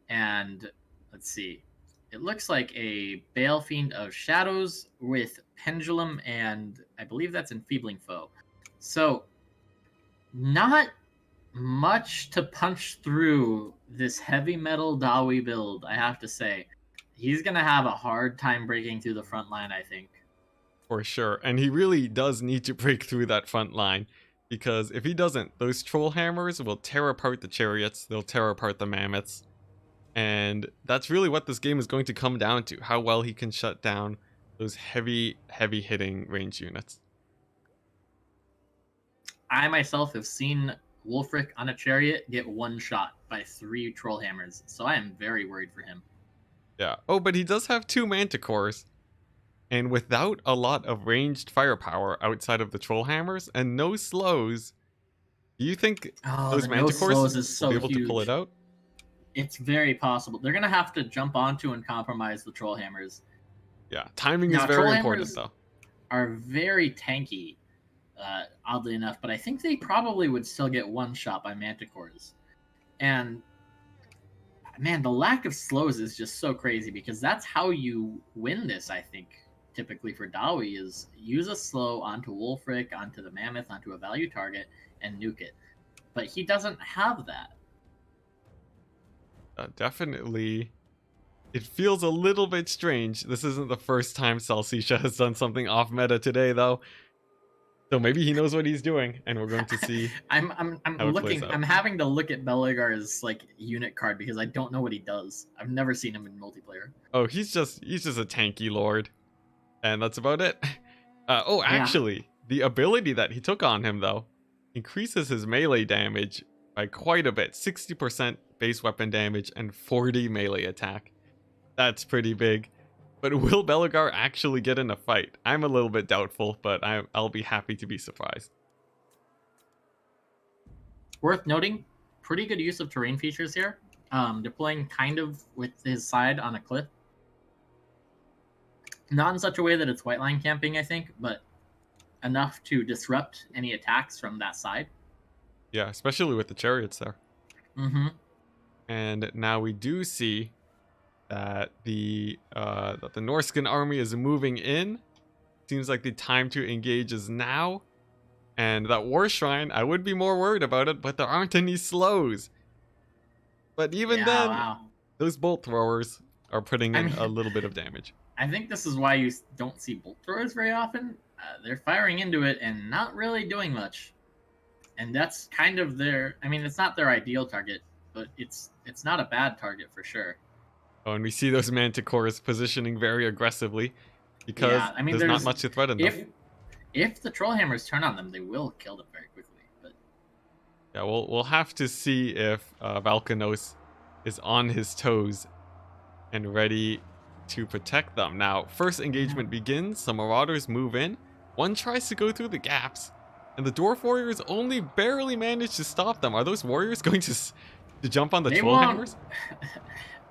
and let's see, it looks like a Bale Fiend of Shadows with Pendulum, and I believe that's Enfeebling Foe. So, not much to punch through this heavy metal Dawi build, I have to say. He's going to have a hard time breaking through the front line, I think. For sure. And he really does need to break through that front line. Because if he doesn't, those troll hammers will tear apart the chariots, they'll tear apart the mammoths. And that's really what this game is going to come down to, how well he can shut down those heavy hitting range units. I myself have seen Wolfric on a chariot get one shot by 3 troll hammers, so I am very worried for him. Yeah. Oh, but he does have 2 manticores. And without a lot of ranged firepower outside of the troll hammers and no slows, do you think Oh, those the no slows manticores is will so be able to pull it huge. out? It's very possible. They're going to have to jump onto and compromise the troll hammers. Yeah, timing is Now, very troll important hammers though. are very tanky, oddly enough, but I think they probably would still get one shot by manticores. And man, the lack of slows is just so crazy because that's how you win this, I think, typically for Dawi is use a slow onto Wolfric, onto the Mammoth, onto a value target, and nuke it. But he doesn't have that. Definitely. It feels a little bit strange. This isn't the first time Salsicha has done something off meta today, though. So maybe he knows what he's doing, and we're going to see I'm how it plays looking. out. I'm having to look at Beligar's like unit card because I don't know what he does. I've never seen him in multiplayer. Oh, he's just a tanky lord, and that's about it. Oh, Yeah, actually, the ability that he took on him though increases his melee damage by quite a bit, 60% base weapon damage and 40 melee attack. That's pretty big. But will Beligar actually get in a fight? I'm a little bit doubtful, but I'll be happy to be surprised. worth noting. Pretty good use of terrain features here. Deploying kind of with his side on a cliff. Not in such a way that it's white line camping, I think, but enough to disrupt any attacks from that side. Yeah, especially with the chariots there. Mm-hmm. And now we do see that the Norscan army is moving in. Seems like the time to engage is now. And that war shrine, I would be more worried about it, but there aren't any slows. But even Yeah, then, wow. those bolt throwers are putting I in mean, a little bit of damage. I think this is why you don't see bolt throwers very often. They're firing into it and not really doing much. And that's kind of their. I mean, it's not their ideal target, but it's not a bad target for sure. Oh, and we see those manticores positioning very aggressively because Yeah, I mean, there's not much to threaten them. if the troll hammers turn on them, they will kill them very quickly. But Yeah, we'll have to see if Valkanos is on his toes and ready to protect them. Now, first engagement begins. Some marauders move in. One tries to go through the gaps, and the dwarf warriors only barely manage to stop them. Are those warriors going to jump on the they troll won't. hammers?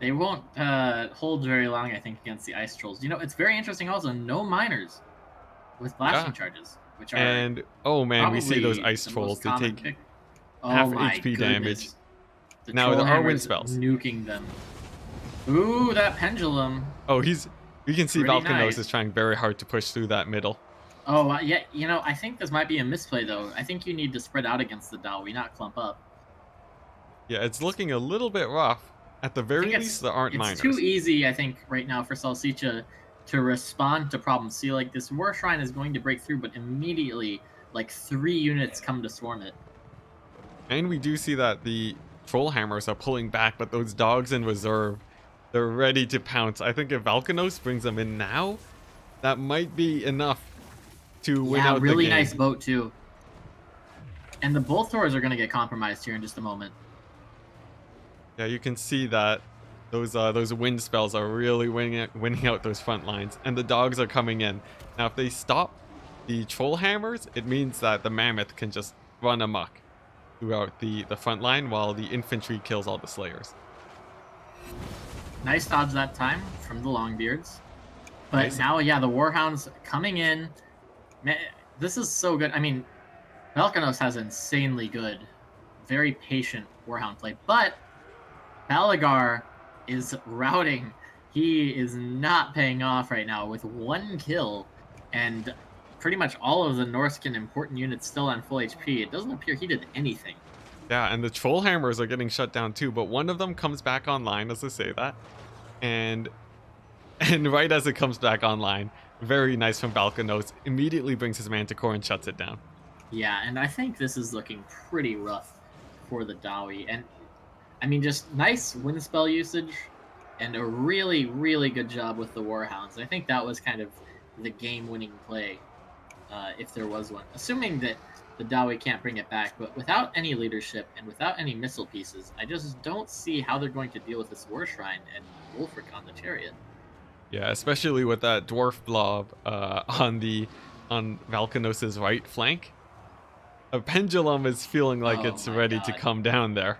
They won't hold very long, I think, against the ice trolls. You know, it's very interesting. Also, no miners with blasting charges, which are And oh man, we see those probably ice the trolls. most They common take pick. half Oh my HP damage. goodness! The Now troll there are wind hammers spells. nuking them. Ooh, that pendulum. Oh, you can see Pretty Valkanos nice. is trying very hard to push through that middle. Oh yeah, you know, I think this might be a misplay though. I think you need to spread out against the Dawi, not clump up. Yeah, it's looking a little bit rough. At the I very think least, there aren't it's miners. too easy, I think, right now for Salsicha to respond to problems. See, like this war shrine is going to break through, but immediately, like 3 units come to swarm it. And we do see that the troll hammers are pulling back, but those dogs in reserve, they're ready to pounce. I think if Valkanos brings them in now, that might be enough to win out really the game. nice boat too. And the bolt throwers are going to get compromised here in just a moment. Yeah, you can see that those wind spells are really winning out those front lines, and the dogs are coming in. Now, if they stop the troll hammers, it means that the mammoth can just run amok throughout the front line while the infantry kills all the slayers. Nice dodge that time from the Longbeards. But Nice. now, yeah, the Warhounds coming in. Man, this is so good. I mean, Velkanos has insanely good, very patient Warhound play, but Baligar is routing. He is not paying off right now with 1 kill and pretty much all of the Norscan important units still on full HP. It doesn't appear he did anything. Yeah, and the troll hammers are getting shut down too, but one of them comes back online as I say that. And right as it comes back online, very nice from Valkanos, immediately brings his Manticore and shuts it down. Yeah, and I think this is looking pretty rough for the Dawi. And I mean, just nice wind spell usage and a really, really good job with the Warhounds. I think that was kind of the game-winning play, if there was one. Assuming that the Dawi can't bring it back, but without any leadership and without any missile pieces, I just don't see how they're going to deal with this War Shrine and Wolfric on the chariot. Yeah, especially with that dwarf blob on Valkanos's right flank. A pendulum is feeling like Oh it's my ready to god. come down there.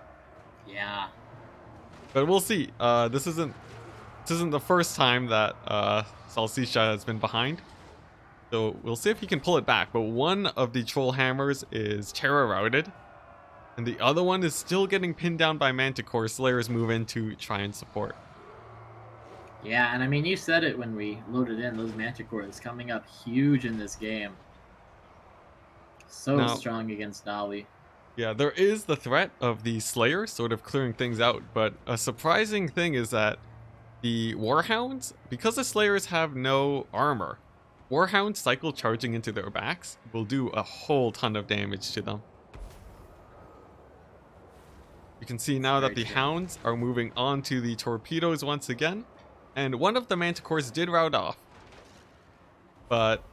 Yeah. But we'll see. This isn't the first time that Salsisha has been behind. So we'll see if he can pull it back. But one of the troll hammers is terror routed. And the other one is still getting pinned down by Manticore. Slayers move in to try and support. Yeah, and I mean, you said it when we loaded in those Manticores coming up huge in this game. So Now, strong against Dolly. yeah, there is the threat of the Slayer sort of clearing things out, but a surprising thing is that the Warhounds, because the Slayers have no armor, Warhounds cycle charging into their backs will do a whole ton of damage to them. You can see It's now that very the true. Hounds are moving on to the torpedoes once again, and one of the Manticores did rout off, but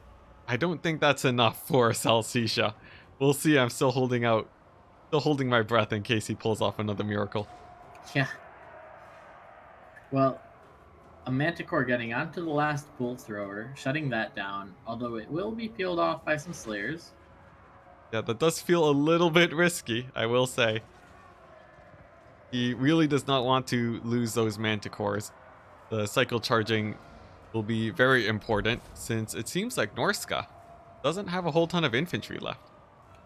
I don't think that's enough for Salsisha. We'll see. I'm still holding out, still holding my breath in case he pulls off another miracle. Yeah. Well, a Manticore getting onto the last bolt thrower, shutting that down, although it will be peeled off by some Slayers. Yeah, that does feel a little bit risky, I will say. He really does not want to lose those Manticores. The cycle charging will be very important since it seems like Norska doesn't have a whole ton of infantry left.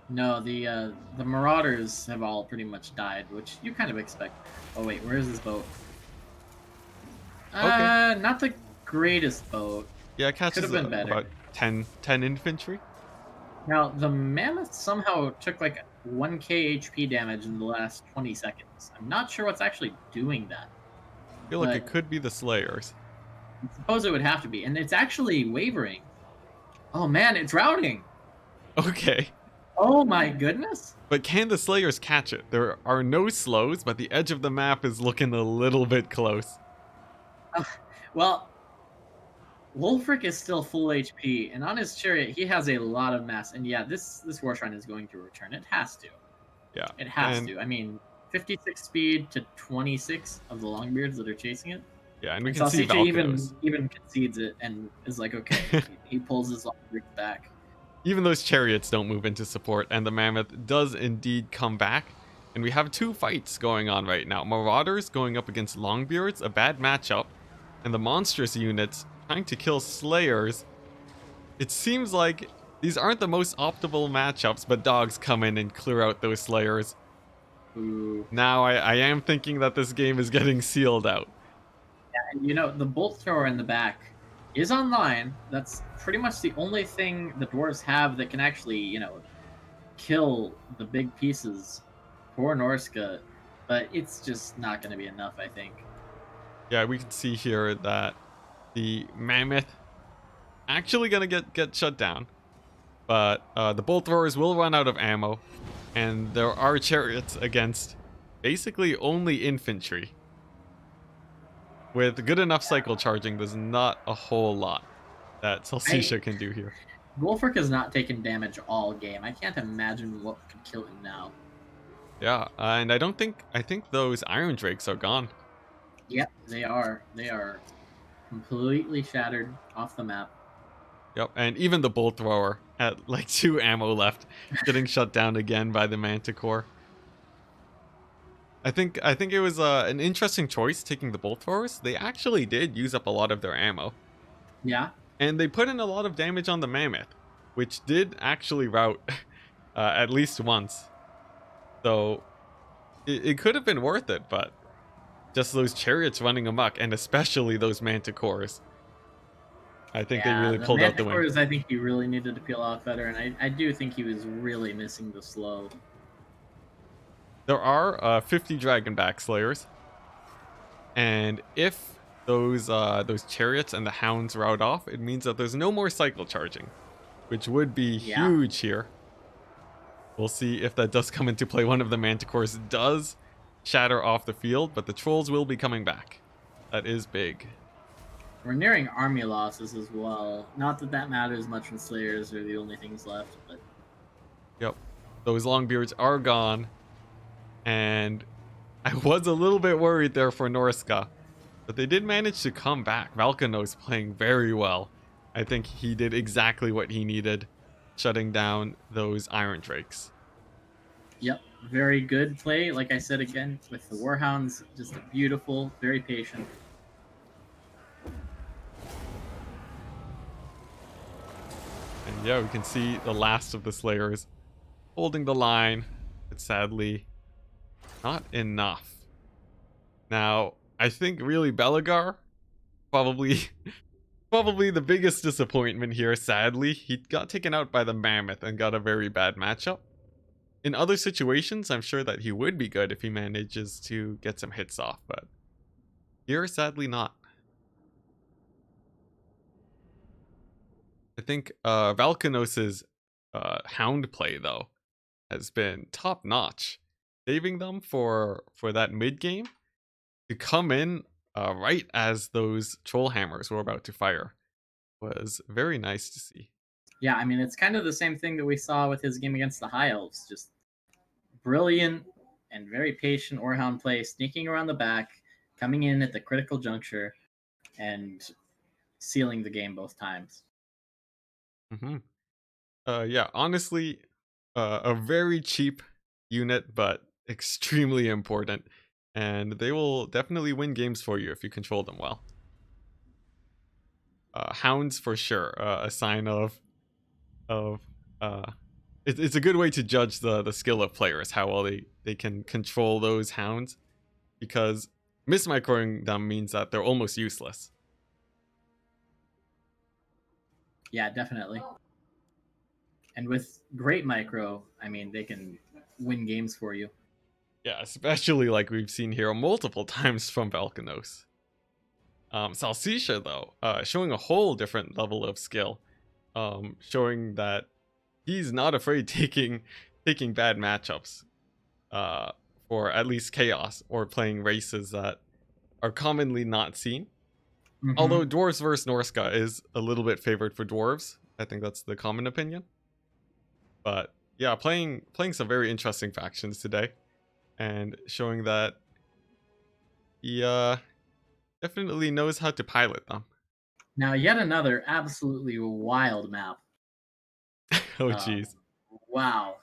No, the Marauders have all pretty much died, which you kind of expect. Oh wait, where is this boat? Okay. Not the greatest boat. Yeah, it Could catches have been about better. 10 infantry. Now, the Mammoth somehow took like 1k HP damage in the last 20 seconds. I'm not sure what's actually doing that, I feel like it but could be the Slayers. I suppose it would have to be. And it's actually wavering. Oh man, it's routing. Okay. Oh my goodness. But can the Slayers catch it? There are no slows, but the edge of the map is looking a little bit close. Well, Wolfric is still full HP, and on his chariot, he has a lot of mass. And yeah, this War Shrine is going to return. It has to. Yeah. It has And to. I mean, 56 speed to 26 of the Longbeards that are chasing it. yeah, and we And can see Salsicha Valkanos. even concedes it and is like, okay, he pulls his Longbeards back. Even those chariots don't move into support, and the Mammoth does indeed come back. And we have two fights going on right now. Marauders going up against Longbeards, a bad matchup, and the monstrous units trying to kill Slayers. It seems like these aren't the most optimal matchups, but dogs come in and clear out those Slayers. Ooh. Now I am thinking that this game is getting sealed out. And you know, the bolt thrower in the back is online. That's pretty much the only thing the dwarves have that can actually, kill the big pieces for Norska. But it's just not going to be enough, I think. Yeah, we can see here that the Mammoth actually gonna get shut down. But the bolt throwers will run out of ammo, and there are chariots against basically only infantry. With good enough cycle charging, there's not a whole lot that I Salsisha can do here. Wolfric has not taken damage all game. I can't imagine what could kill him now. Yeah, and I think those Iron Drakes are gone. Yep, they are. They are completely shattered off the map. Yep, and even the bolt thrower had like 2 ammo left, getting shut down again by the Manticore. I think it was an interesting choice taking the bolt throwers. They actually did use up a lot of their ammo, Yeah. and they put in a lot of damage on the Mammoth, which did actually rout at least once. So it could have been worth it, but just those chariots running amok, and especially those Manticores, I think they Yeah, really the pulled out the win. Manticores, I think he really needed to peel off better, and I do think he was really missing the slow. There are 50 Dragonback Slayers, and if those chariots and the hounds rout off, it means that there's no more cycle charging, which would be Yeah. huge here. We'll see if that does come into play. One of the Manticores does shatter off the field, but the Trolls will be coming back. That is big. We're nearing army losses as well. Not that that matters much when Slayers are the only things left, but Yep. Those Longbeards are gone. And I was a little bit worried there for Norska. But they did manage to come back. Valkano's playing very well. I think he did exactly what he needed, shutting down those Iron Drakes. yep, very good play. Like I said again, with the Warhounds, just a beautiful, very patient. And yeah, we can see the last of the Slayers holding the line, but sadly, not enough. Now, I think really Belagar, probably probably the biggest disappointment here, sadly. He got taken out by the Mammoth and got a very bad matchup. In other situations, I'm sure that he would be good if he manages to get some hits off, but here, sadly not. I think Valkanos's Hound play, though, has been top-notch. Saving them for that mid-game to come in right as those Troll Hammers were about to fire was very nice to see. Yeah, I mean, it's kind of the same thing that we saw with his game against the High Elves. Just brilliant and very patient Warhound play, sneaking around the back, coming in at the critical juncture, and sealing the game both times. Mm-hmm. Yeah, honestly, a very cheap unit, but extremely important. And they will definitely win games for you if you control them well. Hounds for sure, a sign of it's a good way to judge the skill of players, how well they can control those hounds, because mismicroing them means that they're almost useless. Yeah, definitely. And with great micro, I mean, they can win games for you. Yeah, especially like we've seen here multiple times from Valkanos. Salsicha, though, showing a whole different level of skill, showing that he's not afraid taking bad matchups, for at least chaos or playing races that are commonly not seen. Mm-hmm. Although dwarves versus Norska is a little bit favored for dwarves, I think that's the common opinion. But yeah, playing some very interesting factions today, and showing that he definitely knows how to pilot them. Now, yet another absolutely wild map. Oh Uh, jeez. wow.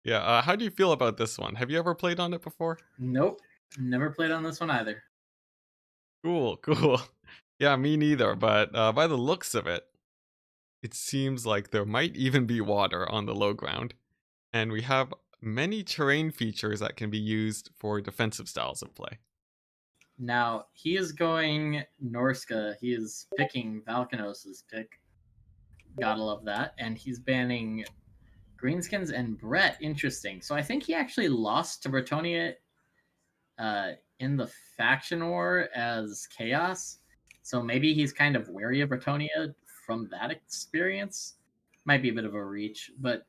Yeah, how do you feel about this one? Have you ever played on it before? Nope. Never played on this one either. Cool, cool. Yeah, me neither, but by the looks of it, it seems like there might even be water on the low ground, and we have many terrain features that can be used for defensive styles of play. Now, he is going Norska. He is picking Valkanos' pick. Gotta love that. And he's banning Greenskins and Brett. Interesting. So I think he actually lost to Bretonia in the faction war as Chaos. So maybe he's kind of wary of Bretonia from that experience. Might be a bit of a reach, but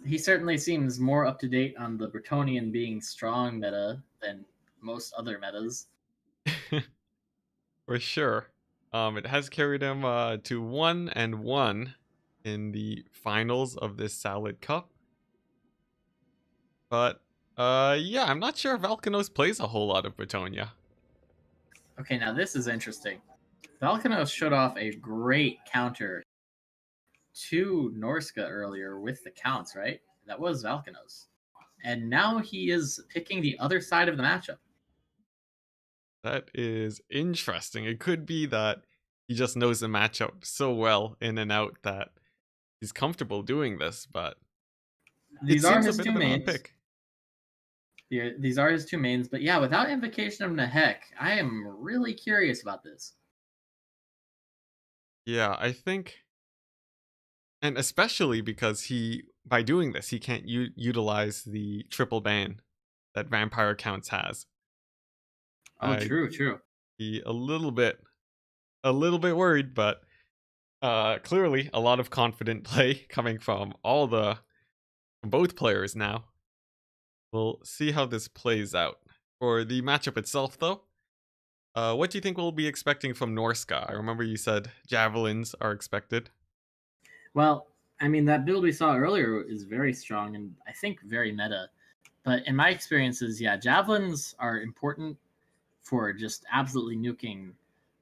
he certainly seems more up to date on the Bretonian being strong meta than most other metas. For sure. It has carried him to 1-1 in the finals of this Salad Cup. But yeah, I'm not sure if Valkanos plays a whole lot of Bretonia. Okay, now this is interesting. Valkanos showed off a great counter to Norska earlier with the counts, right? That was Valkanos. And now he is picking the other side of the matchup. That is interesting. It could be that he just knows the matchup so well in and out that he's comfortable doing this, but it These are seems a his bit two of an odd mains. pick. These are his two mains, but yeah, without Invocation of Nehek, I am really curious about this. Yeah, I think, and especially because he, by doing this, he can't utilize the triple ban that Vampire Counts has. Oh, I'd true, true. be a little bit worried, but clearly a lot of confident play coming from all the both players now. We'll see how this plays out. For the matchup itself, though, what do you think we'll be expecting from Norska? I remember you said javelins are expected. Well, I mean, that build we saw earlier is very strong and I think very meta. But in my experiences, yeah, javelins are important for just absolutely nuking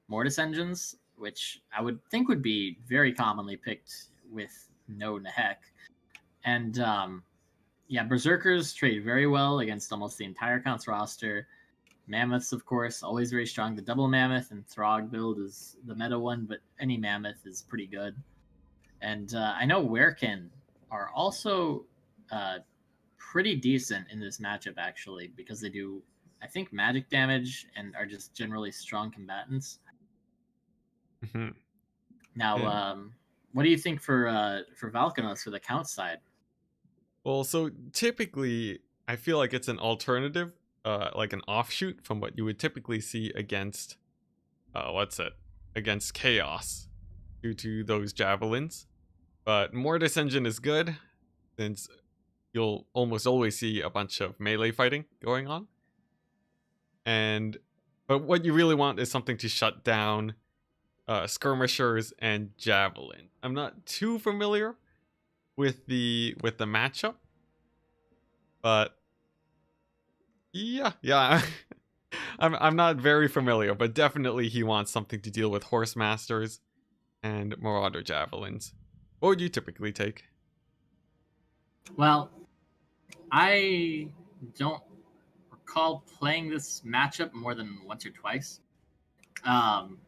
mortis engines, which I would think would be very commonly picked with no Nehek. And yeah, berserkers trade very well against almost the entire count's roster. Mammoths, of course, always very strong. The double mammoth and Throg build is the meta one, but any mammoth is pretty good. And I know Werkin are also uh, pretty decent in this matchup, actually, because they do, I think, magic damage and are just generally strong combatants. Hmm. Now, And what do you think for Valkanos for the count side? well, so typically, I feel like it's an alternative, like an offshoot from what you would typically see against, what's it, against Chaos, due to those javelins. But Mortis Engine is good since you'll almost always see a bunch of melee fighting going on. And but what you really want is something to shut down skirmishers and javelin. I'm not too familiar with the matchup, but yeah. I'm not very familiar, but definitely he wants something to deal with horse masters and marauder javelins. What would you typically take? Well, I don't recall playing this matchup more than once or twice. Um,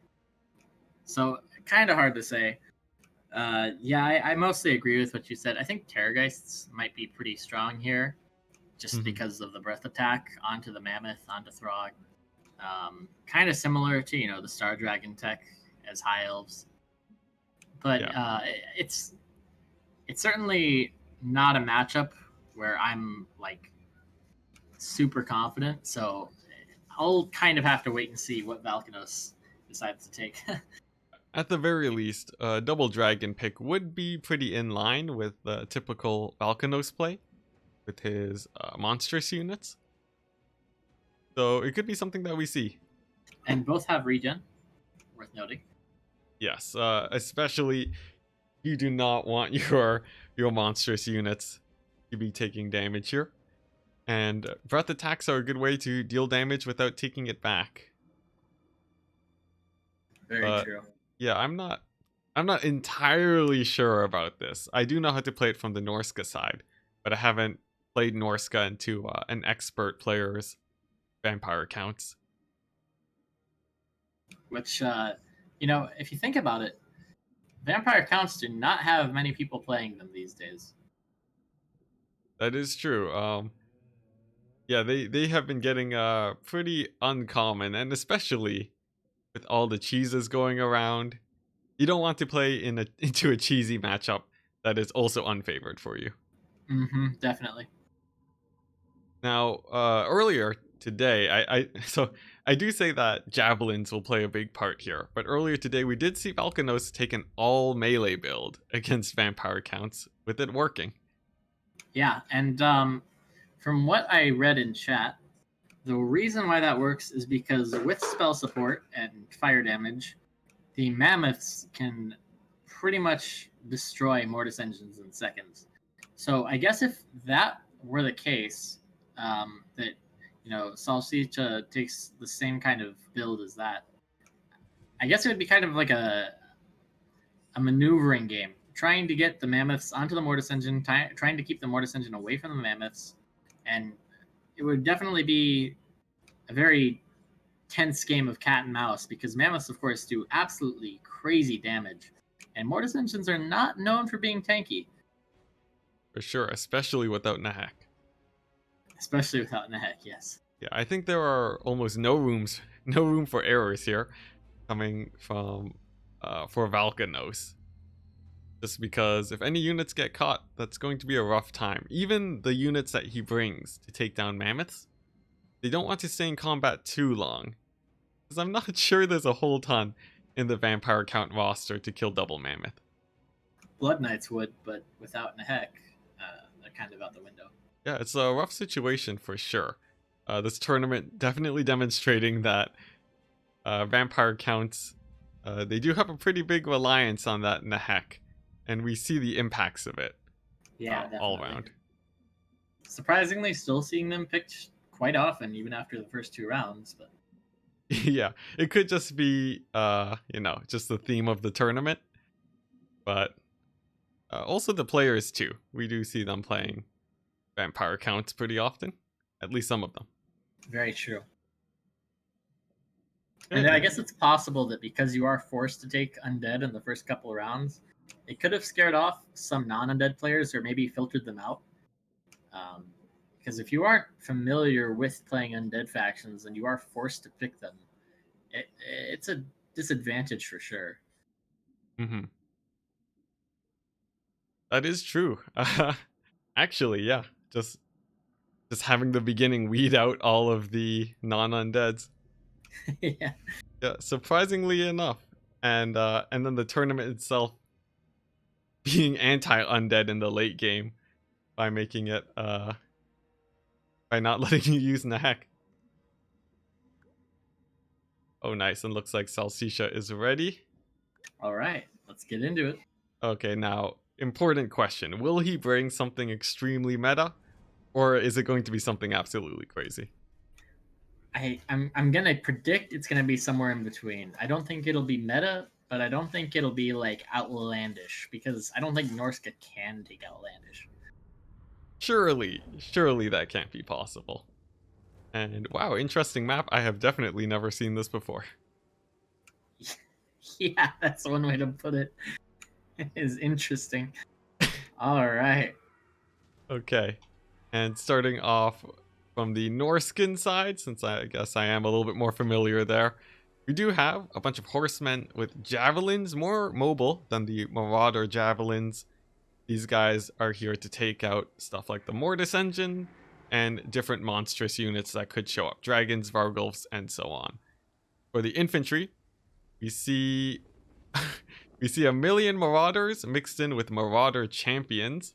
so kind of hard to say. Yeah, I mostly agree with what you said. I think Terrorgeists might be pretty strong here, just Mhm. because of the breath attack onto the Mammoth, onto Throg. Kind of similar to the Star Dragon tech as High Elves, but Yeah. it's certainly not a matchup where I'm like super confident. So I'll kind of have to wait and see what Valkanos decides to take. At the very least, a double dragon pick would be pretty in line with the typical Valkanos play with his monstrous units. So it could be something that we see. And both have regen, worth noting. Yes, especially you do not want your monstrous units to be taking damage here. And breath attacks are a good way to deal damage without taking it back. Very But true. yeah, I'm not entirely sure about this. I do know how to play it from the Norska side, but I haven't played Norska into an expert player's vampire accounts. Which, if you think about it, vampire counts do not have many people playing them these days. That is true. Yeah, they have been getting pretty uncommon, and especially with all the cheeses going around, you don't want to play into a cheesy matchup that is also unfavored for you. Mm-hmm, definitely. Now, earlier today, I so I do say that javelins will play a big part here, but earlier today we did see Valkanos take an all melee build against vampire counts, with it working. Yeah, and from what I read in chat, the reason why that works is because with spell support and fire damage, the mammoths can pretty much destroy mortis engines in seconds. So I guess if that were the case, that Salsicha takes the same kind of build as that, I guess it would be kind of like a maneuvering game, trying to get the mammoths onto the mortis engine, trying to keep the mortis engine away from the mammoths, and it would definitely be a very tense game of cat and mouse because mammoths, of course, do absolutely crazy damage, and mortis engines are not known for being tanky, For sure, especially without Nahak. especially without Nehek. Yes. Yeah, I think there are almost no room for errors here, coming from for Valkanos. Just because if any units get caught, that's going to be a rough time. Even the units that he brings to take down mammoths, they don't want to stay in combat too long. Because I'm not sure there's a whole ton in the vampire count roster to kill double mammoth. Blood Knights would, but without Nehek, went kind of out the window. Yeah, it's a rough situation for sure. This tournament definitely demonstrating that vampire counts, they do have a pretty big reliance on that Nehek, and we see the impacts of it Yeah, all definitely. around. Surprisingly, still seeing them picked quite often, even after the first 2 rounds. But Yeah, it could just be, just the theme of the tournament, but also the players too. We do see them playing vampire counts pretty often, at least some of them. very true. And Okay, I and guess it's possible that because you are forced to take undead in the first couple of rounds, it could have scared off some non-undead players or maybe filtered them out. Because if you aren't familiar with playing undead factions and you are forced to pick them, it's a disadvantage for sure. mhm, that is true. Actually, yeah, just having the beginning weed out all of the non-undeads. Yeah. Yeah, surprisingly enough, and then the tournament itself being anti-undead in the late game by making it by not letting you use Nahek. Oh, nice, and looks like Salsisha is ready. All right, let's get into it. Okay, now important question: will he bring something extremely meta, or is it going to be something absolutely crazy? I'm gonna predict it's gonna be somewhere in between. I don't think it'll be meta, but I don't think it'll be like outlandish because I don't think Norska can take outlandish. Surely that can't be possible. And wow, interesting map. I have definitely never seen this before. Yeah, that's one way to put it. It is interesting. All right. Okay, and starting off from the Norskin side, since I guess I am a little bit more familiar there, we do have a bunch of horsemen with javelins, more mobile than the Marauder javelins. These guys are here to take out stuff like the Mortis engine and different monstrous units that could show up, dragons, Vargulfs, and so on. For the infantry, we see we see a million Marauders mixed in with Marauder champions,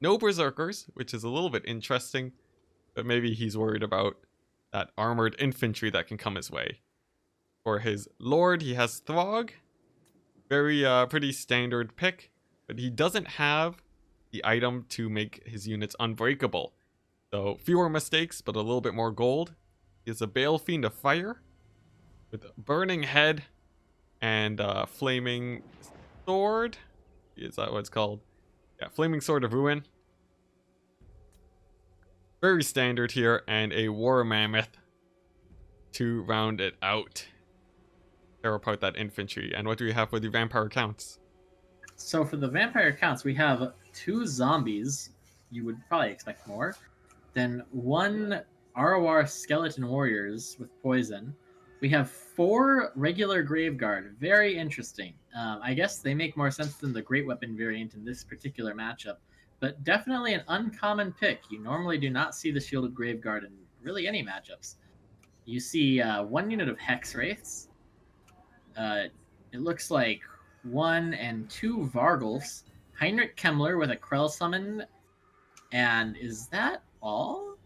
no Berserkers, which is a little bit interesting, but maybe he's worried about that armored infantry that can come his way. For his Lord, he has Throg, very pretty standard pick, but he doesn't have the item to make his units unbreakable. So fewer mistakes, but a little bit more gold. He has a Bale Fiend of Fire with Burning Head and Flaming Sword. Is that what it's called? Yeah, Flaming Sword of Ruin. Very standard here, and a War Mammoth to round it out. Tear apart that infantry. And what do we have for the vampire counts? So for the vampire counts, we have 2 zombies. You would probably expect more. Then 1 ROR skeleton warriors with poison. We have 4 regular Graveguard. Very interesting. I guess they make more sense than the Great Weapon variant in this particular matchup, but definitely an uncommon pick. You normally do not see the Shielded Graveguard in really any matchups. You see 1 unit of Hex Wraiths. It looks like 1 and 2 Vargulfs. Heinrich Kemmler with a Krell summon. And is that all?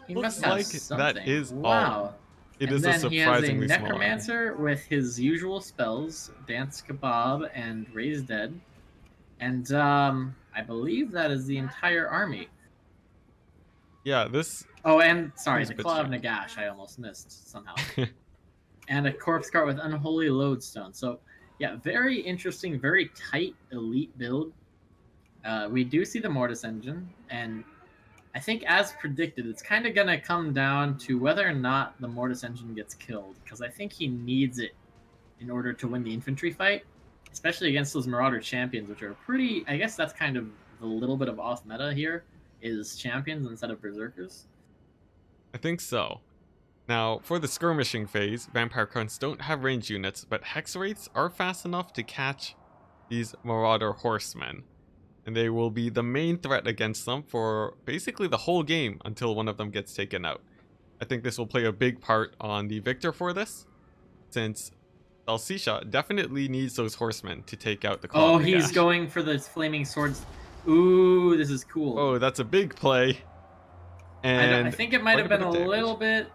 He Looks must have like that something. is all. Wow. It And is a then he has a surprisingly small army. Necromancer with his usual spells, Dance Kebab and Raise Dead. And I believe that is the entire army. Yeah, this Oh, and sorry, seems the a bit Claw of strange. Nagash I almost missed somehow. And a Corpse Cart with Unholy Lodestone. So, yeah, very interesting, very tight elite build. We do see the Mortis engine, and I think, as predicted, it's kind of going to come down to whether or not the Mortis engine gets killed, because I think he needs it in order to win the infantry fight, especially against those Marauder champions, which are pretty. I guess that's kind of the little bit of off meta here, is champions instead of berserkers. I think so. Now, for the skirmishing phase, vampire counts don't have range units, but hex wraiths are fast enough to catch these Marauder horsemen. And they will be the main threat against them for basically the whole game until one of them gets taken out. I think this will play a big part on the victor for this, since Salsisha definitely needs those horsemen to take out the Claw of Oh, he's Nagash. going for the flaming swords. Ooh, this is cool. Oh, that's a big play. I And think it might quite have a bit been of a damage. little bit,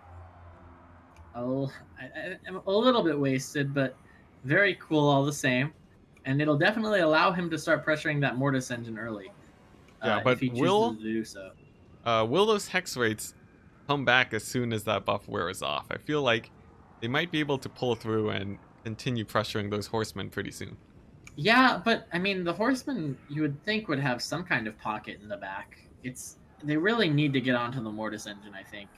I'm a little bit wasted, but very cool all the same. And it'll definitely allow him to start pressuring that Mortis engine early, Yeah, if but he chooses to do so. will those hex rates come back as soon as that buff wears off? I feel like they might be able to pull through and continue pressuring those horsemen pretty soon. Yeah, but I mean, the Horsemen you would think would have some kind of pocket in the back. They really need to get onto the Mortis engine, I think.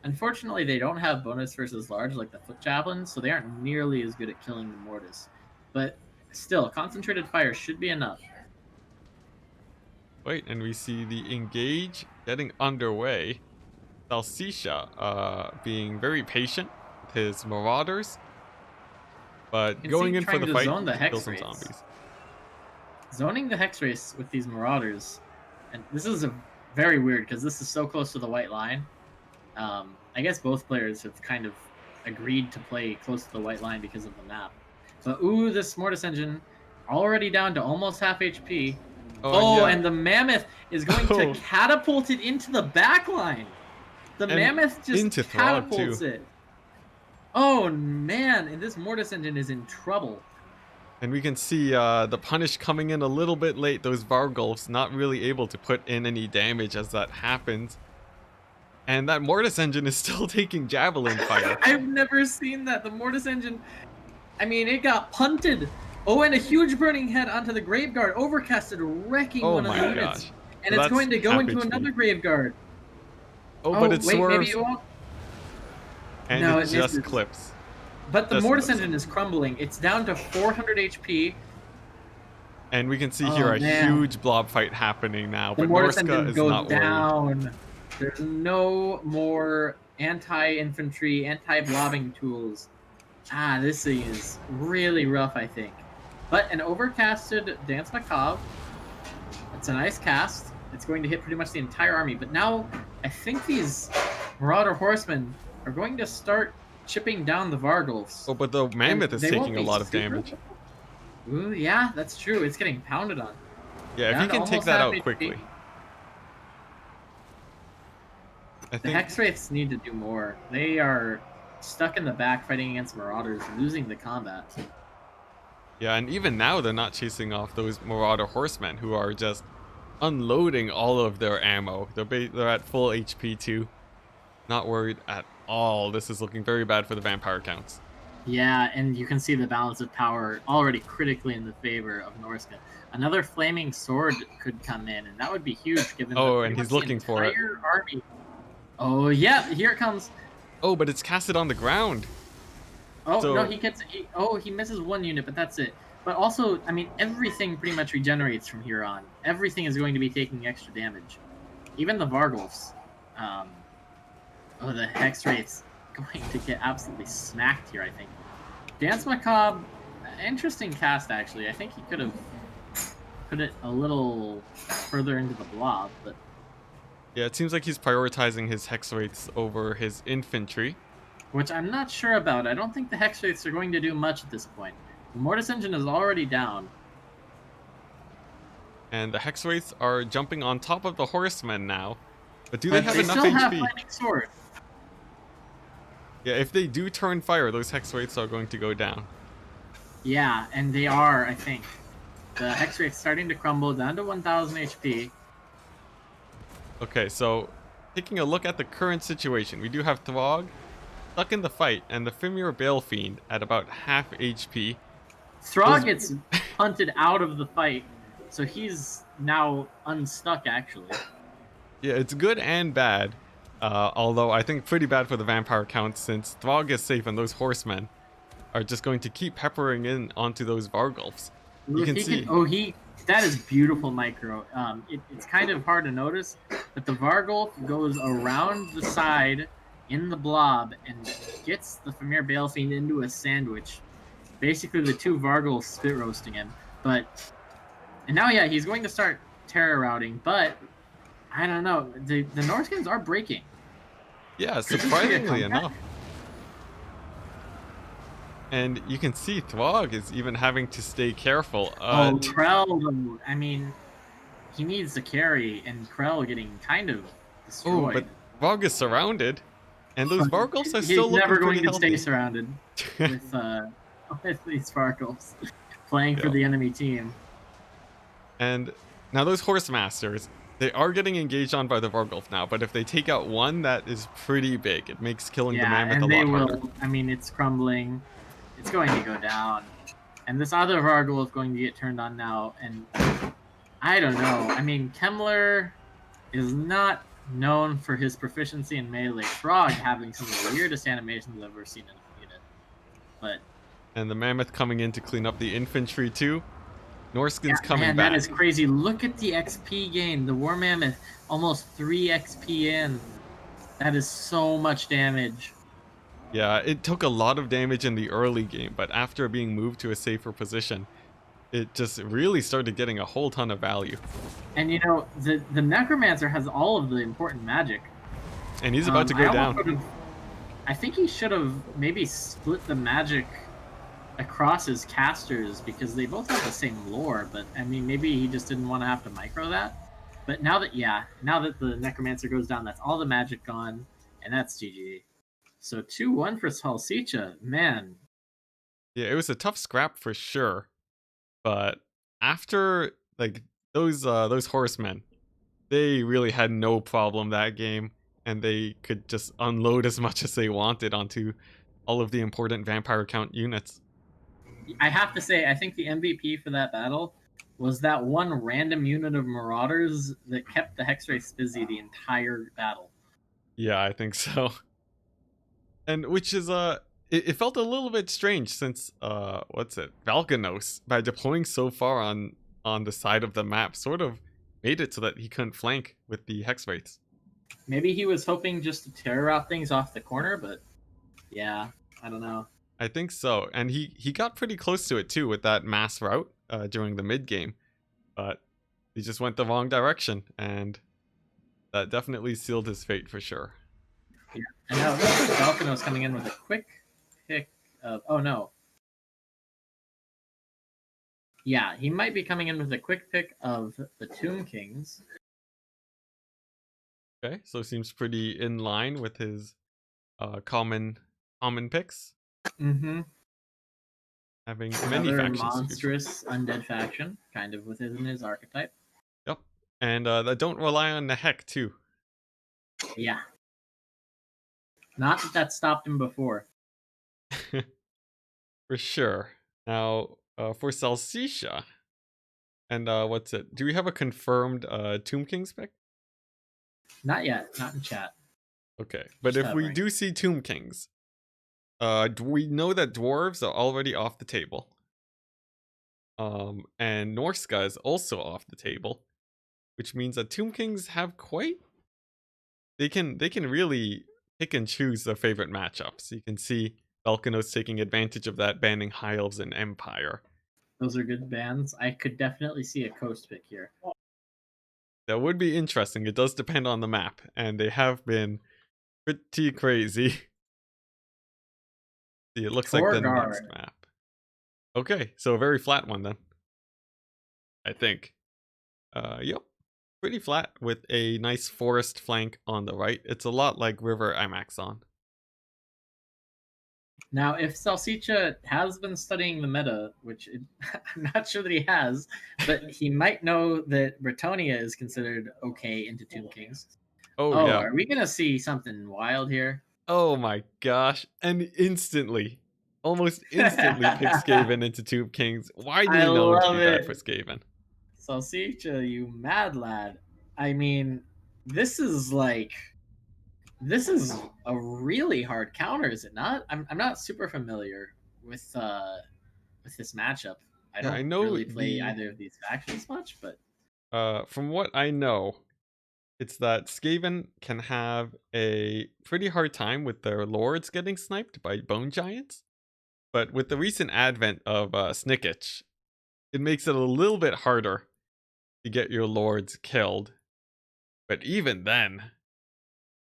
Unfortunately, they don't have bonus versus large like the foot javelins, so they aren't nearly as good at killing the Mortis. But still, concentrated fire should be enough. Wait, and we see the engage getting underway. Salsisha being very patient with his marauders, but You can see going in for trying the to fight zone the to kill Hex some Wraiths. zombies. Zoning the Hex Race with these Marauders, and this is a very weird because this is so close to the white line. I guess both players have kind of agreed to play close to the white line because of the map. But ooh, this Mortis engine already down to almost half HP. Oh, and Oh, yeah. and the Mammoth is going to Oh, catapult it into the back line. The and Mammoth just into Throg catapults too. it. Oh man, and this Mortis engine is in trouble. And we can see the punish coming in a little bit late. Those Vargulfs not really able to put in any damage as that happens. And that Mortis engine is still taking javelin fire. I've never seen that. The Mortis engine, I mean, it got punted. Oh, and a huge burning head onto the Graveguard, overcasted, wrecking Oh one of the my units. gosh. And So it's that's going to go half into HP. another Graveguard. Oh, but Oh, it wait, maybe swerves it won't. and No, it it just misses. clips. But the Just Mortis misses. engine is crumbling. It's down to 400 HP. And we can see Oh, here a man. huge blob fight happening now, The but Mortis Norska engine is goes not worried. down. There's no more anti-infantry, anti-blobbing tools. Ah, this thing is really rough, I think. But an overcasted Dance Macabre. It's a nice cast. It's going to hit pretty much the entire army. But now, I think these Marauder Horsemen are going to start chipping down the Vargulfs. Oh, but the Mammoth is they won't taking a be lot of super- damage. Ooh, yeah, that's true. It's getting pounded on. Yeah, if Down you to can take almost that half out HP. quickly. I The think, Hex Wraiths need to do more. They are stuck in the back fighting against Marauders, losing the combat. yeah, and even now they're not chasing off those Marauder Horsemen who are just unloading all of their ammo. They're at full HP too. Not worried at all. This is looking very bad for the vampire counts. Yeah, and you can see the balance of power already critically in the favor of Norska. Another flaming sword could come in, and that would be huge given Oh, that and he's the looking for it. entire army. Oh yeah, here it comes. Oh, but it's casted on the ground. Oh So- no, he misses one unit, but that's it. But also, I mean, everything pretty much regenerates from here on. Everything is going to be taking extra damage, even the Vargulfs. The Hex Wraith's going to get absolutely smacked here, I think. Dance Macabre, interesting cast actually. I think he could have put it a little further into the blob, but Yeah, it seems like he's prioritizing his hex rates over his infantry. which I'm not sure about. I don't think the Hex Wraiths are going to do much at this point. The Mortis engine is already down. And the hex rates are jumping on top of the horsemen now. But do But they have enough still HP? have Flaming Sword. Yeah, if they do turn fire, those hex rates are going to go down. Yeah, and they are, I think. The Hex Wraith's starting to crumble down to 1000 HP. Okay, so taking a look at the current situation, we do have Throg stuck in the fight, and the Fimir Balefiend at about half HP. Throg gets punted out of the fight, so he's now unstuck, actually. Yeah, it's good and bad. Although I think pretty bad for the vampire count, since Throg is safe and those horsemen are just going to keep peppering in onto those Vargulfs. You can see. That is beautiful micro. It's kind of hard to notice, but the Vargulf goes around the side in the blob and gets the Fimir Balefiend into a sandwich. Basically, the two Vargulfs spit roasting him. And now, yeah, he's going to start terror routing, but I don't know. The Norskins are breaking. Yeah, surprisingly enough. And you can see Throg is even having to stay careful. Trell, I mean, he needs to carry, and Krell getting kind of Oh, but destroyed. Varg is surrounded, and those Vargals are He's still looking never pretty going to stay healthy. surrounded with with these Sparkles playing for Yeah. the enemy team. And now those Horse Masters, they are getting engaged on by the Vargulf now, but if they take out one, that is pretty big. It makes killing the Yeah, Mammoth a and they lot harder. will. I mean, it's crumbling. It's going to go down, and this other Vargle is going to get turned on now. And I don't know. I mean, Kemmler is not known for his proficiency in melee. Frog having some of the weirdest animations I've ever seen in a unit. But And the Mammoth coming in to clean up the infantry too. Norskin's yeah, coming man, that is back. crazy. Look at the XP gain. The War Mammoth almost 3 XP in. That is so much damage. Yeah, it took a lot of damage in the early game, but after being moved to a safer position, it just really started getting a whole ton of value. And you know, the Necromancer has all of the important magic. And he's about to go down. I think he should have maybe split the magic across his casters because they both have the same lore. But I mean, maybe he just didn't want to have to micro that. But now that the Necromancer goes down, that's all the magic gone, and that's GG. So 2-1 for Salsicha, man. Yeah, it was a tough scrap for sure. But after like those horsemen, they really had no problem that game, and they could just unload as much as they wanted onto all of the important vampire count units. I have to say, I think the MVP for that battle was that one random unit of Marauders that kept the Hexwraiths busy the entire battle. Yeah, I think so. And which is it felt a little bit strange since what's it? Valkanos, by deploying so far on the side of the map, sort of made it so that he couldn't flank with the hex wraiths. Maybe he was hoping just to terror out things off the corner, but yeah, I don't know. I think so, and he got pretty close to it too with that mass route during the mid game, but he just went the wrong direction, and that definitely sealed his fate for sure. Yeah. And now it looks like Falcono's coming in with a quick pick of. Oh no. Yeah, he might be coming in with a quick pick of the Tomb Kings. Okay, so seems pretty in line with his common picks, Mm-hmm. having many Another factions to choose from. monstrous undead faction, kind of within his archetype. Yep. And that don't rely on Nehek too. Yeah. Not that stopped him before. For sure. Now, for Salsicha, and what's it? Do we have a confirmed Tomb Kings pick? Not yet. Not in chat. Okay, but Just if we hovering. do see Tomb Kings, we know that dwarves are already off the table. And Norska is also off the table, which means that Tomb Kings have quite. They can really pick and choose their favorite matchups. You can see Valkanos taking advantage of that, banning High Elves and Empire. Those are good bands. I could definitely see a coast pick here. That would be interesting. It does depend on the map, and they have been pretty crazy. See, it looks like the next Torgard. map. Okay, so a very flat one then. I think. Yep. Pretty flat with a nice forest flank on the right. It's a lot like River Amaxon. Now, if Salsicha has been studying the meta, which I'm not sure that he has, but he might know that Bretonia is considered okay into Tomb Kings. Oh, Oh, yeah. are we gonna see something wild here? Oh my gosh. And instantly, almost instantly pick Skaven into Tomb Kings. Why do I you know to love do that for it. Skaven? Salsicha, you mad lad. I mean, this is a really hard counter, is it not? I'm not super familiar with this matchup. I Yeah, I don't know really play either of these factions much, but from what I know, it's that Skaven can have a pretty hard time with their lords getting sniped by bone giants. But with the recent advent of Snicketch, it makes it a little bit harder to get your lords killed. But even then,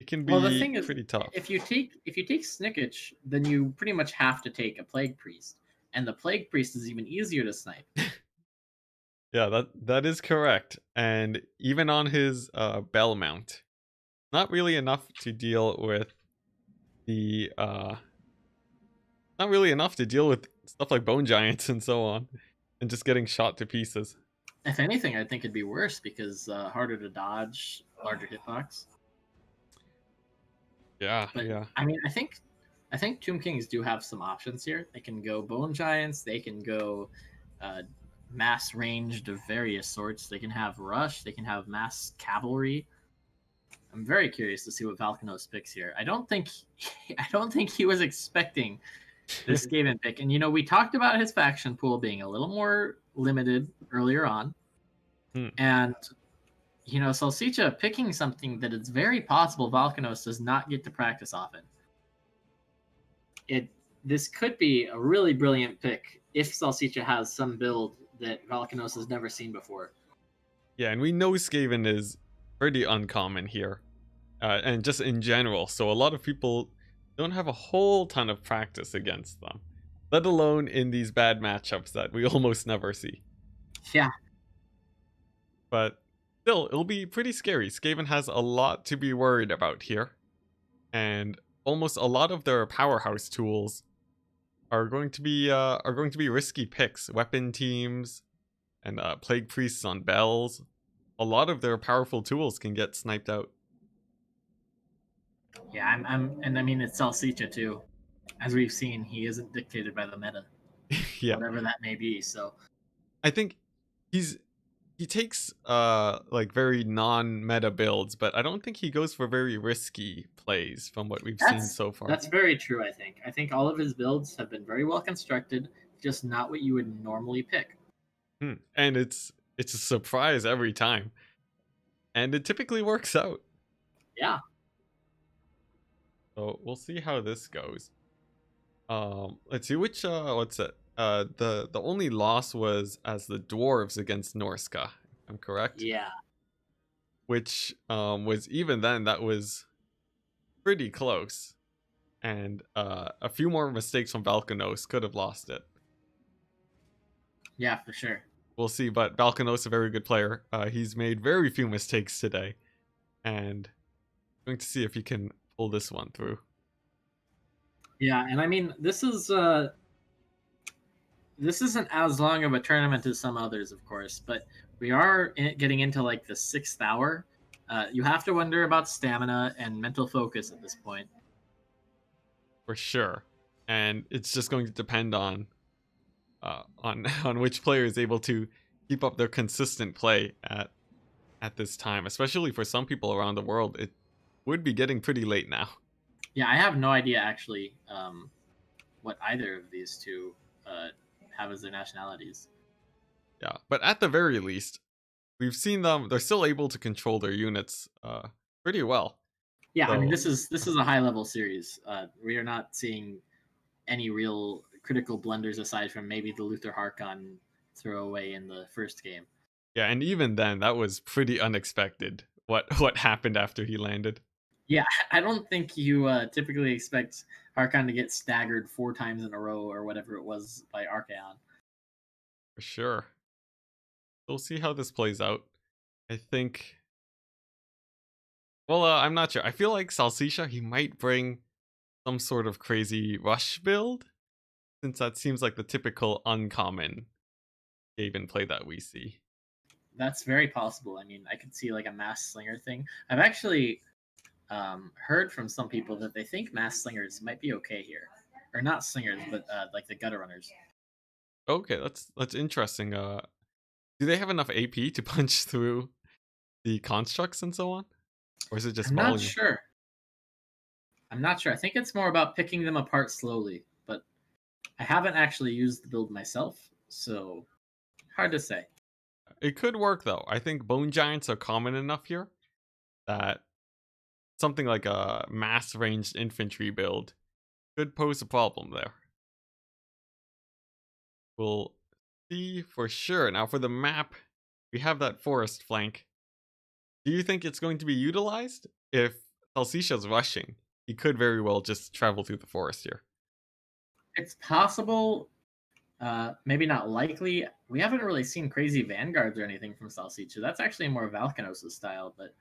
it can well, the be thing is, pretty tough. if you take Snicketch, then you pretty much have to take a Plague Priest, and the Plague Priest is even easier to snipe. Yeah, that is correct. And even on his bell mount, not really enough to deal with the not really enough to deal with stuff like bone giants and so on, and just getting shot to pieces. If anything, I think it'd be worse because harder to dodge, larger hitbox. Yeah, But yeah. I mean, I think Tomb Kings do have some options here. They can go bone giants. They can go uh, mass ranged of various sorts. They can have rush. They can have mass cavalry. I'm very curious to see what Valkanos picks here. I don't think he was expecting this Skaven pick. And we talked about his faction pool being a little more limited earlier on, Hmm. and Salsicha picking something that it's very possible Valkanos does not get to practice often. This could be a really brilliant pick if Salsicha has some build that Valkanos has never seen before. Yeah, and we know Skaven is pretty uncommon here, and just in general. So a lot of people don't have a whole ton of practice against them, let alone in these bad matchups that we almost never see. Yeah, But still, it'll be pretty scary. Skaven has a lot to be worried about here, and almost a lot of their powerhouse tools are going to be risky picks. Weapon teams and plague priests on bells. A lot of their powerful tools can get sniped out. yeah, and I mean it's Salsicha too. As we've seen, he isn't dictated by the meta, Yeah, whatever that may be. So I think he's he takes like very non-meta builds, but I don't think he goes for very risky plays from what we've seen that's so far. that's very true. I think all of his builds have been very well constructed, just not what you would normally pick. And it's a surprise every time, and it typically works out. Yeah, So we'll see how this goes. Let's see which what's it? The only loss was as the dwarves against Norska, if I'm correct. yeah, Which was even then that was pretty close. And a few more mistakes from Valkanos could have lost it. yeah, for sure. We'll see, but Valkanos a very good player. He's made very few mistakes today, and going to see if he can pull this one through. Yeah, and I mean this isn't as long of a tournament as some others, of course, but we are getting into like the 6th hour. You have to wonder about stamina and mental focus at this point. For sure. And it's just going to depend on on which player is able to keep up their consistent play at this time. Especially for some people around the world, it would be getting pretty late now. Yeah, I have no idea actually what either of these two have as their nationalities. Yeah, but at the very least, we've seen them. They're still able to control their units pretty well. Yeah, I mean So this is a high level series. We are not seeing any real critical blunders aside from maybe the Luther Harkon throwaway in the first game. yeah, and even then, that was pretty unexpected. What happened after he landed? Yeah, I don't think you typically expect Harkon to get staggered 4 times in a row or whatever it was by Archaon. For sure. We'll see how this plays out. I think. Well, I'm not sure. I feel like Salsicha he might bring some sort of crazy rush build, since that seems like the typical uncommon Skaven play that we see. That's very possible. I mean, I could see like a mass slinger thing. I've actually heard from some people that they think mass slingers might be okay here, or not slingers, but like the gutter runners. Okay, that's interesting. Do they have enough AP to punch through the constructs and so on, or is it just I'm not volume? sure. I'm not sure. I think it's more about picking them apart slowly, but I haven't actually used the build myself, so hard to say. It could work though. I think bone giants are common enough here that something like a mass ranged infantry build could pose a problem there. We'll see for sure. Now for the map, we have that forest flank. Do you think it's going to be utilized? If Salsicia's rushing, he could very well just travel through the forest here. It's possible. Maybe not likely. We haven't really seen crazy vanguards or anything from Salsicha. That's actually more Valkanos' style, but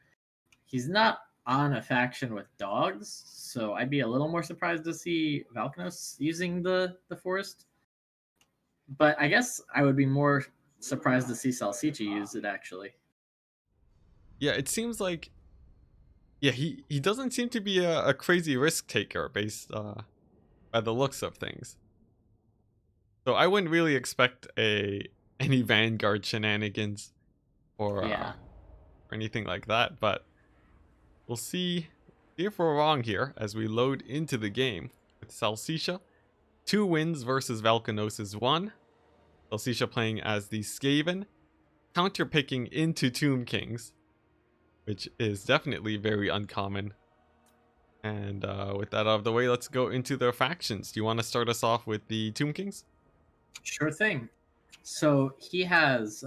he's not on a faction with dogs, so I'd be a little more surprised to see Valkanos using the forest. But I guess I would be more surprised to see Salsicha use it actually. Yeah, it seems like he doesn't seem to be a crazy risk taker based by the looks of things. So I wouldn't really expect a any Vanguard shenanigans Yeah. or anything like that, but we'll see if we're wrong here as we load into the game with Salsicha. 2 wins versus Valkanos' 1. Salsicha playing as the Skaven, counterpicking into Tomb Kings, which is definitely very uncommon. And with that out of the way, let's go into their factions. Do you want to start us off with the Tomb Kings? Sure thing. So he has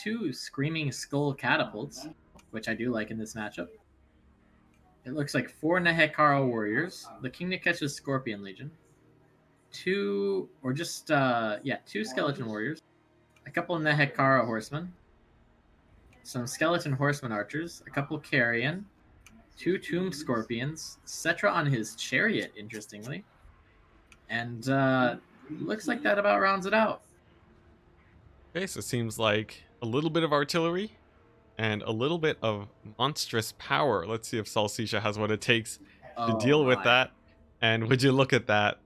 2 Screaming Skull catapults, which I do like in this matchup. It looks like 4 Nehekara warriors, the King that catches Scorpion Legion, 2 or just 2 skeleton warriors, a couple of Nehekara horsemen, some skeleton horseman archers, a couple carrion, 2 tomb scorpions, Cetra on his chariot, interestingly, and looks like that about rounds it out. Okay, so it seems like a little bit of artillery and a little bit of monstrous power. Let's see if Salsicha has what it takes to Oh deal with my. that. And would you look at that?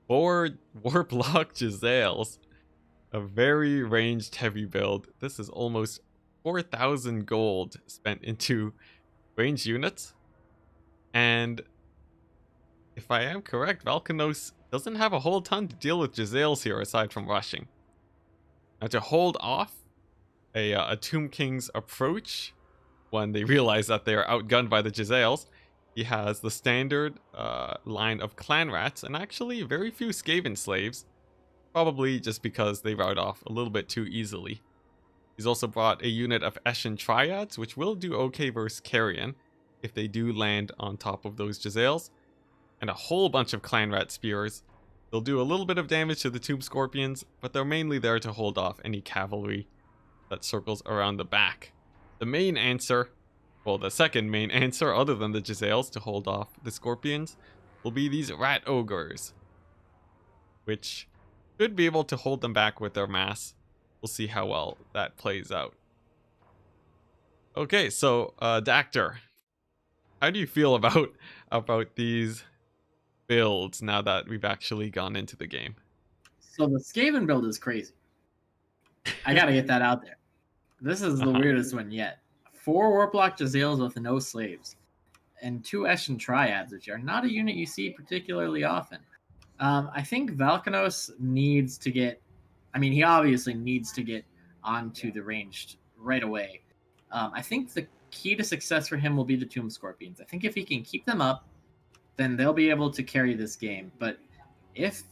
4 Warplock Giselles. A very ranged heavy build. This is almost 4,000 gold spent into ranged units. And if I am correct, Valkanos doesn't have a whole ton to deal with Giselles here aside from rushing. Now to hold off a Tomb King's approach when they realize that they are outgunned by the Giselles, he has the standard line of clan rats and actually very few Skaven slaves, probably just because they rout off a little bit too easily. He's also brought a unit of Eshin Triads, which will do okay versus Carrion if they do land on top of those Giselles, and a whole bunch of clan rat spears. They'll do a little bit of damage to the Tomb Scorpions, but they're mainly there to hold off any cavalry that circles around the back. The main answer, well, the second main answer, other than the Giselles to hold off the Scorpions, will be these Rat Ogres, which should be able to hold them back with their mass. We'll see how well that plays out. Okay, so Dacder, how do you feel about these builds now that we've actually gone into the game? So the Skaven build is crazy. I gotta get that out there. This is the Uh-huh. weirdest one yet. 4 Warplock Giselles with no slaves, and 2 Eshin Triads, which are not a unit you see particularly often. I think Valkanos needs to get. I mean, he obviously needs to get onto the ranged right away. I think the key to success for him will be the Tomb Scorpions. I think if he can keep them up, then they'll be able to carry this game. But if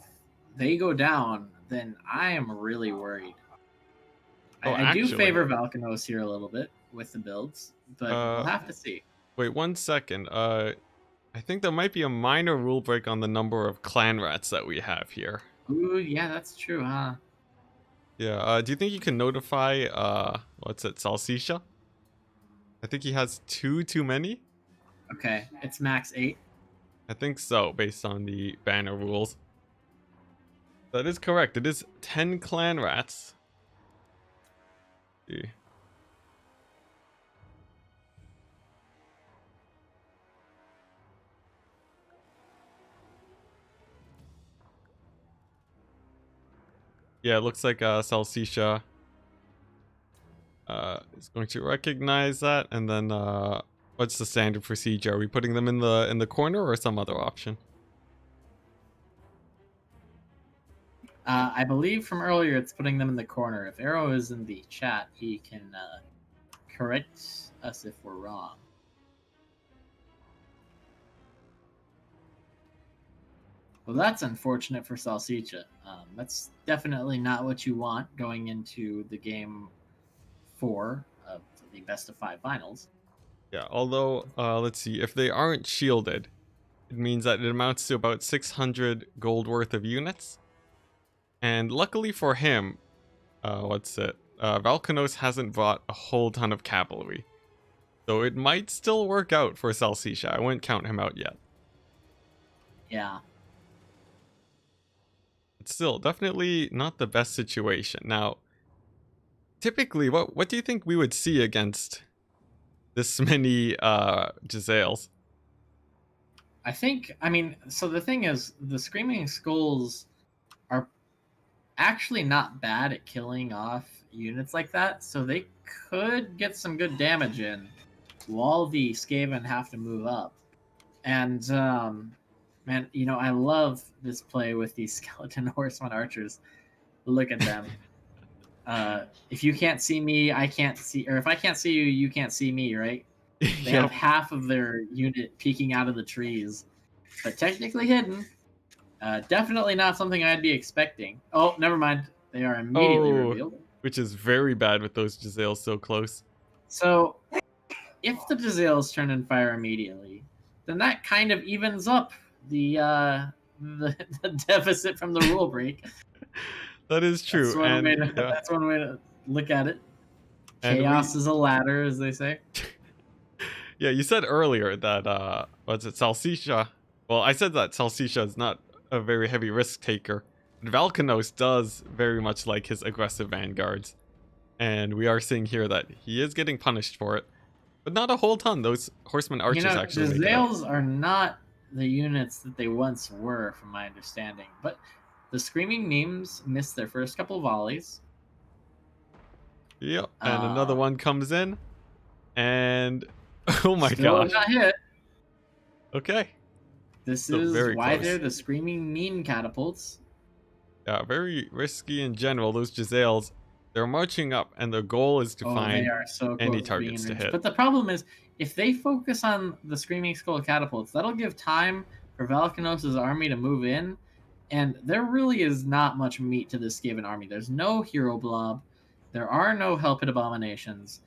they go down, then I am really worried. Oh, I do actually, favor Valkanos here a little bit with the builds, but we'll uh, have to see. wait 1 second. I think there might be a minor rule break on the number of clan rats that we have here. Ooh, yeah, that's true, huh? Yeah, do you think you can notify, what's it, Salsicha? I think he has 2 too many? Okay, it's max 8. I think so, based on the banner rules. That is correct. It is 10 clan rats. Let's see. Yeah, it looks like Salsicha is going to recognize that, and then what's the standard procedure? Are we putting them in the corner or some other option? I believe from earlier it's putting them in the corner. If Arrow is in the chat, he can correct us if we're wrong. Well, that's unfortunate for Salsicha. That's definitely not what you want going into the game 4 of the best of 5 finals. Yeah, although, let's see, if they aren't shielded, it means that it amounts to about 600 gold worth of units. And luckily for him, Valkanos hasn't brought a whole ton of cavalry. So it might still work out for Salsisha. I wouldn't count him out yet. Yeah. It's still definitely not the best situation. Now, typically, what do you think we would see against this many Giselles? I mean, so the thing is, the Screaming Skulls are actually not bad at killing off units like that, so they could get some good damage in while the Skaven have to move up. And man, I love this play with these skeleton horseman archers. Look at them. If you can't see me, I can't see, or if I can't see you, you can't see me, right? They have Yep. half of their unit peeking out of the trees, but technically hidden. Definitely not something I'd be expecting. Oh, never mind. They are immediately Oh, revealed. which is very bad with those Giselles so close. So, if the Giselles turn and fire immediately, then that kind of evens up the deficit from the rule break. That is true. That's one way to look at it. And Chaos is a ladder, as they say. Yeah, you said earlier that Salsisha. Well, I said that Salsisha is not a very heavy risk taker. Valkanos does very much like his aggressive vanguards. And we are seeing here that he is getting punished for it. But not a whole ton. Those horseman archers actually make it up. Giselles are not the units that they once were, from my understanding. But the Screaming Memes missed their first couple volleys. Yep, and another one comes in. And oh my still gosh. Not hit. Okay. This So is why close. they're the Screaming Meme catapults. Yeah, very risky in general. Those Giselles, they're marching up, and their goal is to find any targets to hit. But the problem is, if they focus on the Screaming Skull catapults, that'll give time for Valkanos' army to move in, and there really is not much meat to this Skaven army. There's no hero blob. There are no Hell Pit abominations.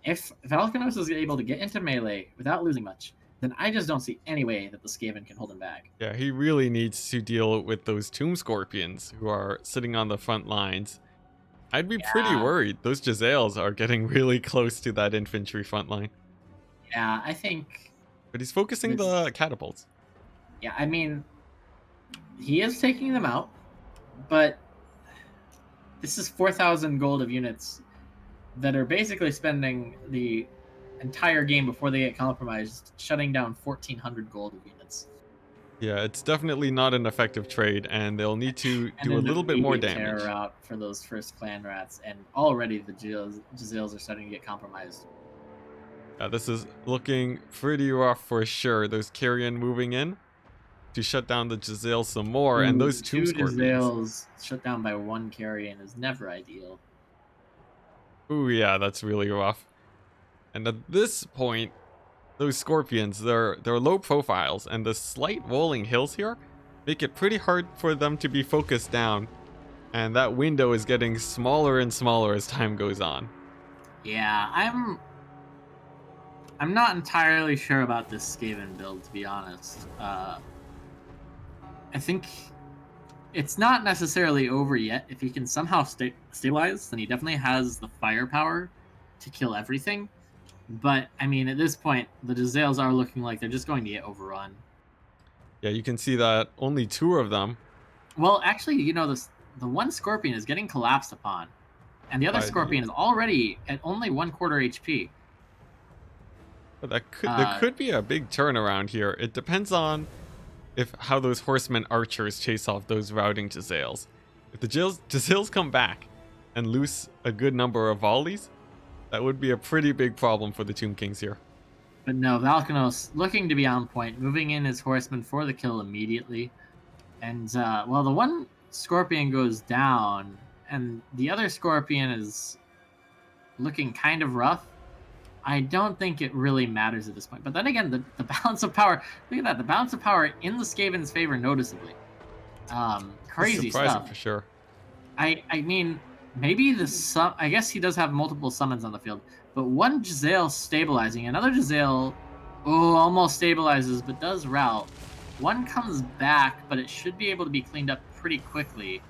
If Valkanos is able to get into melee without losing much, then I just don't see any way that the Skaven can hold him back. Yeah, he really needs to deal with those Tomb Scorpions who are sitting on the front lines. I'd be pretty worried. Those Giselles are getting really close to that infantry front line. Yeah, I think... But he's focusing the catapults. Yeah, I mean, he is taking them out, but this is 4,000 gold of units that are basically spending the entire game before they get compromised, shutting down 1,400 gold of units. Yeah, it's definitely not an effective trade, and they'll need to do a little bit more damage. Terror out for those first clan rats, and already the Giselles are starting to get compromised. Yeah, this is looking pretty rough for sure. Those Carrion moving in to shut down the Giselle some more, and those Tomb Scorpions. 2 Giselles shut down by 1 Carrion is never ideal. Ooh, yeah, that's really rough. And at this point, those Scorpions, they're low profiles, and the slight rolling hills here make it pretty hard for them to be focused down. And that window is getting smaller and smaller as time goes on. Yeah, I'm not entirely sure about this Skaven build, to be honest. I think it's not necessarily over yet. If he can somehow stabilize, then he definitely has the firepower to kill everything. But, I mean, at this point, the Giselles are looking like they're just going to get overrun. Yeah, you can see that only 2 of them. Well, actually, the one Scorpion is getting collapsed upon. And the other Scorpion is already at only 1/4 HP. But there could be a big turnaround here. It depends on how those horsemen archers chase off those routing Giselles. If the Giselles come back and loose a good number of volleys, that would be a pretty big problem for the Tomb Kings here. But no, Valkanos looking to be on point, moving in his horsemen for the kill immediately. And, the one Scorpion goes down, and the other Scorpion is looking kind of rough. I don't think it really matters at this point. But then again, the balance of power, look at that, the balance of power in the Skaven's favor noticeably. Crazy stuff. For sure. I mean, maybe I guess he does have multiple summons on the field, but one Giselle stabilizing, another Giselle, almost stabilizes, but does rout. One comes back, but it should be able to be cleaned up pretty quickly.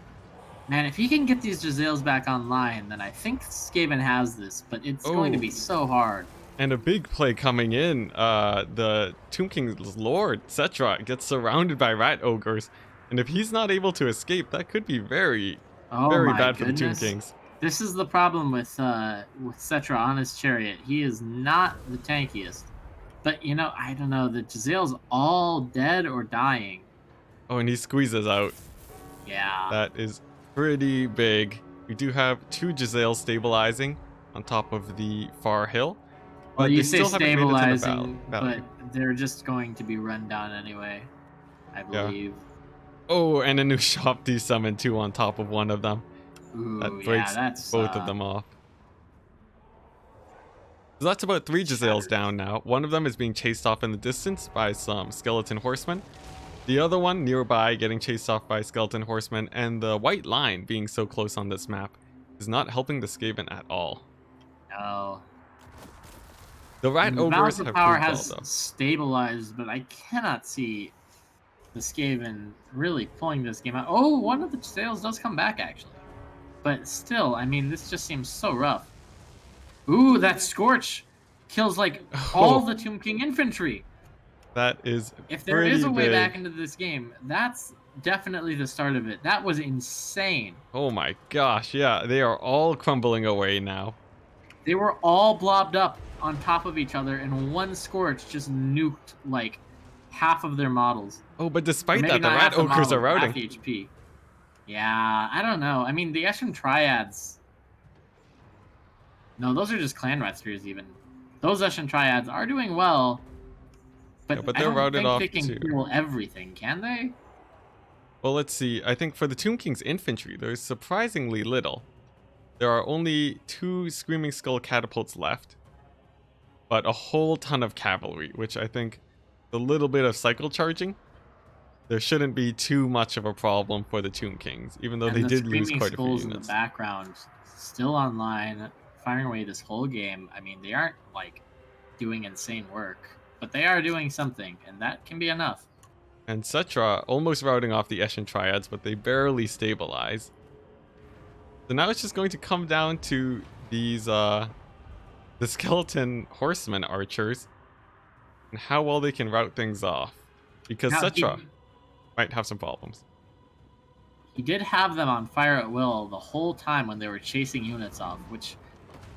Man, if he can get these Jazales back online, then I think Skaven has this, but it's going to Oh, be so hard. and a big play coming in. The Tomb King's Lord, Cetra, gets surrounded by rat ogres. And if he's not able to escape, that could be very, Oh very my bad for the Tomb goodness. Kings. This is the problem with Cetra on his chariot. He is not the tankiest. But you know, I don't know, the Jazale's all dead or dying. Oh, and he squeezes out. Yeah. That is pretty big. We do have 2 Jazales stabilizing on top of the far hill. Well, But they you say still haven't made it to the stabilizing, valley. but they're just going to be run down anyway, I Yeah. believe. Oh, and a new shop desummoned too on top of one of them. That Ooh, yeah, breaks that's both of them off. So that's about 3 Jazales shattered. down now. One of them is being chased off in the distance by some skeleton horsemen. The other one nearby getting chased off by skeleton horsemen, and the white line being so close on this map is not helping the Skaven at all. No. The I rat mean, the balance ogres of have power proved well has though. stabilized, but I cannot see the Skaven really pulling this game out. Oh, one of the Jazales does come back, actually. But still, I mean, this just seems so rough. Ooh, that Scorch kills, like, all Oh, the Tomb King infantry. that is If there is pretty a way back big. into this game, that's definitely the start of it. That was insane. Oh my gosh, yeah, they are all crumbling away now. They were all blobbed up on top of each other, and one Scorch just nuked, like, half of their models. Oh, but Or despite maybe that, the not rat half the ogres are models, but half routing. HP. Yeah, I don't know. I mean, the Eshin Triads... No, those are just Clan Rat Spears, even. Those Eshin Triads are doing well, Yeah, but but I they're don't routed think off they can too. kill everything, can they? Well, let's see. I think for the Tomb King's infantry, there's surprisingly little. There are only 2 Screaming Skull catapults left, but a whole ton of cavalry, which I think the little bit of cycle charging, there shouldn't be too much of a problem for the Tomb Kings, even though And they the did lose Screaming quite a few Skulls in the units. background, still online, firing away this whole game. I mean, they aren't, like, doing insane work, but they are doing something, and that can be enough. And Cetra almost routing off the Eshin Triads, but they barely stabilize. So now it's just going to come down to these, the skeleton horsemen archers and how well they can route things off. Because Now, Cetra might have some problems. he did have them on fire at will the whole time when they were chasing units off, which,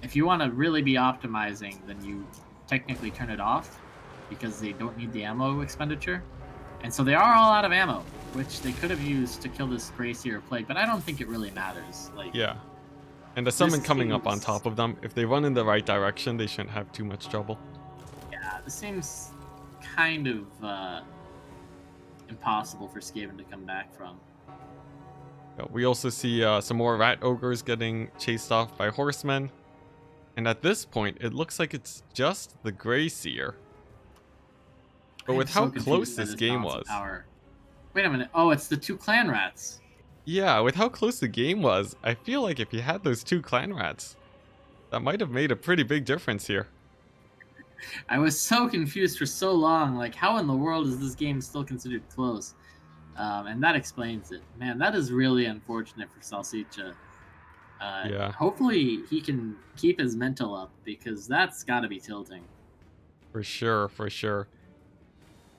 if you want to really be optimizing, then you technically turn it off because they don't need the ammo expenditure. And so they are all out of ammo, which they could have used to kill this Gracie or Plague, but I don't think it really matters. Like, Yeah. And a summon this coming up on seems, top of them. If they run in the right direction, they shouldn't have too much trouble. yeah, this seems kind of impossible for Skaven to come back from. We also see some more rat ogres getting chased off by horsemen. And at this point, it looks like it's just the Grey Seer. But I'm with so how confused close by this game balance of was. power. Wait a minute. Oh, it's the 2 Clan Rats. Yeah, with how close the game was, I feel like if you had those 2 clan rats, that might have made a pretty big difference here. I was so confused for so long. Like, how in the world is this game still considered close? And that explains it. Man, that is really unfortunate for Salsicha. Yeah, Hopefully he can keep his mental up, because that's got to be tilting. for sure, for sure.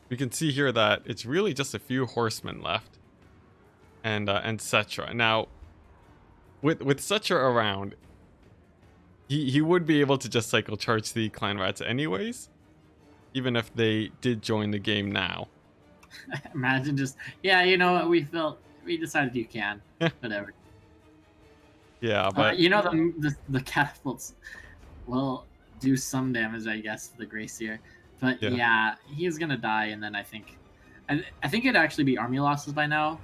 We can see here that it's really just a few horsemen left. And Cetra. Now, with Cetra around, he would be able to just cycle charge the clan rats anyways, even if they did join the game now. Imagine just, yeah, you know what, we decided you can. Whatever. Yeah, but You know, the catapults will do some damage, I guess, to the Gracier. But yeah, yeah, he's gonna die, and then I think it'd actually be army losses by now,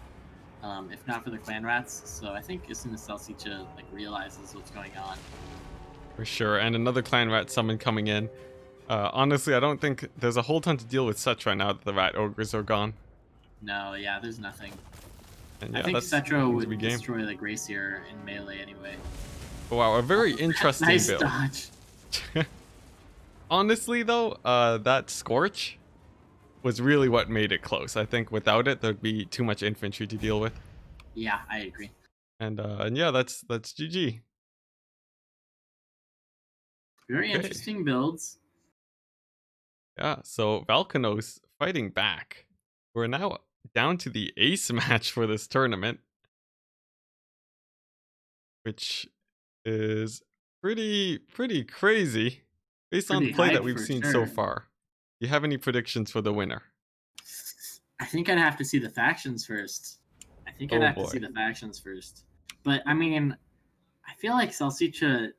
if not for the clan rats. So I think as soon as Salsicha like realizes what's going on. for sure. And another clan rat summon coming in. Honestly, I don't think there's a whole ton to deal with Cetra now that the rat ogres are gone. No, yeah, there's nothing. And I yeah, think that's Cetra going to would be game. destroy the Gracier in melee anyway. Wow, a very interesting Nice build. dodge. Honestly, though, that Scorch was really what made it close. I think without it, there'd be too much infantry to deal with. Yeah, I agree. And yeah, that's GG. Very Okay. interesting builds. Yeah, so Valkanos fighting back. We're now down to the ace match for this tournament, which is pretty crazy based on the Pretty play that hype we've for seen so sure. far. Do you have any predictions for the winner? I think I'd have to see the factions first. Oh boy. But I mean, I feel like Salsicha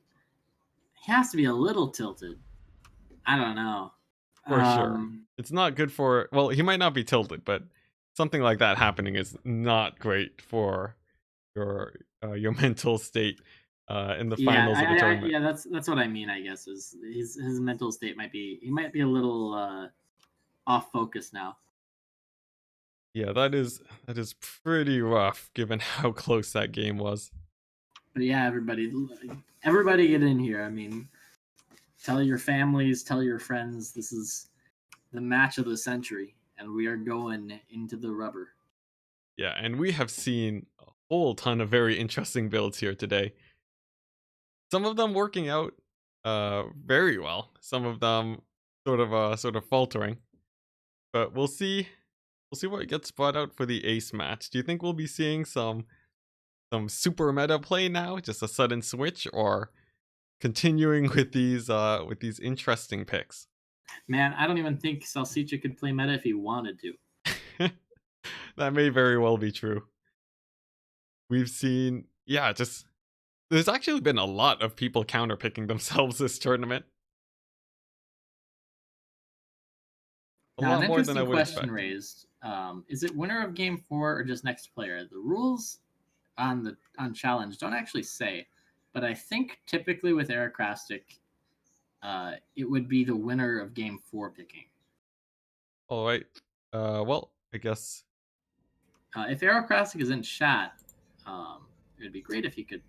he has to be a little tilted. I don't know. For sure. Um, It's not good for, well, he might not be tilted, but something like that happening is not great for your mental state in the yeah, finals of a tournament. yeah, that's what I mean. I guess is his mental state might be a little off focus now. Yeah, that is pretty rough given how close that game was. But yeah, everybody get in here. I mean, tell your families, tell your friends. This is the match of the century, and we are going into the rubber. Yeah, and we have seen a whole ton of very interesting builds here today. Some of them working out very well. Some of them sort of faltering. But we'll see what gets brought out for the ace match. Do you think we'll be seeing some super meta play now, just a sudden switch, or continuing with these interesting picks? Man, I don't even think Salsicha could play meta if he wanted to. That may very well be true. We've seen, yeah, just there's actually been a lot of people counterpicking themselves this tournament. A Now, an lot more than I interesting would question expect. raised: is it winner of game four or just next player? The rules on challenge don't actually say, but I think typically with Aerocrastic, it would be the winner of game four picking. All right. Well, I guess. If Aerocrastic is in chat, it would be great if he could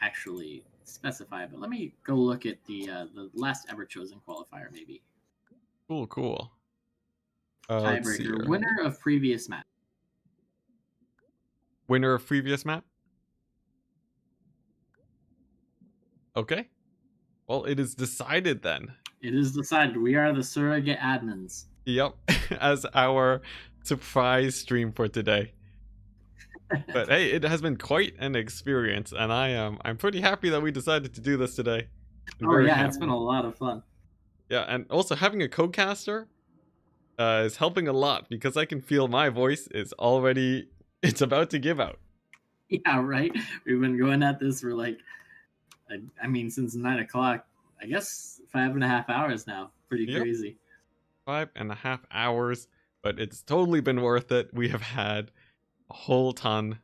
actually specify. But let me go look at the last ever chosen qualifier, maybe Cool, cool. Let's see tiebreaker, here. winner of previous match. Winner of previous map. Okay. Well, it is decided then. It is decided. We are the surrogate admins. Yep, as our surprise stream for today. But hey, it has been quite an experience, and I'm pretty happy that we decided to do this today. I'm Oh very yeah, it's been happy. a lot of fun. Yeah, and also having a co-caster is helping a lot because I can feel my voice is already it's about to give out. Yeah, right. We've been going at this for like, I mean, since 9 o'clock. I guess 5.5 hours now. Pretty Yep, crazy. 5.5 hours, but it's totally been worth it. We have had a whole ton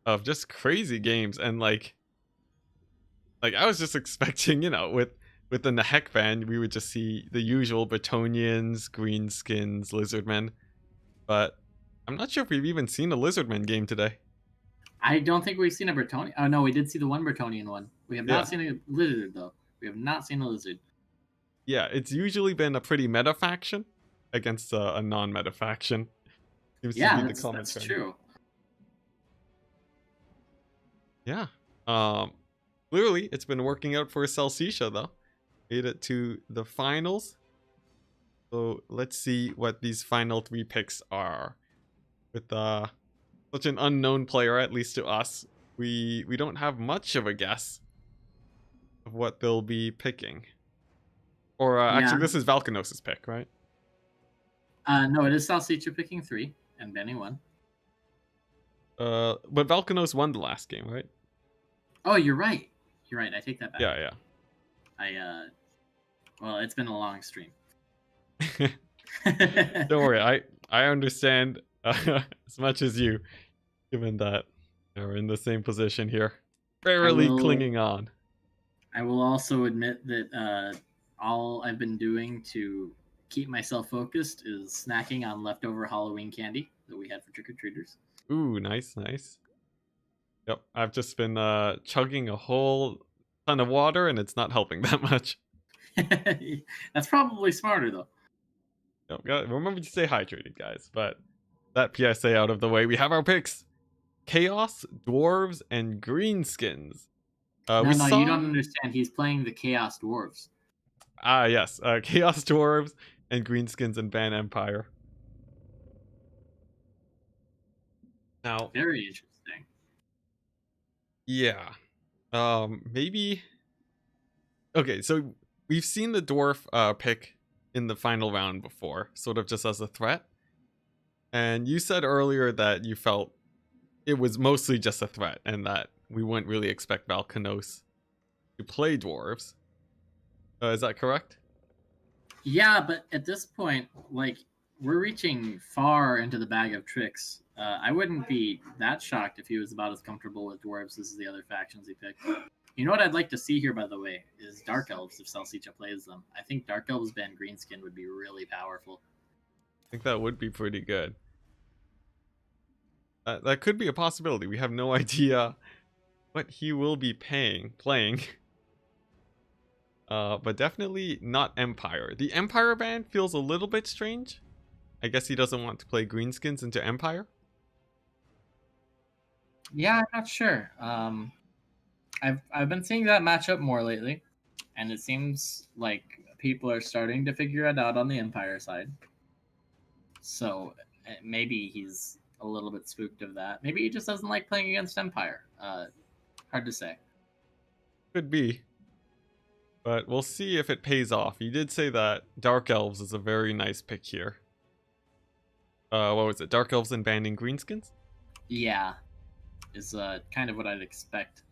of just crazy games, and like I was just expecting, with the Nehek ban, we would just see the usual Bretonians, Greenskins, Lizardmen, but I'm not sure if we've even seen a Lizardman game today. I don't think we've seen a Bretonian. Oh no, we did see the one Bretonian one. We have not Yeah, seen a lizard though. We have not seen a lizard. yeah, it's usually been a pretty meta faction against a non-meta faction. Seems to Yeah, be the common that's trend. true. Yeah. Um, Clearly it's been working out for Celsicia though. Made it to the finals. So let's see what these final three picks are. With such an unknown player, at least to us, we don't have much of a guess of what they'll be picking. Or Yeah. actually, this is Valkanos' pick, right? No, it is Salsicha picking three and Benny one. But Valkanos won the last game, right? Oh, you're right. You're right. I take that back. Yeah, I well, it's been a long stream. yeah. Don't worry, I understand as much as you, given that we're in the same position here, I barely will. clinging on. I will also admit that all I've been doing to keep myself focused is snacking on leftover Halloween candy that we had for trick or treaters. Ooh, nice, nice. Yep, I've just been chugging a whole ton of water, and it's not helping that much. That's probably smarter though. Yep, remember to stay hydrated, guys. But that PSA out of the way, we have our picks. Chaos, Dwarves, and Greenskins. No, We no, you saw... don't understand. He's playing the Chaos Dwarves. Ah, yes. Chaos, Dwarves, and Greenskins and Ban Empire. Now, Very interesting. yeah. Maybe... Okay, so we've seen the Dwarf pick in the final round before, sort of just as a threat. And you said earlier that you felt it was mostly just a threat and that we wouldn't really expect Valkanos to play dwarves. Is that correct? Yeah, but at this point, like, we're reaching far into the bag of tricks. I wouldn't be that shocked if he was about as comfortable with dwarves as the other factions he picked. You know what I'd like to see here, by the way, is Dark Elves if Celsicha plays them. I think Dark Elves ban Greenskin would be really powerful. I think that would be pretty good. That could be a possibility. We have no idea what he will be playing. But definitely not Empire. The Empire ban feels a little bit strange. I guess he doesn't want to play Greenskins into Empire. Yeah, I'm not sure. I've been seeing that matchup more lately, and it seems like people are starting to figure it out on the Empire side. So maybe he's a little bit spooked of that. Maybe he just doesn't like playing against Empire. Hard to say. Could be. But we'll see if it pays off. You did say that Dark Elves is a very nice pick here. What was it? Dark Elves and banning Greenskins? Yeah, is kind of what I'd expect.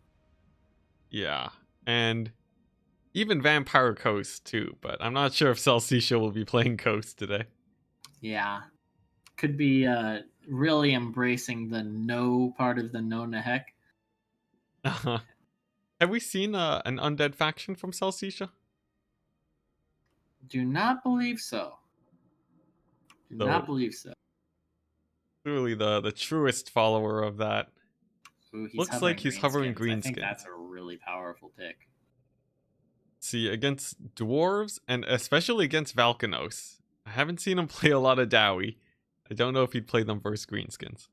Yeah. And even Vampire Coast too, but I'm not sure if Celsitia will be playing Coast today. Yeah, could be really embracing the no part of the no Nehek. Have we seen an undead faction from Celsitia? Do not believe so. Do not So believe so. clearly the truest follower of that. Ooh, he's Looks like hovering he's hovering greenskins. I think Greenskins. that's a really powerful pick. See, against dwarves and especially against Valkanos. I haven't seen him play a lot of Dowie. I don't know if he'd play them versus Greenskins.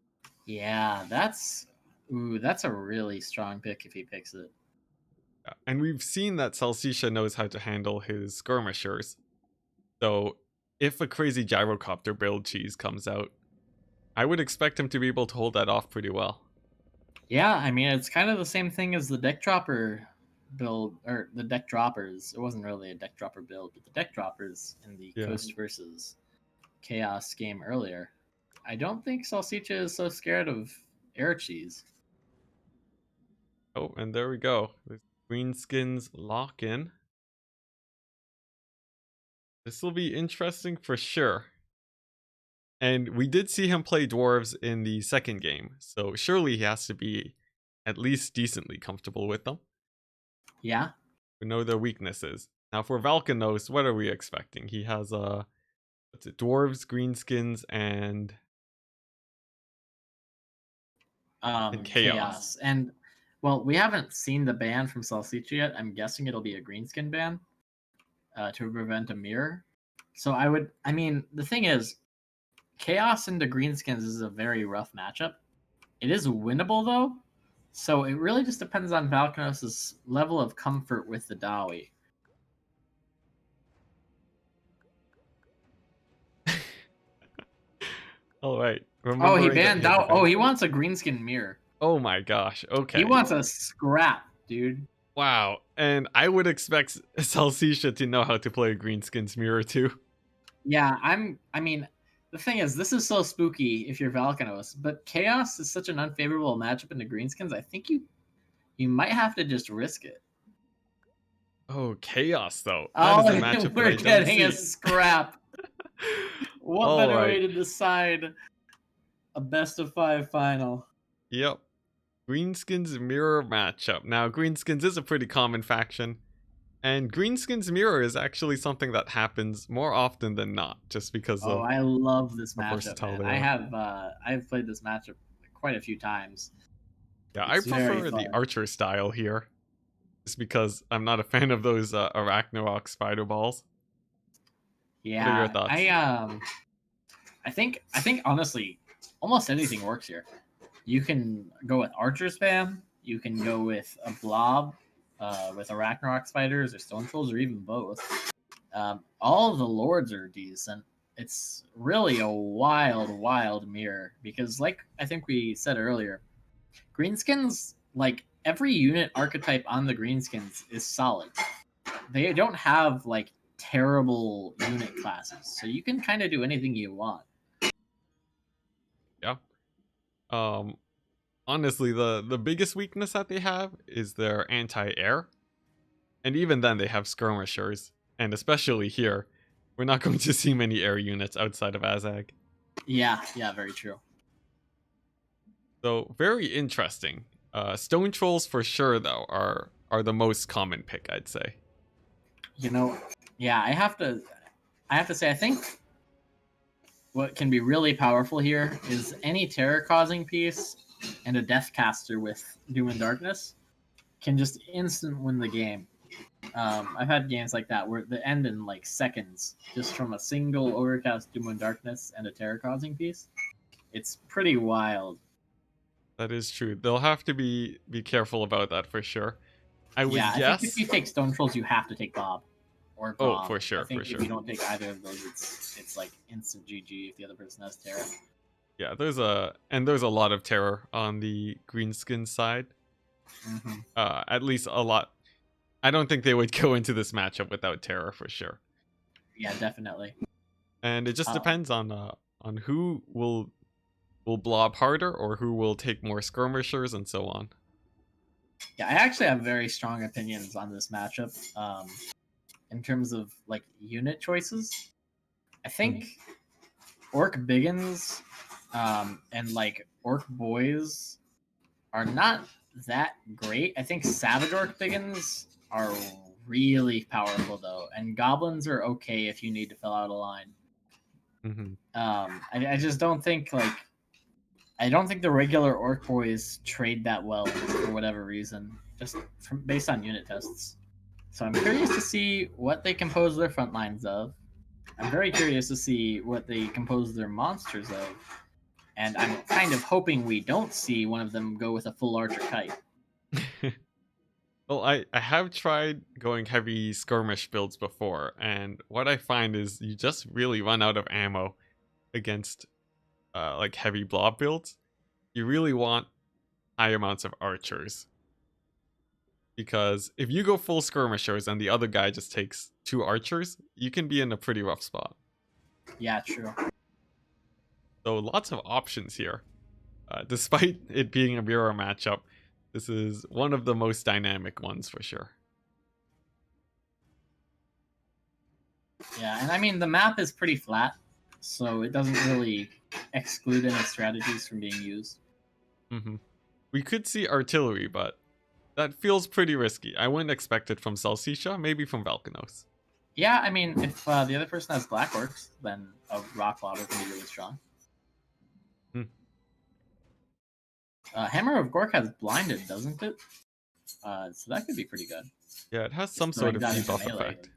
Yeah, that's a really strong pick if he picks it. And we've seen that Celsitia knows how to handle his skirmishers. So if a crazy gyrocopter build cheese comes out, I would expect him to be able to hold that off pretty well. Yeah, I mean it's kind of the same thing as the deck dropper build or the deck droppers. It wasn't really a deck dropper build, but the deck droppers in the Yeah. Coast versus Chaos game earlier. I don't think Salsicha is so scared of air cheese. Oh, and there we go. The Greenskins lock in. This will be interesting for sure. And we did see him play dwarves in the second game, so surely he has to be at least decently comfortable with them. Yeah. We know their weaknesses. Now for Valkanos, what are we expecting? He has what's it, dwarves, greenskins, and chaos. And well, we haven't seen the ban from Salsicha yet. I'm guessing it'll be a greenskin ban to prevent a mirror. So I mean, the thing is, Chaos into Greenskins is a very rough matchup. It is winnable though, so it really just depends on Valkanos' level of comfort with the Dawi. All right. Oh, he Remembering that banned he has Dawi. Oh, advantage. he wants a Greenskin mirror. Oh my gosh. He Okay. wants a scrap, dude. Wow. And I would expect Salsicha to know how to play a greenskins mirror too. Yeah, I mean, the thing is, this is so spooky if you're Valkanos, but Chaos is such an unfavorable matchup into Greenskins. I think you might have to just risk it. Oh, chaos though. That is Oh, a matchup that we're I don't getting see. a scrap. What All better way right. to decide a best of 5 final? Yep. Greenskins mirror matchup. Now, Greenskins is a pretty common faction, and Greenskins mirror is actually something that happens more often than not, just because Oh, of I love this how matchup, versatile man. they are. I've played this matchup quite a few times. Yeah, I It's very prefer the fun. archer style here, just because I'm not a fan of those Arachnarok spider balls. What are your Yeah, thoughts? I think honestly, almost anything works here. You can go with Archer Spam. You can go with a Blob, with Arachnarok Spiders or Stone Trolls, or even both. All of the Lords are decent. It's really a wild, wild mirror because, like I think we said earlier, Greenskins, like every unit archetype on the Greenskins is solid. They don't have like terrible unit classes, so you can kind of do anything you want. Yeah. Um, Honestly, the biggest weakness that they have is their anti-air, and even then they have skirmishers, and especially here, we're not going to see many air units outside of Azag. Yeah, very true. So very interesting. Stone trolls for sure though are the most common pick, I'd say. You know, yeah, I have to say, I think what can be really powerful here is any terror causing piece and a Deathcaster with Doom and Darkness can just instant win the game. I've had games like that where they end in like seconds just from a single Overcast Doom and Darkness and a terror causing piece. It's pretty wild. That is true. They'll have to be careful about that for sure. I Yeah, would I think if guess. you take Stone Trolls, you have to take Bob or Oh, Grom. for I sure, for think if sure. you don't take either of those, it's like instant GG if the other person has terror. Yeah, there's a lot of terror on the greenskin side. Mm-hmm. At least a lot. I don't think they would go into this matchup without terror for sure. Yeah, definitely. And it just Uh, depends on who will blob harder or who will take more skirmishers and so on. yeah, I actually have very strong opinions on this matchup. In terms of like unit choices, I think Orc Biggins and like Orc Boys are not that great. I think Savage Orc Biggins are really powerful though, and Goblins are okay if you need to fill out a line. Mm-hmm. I just don't think like I don't think the regular Orc Boys trade that well for whatever reason, just based on unit tests. So I'm curious to see what they compose their front lines of. I'm very curious to see what they compose their monsters of. And I'm kind of hoping we don't see one of them go with a full archer kite. Well, I have tried going heavy skirmish builds before, and what I find is you just really run out of ammo against like heavy blob builds. You really want high amounts of archers. Because if you go full skirmishers and the other guy just takes 2 archers, you can be in a pretty rough spot. Yeah, true. So lots of options here. Despite it being a mirror matchup, this is one of the most dynamic ones for sure. Yeah, and I mean, the map is pretty flat, so it doesn't really exclude any strategies from being used. Hmm. We could see artillery, but that feels pretty risky. I wouldn't expect it from Salsicha, maybe from Valkanos. Yeah, I mean, if the other person has Black Orcs, then a Rock Lobber can be really strong. Hmm. Hammer of Gork has Blinded, doesn't it? So that could be pretty good. Yeah, it has some Just sort throwing of that into debuff melee. effect.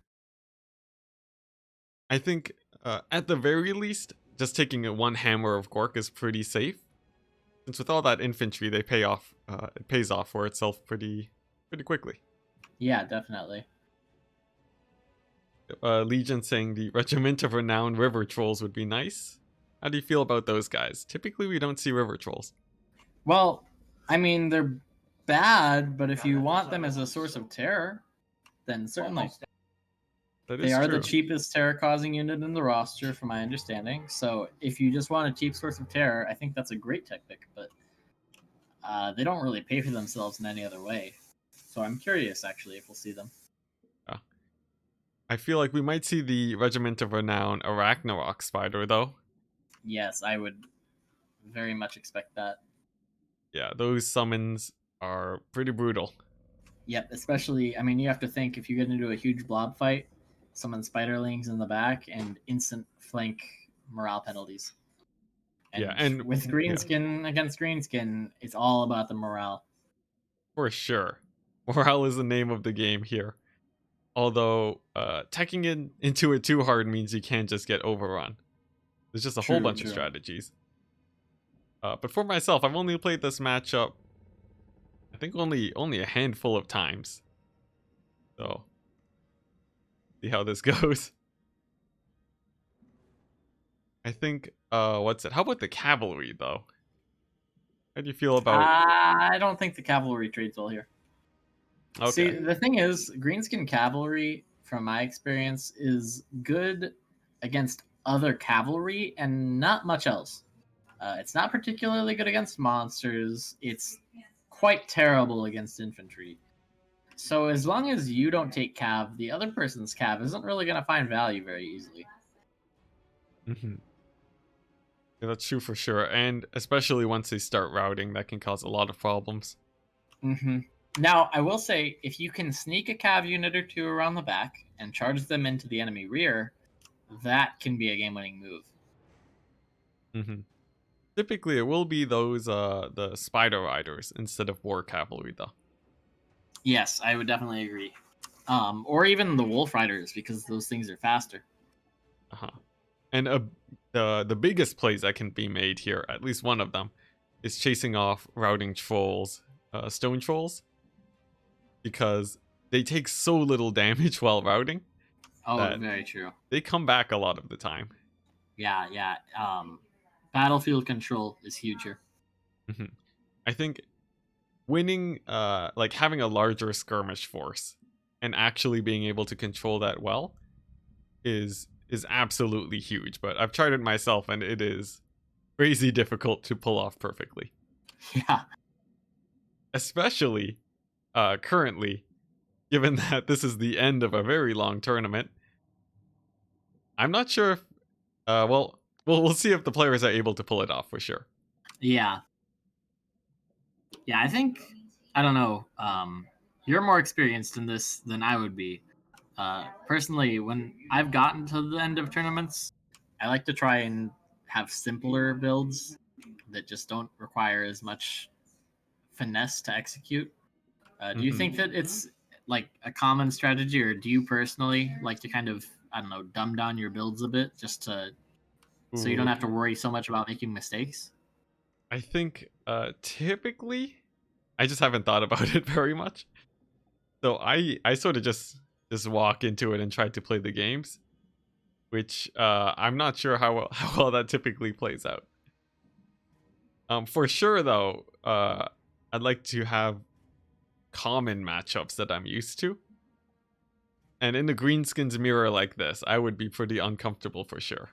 I think at the very least, just taking a 1 hammer of Gork is pretty safe. Since with all that infantry, they pay off. It pays off for itself pretty quickly. Yeah, definitely. Legion saying the Regiment of Renowned River Trolls would be nice. How do you feel about those guys? Typically, we don't see river trolls. Well, I mean, they're bad, but if you want them as a source of terror, then certainly. That They is are the true. cheapest terror causing unit in the roster, from my understanding. So if you just want a cheap source of terror, I think that's a great tech pick, but they don't really pay for themselves in any other way. So I'm curious, actually, if we'll see them. I feel like we might see the Regiment of Renown Arachnarok Spider, though. Yes, I would very much expect that. Yeah, those summons are pretty brutal. Yep, especially, I mean, you have to think if you get into a huge blob fight, summon spiderlings in the back, and instant flank morale penalties. Yeah, And and with greenskin against greenskin, it's all about the morale. for sure, morale is the name of the game here. Although, teching into it too hard means you can't just get overrun. There's just a whole True, bunch of true. strategies. But for myself, I've only played this matchup, I think only a handful of times. So, see how this goes. I think, what's it? How about the cavalry, though? How do you feel about... I don't think the cavalry trades well here. See, Okay. the thing is, greenskin cavalry, from my experience, is good against other cavalry and not much else. It's not particularly good against monsters. It's quite terrible against infantry. So as long as you don't take cav, the other person's cav isn't really going to find value very easily. Yeah, that's true for sure. And especially once they start routing, that can cause a lot of problems. Mm-hmm. Now, I will say, if you can sneak a cav unit or two around the back and charge them into the enemy rear, that can be a game-winning move. hmm Typically, it will be those, the spider riders instead of war cavalry, though. Yes, I would definitely agree. Or even the wolf riders, because those things are faster. Uh-huh. And the biggest plays that can be made here, at least one of them, is chasing off routing trolls, stone trolls, because they take so little damage while routing Oh, that very true. they come back a lot of the time. Yeah, yeah. Battlefield control is huge here. Mhm. I think winning, like having a larger skirmish force and actually being able to control that well is absolutely huge. But I've tried it myself, and it is crazy difficult to pull off perfectly, Yeah, especially currently, given that this is the end of a very long tournament. I'm not sure if, we'll see if the players are able to pull it off for sure. yeah, yeah. I think I don't know. You're more experienced in this than I would be. Personally, when I've gotten to the end of tournaments, I like to try and have simpler builds that just don't require as much finesse to execute. Do you hmm think that it's like a common strategy, or do you personally like to kind of, I don't know, dumb down your builds a bit just to so you don't Ooh, have to worry so much about making mistakes? I think typically I just haven't thought about it very much. So I sort of just walk into it and try to play the games, which I'm not sure how well that typically plays out. For sure though, I'd like to have common matchups that I'm used to. And in the greenskins mirror like this, I would be pretty uncomfortable for sure.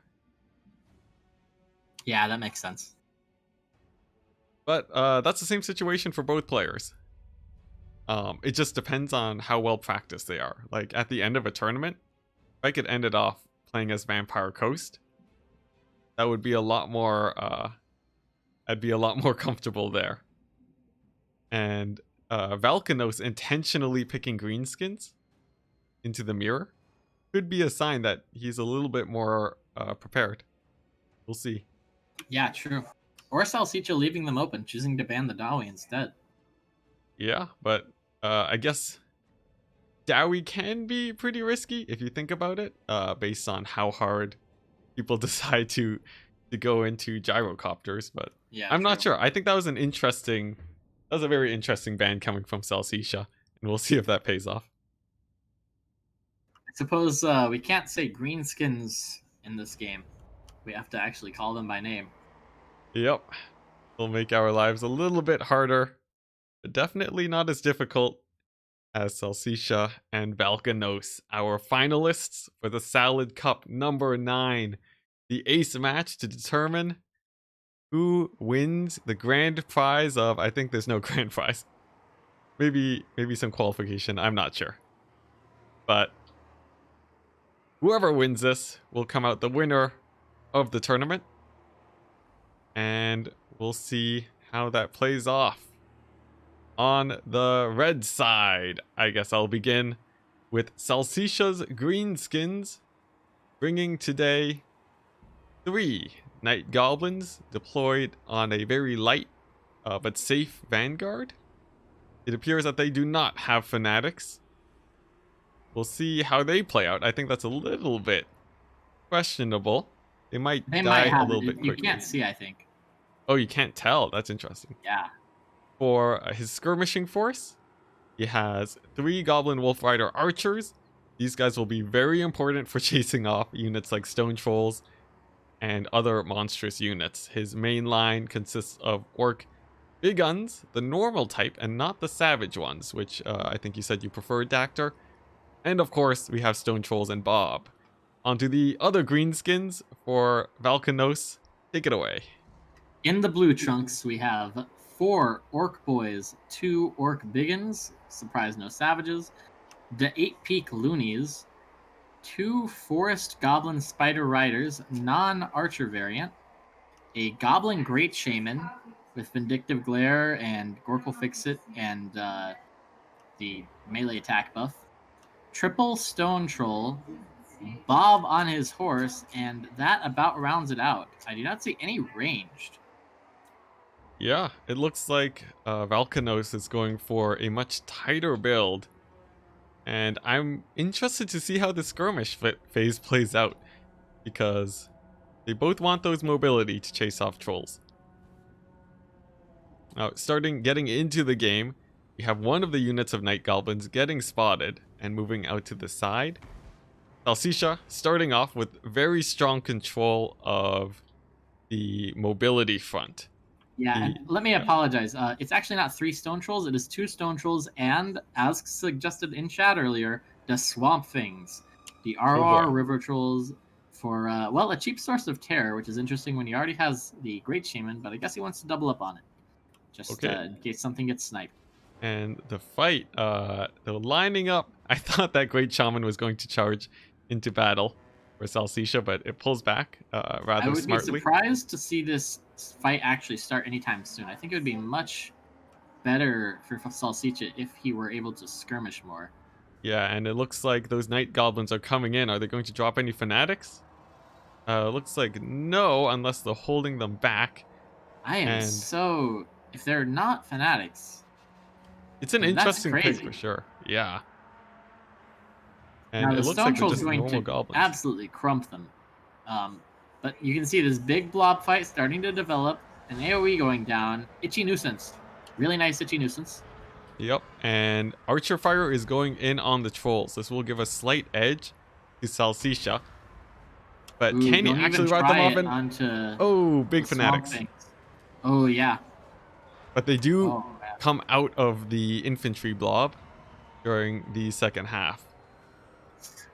Yeah, that makes sense. But that's the same situation for both players. It just depends on how well practiced they are. Like at the end of a tournament, if I could end it off playing as Vampire Coast, that would be a lot more. I'd be a lot more comfortable there. And Valkanos intentionally picking greenskins into the mirror could be a sign that he's a little bit more prepared. We'll see. Yeah, true. Or Salsicha leaving them open, choosing to ban the Dawi instead. Yeah, but I guess Dowie can be pretty risky if you think about it, based on how hard people decide to go into gyrocopters. But Yeah, I'm not true. sure. I think that was a very interesting ban coming from Salsicha, and we'll see if that pays off. I suppose we can't say greenskins in this game. We have to actually call them by name. Yep, it'll make our lives a little bit harder, but definitely not as difficult as Salsicha and Valkanos, our finalists for the Salad Cup number 9, the ace match to determine who wins the grand prize of, I think there's no grand prize. Maybe some qualification, I'm not sure. But whoever wins this will come out the winner of the tournament. And we'll see how that plays off. On the red side, I guess I'll begin with Salsicha's Greenskins, bringing today 3 Night Goblins deployed on a very light but safe Vanguard. It appears that they do not have Fanatics. We'll see how they play out. I think that's a little bit questionable. They might They might die a have little it. bit You can't quickly. see, I think. Oh, you can't tell. That's interesting. Yeah. For his skirmishing force, he has 3 Goblin Wolf Rider archers. These guys will be very important for chasing off units like Stone Trolls and other monstrous units. His main line consists of Orc Big Guns, the normal type, and not the savage ones, which I think you said you preferred, Dacder. And of course, we have Stone Trolls and Bob. Onto the other greenskins for Valkanos. Take it away. In the blue trunks, we have 4 Orc Boys, 2 Orc Biggins, surprise no savages, the 8 Peak Loonies, 2 Forest Goblin Spider Riders, non-archer variant, a Goblin Great Shaman with Vindictive Glare and Gorkle Fixit and the melee attack buff, triple Stone Troll, Bob on his horse, and that about rounds it out. I do not see any ranged. Yeah, it looks like Valkanos is going for a much tighter build. And I'm interested to see how the skirmish phase plays out. Because they both want those mobility to chase off trolls. Now, getting into the game, we have one of the units of Night Goblins getting spotted and moving out to the side. Salsiccia starting off with very strong control of the mobility front. Yeah, and let me apologize. It's actually not 3 Stone Trolls. It is 2 Stone Trolls and, as suggested in chat earlier, the Swamp Things. The RR River Trolls for, well, a cheap source of terror, which is interesting when he already has the Great Shaman, but I guess he wants to double up on it. Just in case something gets sniped. And the fight, they're lining up. I thought that Great Shaman was going to charge into battle for Salsiccia, but it pulls back rather smartly. I would be surprised to see this fight actually start anytime soon. I think it would be much better for Salsiccia if he were able to skirmish more. Yeah, and it looks like those Night Goblins are coming in. Are they going to drop any Fanatics? Looks like no, unless they're holding them back. I am so... If they're not Fanatics... It's an interesting pick for sure. Yeah. And now, it looks like they're just normal goblins. Absolutely crump them. But you can see this big blob fight starting to develop. An AoE going down. Itchy Nuisance. Really nice Itchy Nuisance. Yep. And Archer Fire is going in on the trolls. This will give a slight edge to Salsiccia. But can he actually ride them off in... Oh, big Fanatics. Oh, yeah. But they do come out of the infantry blob during the second half.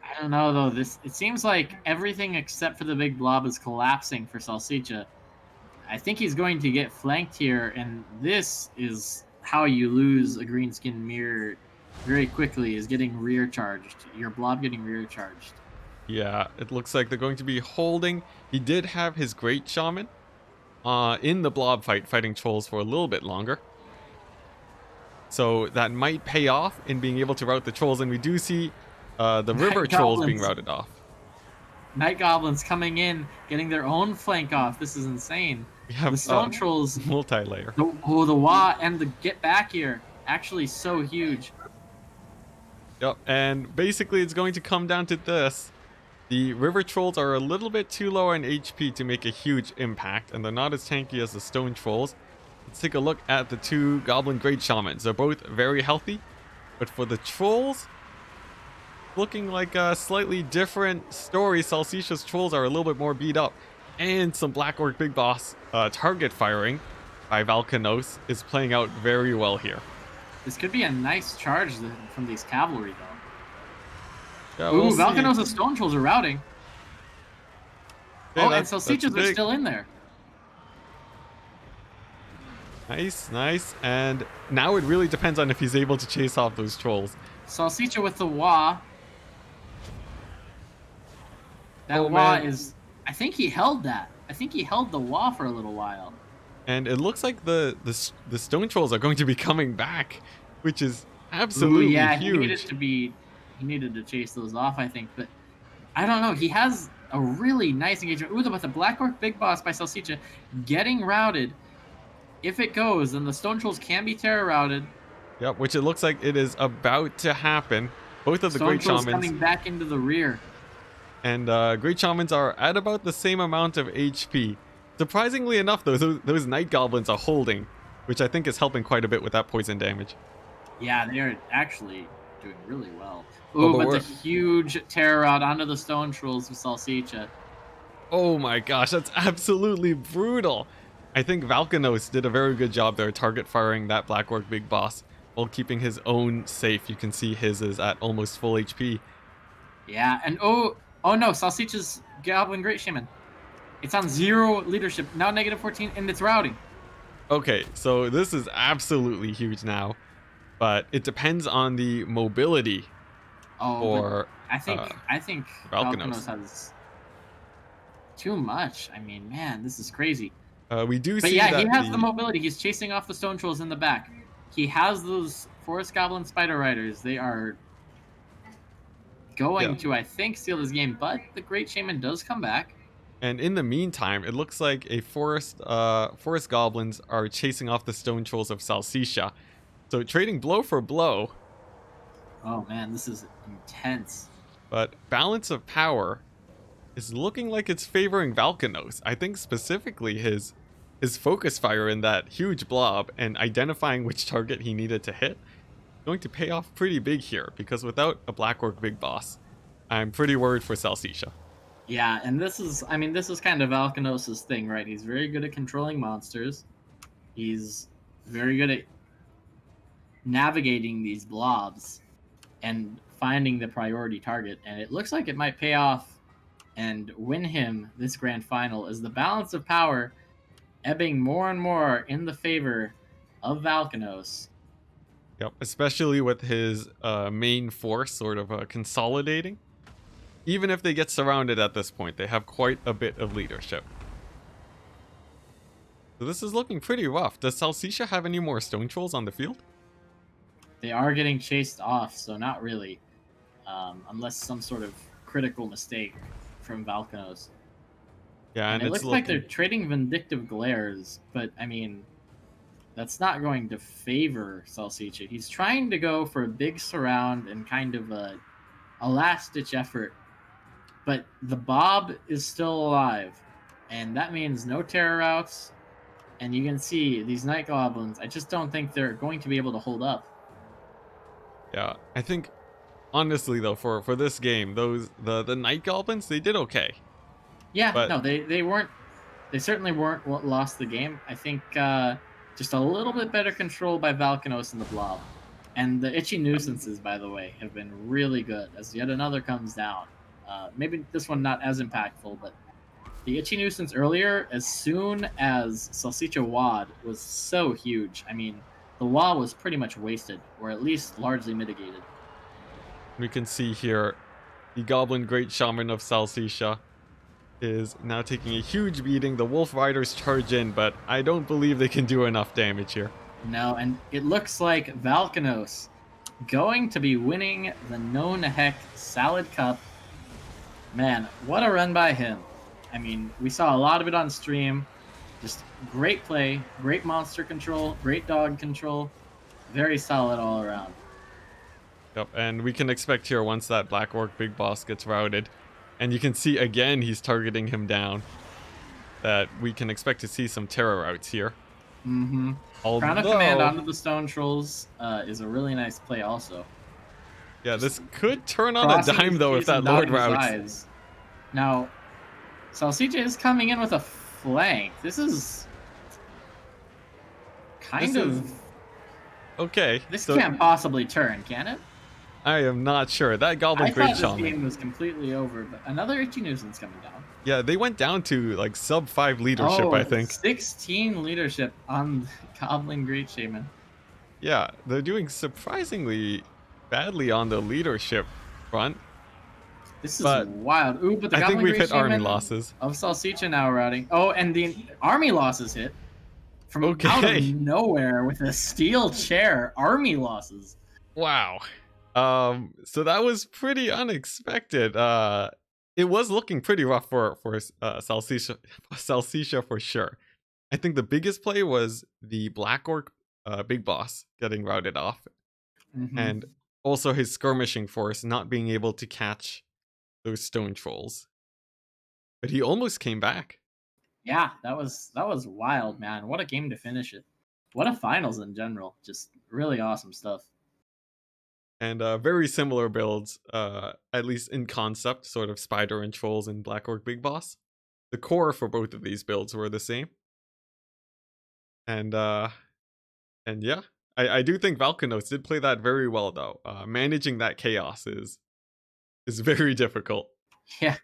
I don't know, though. It seems like everything except for the big blob is collapsing for Salsiccia. I think he's going to get flanked here, and this is how you lose a greenskin mirror very quickly, is getting rear charged. Your blob getting rear charged. Yeah, it looks like they're going to be holding. He did have his Great Shaman in the blob fight, fighting trolls for a little bit longer. So that might pay off in being able to route the trolls, and we do see the river trolls being routed off. Night Goblins coming in, getting their own flank off. This is insane. We have the Stone Trolls... Multi-layer. The Wah and the Get Back here. Actually so huge. Yep, and basically it's going to come down to this. The river trolls are a little bit too low on HP to make a huge impact, and they're not as tanky as the stone trolls. Let's take a look at the 2 Goblin Great Shamans. They're both very healthy, but for the trolls, looking like a slightly different story. Salsiccia's trolls are a little bit more beat up, and some Black Orc Big Boss target firing by Valkanos is playing out very well here. This could be a nice charge from these cavalry, though. Yeah, ooh, Valkanos' Stone Trolls are routing. Yeah, and Salsiccia's are still in there. Nice, nice. And now it really depends on if he's able to chase off those trolls. Salsiccia with the Wah. That Wah is... I think he held that. I think he held the Wah for a little while. And it looks like the stone trolls are going to be coming back, which is absolutely huge. He needed to chase those off, I think. But I don't know. He has a really nice engagement. Ooh, but the Black Orc Big Boss by Salsiccia getting routed. If it goes, then the Stone Trolls can be terror routed. Yep, which it looks like it is about to happen. Both of the Great Shamans coming back into the rear. And Great Shamans are at about the same amount of HP. Surprisingly enough, though, those night goblins are holding, which I think is helping quite a bit with that poison damage. Yeah, they are actually doing really well. Oh, Ooh, but but the we're... huge terror out onto the stone trolls with Salsicha. Oh my gosh, that's absolutely brutal. I think Valkanos did a very good job there target firing that Black Orc Big Boss while keeping his own safe. You can see his is at almost full HP. Yeah, and oh no, Salsicha's Goblin Great Shaman. It's on 0 leadership, now negative 14, and it's routing. Okay, so this is absolutely huge now, but it depends on the mobility Oh, but for I think Valkanos Valkanos. has too much. I mean, man, this is crazy. We do But see yeah, he that has the the... mobility. He's chasing off the stone trolls in the back. He has those Forest Goblin Spider Riders. They are Yeah, going to, I think, seal this game, but the Great Shaman does come back. and in the meantime, it looks like a forest goblins are chasing off the stone trolls of Salsicha. So trading blow for blow, Oh man, this is intense. but balance of power is looking like it's favoring Valkanos. I think specifically his focus fire in that huge blob and identifying which target he needed to hit going to pay off pretty big here, because without a Black Orc Big Boss, I'm pretty worried for Salsicha. Yeah, and I mean, this is kind of Alkanos' thing, right? He's very good at controlling monsters. He's very good at navigating these blobs and finding the priority target. And it looks like it might pay off and win him this grand final as the balance of power ebbing more and more in the favor of Valkanos. Yep, especially with his main force sort of consolidating. Even if they get surrounded at this point, they have quite a bit of leadership. So this is looking pretty rough. Does Salsicha have any more stone trolls on the field? They are getting chased off, so not really, unless some sort of critical mistake from Valkanos. Yeah, And and it it's looks like they're looking... trading Vindictive Glares, but I mean, that's not going to favor Salsicha. He's trying to go for a big surround and kind of a last ditch effort, but the Bob is still alive, and that means no terror routes. And you can see these Night Goblins, I just don't think they're going to be able to hold up. Yeah, I think honestly though, for this game, the night goblins, they did okay. Yeah, But no, they weren't. They certainly weren't what lost the game. I think just a little bit better control by Valkanos and the Blob. And the Itchy Nuisances, by the way, have been really good as yet another comes down. Maybe this one not as impactful, but the Itchy Nuisance earlier, as soon as Salsicha Wad was so huge, I mean, the wall was pretty much wasted, or at least largely mitigated. we can see here the goblin great shaman of Salsicha is now taking a huge beating. The wolf riders charge in, but I don't believe they can do enough damage here. No, and it looks like Valkanos going to be winning the No Nehek Salad Cup. Man, what a run by him. I mean, we saw a lot of it on stream. Just great play, great monster control, great dog control. Very solid all around. Yep, and we can expect here once that Black Orc Big Boss gets routed, and you can see again he's targeting him down, that we can expect to see some terror outs here. Mm-hmm. Crown of Command Although, onto the Stone Trolls is a really nice play also. yeah, Just this could turn on a crossing dime his though if T's that and Lord dotting his routes. I's. Now, Salsicha is coming in with a flank. This is kind This is of... okay. This So can't possibly turn, can it? I am not sure. That Goblin I Great thought this Shaman. game was completely over, but another Itchy Nuisance coming down. Yeah, they went down to like sub 5 leadership, I Oh, think. 16 leadership on Goblin Great Shaman. Yeah, they're doing surprisingly badly on the leadership front, This is but wild. Ooh, but the I think Goblin we've Great hit army Shaman losses. of Salsicha now routing. Oh, and the army losses hit from out of Okay. nowhere with a steel chair. Army losses. Wow. So that was pretty unexpected. It was looking pretty rough for Salsicha, Salsicha for sure. I think the biggest play was the Black Orc Big Boss getting routed off, Mm-hmm. and also his skirmishing force not being able to catch those stone trolls. But he almost came back. Yeah, that was wild, man. What a game to finish it. What a finals in general. Just really awesome stuff. And very similar builds, at least in concept, sort of Spider and Trolls and Black Orc Big Boss. The core for both of these builds were the same. And yeah, I do think Valkanos did play that very well though. Managing that chaos is very difficult. Yeah,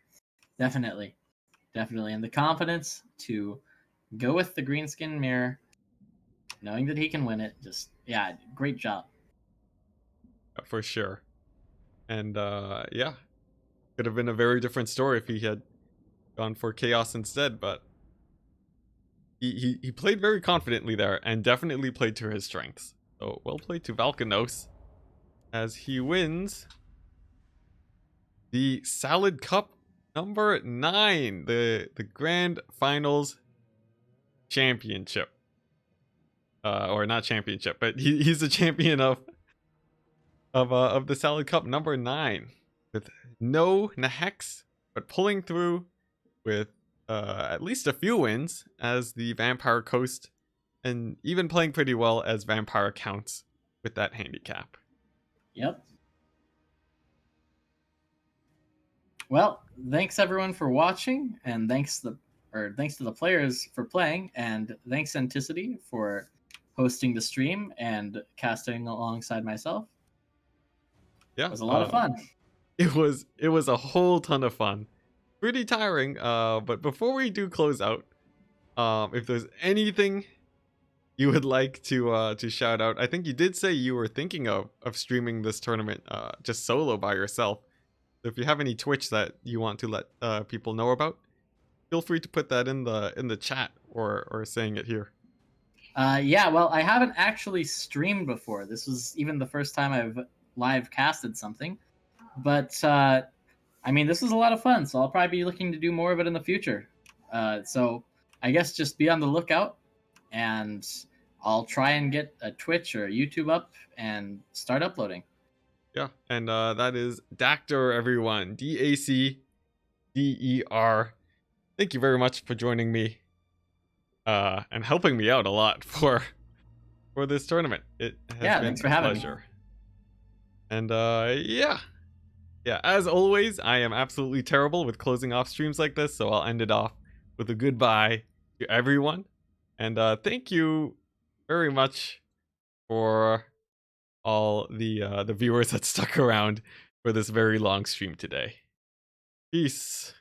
definitely. Definitely. And the confidence to go with the greenskin mirror, knowing that he can win it. Just yeah, great job. For sure. And yeah, could have been a very different story if he had gone for chaos instead, but he played very confidently there and definitely played to his strengths. So well played to Valkanos as he wins the Salad Cup number 9, the Grand Finals Championship. Or not championship, but he's the champion of the Salad Cup number 9 with no Neheks, but pulling through with at least a few wins as the Vampire Coast, and even playing pretty well as Vampire counts with that handicap. Yep. Well, thanks everyone for watching, and thanks to the players for playing, and thanks Enticity for hosting the stream and casting alongside myself. It Yeah, was a lot of fun. it was a whole ton of fun. Pretty tiring, but before we do close out, if there's anything you would like to shout out, I think you did say you were thinking of streaming this tournament just solo by yourself. So if you have any Twitch that you want to let people know about, feel free to put that in the chat or saying it here. Yeah, well, I haven't actually streamed before. This was even the first time I've live casted something. But I mean, this was a lot of fun, so I'll probably be looking to do more of it in the future. So I guess just be on the lookout, and I'll try and get a Twitch or a YouTube up and start uploading. Yeah, and that is Dacder, everyone. Dacder. Thank you very much for joining me and helping me out a lot for this tournament. It has Yeah, been thanks for a having me. pleasure. And yeah. Yeah, as always, I am absolutely terrible with closing off streams like this, so I'll end it off with a goodbye to everyone. And thank you very much for all the viewers that stuck around for this very long stream today. Peace.